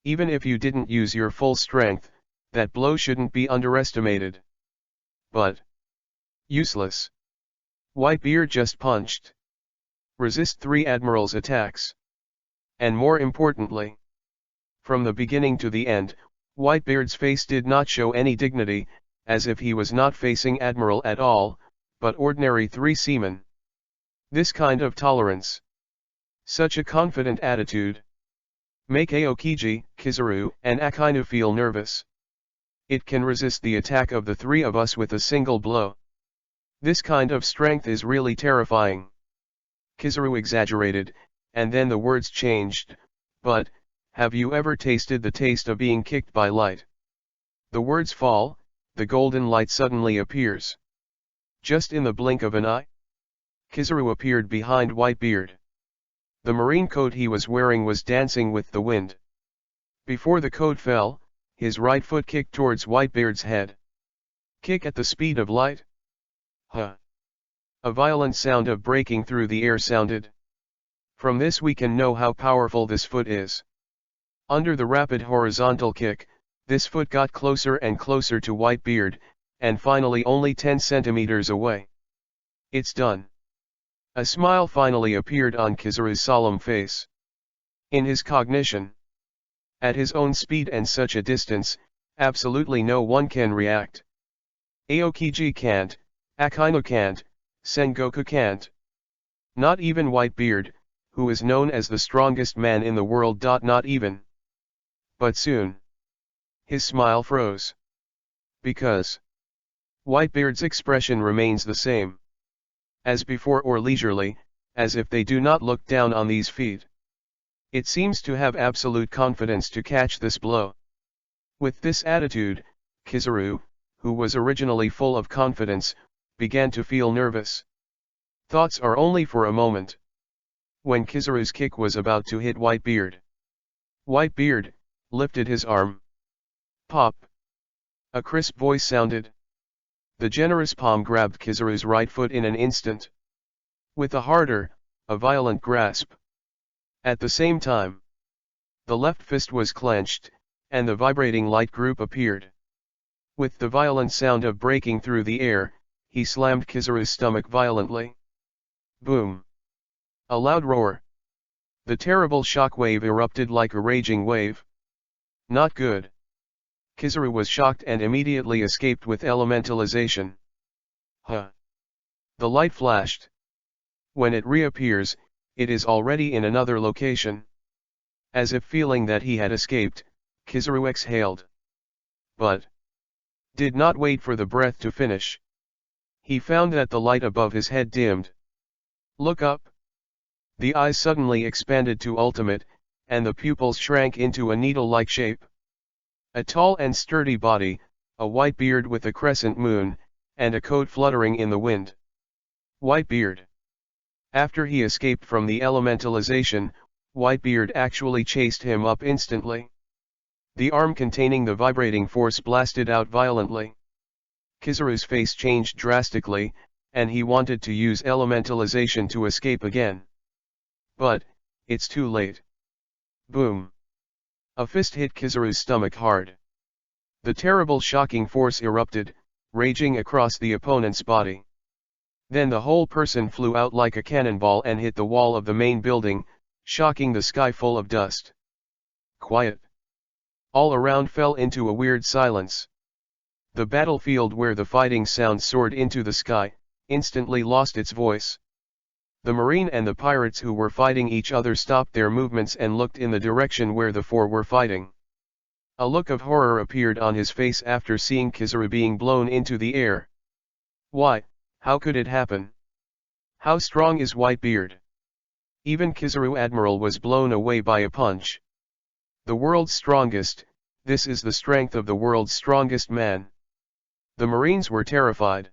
Even if you didn't use your full strength, that blow shouldn't be underestimated. But useless. Whitebeard just punched. Resist 3 Admirals' attacks. And more importantly, from the beginning to the end, Whitebeard's face did not show any dignity, as if he was not facing Admiral at all, but ordinary 3 seamen. This kind of tolerance, such a confident attitude, make Aokiji, Kizaru, and Akainu feel nervous. It can resist the attack of the 3 of us with a single blow. This kind of strength is really terrifying. Kizaru exaggerated, and then the words changed, but, have you ever tasted the taste of being kicked by light? The words fall, the golden light suddenly appears. Just in the blink of an eye, Kizaru appeared behind Whitebeard. The marine coat he was wearing was dancing with the wind. Before the coat fell, his right foot kicked towards Whitebeard's head. Kick at the speed of light? Huh. A violent sound of breaking through the air sounded. From this we can know how powerful this foot is. Under the rapid horizontal kick, this foot got closer and closer to Whitebeard, and finally only 10 centimeters away. It's done. A smile finally appeared on Kizaru's solemn face. In his cognition, at his own speed and such a distance, absolutely no one can react. Aokiji can't, Akainu can't, Sengoku can't. Not even Whitebeard, who is known as the strongest man in the world. Not even. But soon, his smile froze. Because Whitebeard's expression remains the same. As before, or leisurely, as if they do not look down on these feet. It seems to have absolute confidence to catch this blow. With this attitude, Kizaru, who was originally full of confidence, began to feel nervous. Thoughts are only for a moment. When Kizaru's kick was about to hit Whitebeard, Whitebeard lifted his arm. Pop! A crisp voice sounded. The generous palm grabbed Kizaru's right foot in an instant. With a harder, a violent grasp. At the same time, the left fist was clenched, and the vibrating light group appeared. With the violent sound of breaking through the air, he slammed Kizaru's stomach violently. Boom! A loud roar. The terrible shock wave erupted like a raging wave. Not good. Kizaru was shocked and immediately escaped with elementalization. Huh! The light flashed. When it reappears, it is already in another location. As if feeling that he had escaped, Kizaru exhaled. But did not wait for the breath to finish. He found that the light above his head dimmed. Look up. The eyes suddenly expanded to ultimate, and the pupils shrank into a needle-like shape. A tall and sturdy body, a white beard with a crescent moon, and a coat fluttering in the wind. Whitebeard. After he escaped from the elementalization, Whitebeard actually chased him up instantly. The arm containing the vibrating force blasted out violently. Kizaru's face changed drastically, and he wanted to use elementalization to escape again. But it's too late. Boom. A fist hit Kizaru's stomach hard. The terrible shocking force erupted, raging across the opponent's body. Then the whole person flew out like a cannonball and hit the wall of the main building, shocking the sky full of dust. Quiet. All around fell into a weird silence. The battlefield where the fighting sound soared into the sky, instantly lost its voice. The marine and the pirates who were fighting each other stopped their movements and looked in the direction where the four were fighting. A look of horror appeared on his face after seeing Kizaru being blown into the air. Why, how could it happen? How strong is Whitebeard? Even Kizaru Admiral was blown away by a punch. The world's strongest, this is the strength of the world's strongest man. The Marines were terrified.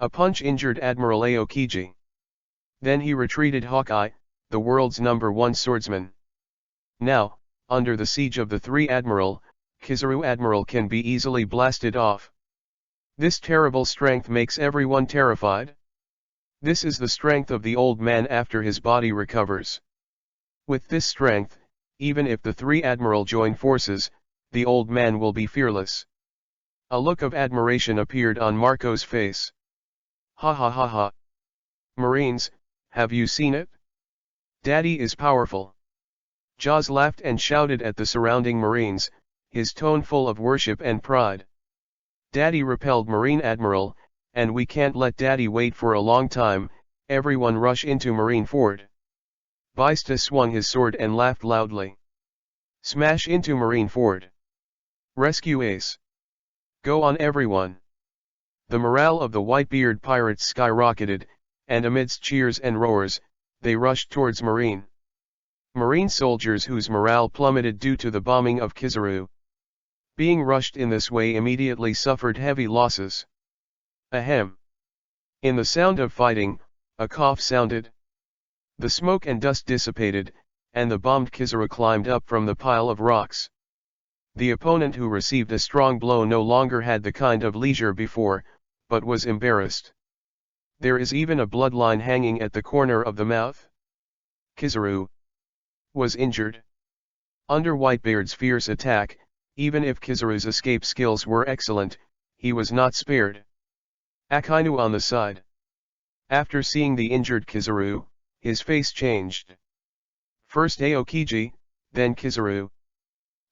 A punch injured Admiral Aokiji. Then he retreated Hawkeye, the world's #1 swordsman. Now, under the siege of the three Admiral, Kizaru Admiral can be easily blasted off. This terrible strength makes everyone terrified. This is the strength of the old man after his body recovers. With this strength, even if the three Admiral join forces, the old man will be fearless. A look of admiration appeared on Marco's face. Ha ha ha ha. Marines, have you seen it? Daddy is powerful. Jaws laughed and shouted at the surrounding Marines, his tone full of worship and pride. Daddy repelled Marine Admiral, and we can't let Daddy wait for a long time. Everyone rush into Marine Fort. Baista swung his sword and laughed loudly. Smash into Marine Fort. Rescue Ace. Go on everyone. The morale of the Whitebeard pirates skyrocketed, and amidst cheers and roars, they rushed towards Marine soldiers whose morale plummeted due to the bombing of Kizaru. Being rushed in this way immediately suffered heavy losses. Ahem. In the sound of fighting, a cough sounded. The smoke and dust dissipated, and the bombed Kizaru climbed up from the pile of rocks. The opponent who received a strong blow no longer had the kind of leisure before, but was embarrassed. There is even a bloodline hanging at the corner of the mouth. Kizaru was injured. Under Whitebeard's fierce attack, even if Kizaru's escape skills were excellent, he was not spared. Akainu on the side. After seeing the injured Kizaru, his face changed. First Aokiji, then Kizaru.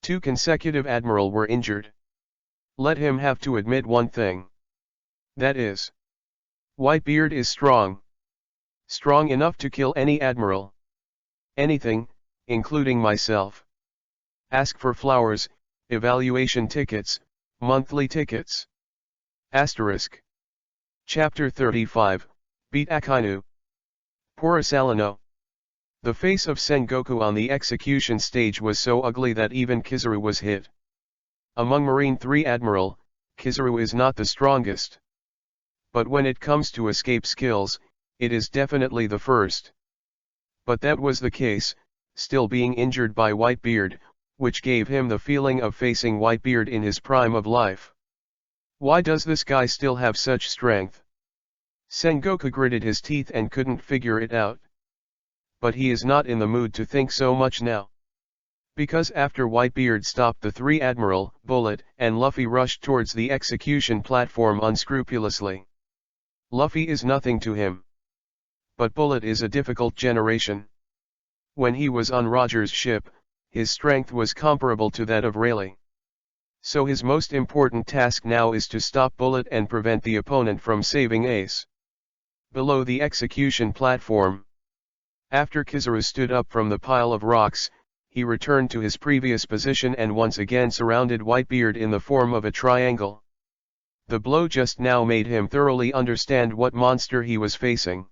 2 consecutive Admiral were injured. Let him have to admit one thing. That is, Whitebeard is strong. Strong enough to kill any Admiral. Anything, including myself. Ask for flowers, evaluation tickets, monthly tickets. Asterisk. Chapter 35, Beat Akainu. Poor Asalino. The face of Sengoku on the execution stage was so ugly that even Kizaru was hit. Among Marine 3 Admiral, Kizaru is not the strongest. But when it comes to escape skills, it is definitely the first. But that was the case, still being injured by Whitebeard, which gave him the feeling of facing Whitebeard in his prime of life. Why does this guy still have such strength? Sengoku gritted his teeth and couldn't figure it out. But he is not in the mood to think so much now. Because after Whitebeard stopped the 3 Admiral, Bullet and Luffy rushed towards the execution platform unscrupulously. Luffy is nothing to him. But Bullet is a difficult generation. When he was on Roger's ship, his strength was comparable to that of Rayleigh. So his most important task now is to stop Bullet and prevent the opponent from saving Ace. below the execution platform. After Kizaru stood up from the pile of rocks, he returned to his previous position and once again surrounded Whitebeard in the form of a triangle. The blow just now made him thoroughly understand what monster he was facing,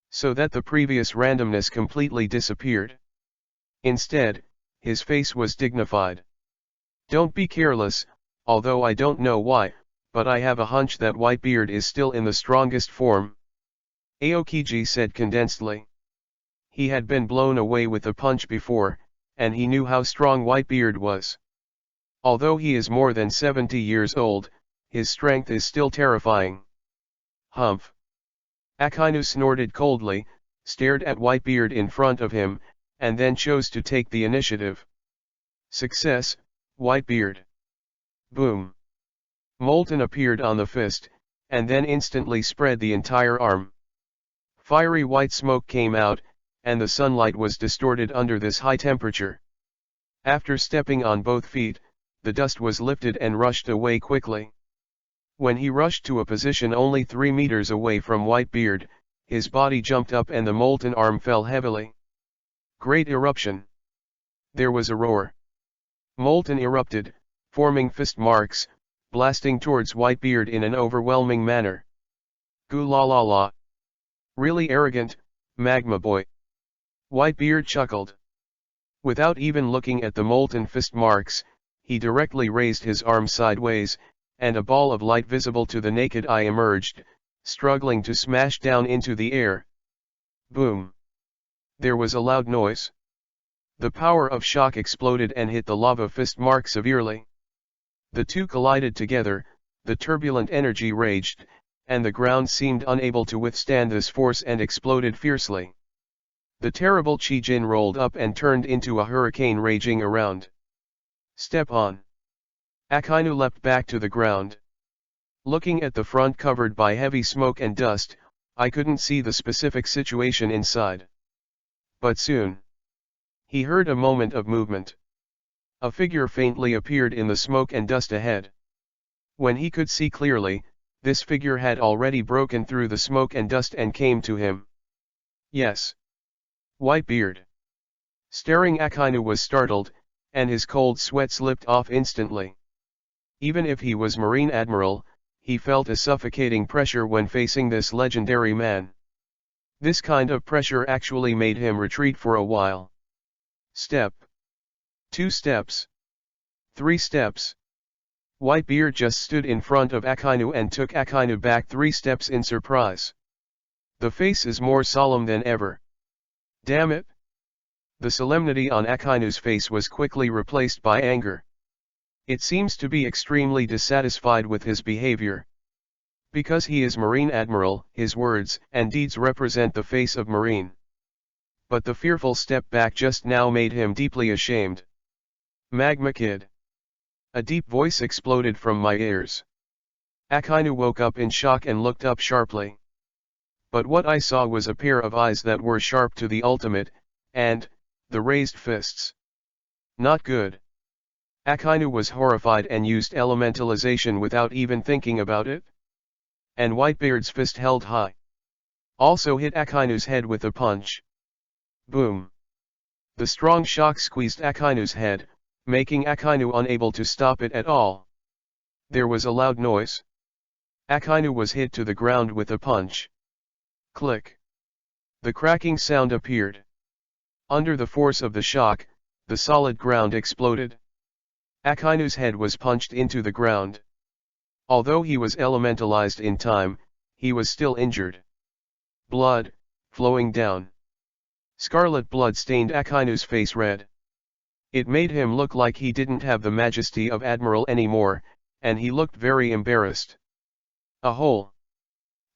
so that the previous randomness completely disappeared. Instead, his face was dignified. "Don't be careless, although I don't know why, but I have a hunch that Whitebeard is still in the strongest form," Aokiji said condensedly. He had been blown away with a punch before, and he knew how strong Whitebeard was. Although he is more than 70 years old, his strength is still terrifying. Humph. Akainu snorted coldly, stared at Whitebeard in front of him, and then chose to take the initiative. "Success, Whitebeard." Boom. Molten appeared on the fist, and then instantly spread the entire arm. Fiery white smoke came out, and the sunlight was distorted under this high temperature. After stepping on both feet, the dust was lifted and rushed away quickly. When he rushed to a position only 3 meters away from Whitebeard, his body jumped up and the molten arm fell heavily. Great eruption. There was a roar. Molten erupted, forming fist marks, blasting towards Whitebeard in an overwhelming manner. "Goo la la la. Really arrogant, Magma Boy." Whitebeard chuckled. Without even looking at the molten fist marks, he directly raised his arm sideways, and a ball of light visible to the naked eye emerged, struggling to smash down into the air. Boom! There was a loud noise. The power of shock exploded and hit the lava fist mark severely. The two collided together, the turbulent energy raged, and the ground seemed unable to withstand this force and exploded fiercely. The terrible Chi-Jin rolled up and turned into a hurricane raging around. "Step on." Akainu leapt back to the ground. Looking at the front covered by heavy smoke and dust, I couldn't see the specific situation inside. But soon, he heard a moment of movement. A figure faintly appeared in the smoke and dust ahead. When he could see clearly, this figure had already broken through the smoke and dust and came to him. Yes. Whitebeard. Staring, Akainu was startled, and his cold sweat slipped off instantly. Even if he was Marine Admiral, he felt a suffocating pressure when facing this legendary man. This kind of pressure actually made him retreat for a while. Step. 2 steps. 3 steps. Whitebeard just stood in front of Akainu and took Akainu back 3 steps in surprise. The face is more solemn than ever. Damn it! The solemnity on Akainu's face was quickly replaced by anger. It seems to be extremely dissatisfied with his behavior. Because he is Marine Admiral, his words and deeds represent the face of Marine. But the fearful step back just now made him deeply ashamed. Magma Kid. A deep voice exploded from my ears. Akainu woke up in shock and looked up sharply. But what I saw was a pair of eyes that were sharp to the ultimate, and the raised fists. Not good. Akainu was horrified and used elementalization without even thinking about it. And Whitebeard's fist held high also hit Akainu's head with a punch. Boom. The strong shock squeezed Akainu's head, making Akainu unable to stop it at all. There was a loud noise. Akainu was hit to the ground with a punch. Click. The cracking sound appeared. Under the force of the shock, the solid ground exploded. Akainu's head was punched into the ground. Although he was elementalized in time, he was still injured. Blood, flowing down. Scarlet blood stained Akainu's face red. It made him look like he didn't have the majesty of Admiral anymore, and he looked very embarrassed. A hole.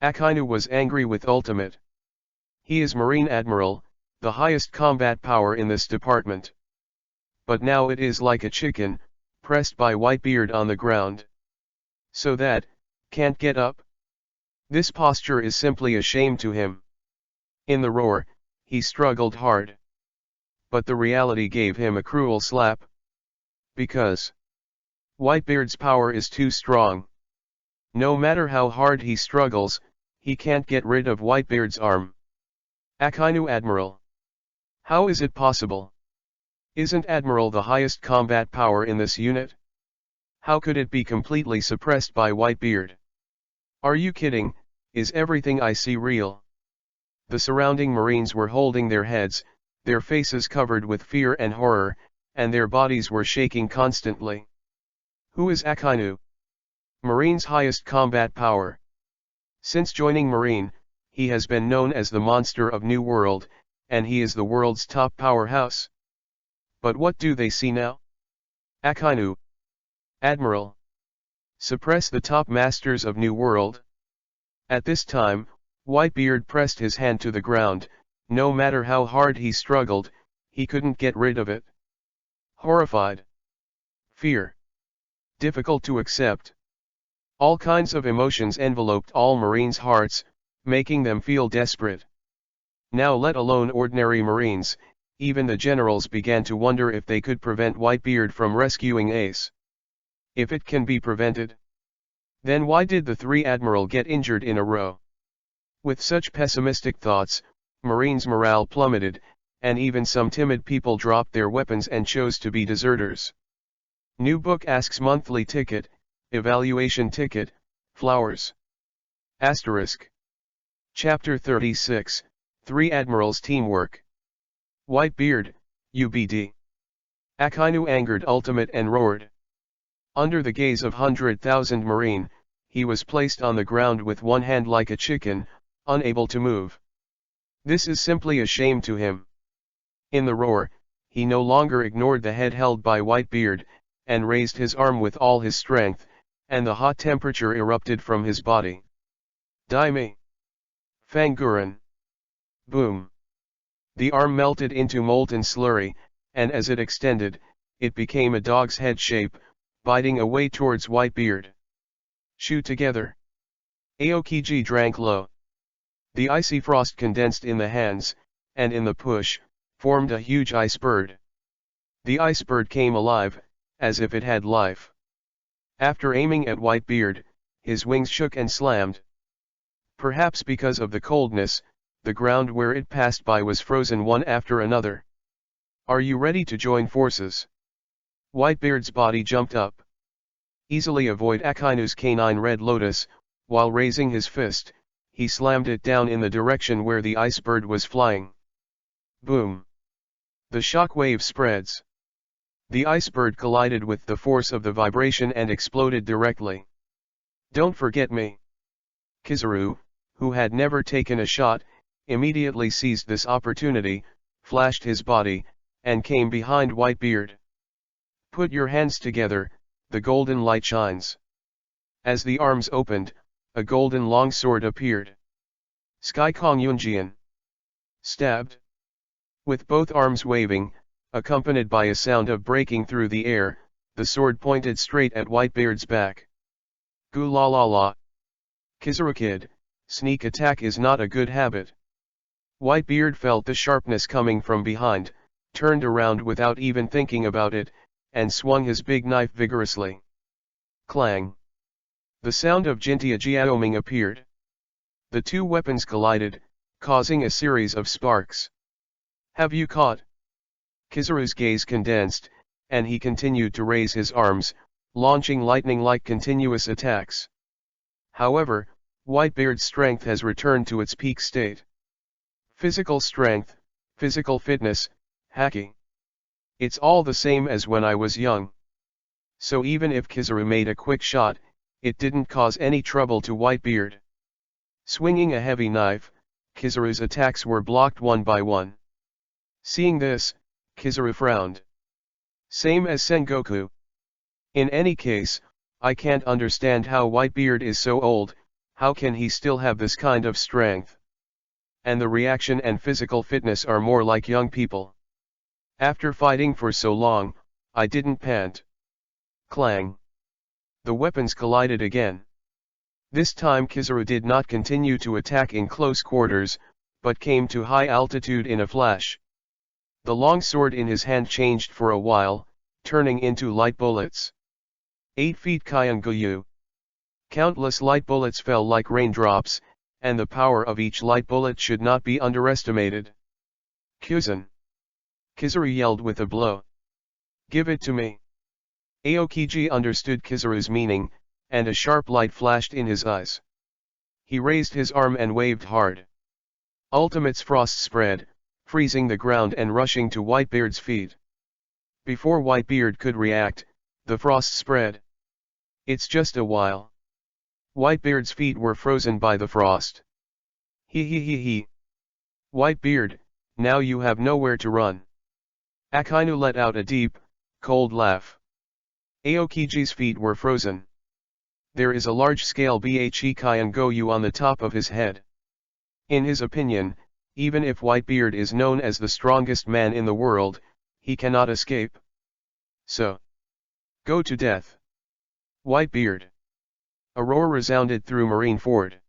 Akainu was angry with Ultimate. He is Marine Admiral, the highest combat power in this department. But now it is like a chicken, pressed by Whitebeard on the ground. So that, can't get up? This posture is simply a shame to him. In the roar, he struggled hard. But the reality gave him a cruel slap. Because Whitebeard's power is too strong. No matter how hard he struggles, He can't get rid of Whitebeard's arm. Akainu Admiral. How is it possible? Isn't Admiral the highest combat power in this unit? How could it be completely suppressed by Whitebeard? Are you kidding? Is everything I see real? The surrounding Marines were holding their heads, their faces covered with fear and horror, and their bodies were shaking constantly. Who is Akainu? Marine's highest combat power. Since joining Marine, he has been known as the monster of New World, and he is the world's top powerhouse. But what do they see now? Akainu. Admiral. Suppress the top masters of New World? At this time, Whitebeard pressed his hand to the ground. No matter how hard he struggled, he couldn't get rid of it. Horrified. Fear. Difficult to accept. All kinds of emotions enveloped all Marines' hearts, making them feel desperate. Now, let alone ordinary Marines, even the generals began to wonder if they could prevent Whitebeard from rescuing Ace. If it can be prevented, then why did the three admiral get injured in a row? With such pessimistic thoughts, Marines' morale plummeted, and even some timid people dropped their weapons and chose to be deserters. New book asks monthly ticket, evaluation ticket, flowers. Asterisk. Chapter 36, Three Admirals Teamwork. Whitebeard, UBD. Akainu angered ultimate and roared. Under the gaze of 100,000 Marine, he was placed on the ground with one hand like a chicken, unable to move. This is simply a shame to him. In the roar, he no longer ignored the head held by Whitebeard, and raised his arm with all his strength, and the hot temperature erupted from his body. Daime. Fanguren. Boom. The arm melted into molten slurry, and as it extended, it became a dog's head shape, biting away towards Whitebeard. Shoot together. Aokiji drank low. The icy frost condensed in the hands, and in the push, formed a huge ice bird. The ice bird came alive, as if it had life. After aiming at Whitebeard, his wings shook and slammed. Perhaps because of the coldness, the ground where it passed by was frozen one after another. Are you ready to join forces? Whitebeard's body jumped up. Easily avoid Akainu's canine red lotus, while raising his fist, he slammed it down in the direction where the ice bird was flying. Boom. The shock wave spreads. The ice bird collided with the force of the vibration and exploded directly. Don't forget me. Kizaru, who had never taken a shot, immediately seized this opportunity, flashed his body, and came behind Whitebeard. Put your hands together, the golden light shines. As the arms opened, a golden longsword appeared. Sky Kong Yunjian. Stabbed. With both arms waving, accompanied by a sound of breaking through the air, the sword pointed straight at Whitebeard's back. Gu la la la. Kizaru kid, sneak attack is not a good habit. Whitebeard felt the sharpness coming from behind, turned around without even thinking about it, and swung his big knife vigorously. Clang. The sound of Jintia Jiaoming appeared. The two weapons collided, causing a series of sparks. Have you caught? Kizaru's gaze condensed, and he continued to raise his arms, launching lightning-like continuous attacks. However, Whitebeard's strength has returned to its peak state. Physical strength, physical fitness, haki. It's all the same as when I was young. So even if Kizaru made a quick shot, it didn't cause any trouble to Whitebeard. Swinging a heavy knife, Kizaru's attacks were blocked one by one. Seeing this, Kizaru frowned. Same as Sengoku. In any case, I can't understand how Whitebeard is so old, how can he still have this kind of strength? And the reaction and physical fitness are more like young people. After fighting for so long, I didn't pant. Clang. The weapons collided again. This time Kizaru did not continue to attack in close quarters, but came to high altitude in a flash. The long sword in his hand changed for a while, turning into light bullets. 8 feet Kyanguyu. Countless light bullets fell like raindrops, and the power of each light bullet should not be underestimated. Kuzan! Kizaru yelled with a blow. Give it to me. Aokiji understood Kizaru's meaning, and a sharp light flashed in his eyes. He raised his arm and waved hard. Ultimate's frost spread, freezing the ground and rushing to Whitebeard's feet. Before Whitebeard could react, the frost spread. It's just a while. Whitebeard's feet were frozen by the frost. He. Whitebeard, now you have nowhere to run. Akainu let out a deep, cold laugh. Aokiji's feet were frozen. There is a large-scale Bhe Goyu on the top of his head. In his opinion, even if Whitebeard is known as the strongest man in the world, he cannot escape. So, go to death. Whitebeard. A roar resounded through Marineford.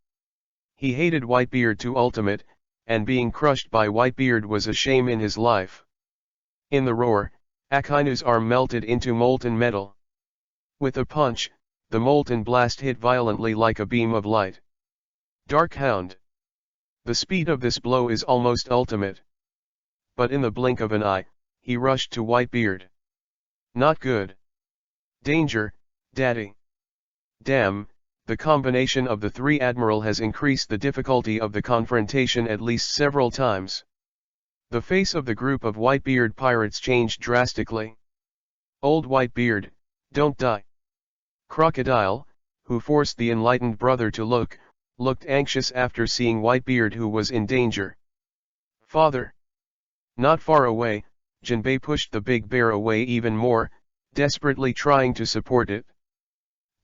He hated Whitebeard to ultimate, and being crushed by Whitebeard was a shame in his life. In the roar, Akainu's arm melted into molten metal. With a punch, the molten blast hit violently like a beam of light. Dark Hound. The speed of this blow is almost ultimate. But in the blink of an eye, he rushed to Whitebeard. Not good. Danger, Daddy. Damn, the combination of the three Admiral has increased the difficulty of the confrontation at least several times. The face of the group of Whitebeard pirates changed drastically. Old Whitebeard, don't die. Crocodile, who forced the enlightened brother to looked anxious after seeing Whitebeard, who was in danger. Father. Not far away, Jinbei pushed the big bear away even more, desperately trying to support it.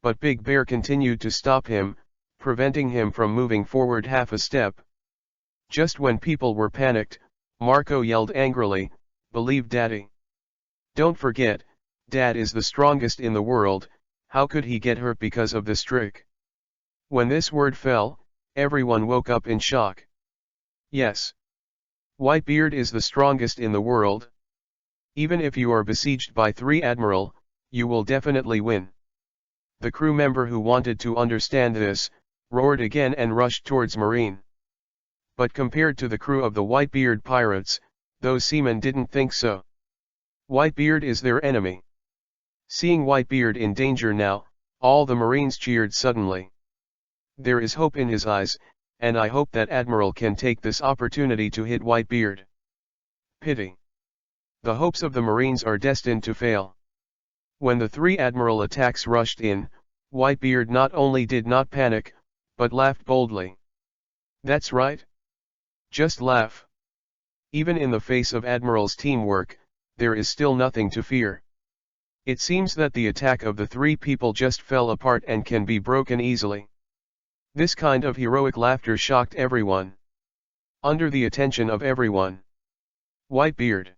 But Big Bear continued to stop him, preventing him from moving forward half a step. Just when people were panicked, Marco yelled angrily, "Believe Daddy. Don't forget, Dad is the strongest in the world, how could he get hurt because of this trick?" When this word fell, everyone woke up in shock. Yes. Whitebeard is the strongest in the world. Even if you are besieged by three Admiral, you will definitely win. The crew member who wanted to understand this, roared again and rushed towards Marine. But compared to the crew of the Whitebeard pirates, those seamen didn't think so. Whitebeard is their enemy. Seeing Whitebeard in danger now, all the Marines cheered suddenly. There is hope in his eyes, and I hope that Admiral can take this opportunity to hit Whitebeard. Pity. The hopes of the Marines are destined to fail. When the three Admiral attacks rushed in, Whitebeard not only did not panic, but laughed boldly. That's right. Just laugh. Even in the face of Admiral's teamwork, there is still nothing to fear. It seems that the attack of the three people just fell apart and can be broken easily. This kind of heroic laughter shocked everyone. Under the attention of everyone, Whitebeard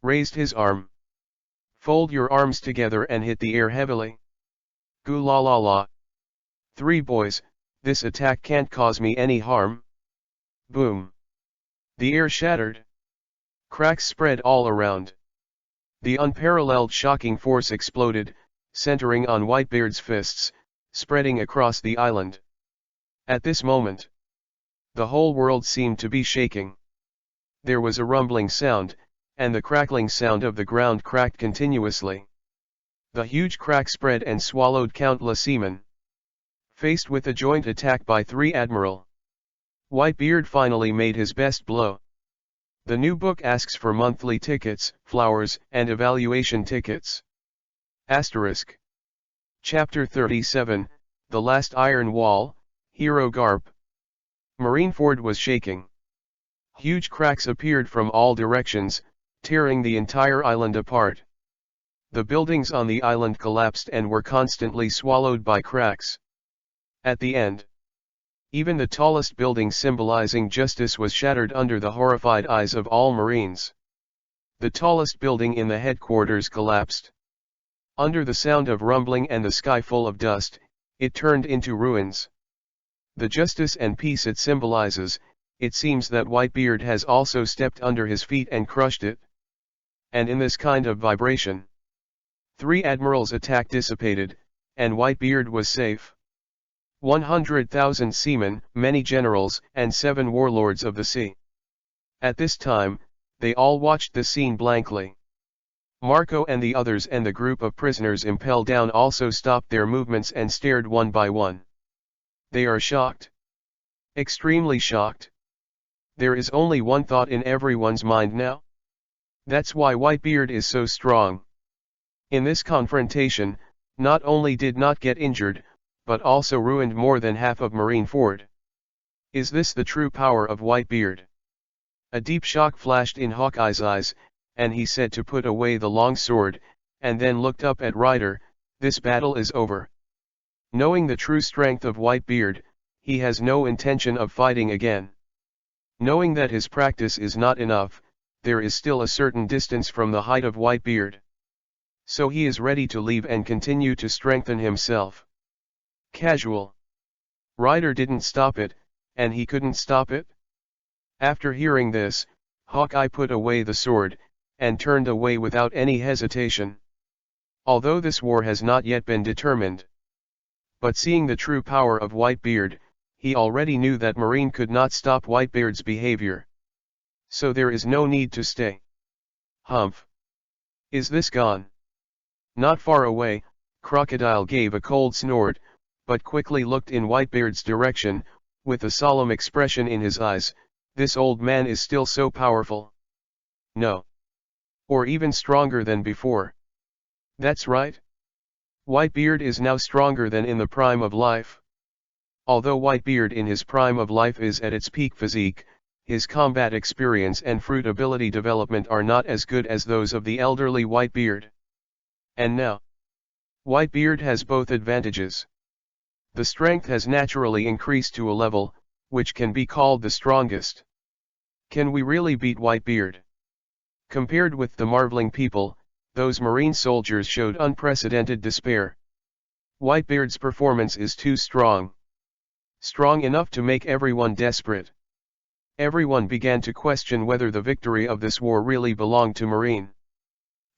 raised his arm. Fold your arms together and hit the air heavily. Goo la la la. Three boys, this attack can't cause me any harm. Boom. The air shattered. Cracks spread all around. The unparalleled shocking force exploded, centering on Whitebeard's fists, spreading across the island. At this moment, the whole world seemed to be shaking. There was a rumbling sound, and the crackling sound of the ground cracked continuously. The huge crack spread and swallowed countless seamen. Faced with a joint attack by three Admiral, Whitebeard finally made his best blow. The new book asks for monthly tickets, flowers, and evaluation tickets. Asterisk. Chapter 37, The Last Iron Wall, Hero Garp. Marineford was shaking. Huge cracks appeared from all directions, tearing the entire island apart. The buildings on the island collapsed and were constantly swallowed by cracks. At the end, even the tallest building symbolizing justice was shattered under the horrified eyes of all Marines. The tallest building in the headquarters collapsed. Under the sound of rumbling and the sky full of dust, it turned into ruins. The justice and peace it symbolizes, it seems that Whitebeard has also stepped under his feet and crushed it. And in this kind of vibration, three Admirals' attack dissipated, and Whitebeard was safe. 100,000 seamen, many generals, and 7 warlords of the sea. At this time, they all watched the scene blankly. Marco and the others and the group of prisoners impelled down also stopped their movements and stared one by one. They are shocked. Extremely shocked. There is only one thought in everyone's mind now. That's why Whitebeard is so strong. In this confrontation, not only did not get injured, but also ruined more than half of Marineford. Is this the true power of Whitebeard? A deep shock flashed in Hawkeye's eyes, and he said to put away the long sword, and then looked up at Ryder. This battle is over. Knowing the true strength of Whitebeard, he has no intention of fighting again. Knowing that his practice is not enough, there is still a certain distance from the height of Whitebeard. So he is ready to leave and continue to strengthen himself. Casual. Ryder didn't stop it, and he couldn't stop it. After hearing this, Hawkeye put away the sword, and turned away without any hesitation. Although this war has not yet been determined. But seeing the true power of Whitebeard, he already knew that Marine could not stop Whitebeard's behavior. So there is no need to stay. Humph. Is this gone? Not far away, Crocodile gave a cold snort, but quickly looked in Whitebeard's direction, with a solemn expression in his eyes. This old man is still so powerful. No. Or even stronger than before. That's right. Whitebeard is now stronger than in the prime of life. Although Whitebeard in his prime of life is at its peak physique, his combat experience and fruit ability development are not as good as those of the elderly Whitebeard. And now, Whitebeard has both advantages. The strength has naturally increased to a level, which can be called the strongest. Can we really beat Whitebeard? Compared with the marveling people, those Marine soldiers showed unprecedented despair. Whitebeard's performance is too strong. Strong enough to make everyone desperate. Everyone began to question whether the victory of this war really belonged to Marine.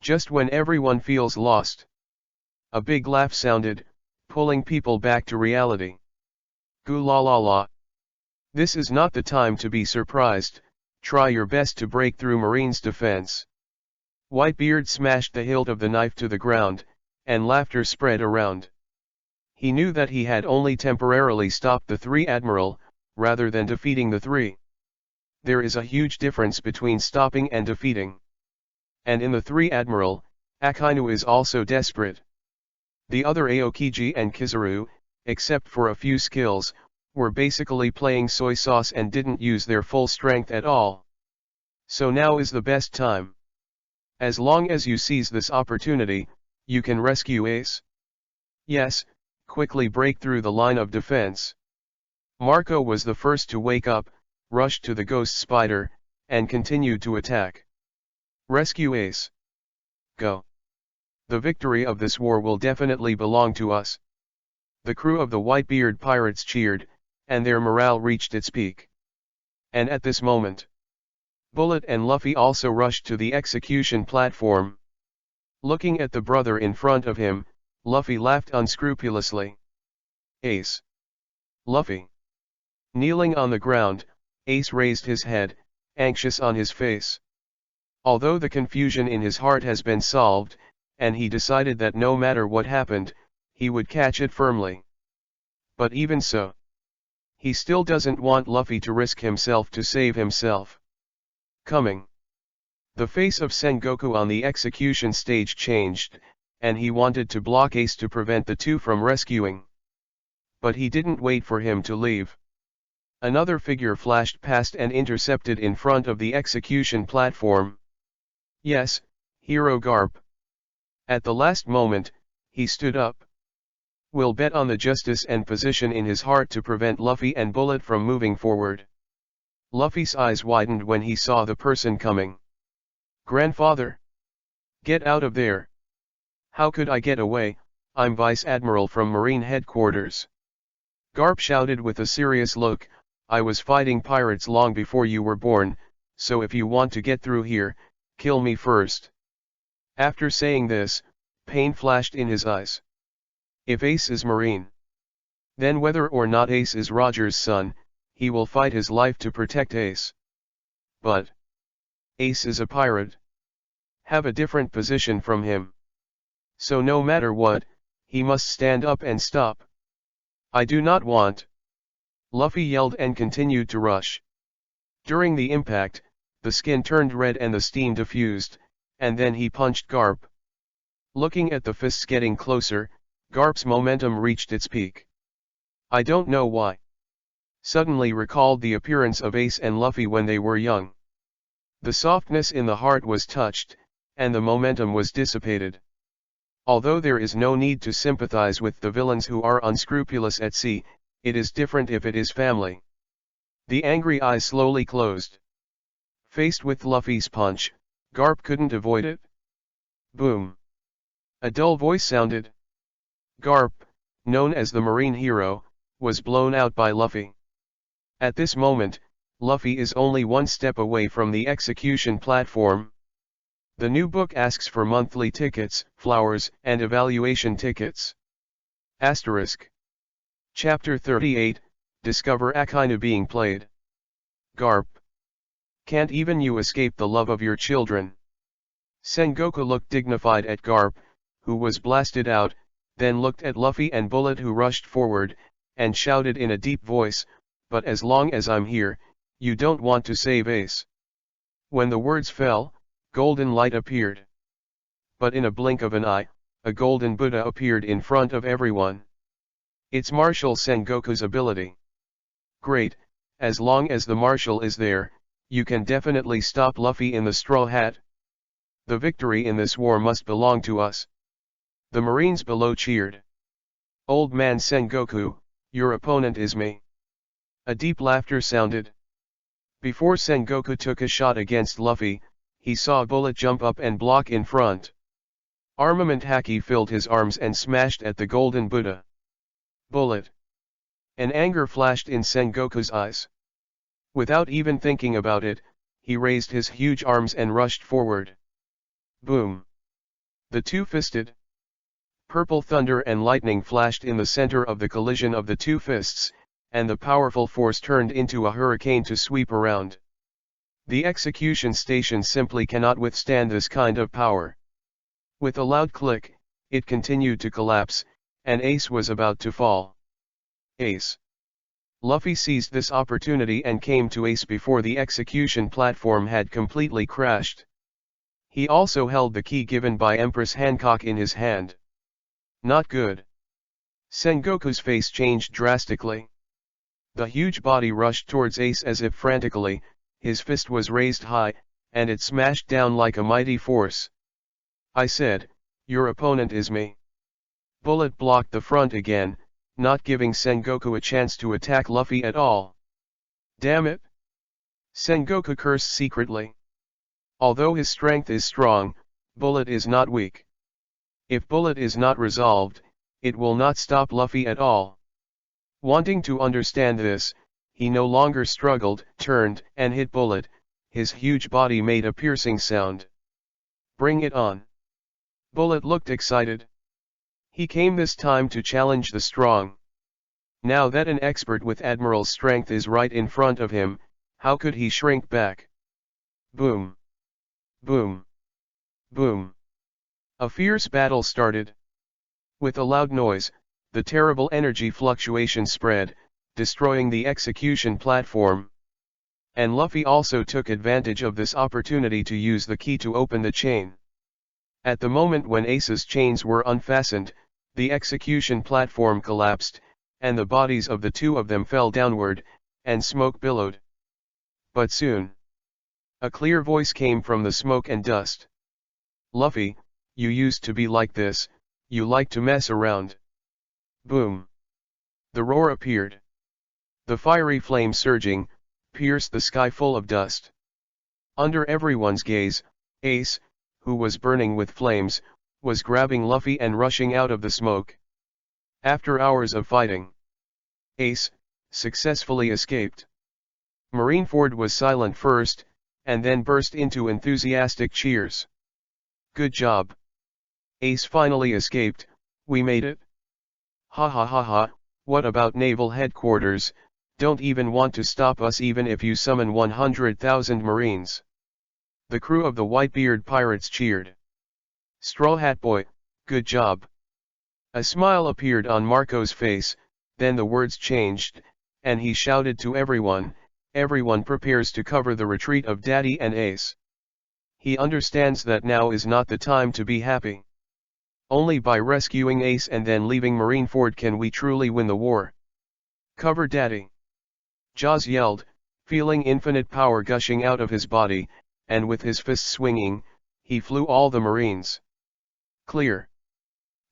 Just when everyone feels lost. A big laugh sounded, pulling people back to reality. Goo la la la. This is not the time to be surprised, try your best to break through Marine's defense. Whitebeard smashed the hilt of the knife to the ground, and laughter spread around. He knew that he had only temporarily stopped the 3 Admiral, rather than defeating the 3. There is a huge difference between stopping and defeating. And in the 3 Admiral, Akainu is also desperate. The other Aokiji and Kizaru, except for a few skills, were basically playing soy sauce and didn't use their full strength at all. So now is the best time. As long as you seize this opportunity, you can rescue Ace. Yes, quickly break through the line of defense. Marco was the first to wake up, rushed to the ghost spider, and continued to attack. Rescue Ace. Go. The victory of this war will definitely belong to us. The crew of the Whitebeard pirates cheered, and their morale reached its peak. And at this moment, Bullet and Luffy also rushed to the execution platform. Looking at the brother in front of him, Luffy laughed unscrupulously. Ace. Luffy. Kneeling on the ground, Ace raised his head, anxious on his face. Although the confusion in his heart has been solved, and he decided that no matter what happened, he would catch it firmly. But even so, he still doesn't want Luffy to risk himself to save himself. Coming. The face of Sengoku on the execution stage changed, and he wanted to block Ace to prevent the two from rescuing. But he didn't wait for him to leave. Another figure flashed past and intercepted in front of the execution platform. Yes, Hero Garp. At the last moment, he stood up. Will bet on the justice and position in his heart to prevent Luffy and Bullet from moving forward. Luffy's eyes widened when he saw the person coming. Grandfather! Get out of there! How could I get away? I'm Vice Admiral from Marine Headquarters. Garp shouted with a serious look, I was fighting pirates long before you were born, so if you want to get through here, kill me first. After saying this, pain flashed in his eyes. If Ace is Marine, Then whether or not Ace is Roger's son, he will fight his life to protect Ace. But Ace is a pirate. Have a different position from him. So no matter what, he must stand up and stop. I do not want. Luffy yelled and continued to rush. During the impact, the skin turned red and the steam diffused, and then he punched Garp. Looking at the fists getting closer, Garp's momentum reached its peak. I don't know why. Suddenly recalled the appearance of Ace and Luffy when they were young. The softness in the heart was touched, and the momentum was dissipated. Although there is no need to sympathize with the villains who are unscrupulous at sea, it is different if it is family. The angry eyes slowly closed. Faced with Luffy's punch, Garp couldn't avoid it. Boom. A dull voice sounded. Garp, known as the Marine hero, was blown out by Luffy. At this moment, Luffy is only one step away from the execution platform. The new book asks for monthly tickets, flowers, and evaluation tickets. Asterisk. Chapter 38, Discover Akina being played. Garp. Can't even you escape the love of your children? Sengoku looked dignified at Garp, who was blasted out, then looked at Luffy and Bullet who rushed forward, and shouted in a deep voice, but as long as I'm here, you don't want to save Ace. When the words fell, golden light appeared. But in a blink of an eye, a golden Buddha appeared in front of everyone. It's Marshal Sengoku's ability. Great, as long as the Marshal is there, you can definitely stop Luffy in the Straw Hat. The victory in this war must belong to us. The Marines below cheered. Old man Sengoku, your opponent is me. A deep laughter sounded. Before Sengoku took a shot against Luffy, he saw Bullet jump up and block in front. Armament Haki filled his arms and smashed at the golden Buddha. Bullet. An anger flashed in Sengoku's eyes. Without even thinking about it, he raised his huge arms and rushed forward. Boom. The two-fisted. Purple thunder and lightning flashed in the center of the collision of the two fists, and the powerful force turned into a hurricane to sweep around. The execution station simply cannot withstand this kind of power. With a loud click, it continued to collapse, and Ace was about to fall. Ace. Luffy seized this opportunity and came to Ace before the execution platform had completely crashed. He also held the key given by Empress Hancock in his hand. Not good. Sengoku's face changed drastically. The huge body rushed towards Ace as if frantically, his fist was raised high, and it smashed down like a mighty force. I said, your opponent is me. Bullet blocked the front again, not giving Sengoku a chance to attack Luffy at all. Damn it! Sengoku cursed secretly. Although his strength is strong, Bullet is not weak. If Bullet is not resolved, it will not stop Luffy at all. Wanting to understand this, he no longer struggled, turned, and hit Bullet. His huge body made a piercing sound. Bring it on. Bullet looked excited. He came this time to challenge the strong. Now that an expert with Admiral's strength is right in front of him, how could he shrink back? Boom. Boom. Boom. A fierce battle started. With a loud noise, the terrible energy fluctuation spread, destroying the execution platform. And Luffy also took advantage of this opportunity to use the key to open the chain. At the moment when Ace's chains were unfastened, the execution platform collapsed, and the bodies of the two of them fell downward, and smoke billowed. But soon, a clear voice came from the smoke and dust. Luffy, you used to be like this, you like to mess around. Boom. The roar appeared. The fiery flame surging, pierced the sky full of dust. Under everyone's gaze, Ace, who was burning with flames, was grabbing Luffy and rushing out of the smoke. After hours of fighting, Ace successfully escaped. Marineford was silent first, and then burst into enthusiastic cheers. Good job. Ace finally escaped, we made it. Ha ha ha ha, What about naval headquarters? Don't even want to stop us even if you summon 100,000 Marines. The crew of the Whitebeard pirates cheered. Straw Hat Boy, good job. A smile appeared on Marco's face, then the words changed, and he shouted to everyone, everyone prepares to cover the retreat of Daddy and Ace. He understands that now is not the time to be happy. Only by rescuing Ace and then leaving Marineford can we truly win the war. Cover Daddy! Jaws yelled, feeling infinite power gushing out of his body, and with his fists swinging, he flew all the Marines. Clear!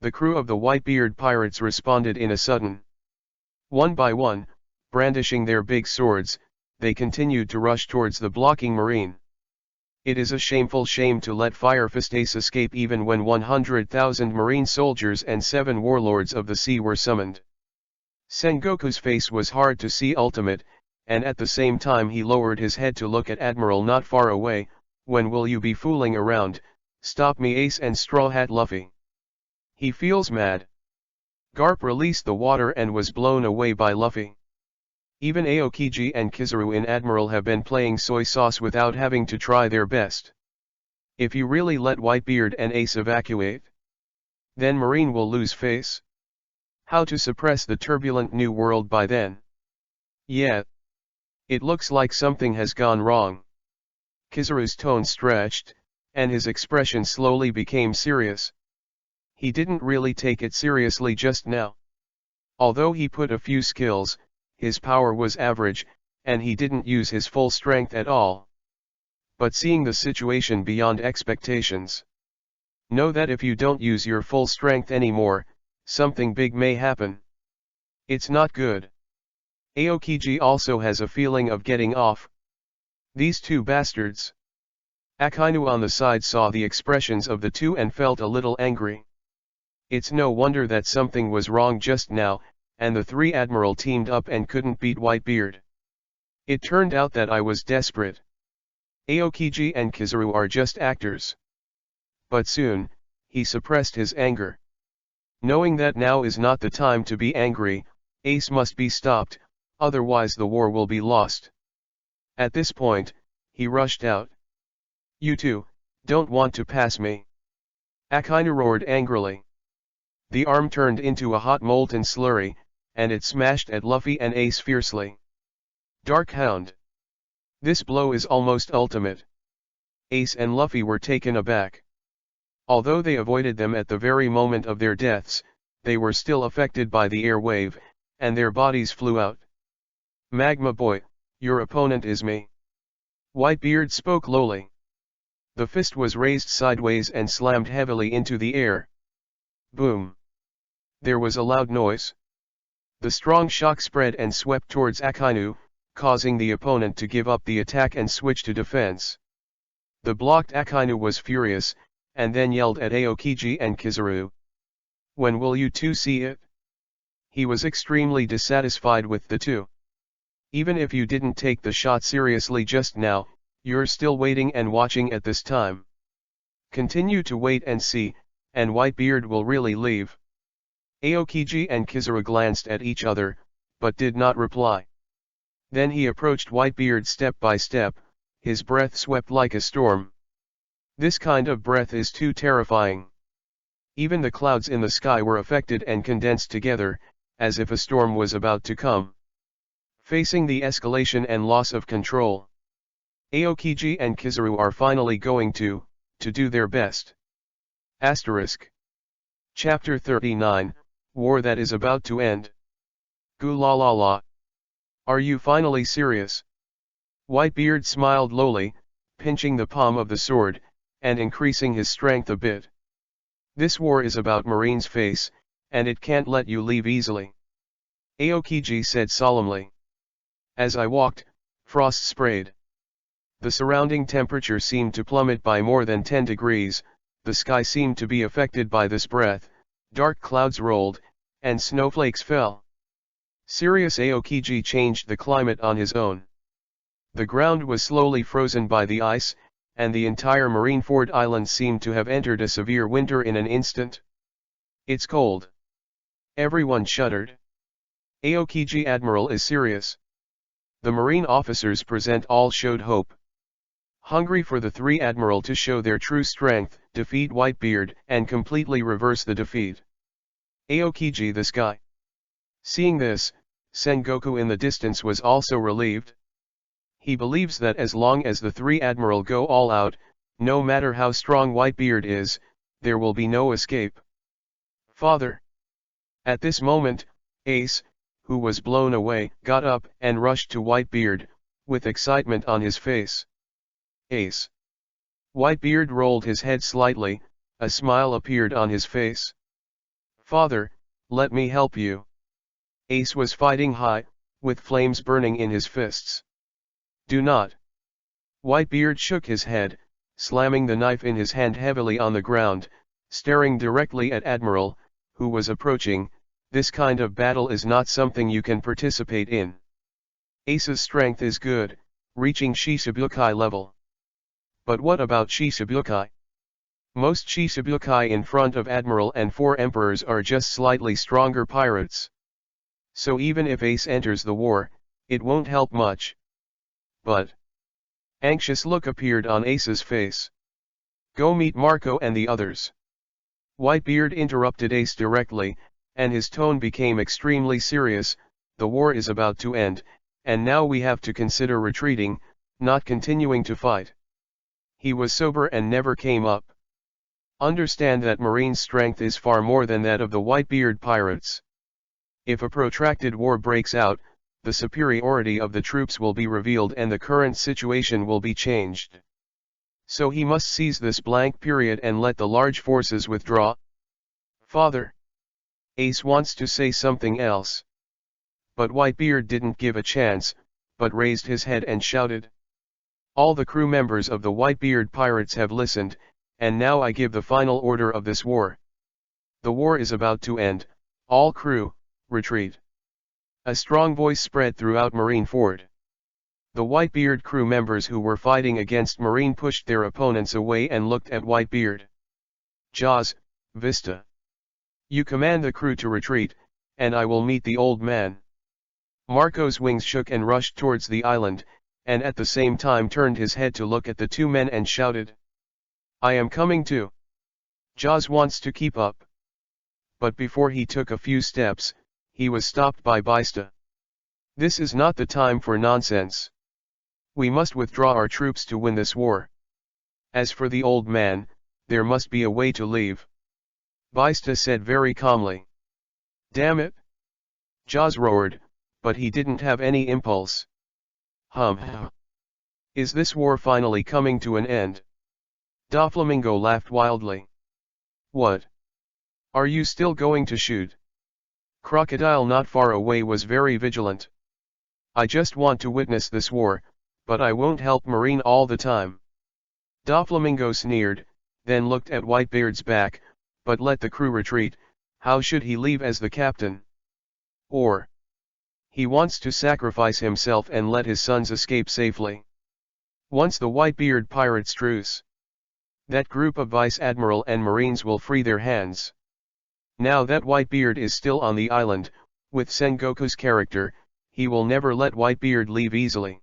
The crew of the Whitebeard pirates responded in a sudden. One by one, brandishing their big swords, they continued to rush towards the blocking Marine. It is a shameful shame to let Firefist Ace escape even when 100,000 Marine soldiers and 7 warlords of the sea were summoned. Sengoku's face was hard to see ultimate, and at the same time he lowered his head to look at Admiral not far away. When will you be fooling around? Stop me, Ace and Straw Hat Luffy. He feels mad. Garp released the water and was blown away by Luffy. Even Aokiji and Kizaru in Admiral have been playing soy sauce without having to try their best. If you really let Whitebeard and Ace evacuate, then Marine will lose face. How to suppress the turbulent new world by then? Yeah. It looks like something has gone wrong. Kizaru's tone stretched, and his expression slowly became serious. He didn't really take it seriously just now. Although he put a few skills, his power was average, and he didn't use his full strength at all. But seeing the situation beyond expectations. Know that if you don't use your full strength anymore, something big may happen. It's not good. Aokiji also has a feeling of getting off. These two bastards. Akainu on the side saw the expressions of the two and felt a little angry. It's no wonder that something was wrong just now, and the 3 Admiral teamed up and couldn't beat Whitebeard. It turned out that I was desperate. Aokiji and Kizaru are just actors. But soon, he suppressed his anger. Knowing that now is not the time to be angry, Ace must be stopped, otherwise the war will be lost. At this point, he rushed out. You two, don't want to pass me. Akainu roared angrily. The arm turned into a hot molten slurry, and it smashed at Luffy and Ace fiercely. Dark Hound. This blow is almost ultimate. Ace and Luffy were taken aback. Although they avoided them at the very moment of their deaths, they were still affected by the air wave, and their bodies flew out. Magma Boy, your opponent is me. Whitebeard spoke lowly. The fist was raised sideways and slammed heavily into the air. Boom. There was a loud noise. The strong shock spread and swept towards Akainu, causing the opponent to give up the attack and switch to defense. The blocked Akainu was furious, and then yelled at Aokiji and Kizaru. When will you two see it? He was extremely dissatisfied with the two. Even if you didn't take the shot seriously just now, you're still waiting and watching at this time. Continue to wait and see, and Whitebeard will really leave. Aokiji and Kizaru glanced at each other, but did not reply. Then he approached Whitebeard step by step, his breath swept like a storm. This kind of breath is too terrifying. Even the clouds in the sky were affected and condensed together, as if a storm was about to come. Facing the escalation and loss of control, Aokiji and Kizaru are finally going to do their best. Asterisk. Chapter 39, War that is about to end. Goo la la la. Are you finally serious? Whitebeard smiled lowly, pinching the palm of the sword, and increasing his strength a bit. This war is about Marine's face, and it can't let you leave easily. Aokiji said solemnly. As I walked, frost sprayed. The surrounding temperature seemed to plummet by more than 10 degrees, the sky seemed to be affected by this breath, dark clouds rolled, and snowflakes fell. Serious Aokiji changed the climate on his own. The ground was slowly frozen by the ice, and the entire Marineford Island seemed to have entered a severe winter in an instant. It's cold. Everyone shuddered. Aokiji Admiral is serious. The Marine officers present all showed hope. Hungry for the three Admiral to show their true strength, defeat Whitebeard, and completely reverse the defeat. Aokiji this guy. Seeing this, Sengoku in the distance was also relieved. He believes that as long as the three Admiral go all out, no matter how strong Whitebeard is, there will be no escape. Father. At this moment, Ace, who was blown away, got up and rushed to Whitebeard, with excitement on his face. Ace. Whitebeard rolled his head slightly, a smile appeared on his face. Father, let me help you. Ace was fighting high, with flames burning in his fists. Do not. Whitebeard shook his head, slamming the knife in his hand heavily on the ground, staring directly at Admiral, who was approaching. This kind of battle is not something you can participate in. Ace's strength is good, reaching Shishibukai level. But what about Shishibukai? Most Shishibukai in front of Admiral and four Emperors are just slightly stronger pirates. So even if Ace enters the war, it won't help much. But anxious look appeared on Ace's face. Go meet Marco and the others. Whitebeard interrupted Ace directly, and his tone became extremely serious. The war is about to end, and now we have to consider retreating, not continuing to fight. He was sober and never came up. Understand that Marine strength is far more than that of the Whitebeard pirates. If a protracted war breaks out, the superiority of the troops will be revealed and the current situation will be changed. So he must seize this blank period and let the large forces withdraw. Father. Ace wants to say something else. But Whitebeard didn't give a chance, but raised his head and shouted. All the crew members of the Whitebeard pirates have listened, and now I give the final order of this war. The war is about to end, all crew, retreat. A strong voice spread throughout Marineford. The Whitebeard crew members who were fighting against Marine pushed their opponents away and looked at Whitebeard. Jaws, Vista. You command the crew to retreat, and I will meet the old man. Marco's wings shook and rushed towards the island, and at the same time turned his head to look at the two men and shouted. I am coming too. Jaws wants to keep up. But before he took a few steps, he was stopped by Vista. This is not the time for nonsense. We must withdraw our troops to win this war. As for the old man, there must be a way to leave. Vista said very calmly. Damn it! Jaws roared, but he didn't have any impulse. Is this war finally coming to an end? Doflamingo laughed wildly. What? Are you still going to shoot? Crocodile not far away was very vigilant. I just want to witness this war, but I won't help Marine all the time. Doflamingo sneered, then looked at Whitebeard's back, but let the crew retreat. How should he leave as the captain? Or he wants to sacrifice himself and let his sons escape safely. Once the Whitebeard pirates truce, that group of Vice Admiral and Marines will free their hands. Now that Whitebeard is still on the island, with Sengoku's character, he will never let Whitebeard leave easily.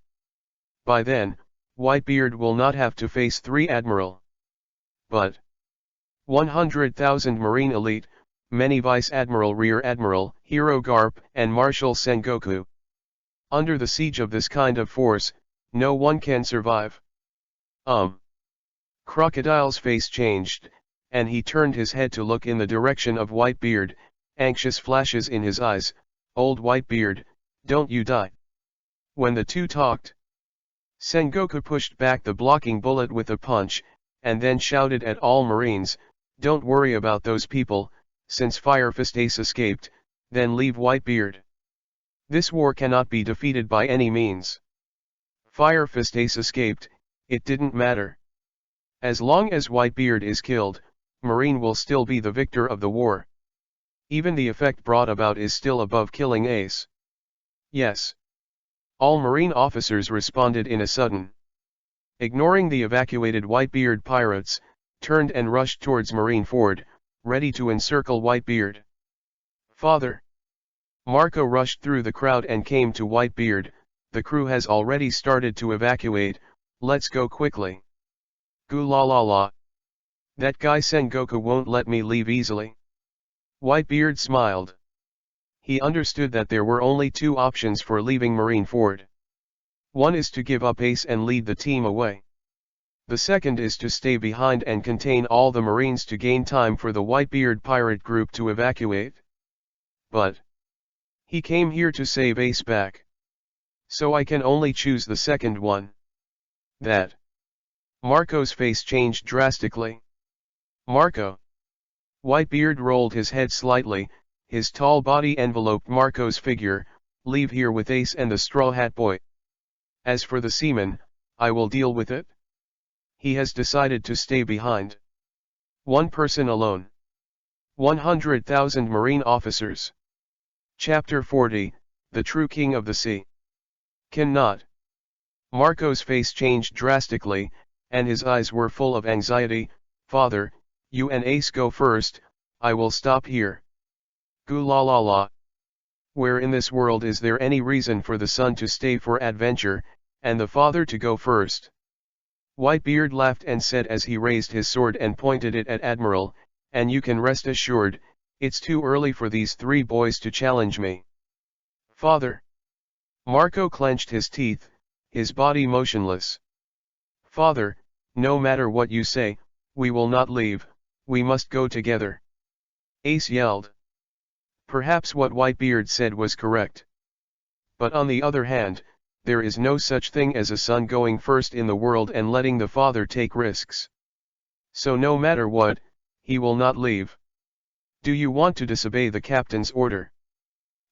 By then, Whitebeard will not have to face three Admiral. But 100,000 Marine elite, many Vice Admiral, Rear Admiral, Hero Garp, and Marshal Sengoku. Under the siege of this kind of force, no one can survive. Crocodile's face changed, and he turned his head to look in the direction of Whitebeard, anxious flashes in his eyes. Old Whitebeard, don't you die. When the two talked, Sengoku pushed back the blocking bullet with a punch, and then shouted at all Marines, don't worry about those people, since Firefist Ace escaped, then leave Whitebeard. This war cannot be defeated by any means. Firefist Ace escaped, it didn't matter. As long as Whitebeard is killed, Marine will still be the victor of the war. Even the effect brought about is still above killing Ace. Yes. All Marine officers responded in a sudden. Ignoring the evacuated Whitebeard pirates, turned and rushed towards Marineford, ready to encircle Whitebeard. Father. Marco rushed through the crowd and came to Whitebeard. The crew has already started to evacuate, let's go quickly. Goo la la la. That guy Sengoku won't let me leave easily. Whitebeard smiled. He understood that there were only two options for leaving Marineford. One is to give up Ace and lead the team away. The second is to stay behind and contain all the Marines to gain time for the Whitebeard pirate group to evacuate. But he came here to save Ace back. So I can only choose the second one. That. Marco's face changed drastically. Marco. Whitebeard rolled his head slightly, his tall body enveloped Marco's figure. Leave here with Ace and the Straw Hat Boy. As for the seaman, I will deal with it. He has decided to stay behind. One person alone. 100,000 Marine officers. Chapter 40, The True King of the Sea. Cannot. Marco's face changed drastically, and his eyes were full of anxiety. Father, you and Ace go first, I will stop here. Goo la la la. Where in this world is there any reason for the son to stay for adventure, and the father to go first? Whitebeard laughed and said as he raised his sword and pointed it at Admiral, and you can rest assured, it's too early for these three boys to challenge me. Father. Marco clenched his teeth, his body motionless. Father, no matter what you say, we will not leave, we must go together. Ace yelled. Perhaps what Whitebeard said was correct. But on the other hand, there is no such thing as a son going first in the world and letting the father take risks. So no matter what, he will not leave. Do you want to disobey the captain's order?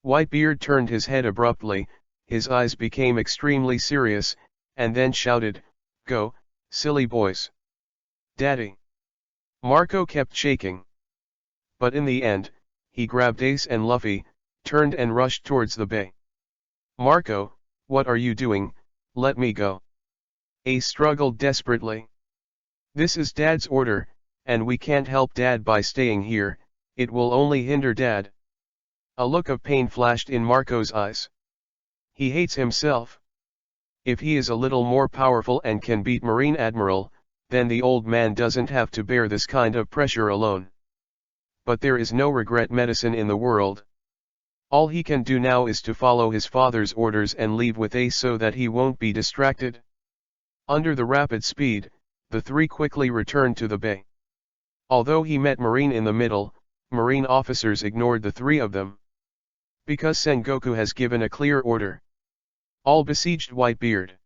Whitebeard turned his head abruptly, his eyes became extremely serious, and then shouted, Go, silly boys. Daddy. Marco kept shaking. But in the end, he grabbed Ace and Luffy, turned and rushed towards the bay. Marco, what are you doing? Let me go. Ace struggled desperately. This is Dad's order, and we can't help Dad by staying here, it will only hinder Dad. A look of pain flashed in Marco's eyes. He hates himself. If he is a little more powerful and can beat Marine Admiral, then the old man doesn't have to bear this kind of pressure alone. But there is no regret medicine in the world. All he can do now is to follow his father's orders and leave with Ace so that he won't be distracted. Under the rapid speed, the three quickly returned to the bay. Although he met Marine in the middle, Marine officers ignored the three of them. Because Sengoku has given a clear order. All besieged Whitebeard.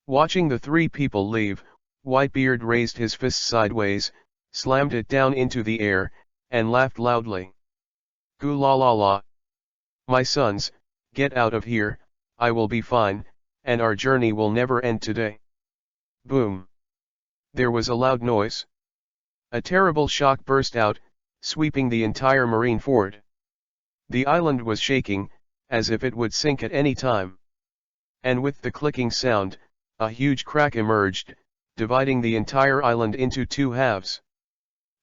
Watching the three people leave, Whitebeard raised his fist sideways, slammed it down into the air, and laughed loudly. Goo la la la. My sons, get out of here, I will be fine, and our journey will never end today. Boom. There was a loud noise. A terrible shock burst out, sweeping the entire Marineford. The island was shaking, as if it would sink at any time. And with the clicking sound, a huge crack emerged, dividing the entire island into two halves.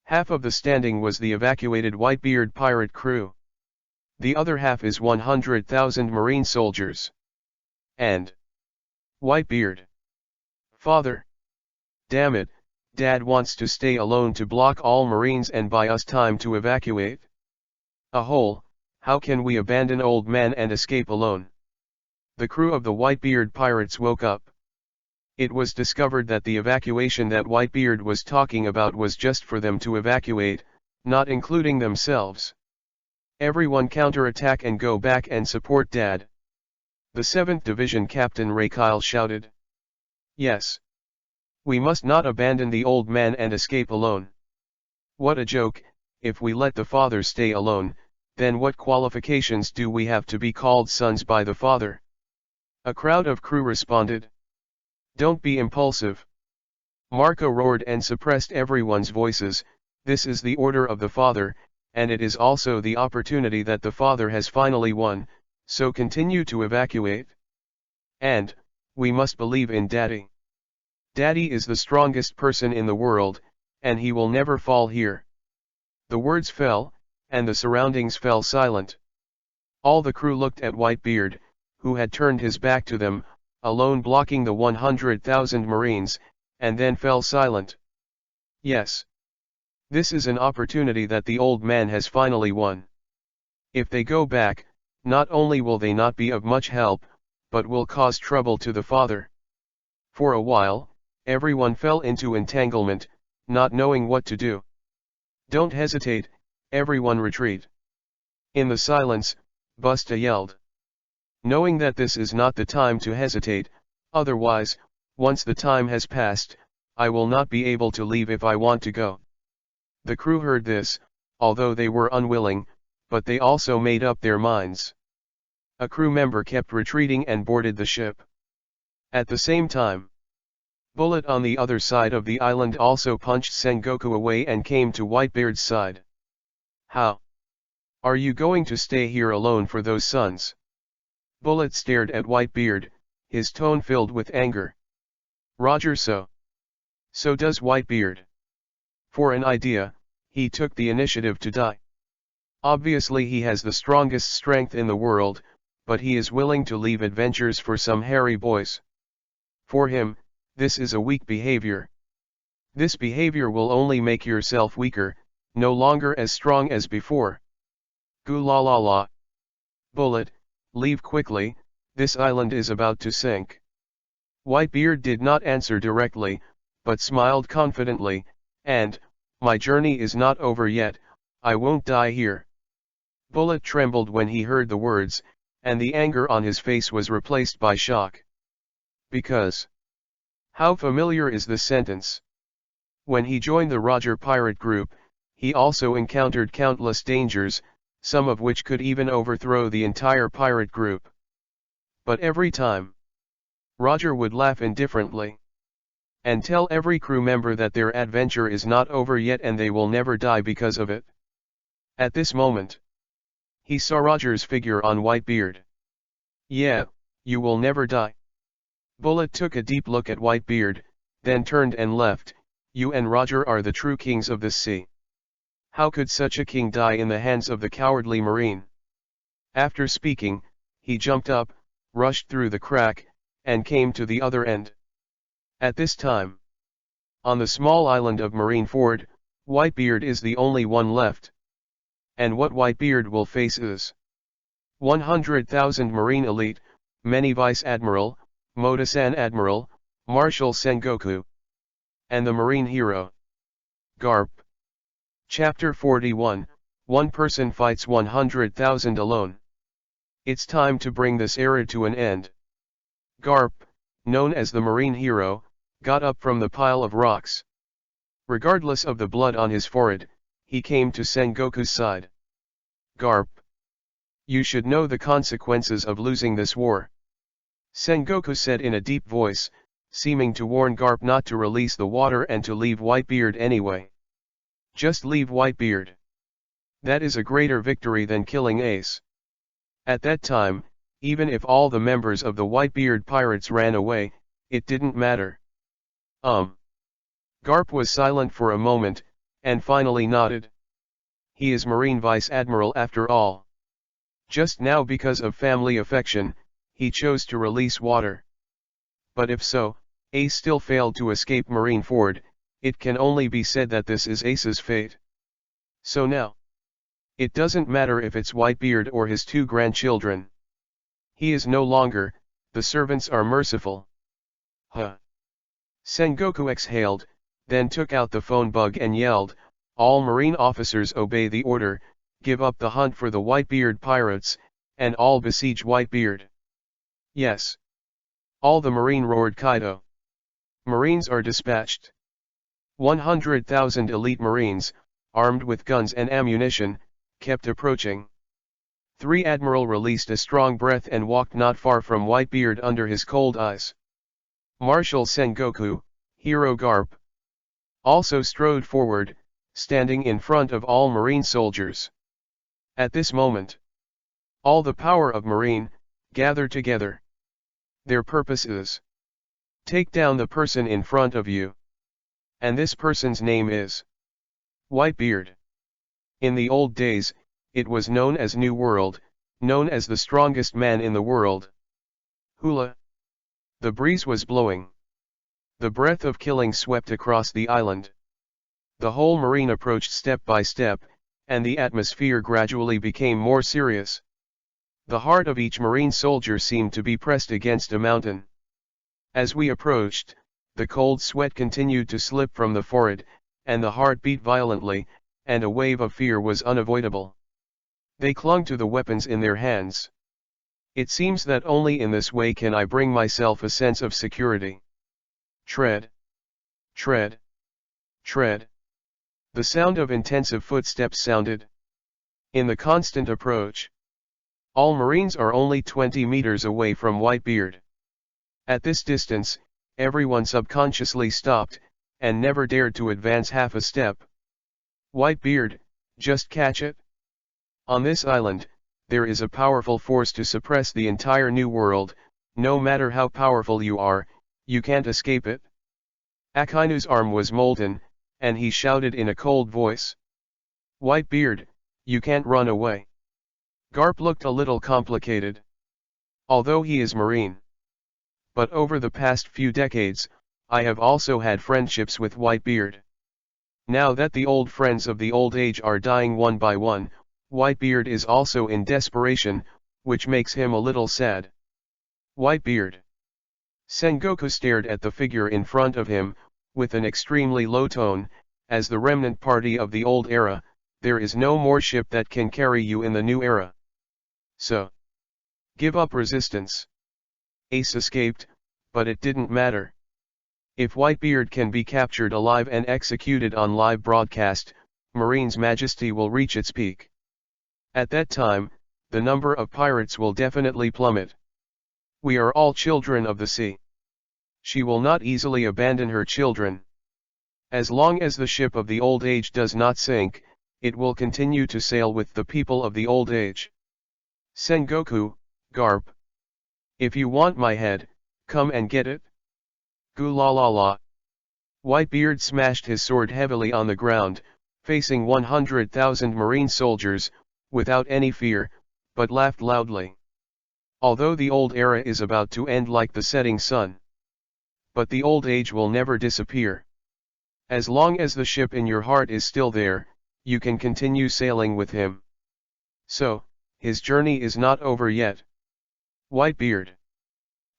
Half of the standing was the evacuated Whitebeard pirate crew. The other half is 100,000 Marine soldiers. And Whitebeard. Father. Damn it, Dad wants to stay alone to block all Marines and buy us time to evacuate. A hole, how can we abandon old man and escape alone? The crew of the Whitebeard pirates woke up. It was discovered that the evacuation that Whitebeard was talking about was just for them to evacuate, not including themselves. Everyone counterattack and go back and support Dad. The 7th Division Captain Ray Kyle shouted. Yes. We must not abandon the old man and escape alone. What a joke, if we let the father stay alone, then what qualifications do we have to be called sons by the father? A crowd of crew responded. Don't be impulsive. Marco roared and suppressed everyone's voices, this is the order of the father, and it is also the opportunity that the father has finally won, so continue to evacuate. And, we must believe in Daddy. Daddy is the strongest person in the world, and he will never fall here. The words fell, and the surroundings fell silent. All the crew looked at Whitebeard, who had turned his back to them, alone blocking the 100,000 marines, and then fell silent. Yes. This is an opportunity that the old man has finally won. If they go back, not only will they not be of much help, but will cause trouble to the father. For a while, everyone fell into entanglement, not knowing what to do. Don't hesitate, everyone retreat. In the silence, Busta yelled. Knowing that this is not the time to hesitate, otherwise, once the time has passed, I will not be able to leave if I want to go. The crew heard this, although they were unwilling, but they also made up their minds. A crew member kept retreating and boarded the ship. At the same time, Bullet on the other side of the island also punched Sengoku away and came to Whitebeard's side. How? Are you going to stay here alone for those suns? Bullet stared at Whitebeard, his tone filled with anger. Roger, so does Whitebeard. For an idea, he took the initiative to die. Obviously he has the strongest strength in the world, but he is willing to leave adventures for some hairy boys. For him, this is a weak behavior. This behavior will only make yourself weaker, no longer as strong as before. Goo la la la. Bullet, leave quickly, this island is about to sink. Whitebeard did not answer directly, but smiled confidently, and, my journey is not over yet, I won't die here. Bullet trembled when he heard the words, and the anger on his face was replaced by shock. Because. How familiar is this sentence? When he joined the Roger pirate group, he also encountered countless dangers, some of which could even overthrow the entire pirate group. But every time, Roger would laugh indifferently and tell every crew member that their adventure is not over yet and they will never die because of it. At this moment, he saw Roger's figure on Whitebeard. Yeah, you will never die. Bullet took a deep look at Whitebeard, then turned and left. You and Roger are the true kings of this sea. How could such a king die in the hands of the cowardly marine? After speaking, he jumped up, rushed through the crack, and came to the other end. At this time, on the small island of Marineford, Whitebeard is the only one left. And what Whitebeard will face is 100,000 Marine elite, many Vice Admiral, Moto-san Admiral, Marshal Sengoku, and the Marine hero, Garp. Chapter 41, One person fights 100,000 alone. It's time to bring this era to an end. Garp, known as the Marine hero, got up from the pile of rocks. Regardless of the blood on his forehead, he came to Sengoku's side. Garp. You should know the consequences of losing this war. Sengoku said in a deep voice, seeming to warn Garp not to release the water and to leave Whitebeard anyway. Just leave Whitebeard. That is a greater victory than killing Ace. At that time, even if all the members of the Whitebeard pirates ran away, it didn't matter. Garp was silent for a moment, and finally nodded. He is Marine Vice Admiral after all. Just now because of family affection, he chose to release water. But if so, Ace still failed to escape Marineford, it can only be said that this is Ace's fate. So now, it doesn't matter if it's Whitebeard or his 2 grandchildren. He is no longer, the servants are merciful. Huh. Sengoku exhaled, then took out the phone bug and yelled, all Marine officers obey the order, give up the hunt for the Whitebeard pirates, and all besiege Whitebeard. Yes. All the Marine roared Kaido. Marines are dispatched. 100,000 elite Marines, armed with guns and ammunition, kept approaching. 3 Admiral released a strong breath and walked not far from Whitebeard under his cold eyes. Marshal Sengoku, Hero Garp, also strode forward, standing in front of all Marine soldiers. At this moment, all the power of Marine, gathered together. Their purpose is take down the person in front of you. And this person's name is Whitebeard. In the old days, it was known as New World, known as the strongest man in the world. Hula! The breeze was blowing. The breath of killing swept across the island. The whole marine approached step by step, and the atmosphere gradually became more serious. The heart of each marine soldier seemed to be pressed against a mountain. As we approached, the cold sweat continued to slip from the forehead, and the heart beat violently, and a wave of fear was unavoidable. They clung to the weapons in their hands. It seems that only in this way can I bring myself a sense of security. Tread. Tread. Tread. The sound of intensive footsteps sounded. In the constant approach. All Marines are only 20 meters away from Whitebeard. At this distance, everyone subconsciously stopped, and never dared to advance half a step. Whitebeard, just catch it. On this island, there is a powerful force to suppress the entire New World. No matter how powerful you are, you can't escape it. Akainu's arm was molten, and he shouted in a cold voice. Whitebeard, you can't run away. Garp looked a little complicated. Although he is Marine. But over the past few decades, I have also had friendships with Whitebeard. Now that the old friends of the old age are dying one by one, Whitebeard is also in desperation, which makes him a little sad. Whitebeard. Sengoku stared at the figure in front of him, with an extremely low tone. As the remnant party of the old era, there is no more ship that can carry you in the new era. So, give up resistance. Ace escaped, but it didn't matter. If Whitebeard can be captured alive and executed on live broadcast, Marine's majesty will reach its peak. At that time, the number of pirates will definitely plummet. We are all children of the sea. She will not easily abandon her children. As long as the ship of the old age does not sink, it will continue to sail with the people of the old age. Sengoku, Garp. If you want my head, come and get it. Goo la la la. Whitebeard smashed his sword heavily on the ground, facing 100,000 Marine soldiers, without any fear, but laughed loudly. Although the old era is about to end like the setting sun. But the old age will never disappear. As long as the ship in your heart is still there, you can continue sailing with him. So, his journey is not over yet. Whitebeard.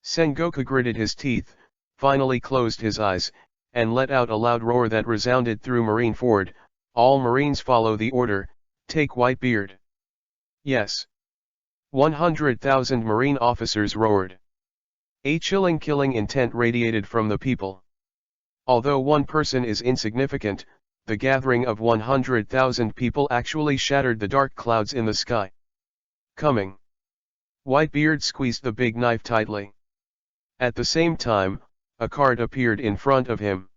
Sengoku gritted his teeth, finally closed his eyes, and let out a loud roar that resounded through Marineford. All Marines follow the order, take Whitebeard. Yes. 100,000 Marine officers roared. A chilling killing intent radiated from the people. Although one person is insignificant, the gathering of 100,000 people actually shattered the dark clouds in the sky. Coming. Whitebeard squeezed the big knife tightly. At the same time, a card appeared in front of him.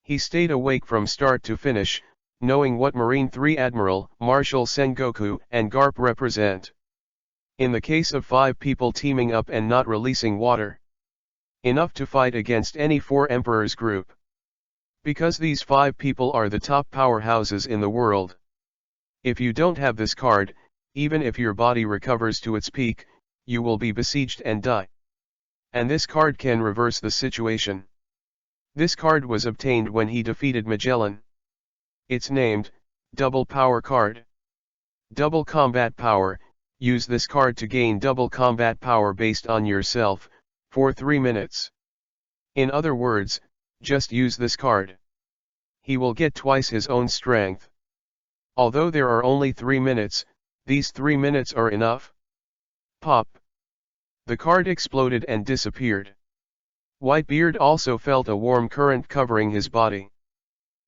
He stayed awake from start to finish, knowing what Marine 3 Admiral, Marshal Sengoku, and Garp represent. In the case of 5 people teaming up and not releasing water. Enough to fight against any 4 Emperors group. Because these 5 people are the top powerhouses in the world. If you don't have this card, even if your body recovers to its peak, you will be besieged and die. And this card can reverse the situation. This card was obtained when he defeated Magellan. It's named, Double Power Card. Double Combat Power. Use this card to gain double combat power based on yourself, for 3 minutes. In other words, just use this card. He will get twice his own strength. Although there are only 3 minutes, these 3 minutes are enough. Pop. The card exploded and disappeared. Whitebeard also felt a warm current covering his body.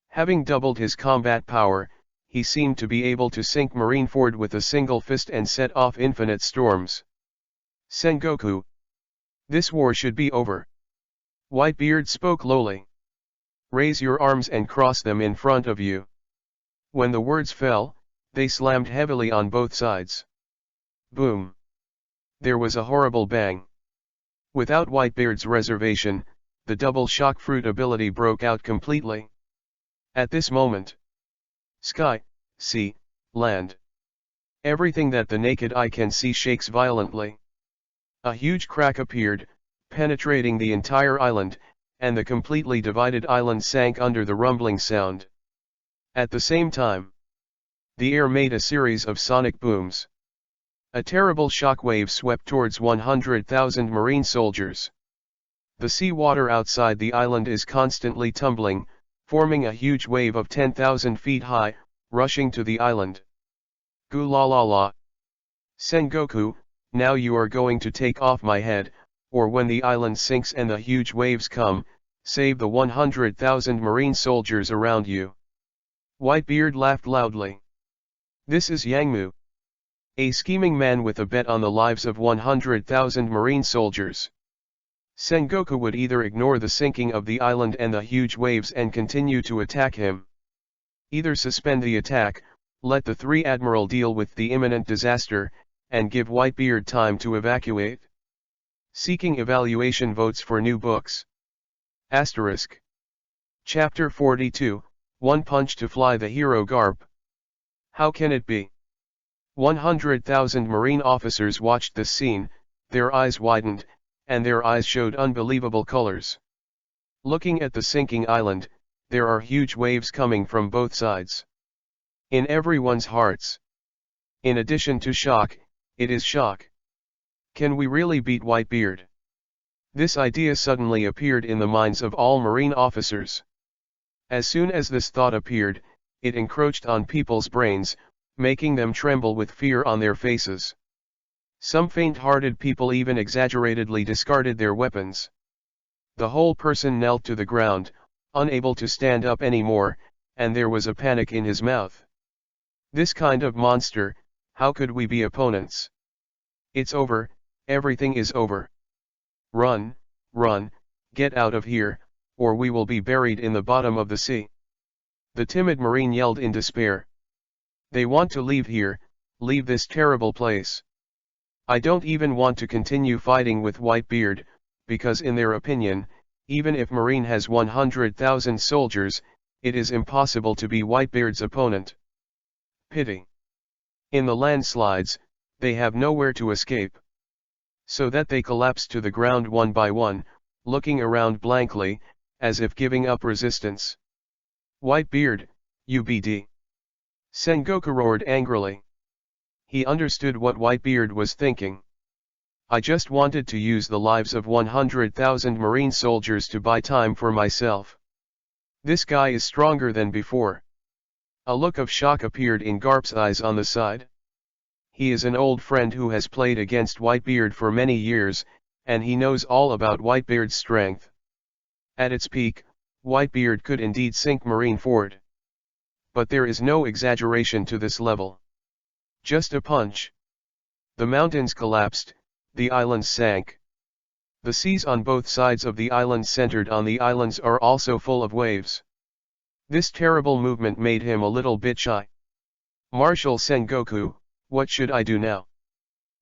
Having doubled his combat power, he seemed to be able to sink Marineford with a single fist and set off infinite storms. Sengoku. This war should be over. Whitebeard spoke lowly. Raise your arms and cross them in front of you. When the words fell, they slammed heavily on both sides. Boom. There was a horrible bang. Without Whitebeard's reservation, the double shock fruit ability broke out completely. At this moment, sky, sea, land. Everything that the naked eye can see shakes violently. A huge crack appeared, penetrating the entire island, and the completely divided island sank under the rumbling sound. At the same time, the air made a series of sonic booms. A terrible shockwave swept towards 100,000 marine soldiers. The sea water outside the island is constantly tumbling, forming a huge wave of 10,000 feet high, rushing to the island. Gu la la la. Sengoku, now you are going to take off my head, or when the island sinks and the huge waves come, save the 100,000 marine soldiers around you. Whitebeard laughed loudly. This is Yangmu, a scheming man with a bet on the lives of 100,000 marine soldiers. Sengoku would either ignore the sinking of the island and the huge waves and continue to attack him. Either suspend the attack, let the three admiral deal with the imminent disaster, and give Whitebeard time to evacuate. Seeking evaluation votes for new books. Asterisk. Chapter 42, One Punch to Fly the Hero Garp. How can it be? 100,000 marine officers watched this scene, their eyes widened, and their eyes showed unbelievable colors. Looking at the sinking island, there are huge waves coming from both sides. In everyone's hearts. In addition to shock, it is shock. Can we really beat Whitebeard? This idea suddenly appeared in the minds of all marine officers. As soon as this thought appeared, it encroached on people's brains, making them tremble with fear on their faces. Some faint-hearted people even exaggeratedly discarded their weapons. The whole person knelt to the ground, unable to stand up anymore, and there was a panic in his mouth. This kind of monster, how could we be opponents? It's over, everything is over. Run, run, get out of here, or we will be buried in the bottom of the sea. The timid marine yelled in despair. They want to leave here, leave this terrible place. I don't even want to continue fighting with Whitebeard, because in their opinion, even if Marine has 100,000 soldiers, it is impossible to be Whitebeard's opponent. Pity. In the landslides, they have nowhere to escape. So that they collapse to the ground one by one, looking around blankly, as if giving up resistance. Whitebeard, UBD. Sengoku roared angrily. He understood what Whitebeard was thinking. I just wanted to use the lives of 100,000 marine soldiers to buy time for myself. This guy is stronger than before. A look of shock appeared in Garp's eyes on the side. He is an old friend who has played against Whitebeard for many years, and he knows all about Whitebeard's strength. At its peak, Whitebeard could indeed sink Marineford. But there is no exaggeration to this level. Just a punch. The mountains collapsed, the islands sank. The seas on both sides of the island centered on the islands are also full of waves. This terrible movement made him a little bit shy. Marshal Sengoku, what should I do now?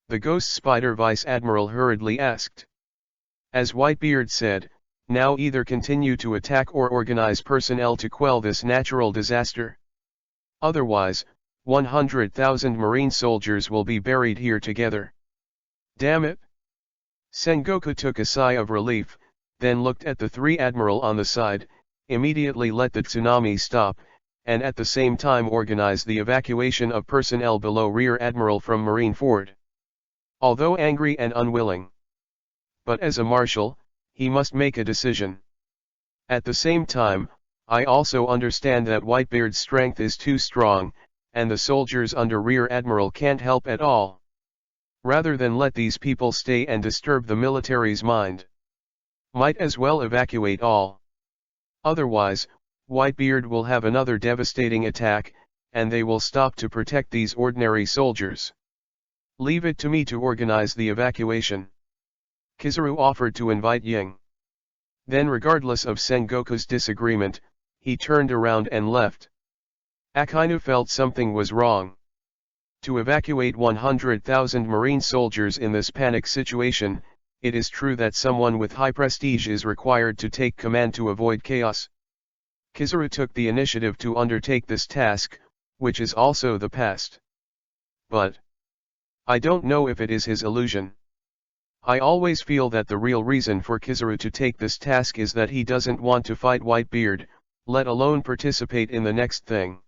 The Ghost Spider Vice Admiral hurriedly asked. As Whitebeard said, now either continue to attack or organize personnel to quell this natural disaster. Otherwise, 100,000 marine soldiers will be buried here together. Damn it! Sengoku took a sigh of relief, then looked at the three admiral on the side, immediately let the tsunami stop, and at the same time organized the evacuation of personnel below Rear Admiral from Marineford. Although angry and unwilling. But as a marshal, he must make a decision. At the same time, I also understand that Whitebeard's strength is too strong, and the soldiers under Rear Admiral can't help at all. Rather than let these people stay and disturb the military's mind. Might as well evacuate all. Otherwise, Whitebeard will have another devastating attack, and they will stop to protect these ordinary soldiers. Leave it to me to organize the evacuation. Kizaru offered to invite Ying. Then, regardless of Sengoku's disagreement, he turned around and left. Akainu felt something was wrong. To evacuate 100,000 marine soldiers in this panic situation, it is true that someone with high prestige is required to take command to avoid chaos. Kizaru took the initiative to undertake this task, which is also the past. but I don't know if it is his illusion. I always feel that the real reason for Kizaru to take this task is that he doesn't want to fight Whitebeard, let alone participate in the next thing.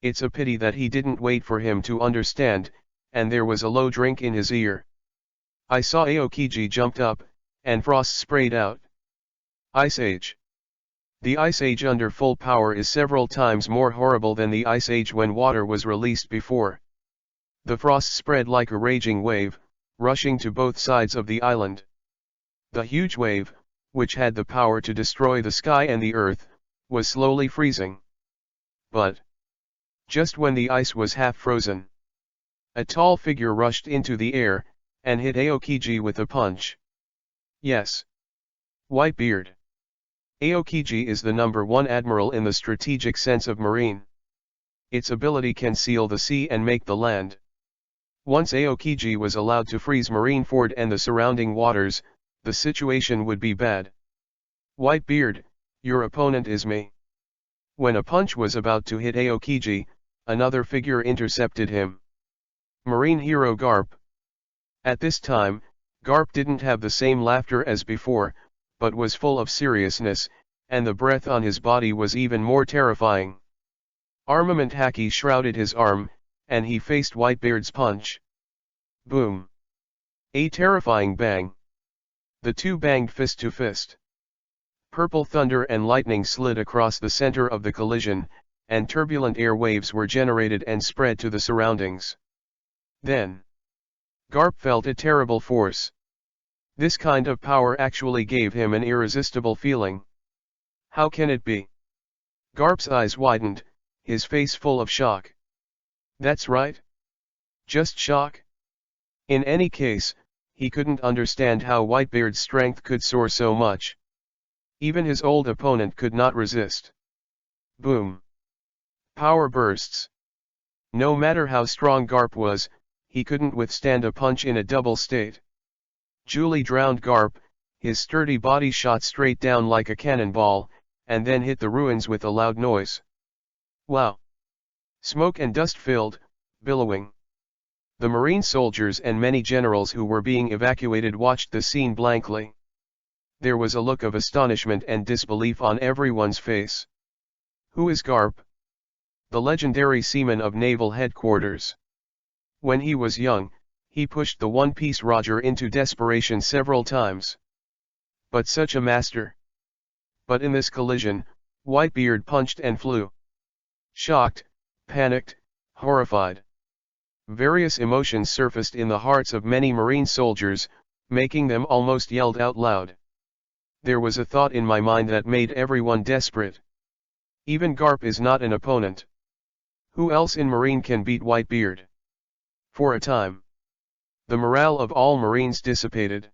It's a pity that he didn't wait for him to understand, and there was a low drink in his ear. I saw Aokiji jumped up, and frost sprayed out. Ice Age. The Ice Age under full power is several times more horrible than the Ice Age when water was released before. The frost spread like a raging wave, rushing to both sides of the island. The huge wave, which had the power to destroy the sky and the earth, was slowly freezing. But just when the ice was half frozen, a tall figure rushed into the air, and hit Aokiji with a punch. Yes. Whitebeard. Aokiji is the #1 admiral in the strategic sense of marine. Its ability can seal the sea and make the land. Once Aokiji was allowed to freeze Marineford and the surrounding waters, the situation would be bad. Whitebeard, your opponent is me. When a punch was about to hit Aokiji, another figure intercepted him. Marine hero Garp. At this time, Garp didn't have the same laughter as before, but was full of seriousness, and the breath on his body was even more terrifying. Armament haki shrouded his arm, and he faced Whitebeard's punch. Boom. A terrifying bang. The two banged fist to fist. Purple thunder and lightning slid across the center of the collision, and turbulent air waves were generated and spread to the surroundings. Then Garp felt a terrible force. This kind of power actually gave him an irresistible feeling. How can it be? Garp's eyes widened, his face full of shock. That's right. Just shock? In any case, he couldn't understand how Whitebeard's strength could soar so much. Even his old opponent could not resist. Boom. Power bursts. No matter how strong Garp was, he couldn't withstand a punch in a double state. Julie drowned Garp, his sturdy body shot straight down like a cannonball, and then hit the ruins with a loud noise. Wow. Smoke and dust filled, billowing. The Marine soldiers and many generals who were being evacuated watched the scene blankly. There was a look of astonishment and disbelief on everyone's face. Who is Garp? The legendary seaman of naval headquarters. When he was young, he pushed the One Piece Roger into desperation several times. But such a master. But in this collision, Whitebeard punched and flew. Shocked, panicked, horrified. Various emotions surfaced in the hearts of many Marine soldiers, making them almost yelled out loud. There was a thought in my mind that made everyone desperate. Even Garp is not an opponent. Who else in Marine can beat Whitebeard? For a time, the morale of all Marines dissipated.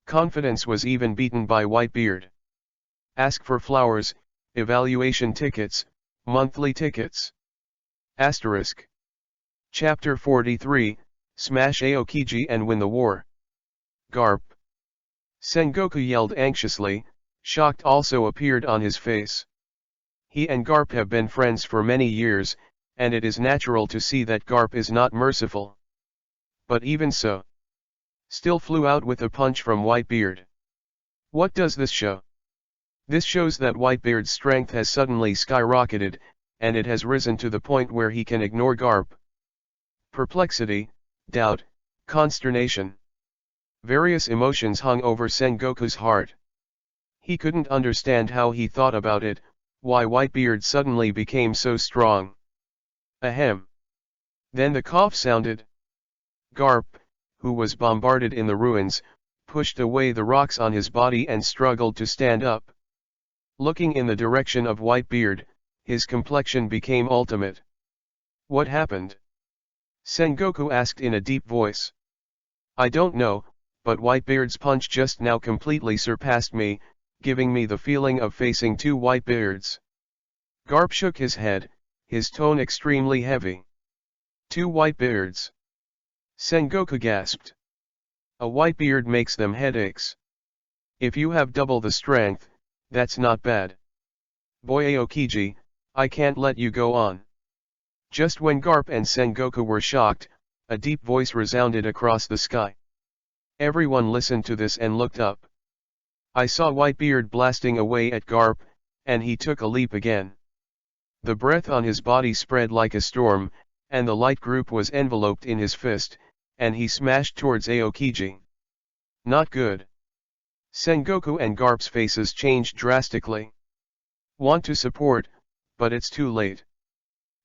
Confidence was even beaten by Whitebeard. Ask for flowers, evaluation tickets, monthly tickets. Asterisk. Chapter 43, Smash Aokiji and Win the War. Garp. Sengoku yelled anxiously, shocked also appeared on his face. He and Garp have been friends for many years, and it is natural to see that Garp is not merciful. But even so, still flew out with a punch from Whitebeard. What does this show? This shows that Whitebeard's strength has suddenly skyrocketed, and it has risen to the point where he can ignore Garp. Perplexity, doubt, consternation. Various emotions hung over Sengoku's heart. He couldn't understand how he thought about it, why Whitebeard suddenly became so strong. Ahem. Then the cough sounded. Garp, who was bombarded in the ruins, pushed away the rocks on his body and struggled to stand up. Looking in the direction of Whitebeard, his complexion became ultimate. What happened? Sengoku asked in a deep voice. I don't know, but Whitebeard's punch just now completely surpassed me, giving me the feeling of facing two Whitebeards. Garp shook his head, his tone extremely heavy. Two Whitebeards. Sengoku gasped. A Whitebeard makes them headaches. If you have double the strength, that's not bad. Boy Aokiji, I can't let you go on. Just when Garp and Sengoku were shocked, a deep voice resounded across the sky. Everyone listened to this and looked up. I saw Whitebeard blasting away at Garp, and he took a leap again. The breath on his body spread like a storm, and the light group was enveloped in his fist, and he smashed towards Aokiji. Not good. Sengoku and Garp's faces changed drastically. Want to support, but it's too late.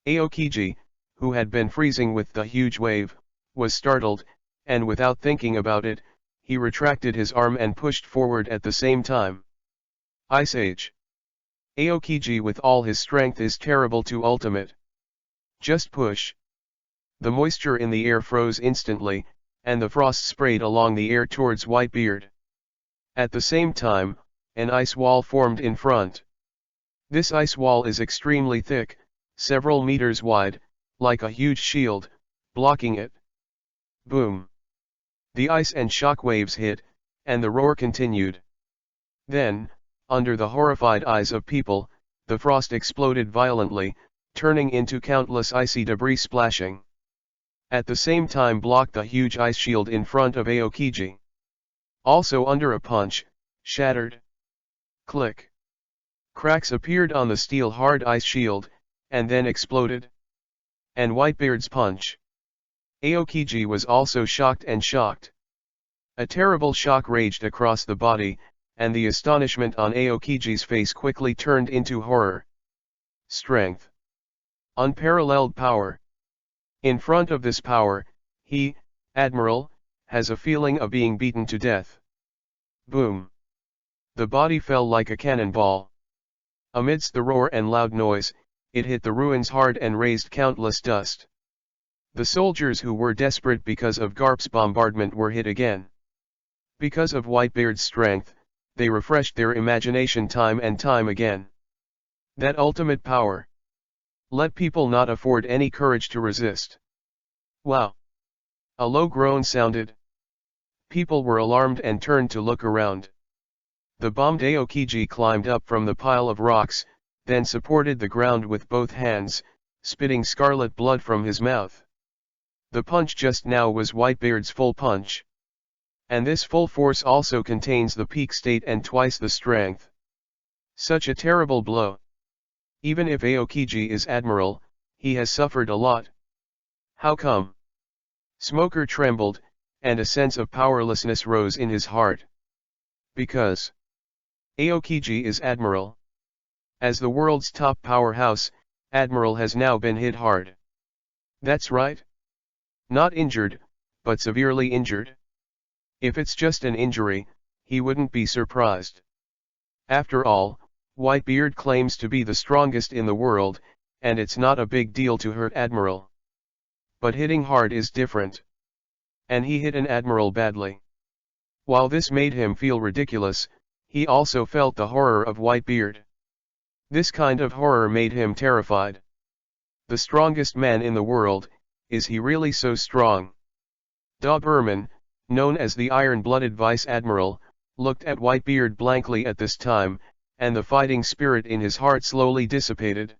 Aokiji, who had been freezing with the huge wave, was startled, and without thinking about it, he retracted his arm and pushed forward at the same time. Ice Age. Aokiji with all his strength is terrible to ultimate. Just push. The moisture in the air froze instantly, and the frost sprayed along the air towards Whitebeard. At the same time, an ice wall formed in front. This ice wall is extremely thick, several meters wide, like a huge shield, blocking it. Boom. The ice and shock waves hit, and the roar continued. Then, under the horrified eyes of people, the frost exploded violently, turning into countless icy debris splashing. At the same time blocked the huge ice shield in front of Aokiji. Also under a punch, shattered. Click. Cracks appeared on the steel-hard ice shield, and then exploded. And Whitebeard's punch. Aokiji was also shocked and shocked. A terrible shock raged across the body, and the astonishment on Aokiji's face quickly turned into horror. Strength. Unparalleled power. In front of this power, he, Admiral, has a feeling of being beaten to death. Boom. The body fell like a cannonball. Amidst the roar and loud noise, it hit the ruins hard and raised countless dust. The soldiers who were desperate because of Garp's bombardment were hit again. Because of Whitebeard's strength, they refreshed their imagination time and time again. That ultimate power. Let people not afford any courage to resist. Wow! A low groan sounded. People were alarmed and turned to look around. The bombed Aokiji climbed up from the pile of rocks, then supported the ground with both hands, spitting scarlet blood from his mouth. The punch just now was Whitebeard's full punch. And this full force also contains the peak state and twice the strength. Such a terrible blow. Even if Aokiji is Admiral, he has suffered a lot. How come? Smoker trembled, and a sense of powerlessness rose in his heart. Because Aokiji is Admiral. As the world's top powerhouse, Admiral has now been hit hard. That's right. Not injured, but severely injured. If it's just an injury, he wouldn't be surprised. After all, Whitebeard claims to be the strongest in the world, and it's not a big deal to hurt Admiral. But hitting hard is different. And he hit an Admiral badly. While this made him feel ridiculous, he also felt the horror of Whitebeard. This kind of horror made him terrified. The strongest man in the world, is he really so strong? Doberman, known as the iron-blooded Vice Admiral, looked at Whitebeard blankly at this time, and the fighting spirit in his heart slowly dissipated.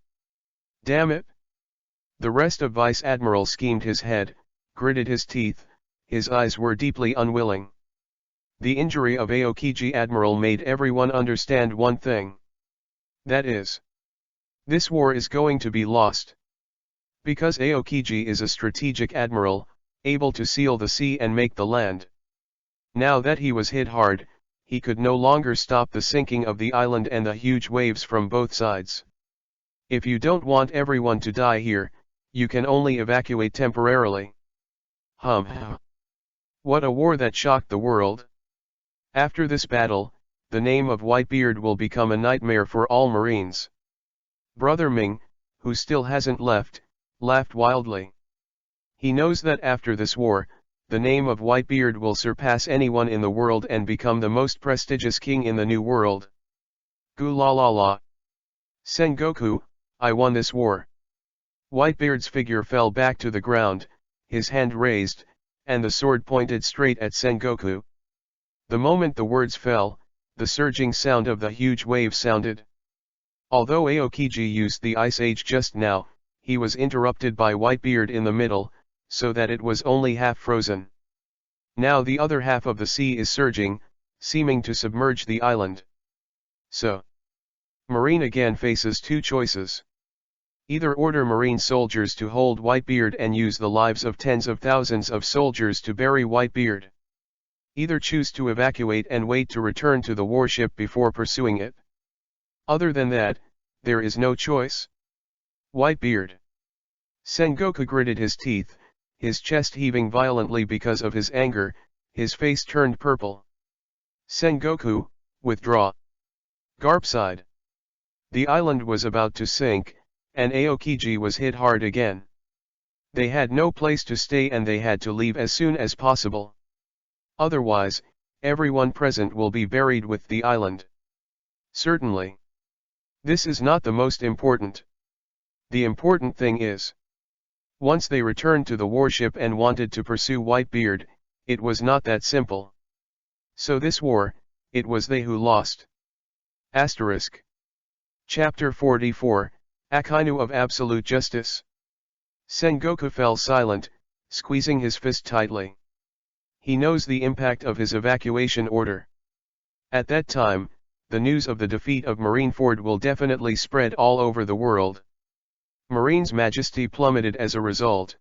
Damn it! The rest of Vice Admiral schemed his head, gritted his teeth, his eyes were deeply unwilling. The injury of Aokiji Admiral made everyone understand one thing. That is, this war is going to be lost. Because Aokiji is a strategic admiral, able to seal the sea and make the land. Now that he was hit hard, he could no longer stop the sinking of the island and the huge waves from both sides. If you don't want everyone to die here, you can only evacuate temporarily. What a war that shocked the world. After this battle, the name of Whitebeard will become a nightmare for all Marines. Brother Ming, who still hasn't left, laughed wildly. He knows that after this war, the name of Whitebeard will surpass anyone in the world and become the most prestigious king in the new world. Gu la la la. Sengoku, I won this war. Whitebeard's figure fell back to the ground, his hand raised, and the sword pointed straight at Sengoku. The moment the words fell, the surging sound of the huge wave sounded. Although Aokiji used the Ice Age just now, he was interrupted by Whitebeard in the middle, so that it was only half frozen. Now the other half of the sea is surging, seeming to submerge the island. So, Marine again faces two choices. Either order Marine soldiers to hold Whitebeard and use the lives of tens of thousands of soldiers to bury Whitebeard. Either choose to evacuate and wait to return to the warship before pursuing it. Other than that, there is no choice. Whitebeard. Sengoku gritted his teeth, his chest heaving violently because of his anger, his face turned purple. Sengoku, withdraw. Garp sighed. The island was about to sink, and Aokiji was hit hard again. They had no place to stay and they had to leave as soon as possible. Otherwise, everyone present will be buried with the island. Certainly. This is not the most important. The important thing is, once they returned to the warship and wanted to pursue Whitebeard, it was not that simple. So this war, it was they who lost. Asterisk. Chapter 44, Akainu of Absolute Justice. Sengoku fell silent, squeezing his fist tightly. He knows the impact of his evacuation order. At that time, the news of the defeat of Marineford will definitely spread all over the world. Marine's majesty plummeted as a result.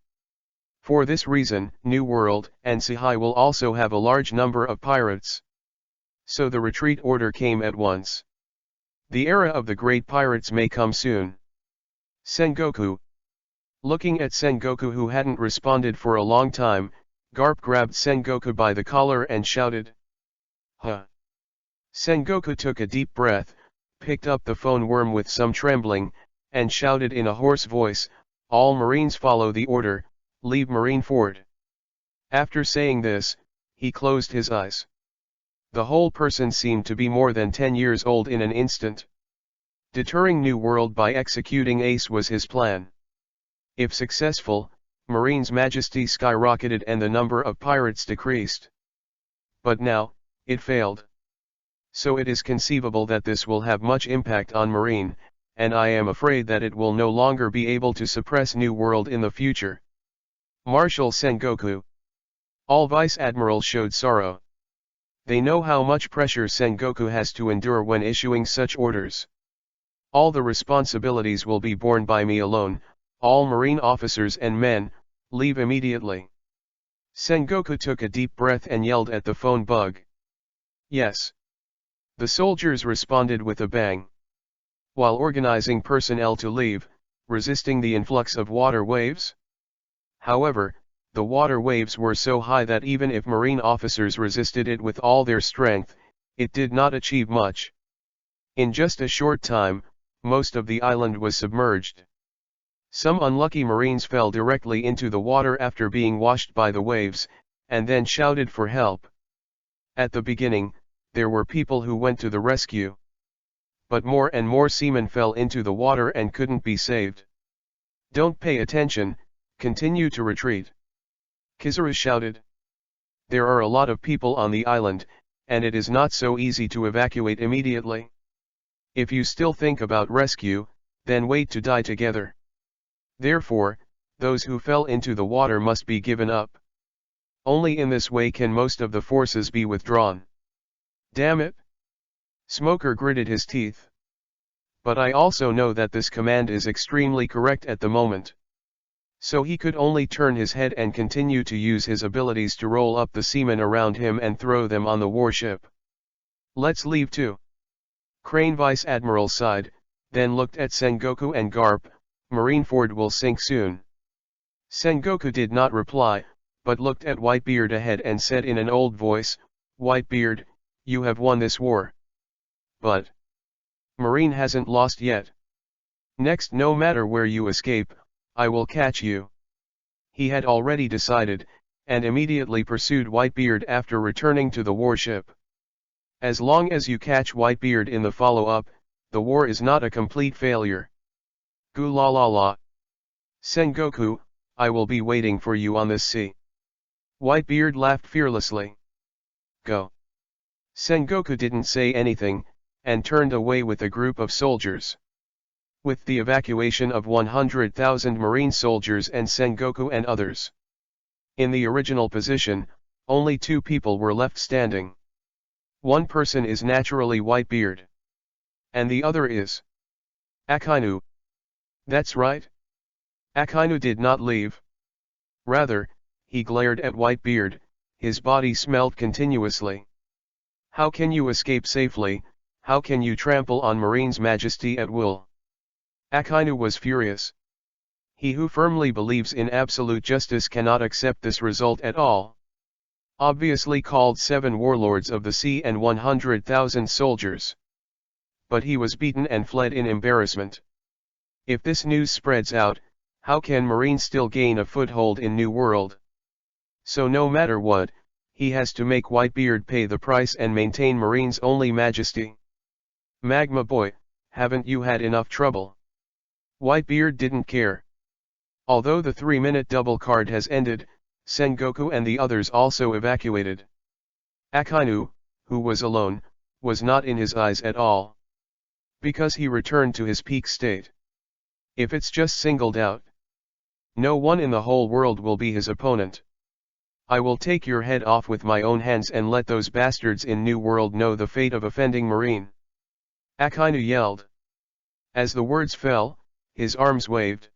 For this reason, New World and Sihai will also have a large number of pirates. So the retreat order came at once. The era of the great pirates may come soon. Sengoku. Looking at Sengoku, who hadn't responded for a long time, Garp grabbed Sengoku by the collar and shouted, "Huh!" Sengoku took a deep breath, picked up the phone worm with some trembling, and shouted in a hoarse voice, "All Marines follow the order, leave Marineford." After saying this, he closed his eyes. The whole person seemed to be more than 10 years old in an instant. Deterring New World by executing Ace was his plan. If successful, Marine's majesty skyrocketed and the number of pirates decreased. But now, it failed. So it is conceivable that this will have much impact on Marine, and I am afraid that it will no longer be able to suppress New World in the future. Marshal Sengoku. All Vice Admirals showed sorrow. They know how much pressure Sengoku has to endure when issuing such orders. All the responsibilities will be borne by me alone. All Marine officers and men, leave immediately. Sengoku took a deep breath and yelled at the phone bug. Yes. The soldiers responded with a bang. While organizing personnel to leave, resisting the influx of water waves. However, the water waves were so high that even if Marine officers resisted it with all their strength, it did not achieve much. In just a short time, most of the island was submerged. Some unlucky Marines fell directly into the water after being washed by the waves, and then shouted for help. At the beginning, there were people who went to the rescue. But more and more seamen fell into the water and couldn't be saved. Don't pay attention, continue to retreat. Kizaru shouted. There are a lot of people on the island, and it is not so easy to evacuate immediately. If you still think about rescue, then wait to die together. Therefore, those who fell into the water must be given up. Only in this way can most of the forces be withdrawn. Damn it! Smoker gritted his teeth. But I also know that this command is extremely correct at the moment. So he could only turn his head and continue to use his abilities to roll up the seamen around him and throw them on the warship. Let's leave too. Crane Vice Admiral sighed, then looked at Sengoku and Garp. Marineford will sink soon. Sengoku did not reply, but looked at Whitebeard ahead and said in an old voice, Whitebeard, you have won this war. But Marine hasn't lost yet. Next, no matter where you escape, I will catch you. He had already decided, and immediately pursued Whitebeard after returning to the warship. As long as you catch Whitebeard in the follow-up, the war is not a complete failure. Gu la la la. Sengoku, I will be waiting for you on this sea. Whitebeard laughed fearlessly. Go. Sengoku didn't say anything, and turned away with a group of soldiers. with the evacuation of 100,000 Marine soldiers and Sengoku and others. In the original position, only 2 people were left standing. One person is naturally Whitebeard. And the other is Akainu. That's right. Akainu did not leave. Rather, he glared at Whitebeard, his body smelled continuously. How can you escape safely? How can you trample on Marine's majesty at will? Akainu was furious. He who firmly believes in absolute justice cannot accept this result at all. Obviously called 7 warlords of the sea and 100,000 soldiers. But he was beaten and fled in embarrassment. If this news spreads out, how can Marine still gain a foothold in New World? So no matter what, he has to make Whitebeard pay the price and maintain Marine's only majesty. Magma boy, haven't you had enough trouble? Whitebeard didn't care. Although the 3-minute double card has ended, Sengoku and the others also evacuated. Akainu, who was alone, was not in his eyes at all. Because he returned to his peak state. If it's just singled out, no one in the whole world will be his opponent. I will take your head off with my own hands and let those bastards in New World know the fate of offending Marine. Akainu yelled. As the words fell, his arms waved.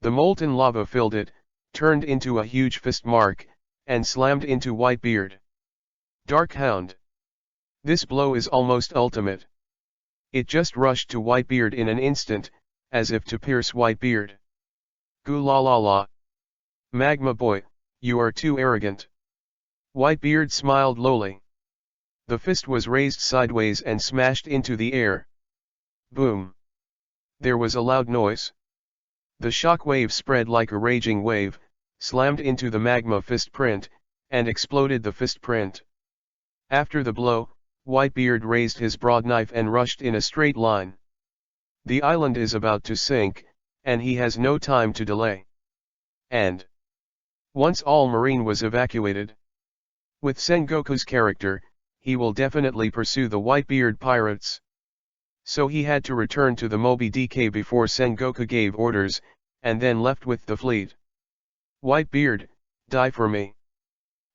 The molten lava filled it, turned into a huge fist mark, and slammed into Whitebeard. Dark Hound. This blow is almost ultimate. It just rushed to Whitebeard in an instant, as if to pierce Whitebeard. Goo la la la. Magma boy, you are too arrogant. Whitebeard smiled lowly. The fist was raised sideways and smashed into the air. Boom. There was a loud noise. The shock wave spread like a raging wave, slammed into the magma fist print, and exploded the fist print. After the blow, Whitebeard raised his broadknife and rushed in a straight line. The island is about to sink, and he has no time to delay. And once all Marine was evacuated, with Sengoku's character, he will definitely pursue the Whitebeard pirates. So he had to return to the Moby DK before Sengoku gave orders, and then left with the fleet. Whitebeard, die for me.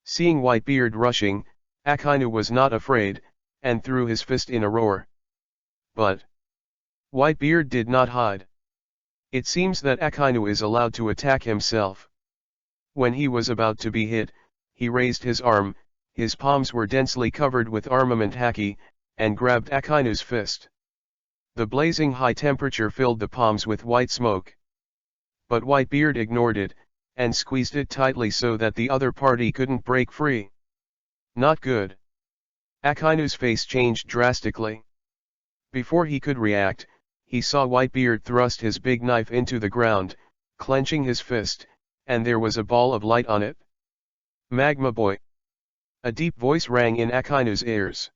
Seeing Whitebeard rushing, Akainu was not afraid, and threw his fist in a roar. But Whitebeard did not hide. It seems that Akainu is allowed to attack himself. When he was about to be hit, he raised his arm, his palms were densely covered with armament haki, and grabbed Akainu's fist. The blazing high temperature filled the palms with white smoke. But Whitebeard ignored it, and squeezed it tightly so that the other party couldn't break free. Not good. Akainu's face changed drastically. Before he could react, he saw Whitebeard thrust his big knife into the ground, clenching his fist, and there was a ball of light on it. Magma boy. A deep voice rang in Akainu's ears.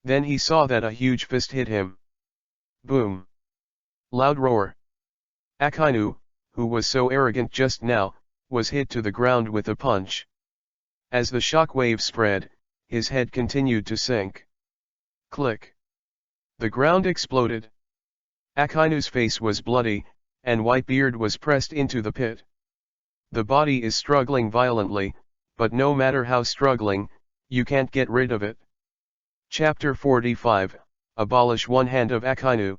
Then he saw that a huge fist hit him. Boom. Loud roar. Akainu, who was so arrogant just now, was hit to the ground with a punch. As the shock wave spread, his head continued to sink. Click. The ground exploded. Akainu's face was bloody, and Whitebeard was pressed into the pit. The body is struggling violently, but no matter how struggling, you can't get rid of it. Chapter 45, Abolish One Hand of Akainu.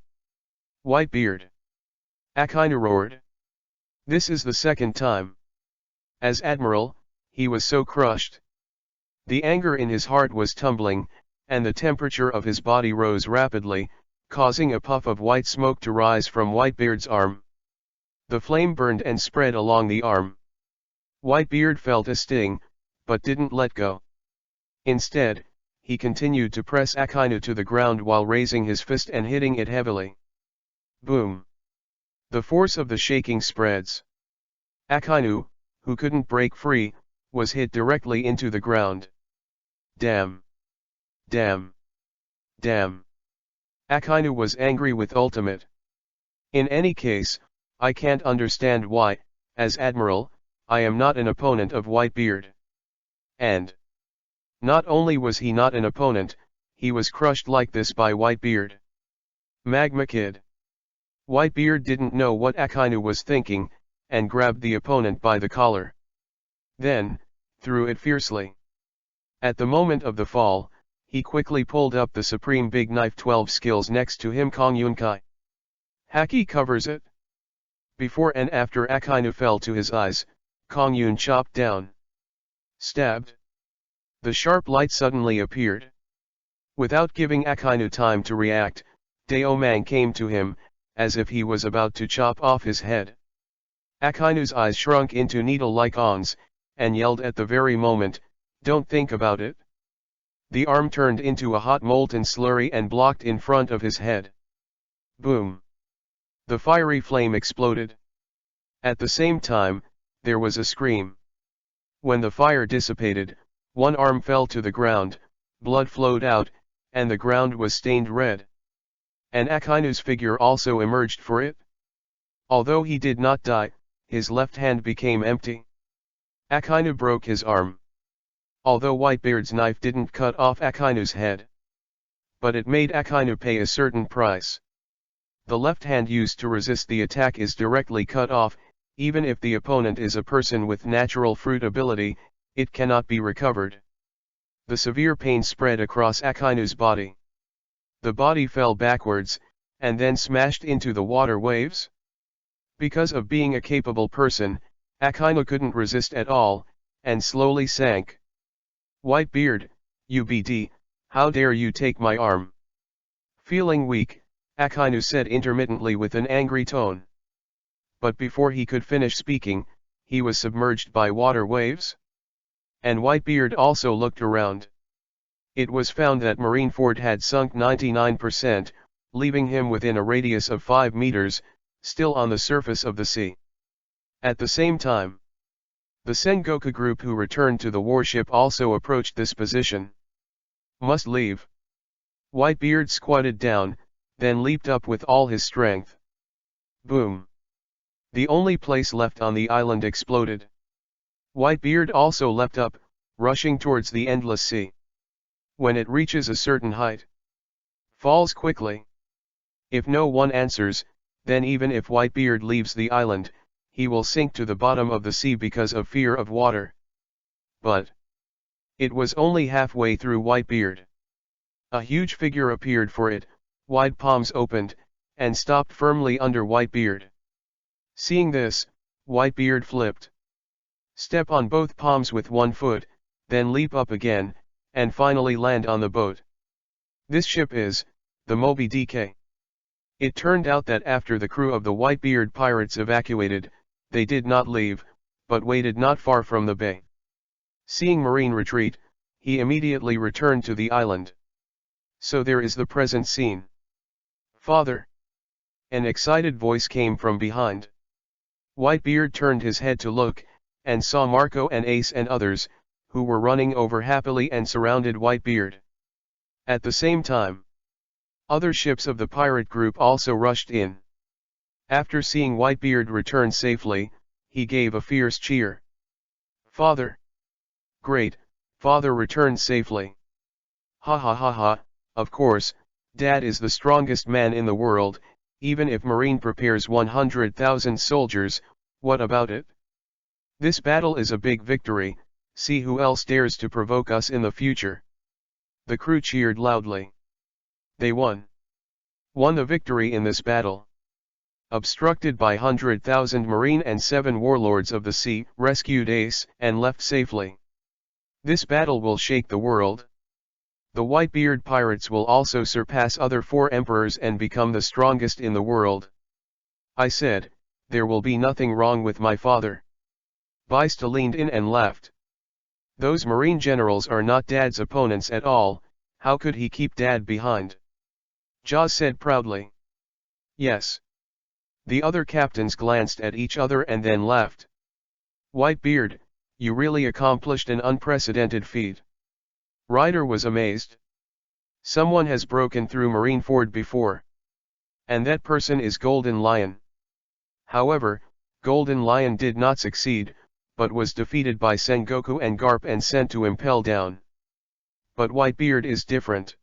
Whitebeard. Akainu roared. This is the second time. As Admiral, he was so crushed. The anger in his heart was tumbling, and the temperature of his body rose rapidly, causing a puff of white smoke to rise from Whitebeard's arm. The flame burned and spread along the arm. Whitebeard felt a sting, but didn't let go. Instead, he continued to press Akainu to the ground while raising his fist and hitting it heavily. Boom. The force of the shaking spreads. Akainu, who couldn't break free, was hit directly into the ground. Damn. Damn. Damn. Akainu was angry with Ultimate. In any case, I can't understand why, as Admiral, I am not an opponent of Whitebeard. And not only was he not an opponent, he was crushed like this by Whitebeard. Magma Kid. Whitebeard didn't know what Akainu was thinking, and grabbed the opponent by the collar. Then, threw it fiercely. At the moment of the fall, he quickly pulled up the Supreme Big Knife 12 skills next to him. Kong Yunkai. Haki covers it. Before and after Akainu fell to his eyes, Kong Yun chopped down. Stabbed. The sharp light suddenly appeared. Without giving Akainu time to react, Daomang came to him, as if he was about to chop off his head. Akainu's eyes shrunk into needle-like ons, and yelled at the very moment, "Don't think about it." The arm turned into a hot molten slurry and blocked in front of his head. Boom! The fiery flame exploded. At the same time, there was a scream. When the fire dissipated, one arm fell to the ground, blood flowed out, and the ground was stained red. And Akainu's figure also emerged for it. Although he did not die, his left hand became empty. Akainu broke his arm. Although Whitebeard's knife didn't cut off Akainu's head, but it made Akainu pay a certain price. The left hand used to resist the attack is directly cut off. Even if the opponent is a person with natural fruit ability, it cannot be recovered. The severe pain spread across Akainu's body. The body fell backwards, and then smashed into the water waves. Because of being a capable person, Akainu couldn't resist at all, and slowly sank. "Whitebeard, UBD, how dare you take my arm?" Feeling weak, Akainu said intermittently with an angry tone. But before he could finish speaking, he was submerged by water waves. And Whitebeard also looked around. It was found that Marineford had sunk 99%, leaving him within a radius of 5 meters, still on the surface of the sea. At the same time, the Sengoku group who returned to the warship also approached this position. "Must leave." Whitebeard squatted down, then leaped up with all his strength. Boom! The only place left on the island exploded. Whitebeard also leapt up, rushing towards the endless sea. When it reaches a certain height, falls quickly. If no one answers, then even if Whitebeard leaves the island, he will sink to the bottom of the sea because of fear of water. But it was only halfway through Whitebeard. A huge figure appeared for it, wide palms opened, and stopped firmly under Whitebeard. Seeing this, Whitebeard flipped. Step on both palms with one foot, then leap up again, and finally land on the boat. This ship is the Moby Dick. It turned out that after the crew of the Whitebeard pirates evacuated, they did not leave, but waited not far from the bay. Seeing Marine retreat, he immediately returned to the island. So there is the present scene. "Father!" An excited voice came from behind. Whitebeard turned his head to look, and saw Marco and Ace and others, who were running over happily and surrounded Whitebeard. At the same time, other ships of the pirate group also rushed in. After seeing Whitebeard return safely, he gave a fierce cheer. "Father! Great, Father returned safely. Ha ha ha ha, of course, Dad is the strongest man in the world, even if Marine prepares 100,000 soldiers, what about it? This battle is a big victory, see who else dares to provoke us in the future." The crew cheered loudly. They won. Won the victory in this battle. Obstructed by 100,000 Marine and 7 warlords of the sea, rescued Ace, and left safely. This battle will shake the world. The Whitebeard pirates will also surpass other 4 emperors and become the strongest in the world. I said, there will be nothing wrong with my father. Beista leaned in and laughed. Those Marine generals are not Dad's opponents at all, how could he keep Dad behind? Jaws said proudly. Yes. The other captains glanced at each other and then laughed. Whitebeard, you really accomplished an unprecedented feat. Ryder was amazed. Someone has broken through Marineford before. And that person is Golden Lion. However, Golden Lion did not succeed, but was defeated by Sengoku and Garp and sent to Impel Down. But Whitebeard is different.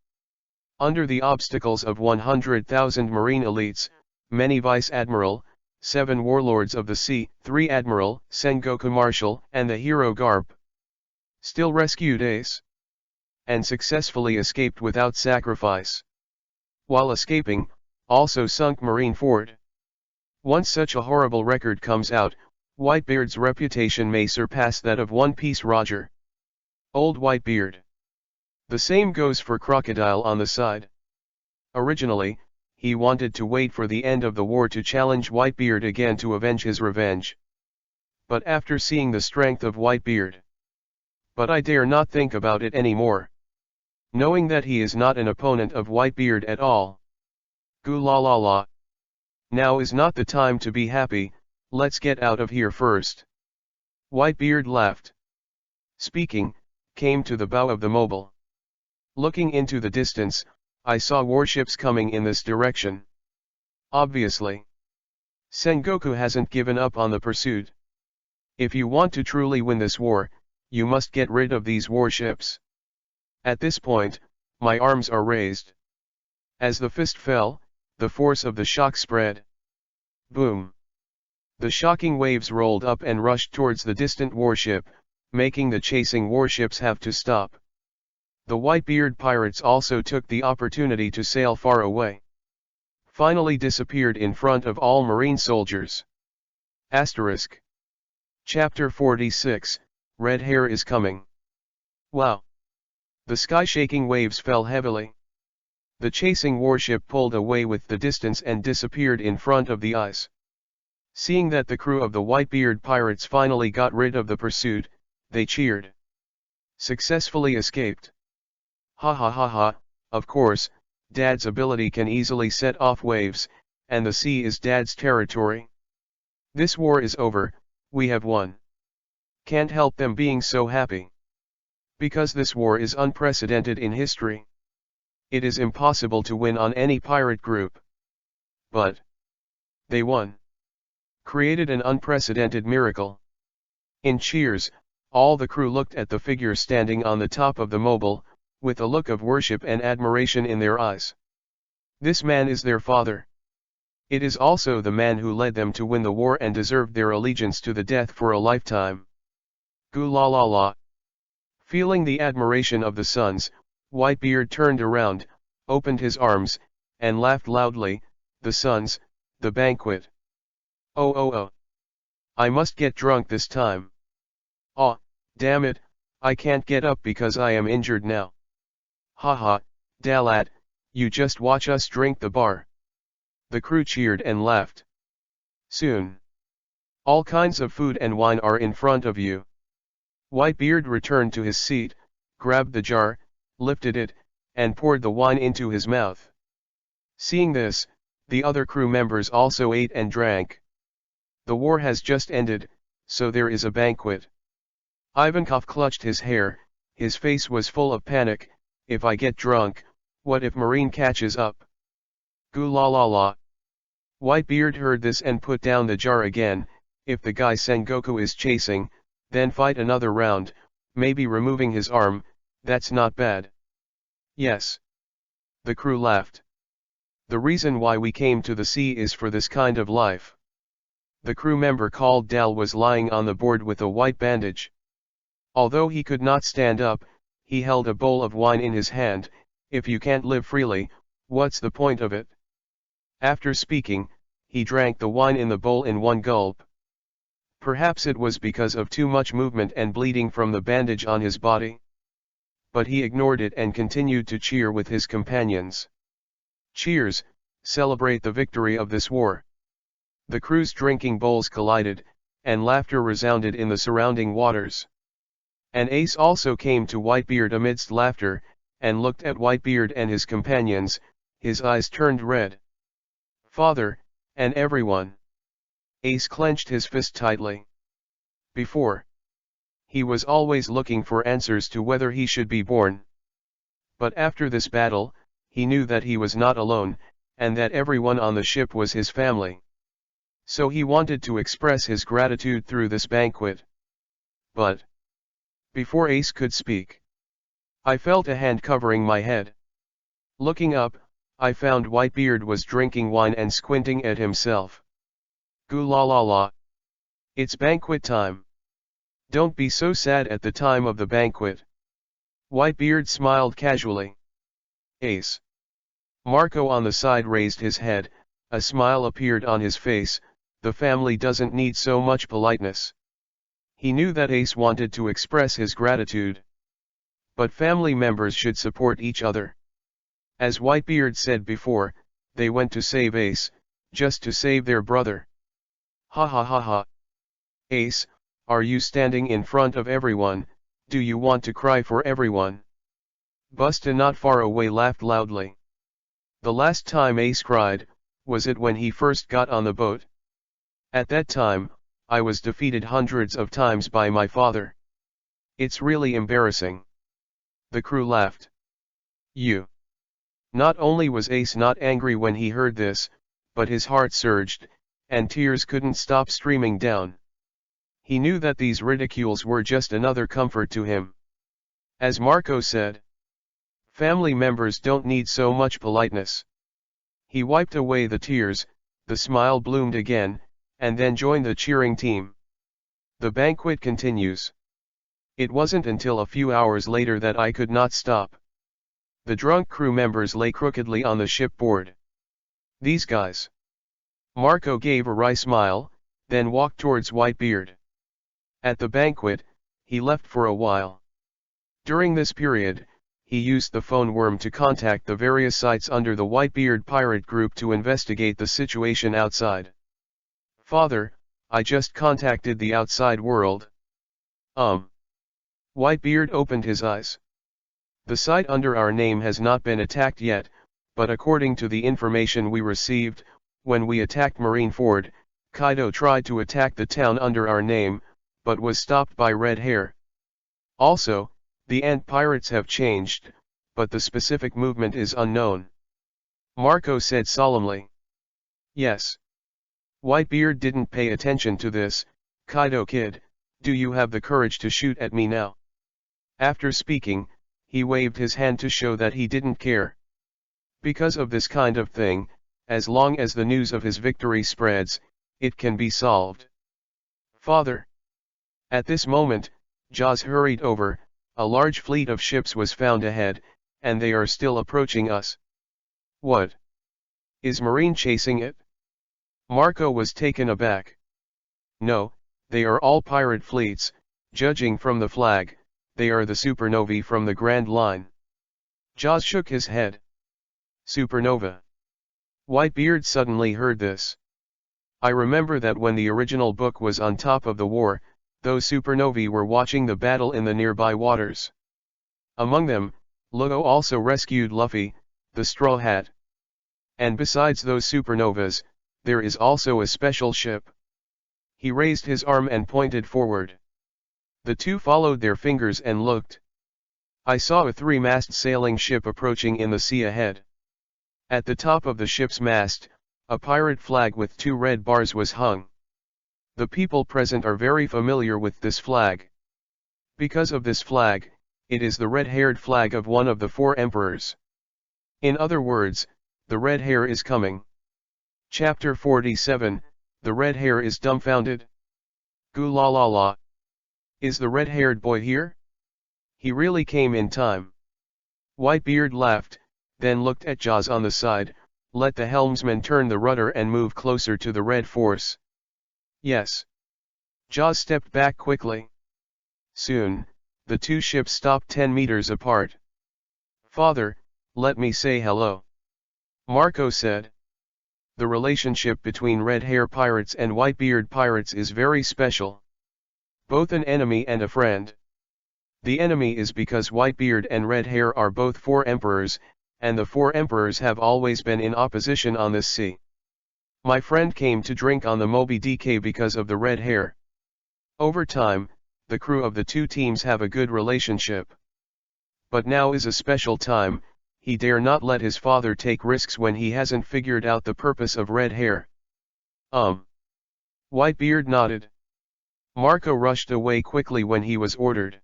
Under the obstacles of 100,000 Marine elites, many Vice Admiral, 7 Warlords of the Sea, 3 Admiral, Sengoku Marshal, and the hero Garp. Still rescued Ace. And successfully escaped without sacrifice. While escaping, also sunk Marineford. Once such a horrible record comes out, Whitebeard's reputation may surpass that of One Piece Roger. Old Whitebeard. The same goes for Crocodile on the side. Originally, he wanted to wait for the end of the war to challenge Whitebeard again to avenge his revenge. But after seeing the strength of Whitebeard. But I dare not think about it anymore. Knowing that he is not an opponent of Whitebeard at all. Goo la la la. Now is not the time to be happy, let's get out of here first. Whitebeard laughed. Speaking, came to the bow of the mobile. Looking into the distance, I saw warships coming in this direction. Obviously. Sengoku hasn't given up on the pursuit. If you want to truly win this war, you must get rid of these warships. At this point, my arms are raised. As the fist fell, the force of the shock spread. Boom. The shocking waves rolled up and rushed towards the distant warship, making the chasing warships have to stop. The Whitebeard pirates also took the opportunity to sail far away. Finally disappeared in front of all marine soldiers. Asterisk. Chapter 46, Red Hair is Coming. Wow. The sky-shaking waves fell heavily. The chasing warship pulled away with the distance and disappeared in front of the ice. Seeing that the crew of the Whitebeard pirates finally got rid of the pursuit, they cheered. Successfully escaped. Ha ha ha ha, of course, Dad's ability can easily set off waves, and the sea is Dad's territory. This war is over, we have won. Can't help them being so happy. Because this war is unprecedented in history. It is impossible to win on any pirate group. But they won. Created an unprecedented miracle. In cheers, all the crew looked at the figure standing on the top of the mobile, with a look of worship and admiration in their eyes. This man is their father. It is also the man who led them to win the war and deserved their allegiance to the death for a lifetime. Goo la la la. Feeling the admiration of the sons, Whitebeard turned around, opened his arms, and laughed loudly, the sons, the banquet. Oh oh oh. I must get drunk this time. Aw, damn it, I can't get up because I am injured now. Haha, Dalat, you just watch us drink the bar. The crew cheered and laughed. Soon. All kinds of food and wine are in front of you. Whitebeard returned to his seat, grabbed the jar, lifted it, and poured the wine into his mouth. Seeing this, the other crew members also ate and drank. The war has just ended, so there is a banquet. Ivankov clutched his hair, his face was full of panic. If I get drunk, what if Marine catches up? Goo la la la. Whitebeard heard this and put down the jar again. If the guy Sengoku is chasing, then fight another round, maybe removing his arm, that's not bad. Yes. The crew laughed. The reason why we came to the sea is for this kind of life. The crew member called Dal was lying on the board with a white bandage. Although he could not stand up, he held a bowl of wine in his hand. If you can't live freely, what's the point of it? After speaking, he drank the wine in the bowl in one gulp. Perhaps it was because of too much movement and bleeding from the bandage on his body. But he ignored it and continued to cheer with his companions. Cheers, celebrate the victory of this war. The crew's drinking bowls collided, and laughter resounded in the surrounding waters. And Ace also came to Whitebeard amidst laughter, and looked at Whitebeard and his companions, his eyes turned red. Father, and everyone. Ace clenched his fist tightly. Before. He was always looking for answers to whether he should be born. But after this battle, he knew that he was not alone, and that everyone on the ship was his family. So he wanted to express his gratitude through this banquet. But before Ace could speak, I felt a hand covering my head. Looking up, I found Whitebeard was drinking wine and squinting at himself. Goo la la la. It's banquet time. Don't be so sad at the time of the banquet. Whitebeard smiled casually. Ace. Marco on the side raised his head, a smile appeared on his face. The family doesn't need so much politeness. He knew that Ace wanted to express his gratitude. But family members should support each other. As Whitebeard said before, they went to save Ace, just to save their brother. Ha ha ha ha. Ace, are you standing in front of everyone? Do you want to cry for everyone? Busta not far away laughed loudly. The last time Ace cried, was it when he first got on the boat? At that time, I was defeated hundreds of times by my father. It's really embarrassing. The crew laughed. You. Not only was Ace not angry when he heard this, but his heart surged, and tears couldn't stop streaming down. He knew that these ridicules were just another comfort to him. As Marco said, family members don't need so much politeness. He wiped away the tears, the smile bloomed again, and then joined the cheering team. The banquet continues. It wasn't until a few hours later that I could not stop. The drunk crew members lay crookedly on the shipboard. These guys. Marco gave a wry smile, then walked towards Whitebeard. At the banquet, he left for a while. During this period, he used the phone worm to contact the various sites under the Whitebeard pirate group to investigate the situation outside. Father, I just contacted the outside world. Whitebeard opened his eyes. The site under our name has not been attacked yet, but according to the information we received, when we attacked Marineford, Kaido tried to attack the town under our name, but was stopped by Red Hair. Also, the Ant Pirates have changed, but the specific movement is unknown. Marco said solemnly. Yes. Whitebeard didn't pay attention to this. Kaido kid, do you have the courage to shoot at me now? After speaking, he waved his hand to show that he didn't care. Because of this kind of thing, as long as the news of his victory spreads, it can be solved. Father. At this moment, Jaws hurried over. A large fleet of ships was found ahead, and they are still approaching us. What? Is Marine chasing it? Marco was taken aback. No, they are all pirate fleets, judging from the flag, they are the supernovae from the Grand Line. Jaws shook his head. Supernova. Whitebeard suddenly heard this. I remember that when the original book was on top of the war, those supernovae were watching the battle in the nearby waters. Among them, Lugo also rescued Luffy, the Straw Hat. And besides those supernovas, there is also a special ship. He raised his arm and pointed forward. The two followed their fingers and looked. I saw a three-mast sailing ship approaching in the sea ahead. At the top of the ship's mast, a pirate flag with two red bars was hung. The people present are very familiar with this flag. Because of this flag, it is the red-haired flag of one of the four emperors. In other words, the red hair is coming. Chapter 47, The Red Hair is Dumbfounded. Goo la la la. Is the red-haired boy here? He really came in time. Whitebeard laughed, then looked at Jaws on the side, let the helmsman turn the rudder and move closer to the red force. Yes. Jaws stepped back quickly. Soon, the two ships stopped 10 meters apart. Father, let me say hello. Marco said. The relationship between Red Hair Pirates and Whitebeard Pirates is very special. Both an enemy and a friend. The enemy is because Whitebeard and Red Hair are both four emperors, and the four emperors have always been in opposition on this sea. My friend came to drink on the Moby Dick because of the red hair. Over time, the crew of the two teams have a good relationship. But now is a special time, he dare not let his father take risks when he hasn't figured out the purpose of red hair. Whitebeard nodded. Marco rushed away quickly when he was ordered.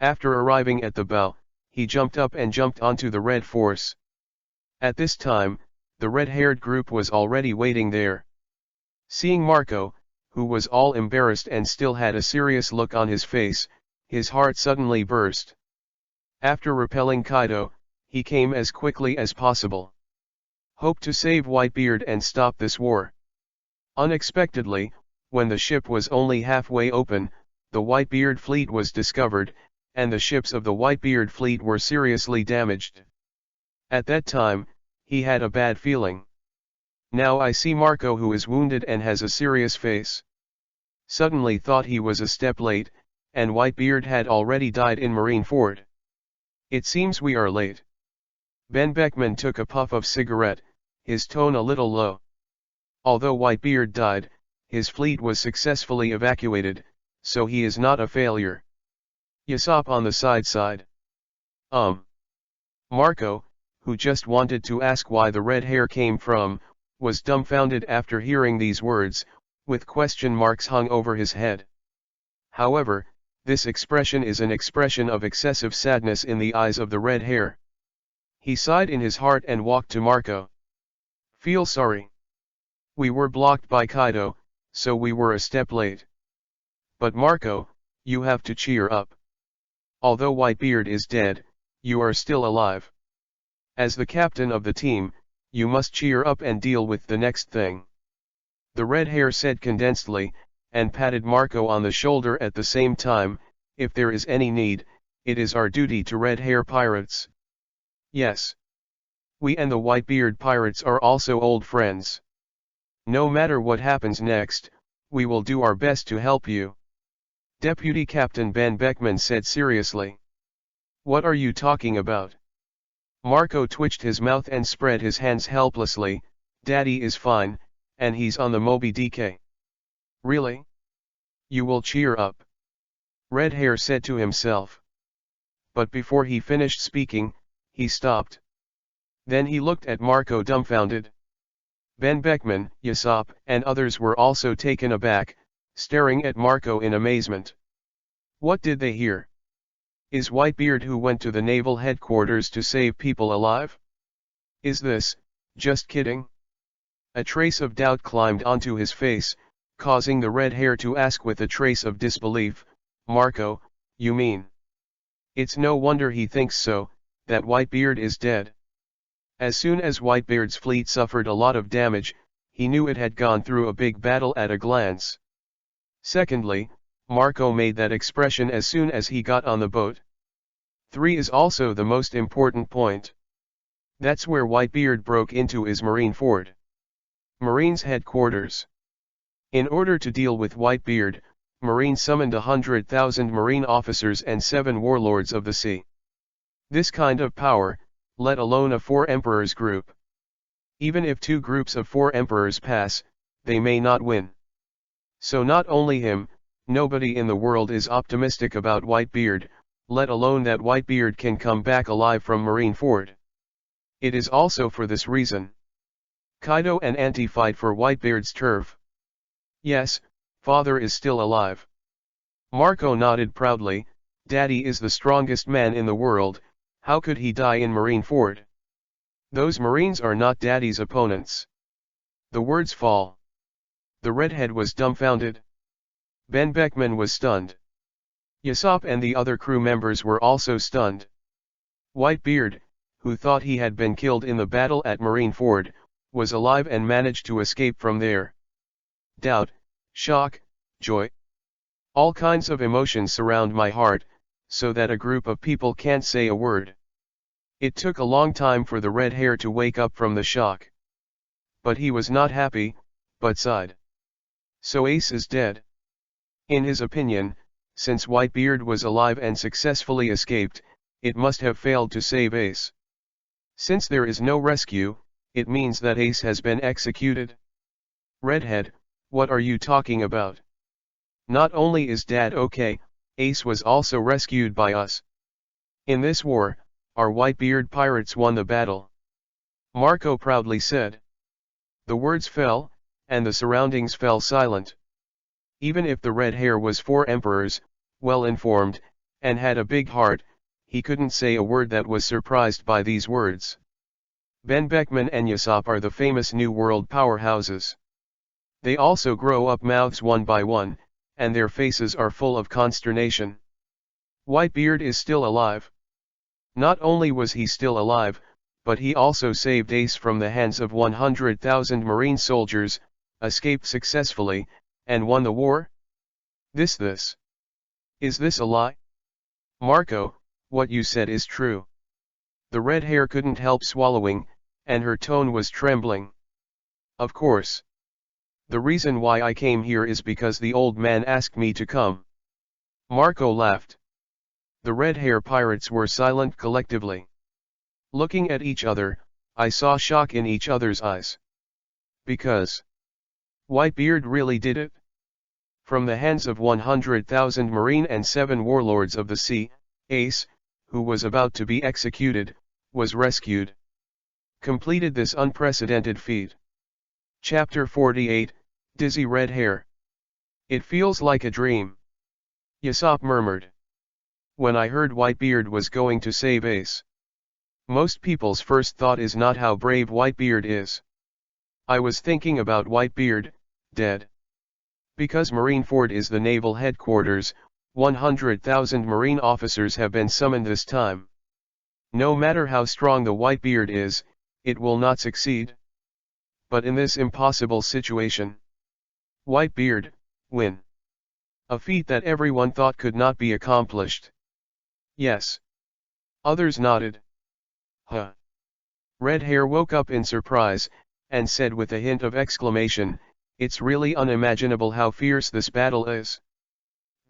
After arriving at the bow, he jumped up and jumped onto the red force. At this time, the red-haired group was already waiting there. Seeing Marco, who was all embarrassed and still had a serious look on his face, his heart suddenly burst. After repelling Kaido, he came as quickly as possible. Hoped to save Whitebeard and stop this war. Unexpectedly, when the ship was only halfway open, the Whitebeard fleet was discovered, and the ships of the Whitebeard fleet were seriously damaged. At that time, he had a bad feeling. Now I see Marco who is wounded and has a serious face. Suddenly thought he was a step late, and Whitebeard had already died in Marineford. It seems we are late. Ben Beckman took a puff of cigarette, his tone a little low. Although Whitebeard died, his fleet was successfully evacuated, so he is not a failure. Usopp on the side. Marco, who just wanted to ask why the red hair came from, was dumbfounded after hearing these words, with question marks hung over his head. However, this expression is an expression of excessive sadness in the eyes of the red hair. He sighed in his heart and walked to Marco. Feel sorry. We were blocked by Kaido, so we were a step late. But Marco, you have to cheer up. Although Whitebeard is dead, you are still alive. As the captain of the team, you must cheer up and deal with the next thing. The red hair said condensedly, and patted Marco on the shoulder at the same time. If there is any need, it is our duty to red hair pirates. Yes. We and the Whitebeard pirates are also old friends. No matter what happens next, we will do our best to help you. Deputy Captain Ben Beckman said seriously. What are you talking about? Marco twitched his mouth and spread his hands helplessly. Daddy is fine, and he's on the Moby DK. Really? You will cheer up. Red Hair said to himself. But before he finished speaking, he stopped. Then he looked at Marco dumbfounded. Ben Beckman, Usopp, and others were also taken aback, staring at Marco in amazement. What did they hear? Is Whitebeard who went to the naval headquarters to save people alive? Is this, just kidding? A trace of doubt climbed onto his face, causing the red hair to ask with a trace of disbelief, Marco, you mean? It's no wonder he thinks so, that Whitebeard is dead. As soon as Whitebeard's fleet suffered a lot of damage, he knew it had gone through a big battle at a glance. Secondly, Marco made that expression as soon as he got on the boat. 3 is also the most important point. That's where Whitebeard broke into is Marineford. Marine's headquarters. In order to deal with Whitebeard, Marine summoned 100,000 Marine officers and 7 warlords of the sea. This kind of power, let alone a 4 emperors group. Even if 2 groups of 4 emperors pass, they may not win. So not only him, nobody in the world is optimistic about Whitebeard, let alone that Whitebeard can come back alive from Marineford. It is also for this reason. Kaido and Anti fight for Whitebeard's turf. Yes, father is still alive. Marco nodded proudly. Daddy is the strongest man in the world, how could he die in Marineford? Those Marines are not Daddy's opponents. The words fall. The redhead was dumbfounded. Ben Beckman was stunned. Usopp and the other crew members were also stunned. Whitebeard, who thought he had been killed in the battle at Marineford, was alive and managed to escape from there. Doubt, shock, joy. All kinds of emotions surround my heart, so that a group of people can't say a word. It took a long time for the red hair to wake up from the shock. But he was not happy, but sighed. So Ace is dead. In his opinion, since Whitebeard was alive and successfully escaped, it must have failed to save Ace. Since there is no rescue, it means that Ace has been executed. Redhead, what are you talking about? Not only is Dad okay, Ace was also rescued by us. In this war, our Whitebeard pirates won the battle. Marco proudly said. The words fell, and the surroundings fell silent. Even if the red hair was 4 emperors, well informed, and had a big heart, he couldn't say a word that was surprised by these words. Ben Beckman and Yasop are the famous New World powerhouses. They also grow up mouths one by one, and their faces are full of consternation. Whitebeard is still alive. Not only was he still alive, but he also saved Ace from the hands of 100,000 Marine soldiers, escaped successfully, and won the war? Is this a lie? Marco, what you said is true. The red hair couldn't help swallowing, and her tone was trembling. Of course. The reason why I came here is because the old man asked me to come. Marco laughed. The red hair pirates were silent collectively. Looking at each other, I saw shock in each other's eyes. Because Whitebeard really did it? From the hands of 100,000 Marine and 7 warlords of the sea, Ace, who was about to be executed, was rescued. Completed this unprecedented feat. Chapter 48, Dizzy Red Hair. It feels like a dream. Yasop murmured. When I heard Whitebeard was going to save Ace. Most people's first thought is not how brave Whitebeard is. I was thinking about Whitebeard, dead. Because Marineford is the naval headquarters, 100,000 Marine officers have been summoned this time. No matter how strong the Whitebeard is, it will not succeed. But in this impossible situation, Whitebeard, win. A feat that everyone thought could not be accomplished. Yes. Others nodded. Huh. Red Hair woke up in surprise, and said with a hint of exclamation, "It's really unimaginable how fierce this battle is.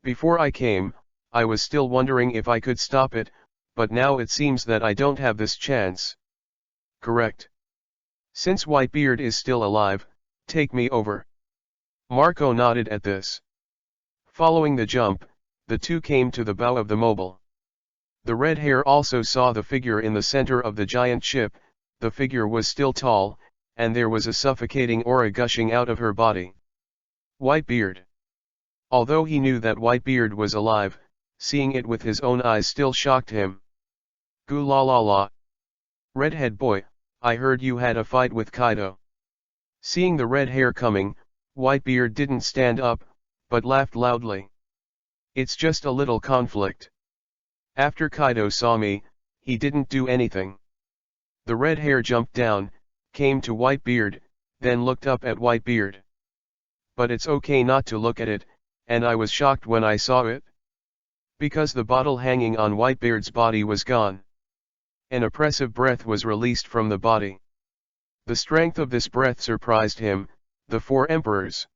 Before I came, I was still wondering if I could stop it, but now it seems that I don't have this chance." Correct. Since Whitebeard is still alive, take me over. Marco nodded at this. Following the jump, the two came to the bow of the mobile. The red hair also saw the figure in the center of the giant ship. The figure was still tall, and there was a suffocating aura gushing out of her body. Whitebeard. Although he knew that Whitebeard was alive, seeing it with his own eyes still shocked him. Goo la la la. Redhead boy, I heard you had a fight with Kaido. Seeing the red hair coming, Whitebeard didn't stand up, but laughed loudly. It's just a little conflict. After Kaido saw me, he didn't do anything. The red hair jumped down, came to Whitebeard, then looked up at Whitebeard. But it's okay not to look at it, and I was shocked when I saw it. Because the bottle hanging on Whitebeard's body was gone. An oppressive breath was released from the body. The strength of this breath surprised him, the 4 emperors.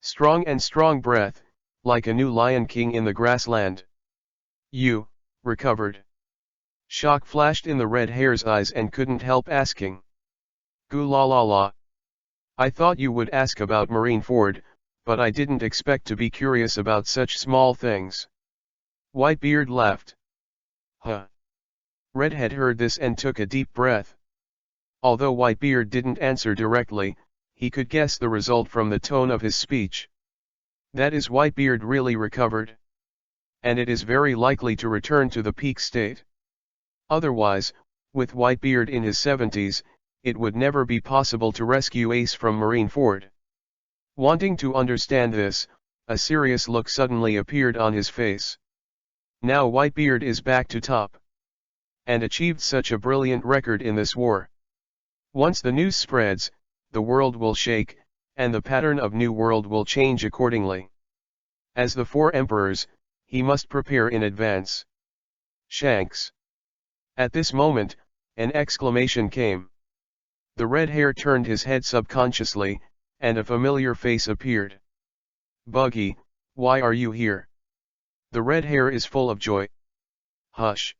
Strong and strong breath, like a new lion king in the grassland. You, recovered. Shock flashed in the red hair's eyes and couldn't help asking. Goo la la la. I thought you would ask about Marineford, but I didn't expect to be curious about such small things. Whitebeard laughed. Huh. Redhead heard this and took a deep breath. Although Whitebeard didn't answer directly, he could guess the result from the tone of his speech. That is, Whitebeard really recovered. And it is very likely to return to the peak state. Otherwise, with Whitebeard in his 70s, it would never be possible to rescue Ace from Marineford. Wanting to understand this, a serious look suddenly appeared on his face. Now Whitebeard is back to top. And achieved such a brilliant record in this war. Once the news spreads, the world will shake, and the pattern of New World will change accordingly. As the 4 emperors, he must prepare in advance. Shanks. At this moment, an exclamation came. The red hair turned his head subconsciously, and a familiar face appeared. Buggy, why are you here? The red hair is full of joy. Hush.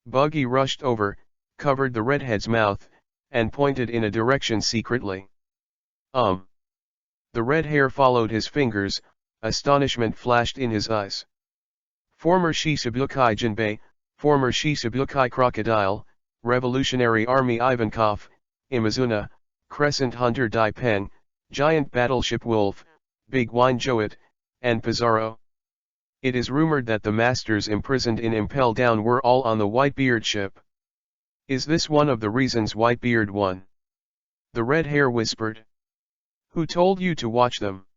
Buggy rushed over, covered the redhead's mouth, and pointed in a direction secretly. The red hair followed his fingers, astonishment flashed in his eyes. Former Shichibukai Jinbei, former Shichibukai Crocodile, Revolutionary Army Ivankov, Imazuna, Crescent Hunter Dai Peng, Giant Battleship Wolf, Big Wine Joet, and Pizarro. It is rumored that the masters imprisoned in Impel Down were all on the Whitebeard ship. Is this one of the reasons Whitebeard won? The red hair whispered. Who told you to watch them?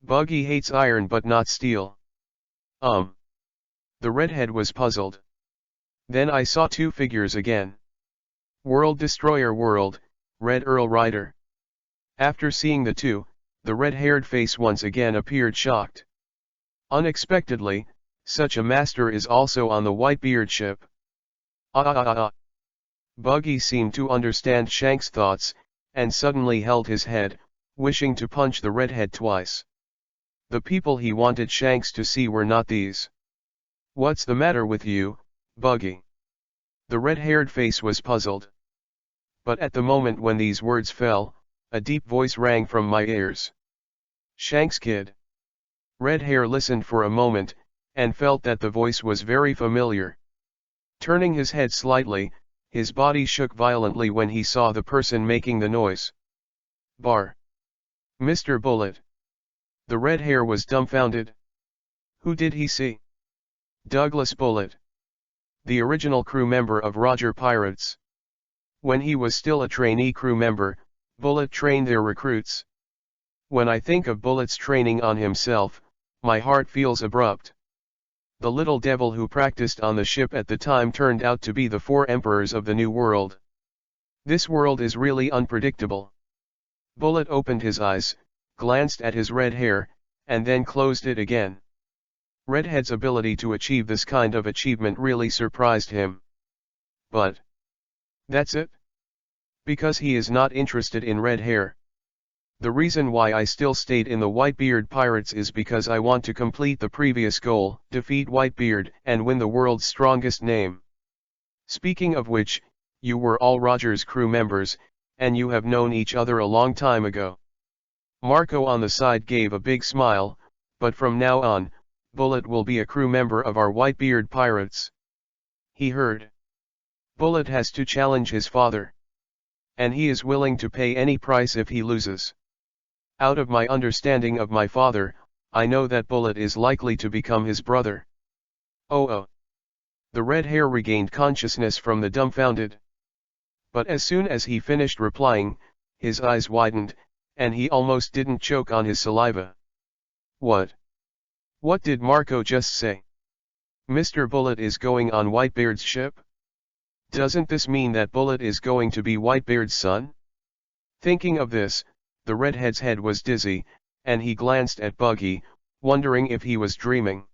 Buggy hates iron but not steel. The redhead was puzzled. Then I saw two figures again. World Destroyer World, Red Earl Rider. After seeing the two, the red-haired face once again appeared shocked. Unexpectedly, such a master is also on the Whitebeard ship. Buggy seemed to understand Shank's thoughts, and suddenly held his head, wishing to punch the redhead twice. The people he wanted Shanks to see were not these. What's the matter with you, Buggy? The red-haired face was puzzled. But at the moment when these words fell, a deep voice rang from my ears. Shanks kid. Red Hair listened for a moment, and felt that the voice was very familiar. Turning his head slightly, his body shook violently when he saw the person making the noise. Bar. Mr. Bullet. The red hair was dumbfounded. Who did he see? Douglas Bullet. The original crew member of Roger Pirates. When he was still a trainee crew member, Bullet trained their recruits. When I think of Bullet's training on himself, my heart feels abrupt. The little devil who practiced on the ship at the time turned out to be the 4 emperors of the New World. This world is really unpredictable. Bullet opened his eyes, glanced at his red hair, and then closed it again. Redhead's ability to achieve this kind of achievement really surprised him. But that's it? Because he is not interested in red hair. The reason why I still stayed in the Whitebeard Pirates is because I want to complete the previous goal, defeat Whitebeard, and win the world's strongest name. Speaking of which, you were all Roger's crew members, and you have known each other a long time ago. Marco on the side gave a big smile, but from now on, Bullet will be a crew member of our Whitebeard Pirates. He heard. Bullet has to challenge his father. And he is willing to pay any price if he loses. Out of my understanding of my father, I know that Bullet is likely to become his brother. Oh. The red hair regained consciousness from the dumbfounded. But as soon as he finished replying, his eyes widened, and he almost didn't choke on his saliva. What? What did Marco just say? Mr. Bullet is going on Whitebeard's ship? Doesn't this mean that Bullet is going to be Whitebeard's son? Thinking of this, the redhead's head was dizzy, and he glanced at Buggy, wondering if he was dreaming.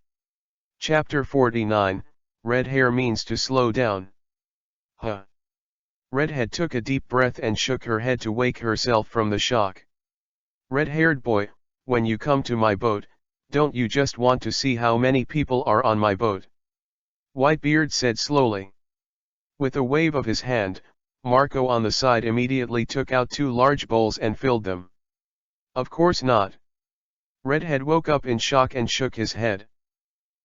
Chapter 49, Red Hair means to slow down. Huh. Redhead took a deep breath and shook her head to wake herself from the shock. Red-haired boy, when you come to my boat, don't you just want to see how many people are on my boat? Whitebeard said slowly. With a wave of his hand, Marco on the side immediately took out 2 large bowls and filled them. Of course not. Redhead woke up in shock and shook his head.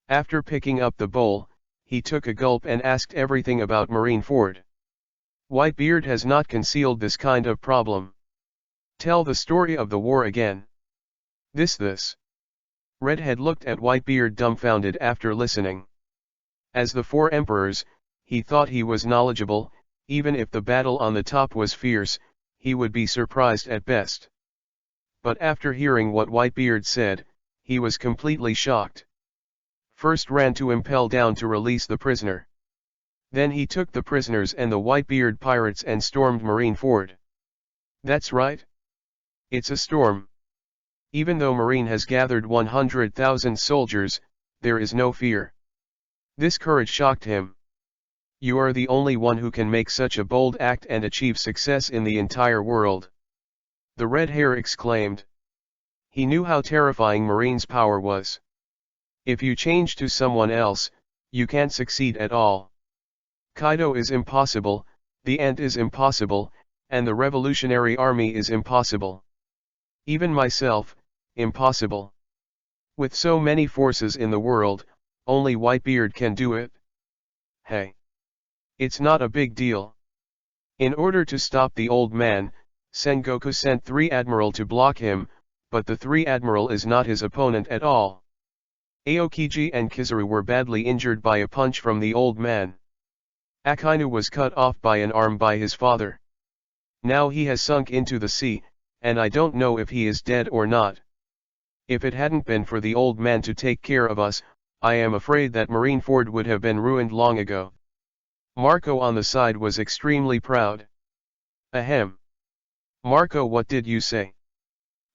After picking up the bowl, he took a gulp and asked everything about Marineford. Whitebeard has not concealed this kind of problem. Tell the story of the war again. This. Redhead looked at Whitebeard dumbfounded after listening. As the 4 emperors, he thought he was knowledgeable. Even if the battle on the top was fierce, he would be surprised at best. But after hearing what Whitebeard said, he was completely shocked. First ran to impel down to release the prisoner. Then he took the prisoners and the Whitebeard pirates and stormed Marineford. That's right. It's a storm. Even though Marine has gathered 100,000 soldiers, there is no fear. This courage shocked him. You are the only one who can make such a bold act and achieve success in the entire world. The red hair exclaimed. He knew how terrifying Marine's power was. If you change to someone else, you can't succeed at all. Kaido is impossible, the Ant is impossible, and the Revolutionary Army is impossible. Even myself, impossible. With so many forces in the world, only Whitebeard can do it. Hey. It's not a big deal. In order to stop the old man, Sengoku sent 3 Admiral to block him, but the 3 Admiral is not his opponent at all. Aokiji and Kizaru were badly injured by a punch from the old man. Akainu was cut off by an arm by his father. Now he has sunk into the sea, and I don't know if he is dead or not. If it hadn't been for the old man to take care of us, I am afraid that Marineford would have been ruined long ago. Marco on the side was extremely proud. Ahem. Marco, what did you say?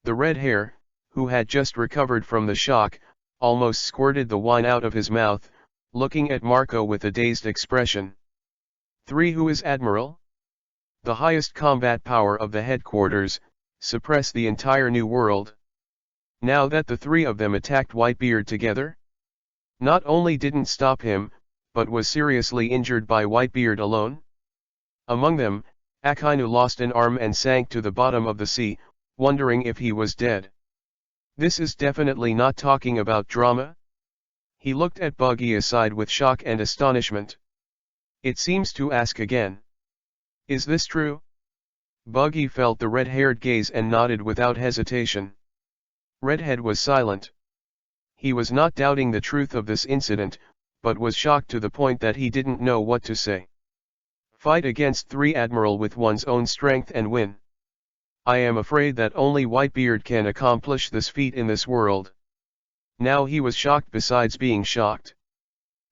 The red hair, who had just recovered from the shock, almost squirted the wine out of his mouth, looking at Marco with a dazed expression. 3. Who is Admiral? The highest combat power of the headquarters, suppress the entire New World. Now that the 3 of them attacked Whitebeard together? Not only didn't stop him, but was seriously injured by Whitebeard alone? Among them, Akainu lost an arm and sank to the bottom of the sea, wondering if he was dead. This is definitely not talking about drama? He looked at Buggy aside with shock and astonishment. It seems to ask again. Is this true? Buggy felt the red-haired gaze and nodded without hesitation. Redhead was silent. He was not doubting the truth of this incident, but was shocked to the point that he didn't know what to say. Fight against 3 Admiral with one's own strength and win. I am afraid that only Whitebeard can accomplish this feat in this world. Now he was shocked besides being shocked.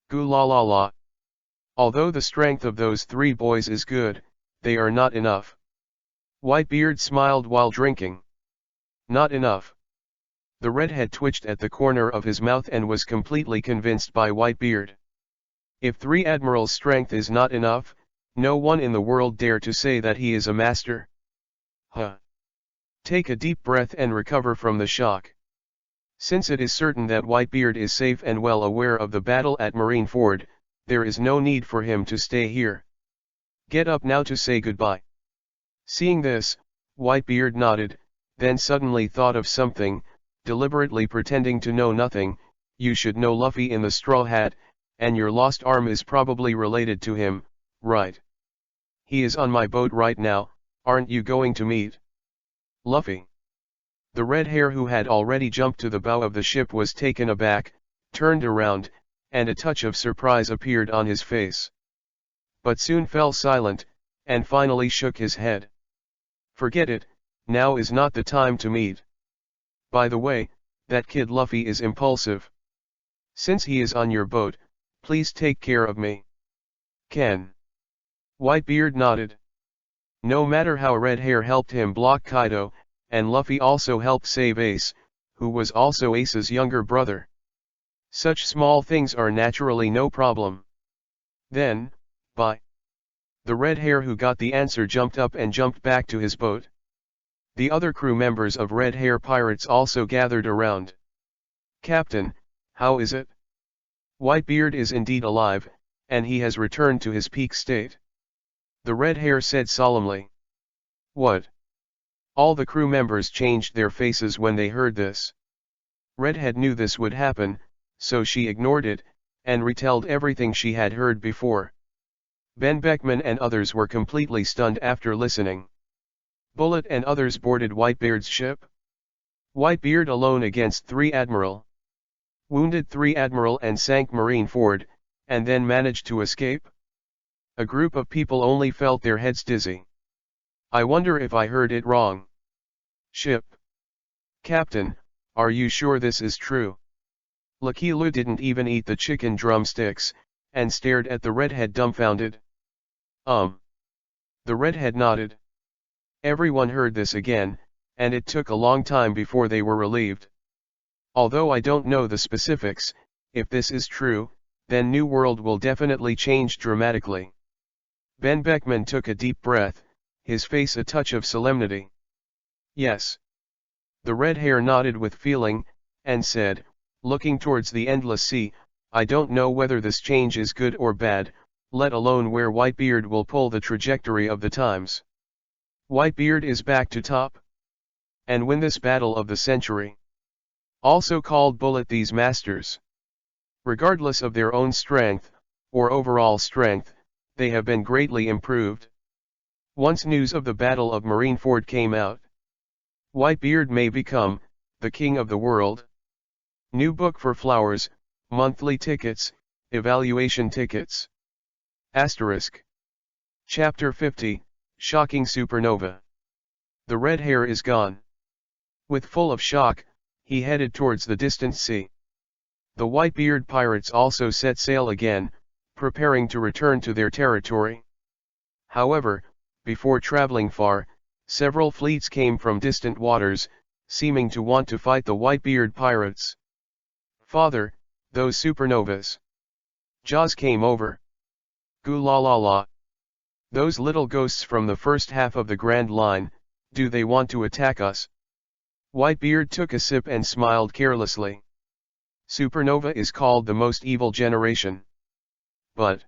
Goo la la la. Although the strength of those 3 boys is good, they are not enough. Whitebeard smiled while drinking. Not enough. The redhead twitched at the corner of his mouth and was completely convinced by Whitebeard. If 3 Admirals' strength is not enough, no one in the world dare to say that he is a master. Huh. Take a deep breath and recover from the shock. Since it is certain that Whitebeard is safe and well aware of the battle at Marineford, there is no need for him to stay here. Get up now to say goodbye. Seeing this, Whitebeard nodded, then suddenly thought of something, deliberately pretending to know nothing. You should know Luffy in the straw hat, and your lost arm is probably related to him, right? He is on my boat right now, aren't you going to meet Luffy? The red hair who had already jumped to the bow of the ship was taken aback, turned around, and a touch of surprise appeared on his face. But soon fell silent, and finally shook his head. Forget it, now is not the time to meet. By the way, that kid Luffy is impulsive. Since he is on your boat, please take care of me. Ken. Whitebeard nodded. No matter how Red Hair helped him block Kaido, and Luffy also helped save Ace, who was also Ace's younger brother. Such small things are naturally no problem. Then, bye. The red hair who got the answer jumped up and jumped back to his boat. The other crew members of Red Hair Pirates also gathered around. Captain, how is it? Whitebeard is indeed alive, and he has returned to his peak state. The red hair said solemnly. What? All the crew members changed their faces when they heard this. Redhead knew this would happen, so she ignored it, and retold everything she had heard before. Ben Beckman and others were completely stunned after listening. Bullet and others boarded Whitebeard's ship? Whitebeard alone against 3 Admiral. Wounded 3 Admiral and sank Marineford, and then managed to escape? A group of people only felt their heads dizzy. I wonder if I heard it wrong. Ship. Captain, are you sure this is true? Lakilu didn't even eat the chicken drumsticks, and stared at the redhead dumbfounded. The redhead nodded. Everyone heard this again, and it took a long time before they were relieved. Although I don't know the specifics, if this is true, then New World will definitely change dramatically. Ben Beckman took a deep breath, his face a touch of solemnity. Yes. The red hair nodded with feeling, and said, looking towards the endless sea, I don't know whether this change is good or bad, let alone where Whitebeard will pull the trajectory of the times. Whitebeard is back to top. And win this battle of the century. Also called Bullet these masters. Regardless of their own strength, or overall strength, they have been greatly improved. Once news of the Battle of Marineford came out, Whitebeard may become the king of the world. New book for flowers, monthly tickets, evaluation tickets. Asterisk. Chapter 50, Shocking Supernova. The red hair is gone. With full of shock, he headed towards the distant sea. The Whitebeard pirates also set sail again, preparing to return to their territory. However, before traveling far, several fleets came from distant waters, seeming to want to fight the Whitebeard pirates. "Father, those supernovas. Jaws came over. Goo la la la. Those little ghosts from the first half of the Grand Line, do they want to attack us?" Whitebeard took a sip and smiled carelessly. Supernova is called the most evil generation. But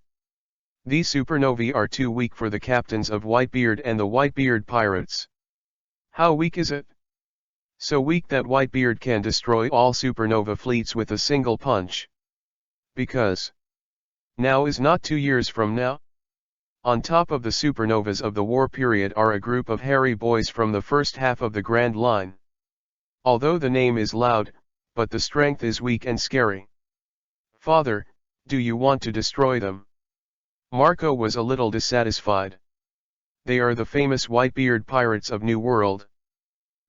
these supernovae are too weak for the captains of Whitebeard and the Whitebeard pirates. How weak is it? So weak that Whitebeard can destroy all supernova fleets with a single punch. Because now is not 2 years from now. On top of the supernovas of the war period are a group of hairy boys from the first half of the Grand Line. Although the name is loud, but the strength is weak and scary. "Father, do you want to destroy them?" Marco was a little dissatisfied. They are the famous Whitebeard pirates of New World.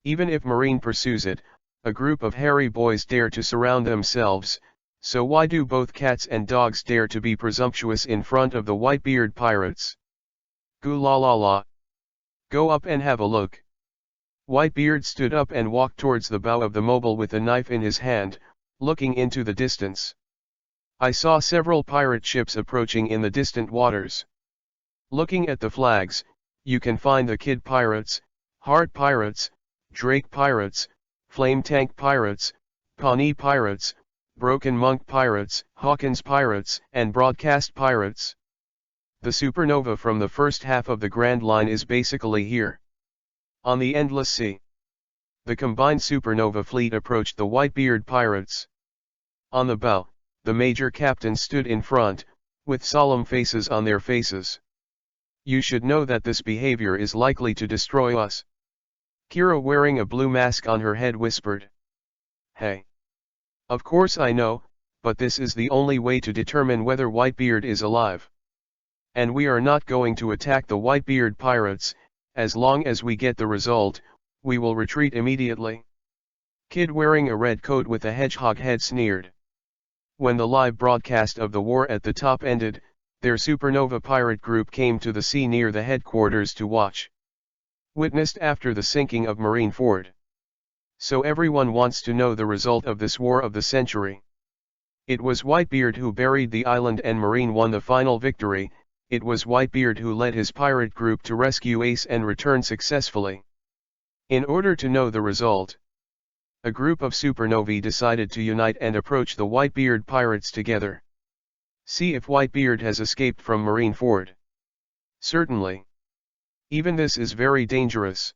Even if Marine pursues it, a group of hairy boys dare to surround themselves, so why do both cats and dogs dare to be presumptuous in front of the Whitebeard pirates? Goo la la la. Go up and have a look. Whitebeard stood up and walked towards the bow of the mobile with a knife in his hand, looking into the distance. "I saw several pirate ships approaching in the distant waters. Looking at the flags, you can find the Kid Pirates, Heart Pirates, Drake Pirates, Flame Tank Pirates, Pawnee Pirates, Broken Monk Pirates, Hawkins Pirates, and Broadcast Pirates. The supernova from the first half of the Grand Line is basically here. On the endless sea. The combined supernova fleet approached the Whitebeard pirates. On the bow, the major captain stood in front, with solemn faces on their faces. You should know that this behavior is likely to destroy us. Kira, wearing a blue mask on her head, whispered. Hey. Of course I know, but this is the only way to determine whether Whitebeard is alive. And we are not going to attack the Whitebeard pirates. As long as we get the result, we will retreat immediately. Kid, wearing a red coat with a hedgehog head, sneered. When the live broadcast of the war at the top ended, their supernova pirate group came to the sea near the headquarters to watch. Witnessed after the sinking of Marineford. So everyone wants to know the result of this war of the century. It was Whitebeard who buried the island and Marine won the final victory. It was Whitebeard who led his pirate group to rescue Ace and return successfully. In order to know the result, a group of supernovae decided to unite and approach the Whitebeard pirates together. See if Whitebeard has escaped from Marineford. Certainly. Even this is very dangerous.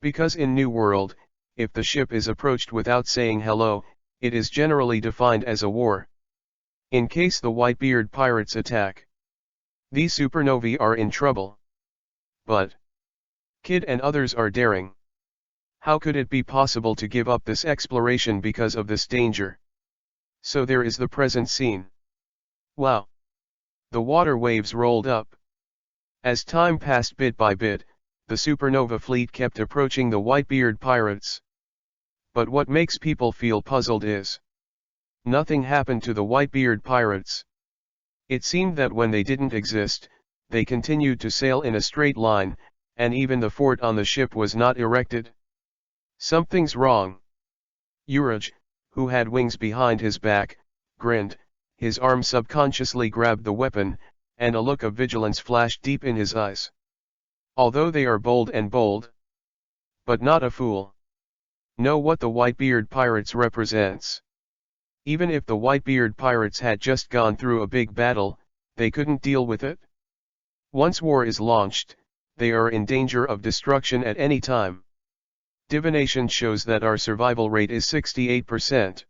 Because in New World, if the ship is approached without saying hello, it is generally defined as a war. In case the Whitebeard pirates attack, these supernovae are in trouble. But Kid and others are daring. How could it be possible to give up this exploration because of this danger? So there is the present scene. Wow! The water waves rolled up. As time passed bit by bit, the supernova fleet kept approaching the Whitebeard pirates. But what makes people feel puzzled is nothing happened to the Whitebeard pirates. It seemed that when they didn't exist, they continued to sail in a straight line, and even the fort on the ship was not erected. Something's wrong. Uraj, who had wings behind his back, grinned, his arm subconsciously grabbed the weapon, and a look of vigilance flashed deep in his eyes. Although they are bold, but not a fool. Know what the Whitebeard pirates represents. Even if the Whitebeard pirates had just gone through a big battle, they couldn't deal with it. Once war is launched, they are in danger of destruction at any time. Divination shows that our survival rate is 68%.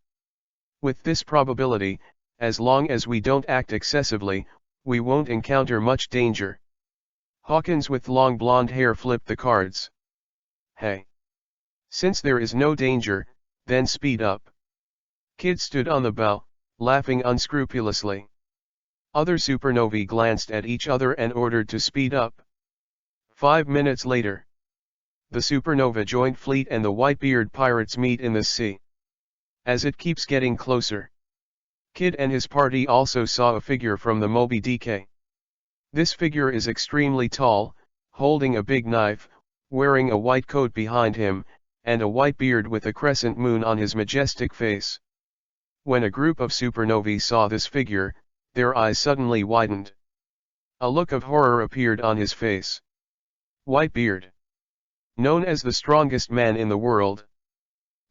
With this probability, as long as we don't act excessively, we won't encounter much danger. Hawkins with long blonde hair flipped the cards. Hey. Since there is no danger, then speed up. Kid stood on the bow, laughing unscrupulously. Other supernovae glanced at each other and ordered to speed up. 5 minutes later, the supernova joint fleet and the Whitebeard pirates meet in the sea. As it keeps getting closer, Kid and his party also saw a figure from the Moby Dick. This figure is extremely tall, holding a big knife, wearing a white coat behind him, and a white beard with a crescent moon on his majestic face. When a group of supernovae saw this figure, their eyes suddenly widened. A look of horror appeared on his face. Whitebeard, known as the strongest man in the world,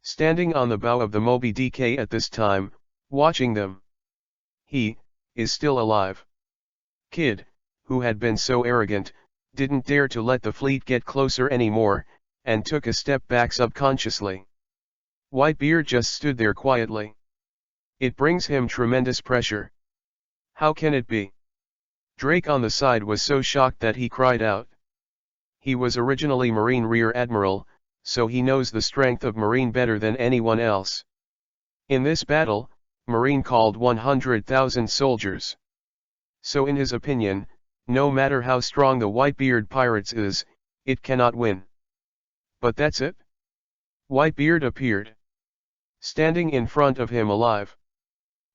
standing on the bow of the Moby Dick at this time, watching them. He is still alive. Kid, who had been so arrogant, didn't dare to let the fleet get closer anymore, and took a step back subconsciously. Whitebeard just stood there quietly. It brings him tremendous pressure. How can it be? Drake on the side was so shocked that he cried out. He was originally Marine Rear Admiral, so he knows the strength of Marine better than anyone else. In this battle, Marine called 100,000 soldiers. So in his opinion, no matter how strong the Whitebeard pirates is, it cannot win. But that's it? Whitebeard appeared, standing in front of him alive.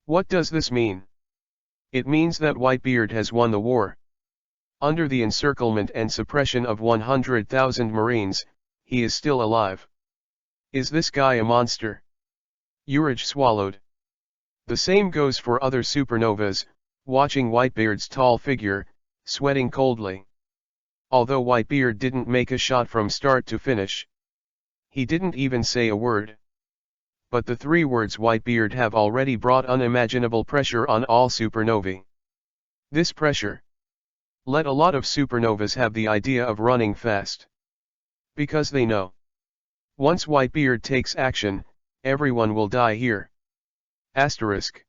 What does this mean? It means that Whitebeard has won the war. Under the encirclement and suppression of 100,000 Marines, he is still alive. Is this guy a monster? Urge swallowed. The same goes for other supernovas, watching Whitebeard's tall figure, sweating coldly. Although Whitebeard didn't make a shot from start to finish. He didn't even say a word. But the 3 words Whitebeard have already brought unimaginable pressure on all supernovae. This pressure let a lot of supernovas have the idea of running fast. Because they know, once Whitebeard takes action, everyone will die here. Asterisk.